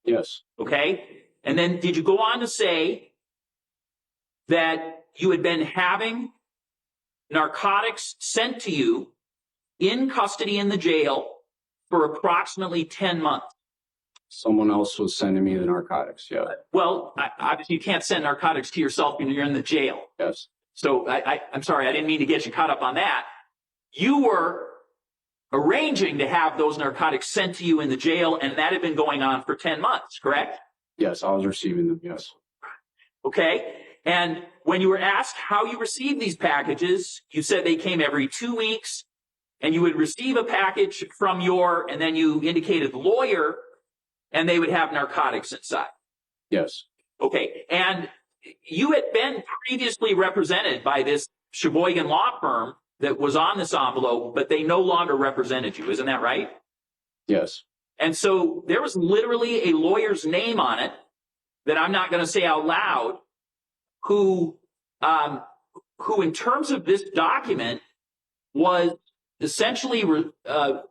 Yes. Okay. And then did you go on to say that you had been having narcotics sent to you in custody in the jail for approximately 10 months? Someone else was sending me the narcotics, yeah. Well, obviously you can't send narcotics to yourself when you're in the jail. Yes. So I'm sorry, I didn't mean to get you caught up on that. You were arranging to have those narcotics sent to you in the jail, and that had been going on for 10 months, correct? Yes, I was receiving them, yes. Okay. And when you were asked how you received these packages, you said they came every 2 weeks, and you would receive a package from and then you indicated lawyer, and they would have narcotics inside. Yes. Okay. And you had been previously represented by this Sheboygan law firm that was on this envelope, but they no longer represented you. Isn't that right? Yes. And so there was literally a lawyer's name on it that I'm not going to say out loud, who in terms of this document was essentially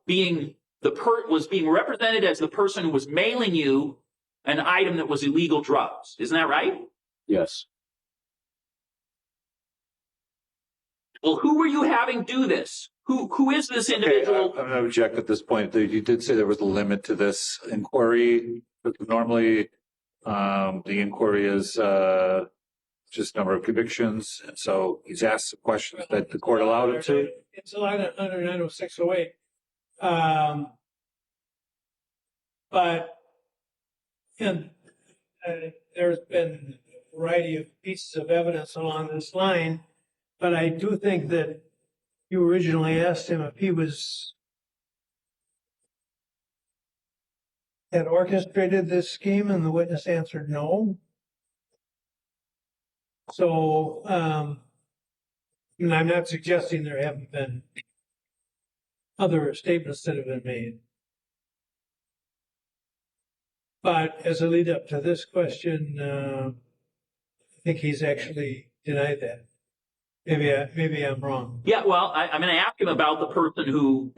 being represented as the person who was mailing you an item that was illegal drugs. Isn't that right? Yes. Well, who were you having do this? Who is this individual? I'm going to object at this point. You did say there was a limit to this inquiry. But normally, the inquiry is just number of convictions. And so he's asked a question that the court allowed him to. It's allowed under 90608. But there's been a variety of pieces of evidence along this line. But I do think that you originally asked him if he had orchestrated this scheme, and the witness answered no. So, and I'm not suggesting there haven't been other statements that have been made. But as a lead up to this question, I think he's actually denied that. Maybe I'm wrong. Yeah, well, I'm going to ask him about the person who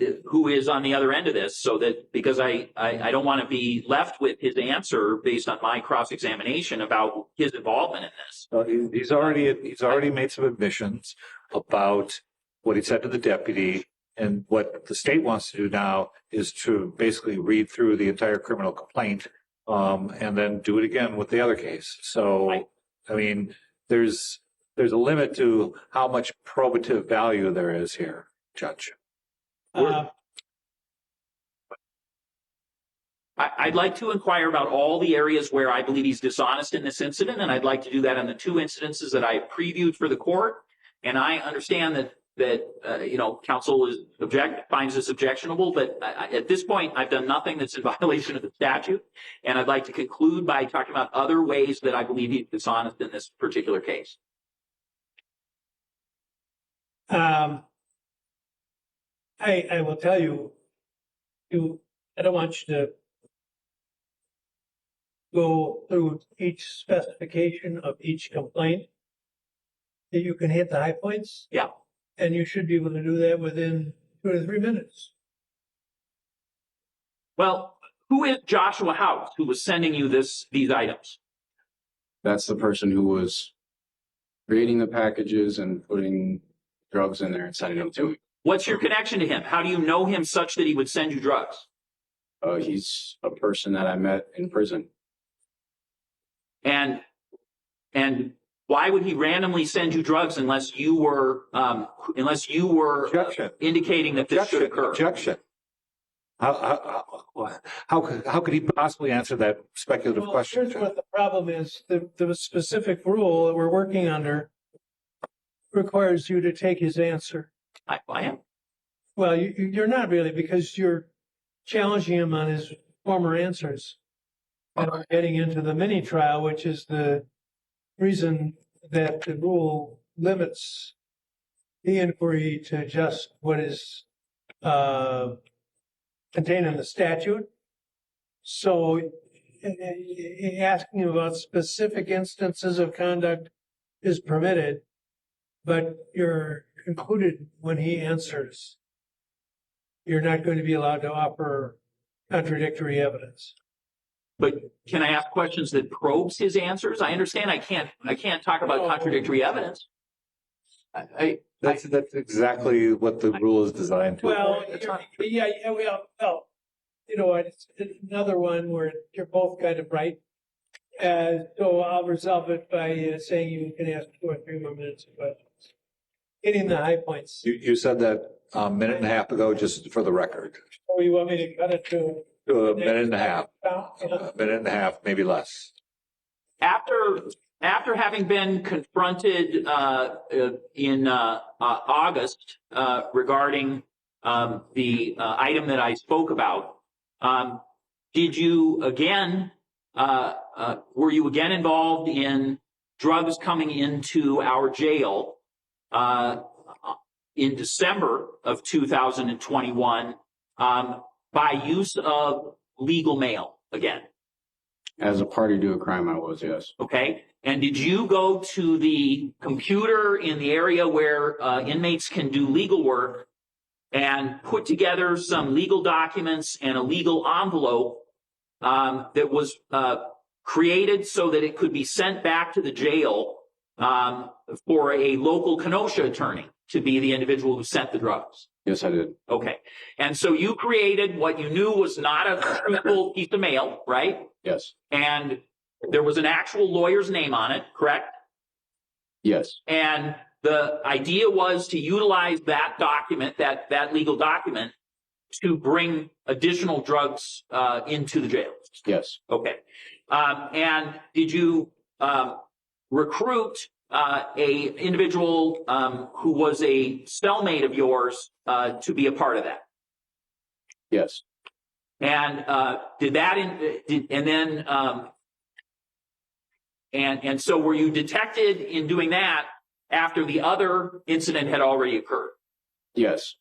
is on the other end of this, so that because I don't want to be left with his answer based on my cross examination about his involvement in this. Well, he's already made some admissions about what he said to the deputy, and what the state wants to do now is to basically read through the entire criminal complaint, and then do it again with the other case. So, Right. I mean, there's a limit to how much probative value there is here, Judge. I'd like to inquire about all the areas where I believe he's dishonest in this incident, and I'd like to do that on the 2 incidences that I previewed for the court. And I understand that counsel finds this objectionable, but at this point, I've done nothing that's in violation of the statute. And I'd like to conclude by talking about other ways that I believe he's dishonest in this particular case. I will tell you, I don't want you to go through each specification of each complaint. You can hit the high points. Yeah. And you should be able to do that within 2 to 3 minutes. Well, who is Joshua House who was sending you these items? That's the person who was creating the packages and putting drugs in there and sending them to me. What's your connection to him? How do you know him such that he would send you drugs? He's a person that I met in prison. And why would he randomly send you drugs unless you were indicating that this should occur? Objection. How could he possibly answer that speculative question? Here's what the problem is. The specific rule that we're working under requires you to take his answer. I am. Well, you're not really, because you're challenging him on his former answers. And we're getting into the mini trial, which is the reason that the rule limits the inquiry to just what is contained in the statute. So asking about specific instances of conduct is permitted, but you're included when he answers. You're not going to be allowed to offer contradictory evidence. But can I ask questions that probes his answers? I understand I can't talk about contradictory evidence. That's exactly what the rule is designed to. Well, you know what? It's another one where you're both kind of right. So I'll resolve it by saying you can ask 2 or 3 more minutes of questions. Hitting the high points. You said that a minute and a half ago, just for the record. So you want me to cut it to a minute and a half? A minute and a half, maybe less. After having been confronted in August regarding the item that I spoke about, did you again? Were you again involved in drugs coming into our jail in December of 2021 by use of legal mail again? As a party to a crime, I was, yes. Okay. And did you go to the computer in the area where inmates can do legal work and put together some legal documents and a legal envelope that was created so that it could be sent back to the jail for a local Kenosha attorney to be the individual who sent the drugs? Yes, I did. Okay. And so you created what you knew was not a truthful piece of mail, right? Yes. And there was an actual lawyer's name on it, correct? Yes. And the idea was to utilize that document, that legal document, to bring additional drugs into the jail. Yes. Okay. And did you recruit a individual who was a cellmate of yours to be a part of that? Yes. And and so were you detected in doing that after the other incident had already occurred? Yes.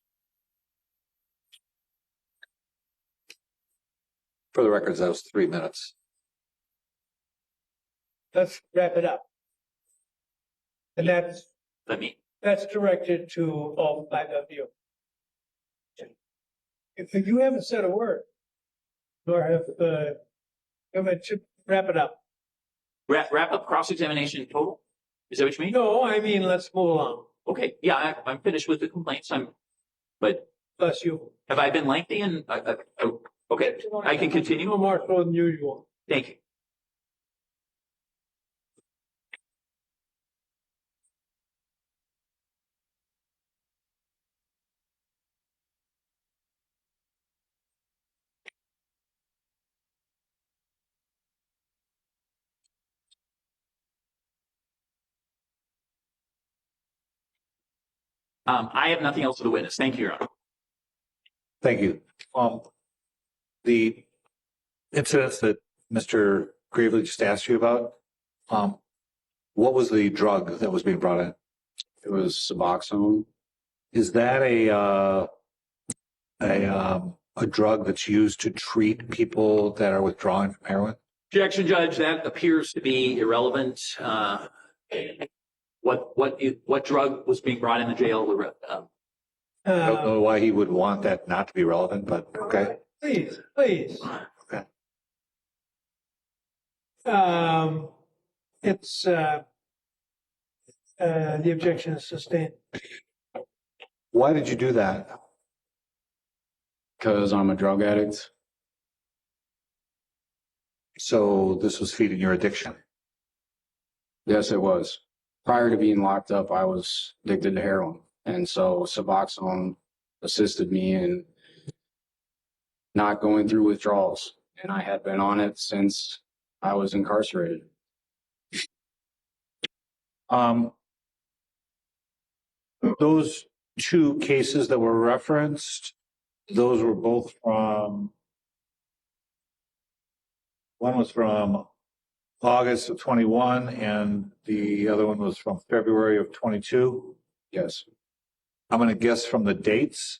For the records, that was 3 minutes. Let's wrap it up. And that's That's directed to all five of you. If you haven't said a word, nor have, wrap it up. Wrap up cross-examination total? Is that what you mean? No, I mean, let's move along. Okay, yeah, I'm finished with the complaints. But Bless you. have I been lengthy? And okay, I can continue. No more so than usual. Thank you. I have nothing else for the witness. Thank you, Your Honor. Thank you. The incidents that Mr. Gravely just asked you about, what was the drug that was being brought in? It was Suboxone. Is that a drug that's used to treat people that are withdrawing from heroin? Objection, Judge. That appears to be irrelevant. What drug was being brought in the jail? I don't know why he would want that not to be relevant, but okay. Please. Okay. It's the objection is sustained. Why did you do that? Because I'm a drug addict. So this was feeding your addiction? Yes, it was. Prior to being locked up, I was addicted to heroin. And so Suboxone assisted me in not going through withdrawals. And I had been on it since I was incarcerated. Those two cases that were referenced, those were both from, one was from August of 21 and the other one was from February of 22. Yes. I'm going to guess from the dates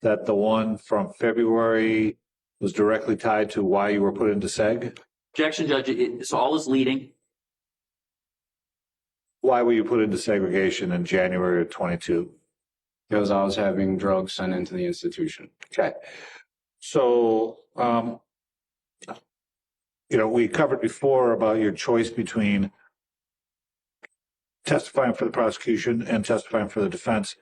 that the one from February was directly tied to why you were put into SEG. Objection, Judge. This all is leading. Why were you put into segregation in January of 22? Because I was having drugs sent into the institution. Okay. So, we covered before about your choice between testifying for the prosecution and testifying for the defense.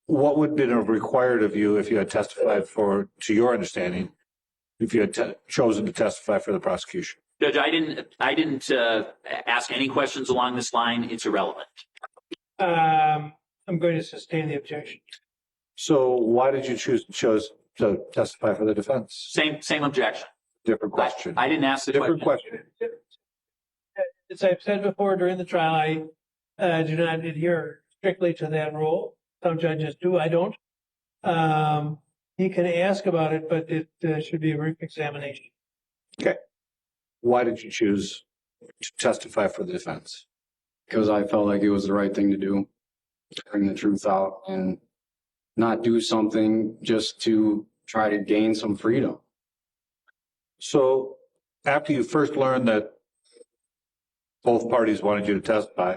What would have been required of you if you had testified to your understanding, if you had chosen to testify for the prosecution? Judge, I didn't ask any questions along this line. It's irrelevant. I'm going to sustain the objection. So why did you choose to testify for the defense? Same objection. Different question. I didn't ask the Different question. As I've said before during the trial, I do not adhere strictly to that rule. Some judges do. I don't. He can ask about it, but it should be a brief examination. Okay. Why did you choose to testify for the defense? Because I felt like it was the right thing to do. Bring the truth out and not do something just to try to gain some freedom. So after you first learned that both parties wanted you to testify,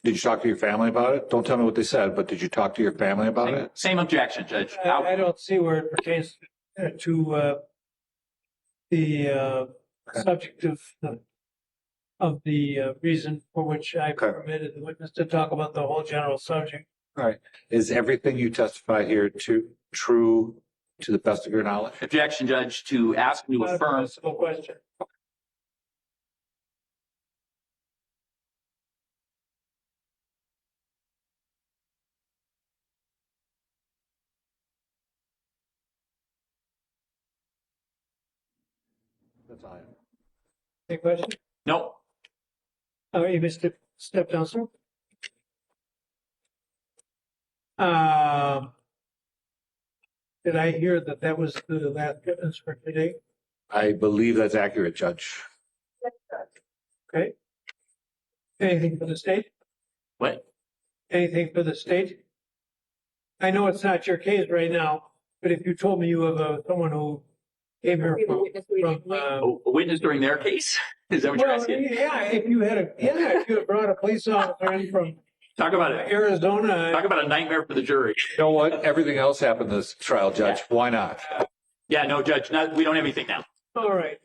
did you talk to your family about it? Don't tell me what they said, but did you talk to your family about it? Same objection, Judge. I don't see where it pertains to the subject of the reason for which I permitted the witness to talk about the whole general subject. All right. Is everything you testify here true to the best of your knowledge? Objection, Judge, to ask me to affirm. That's a possible question. That's all I have. Any question? No. All right, you missed it. Step down, sir. Did I hear that was the last witness for today? I believe that's accurate, Judge. Okay. Anything for the state? What? Anything for the state? I know it's not your case right now, but if you told me you have someone who came here We have a from, witness waiting. A witness during their case? Is that what you're well, asking? yeah, if you had brought a police officer in from Talk about it. Arizona. Talk about a nightmare for the jury. You know what? Everything else happened this trial, Judge. Why not? Yeah, no, Judge, we don't have anything now. All right.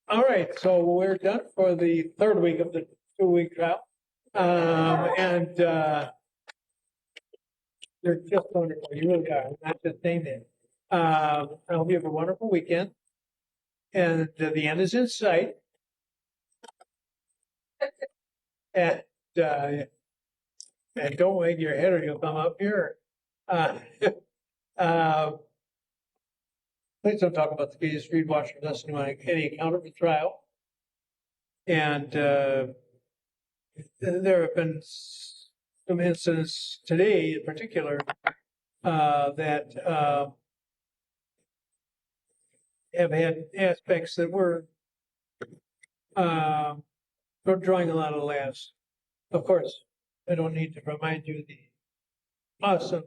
All right. So we're done for the third week of the 2-week trial. They're just wonderful. You really are. I'm not just saying that. I hope you have a wonderful weekend. And the end is in sight. And don't wag your head or you'll come up here. Please don't talk about the case. Read, watch, or listen to any account of the trial. And there have been some incidents today in particular that have had aspects that were drawing a lot of laughs. Of course, I don't need to remind you the awesome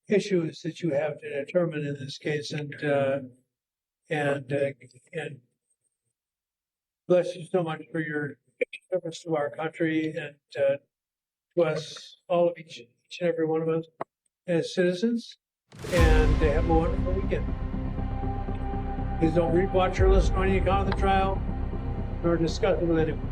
issues that you have to determine in this case, and bless you so much for your service to our country and to us, all of each and every one of us as citizens, and have a wonderful weekend. Please don't read, watch, or listen to any account of the trial, nor discuss it with anyone.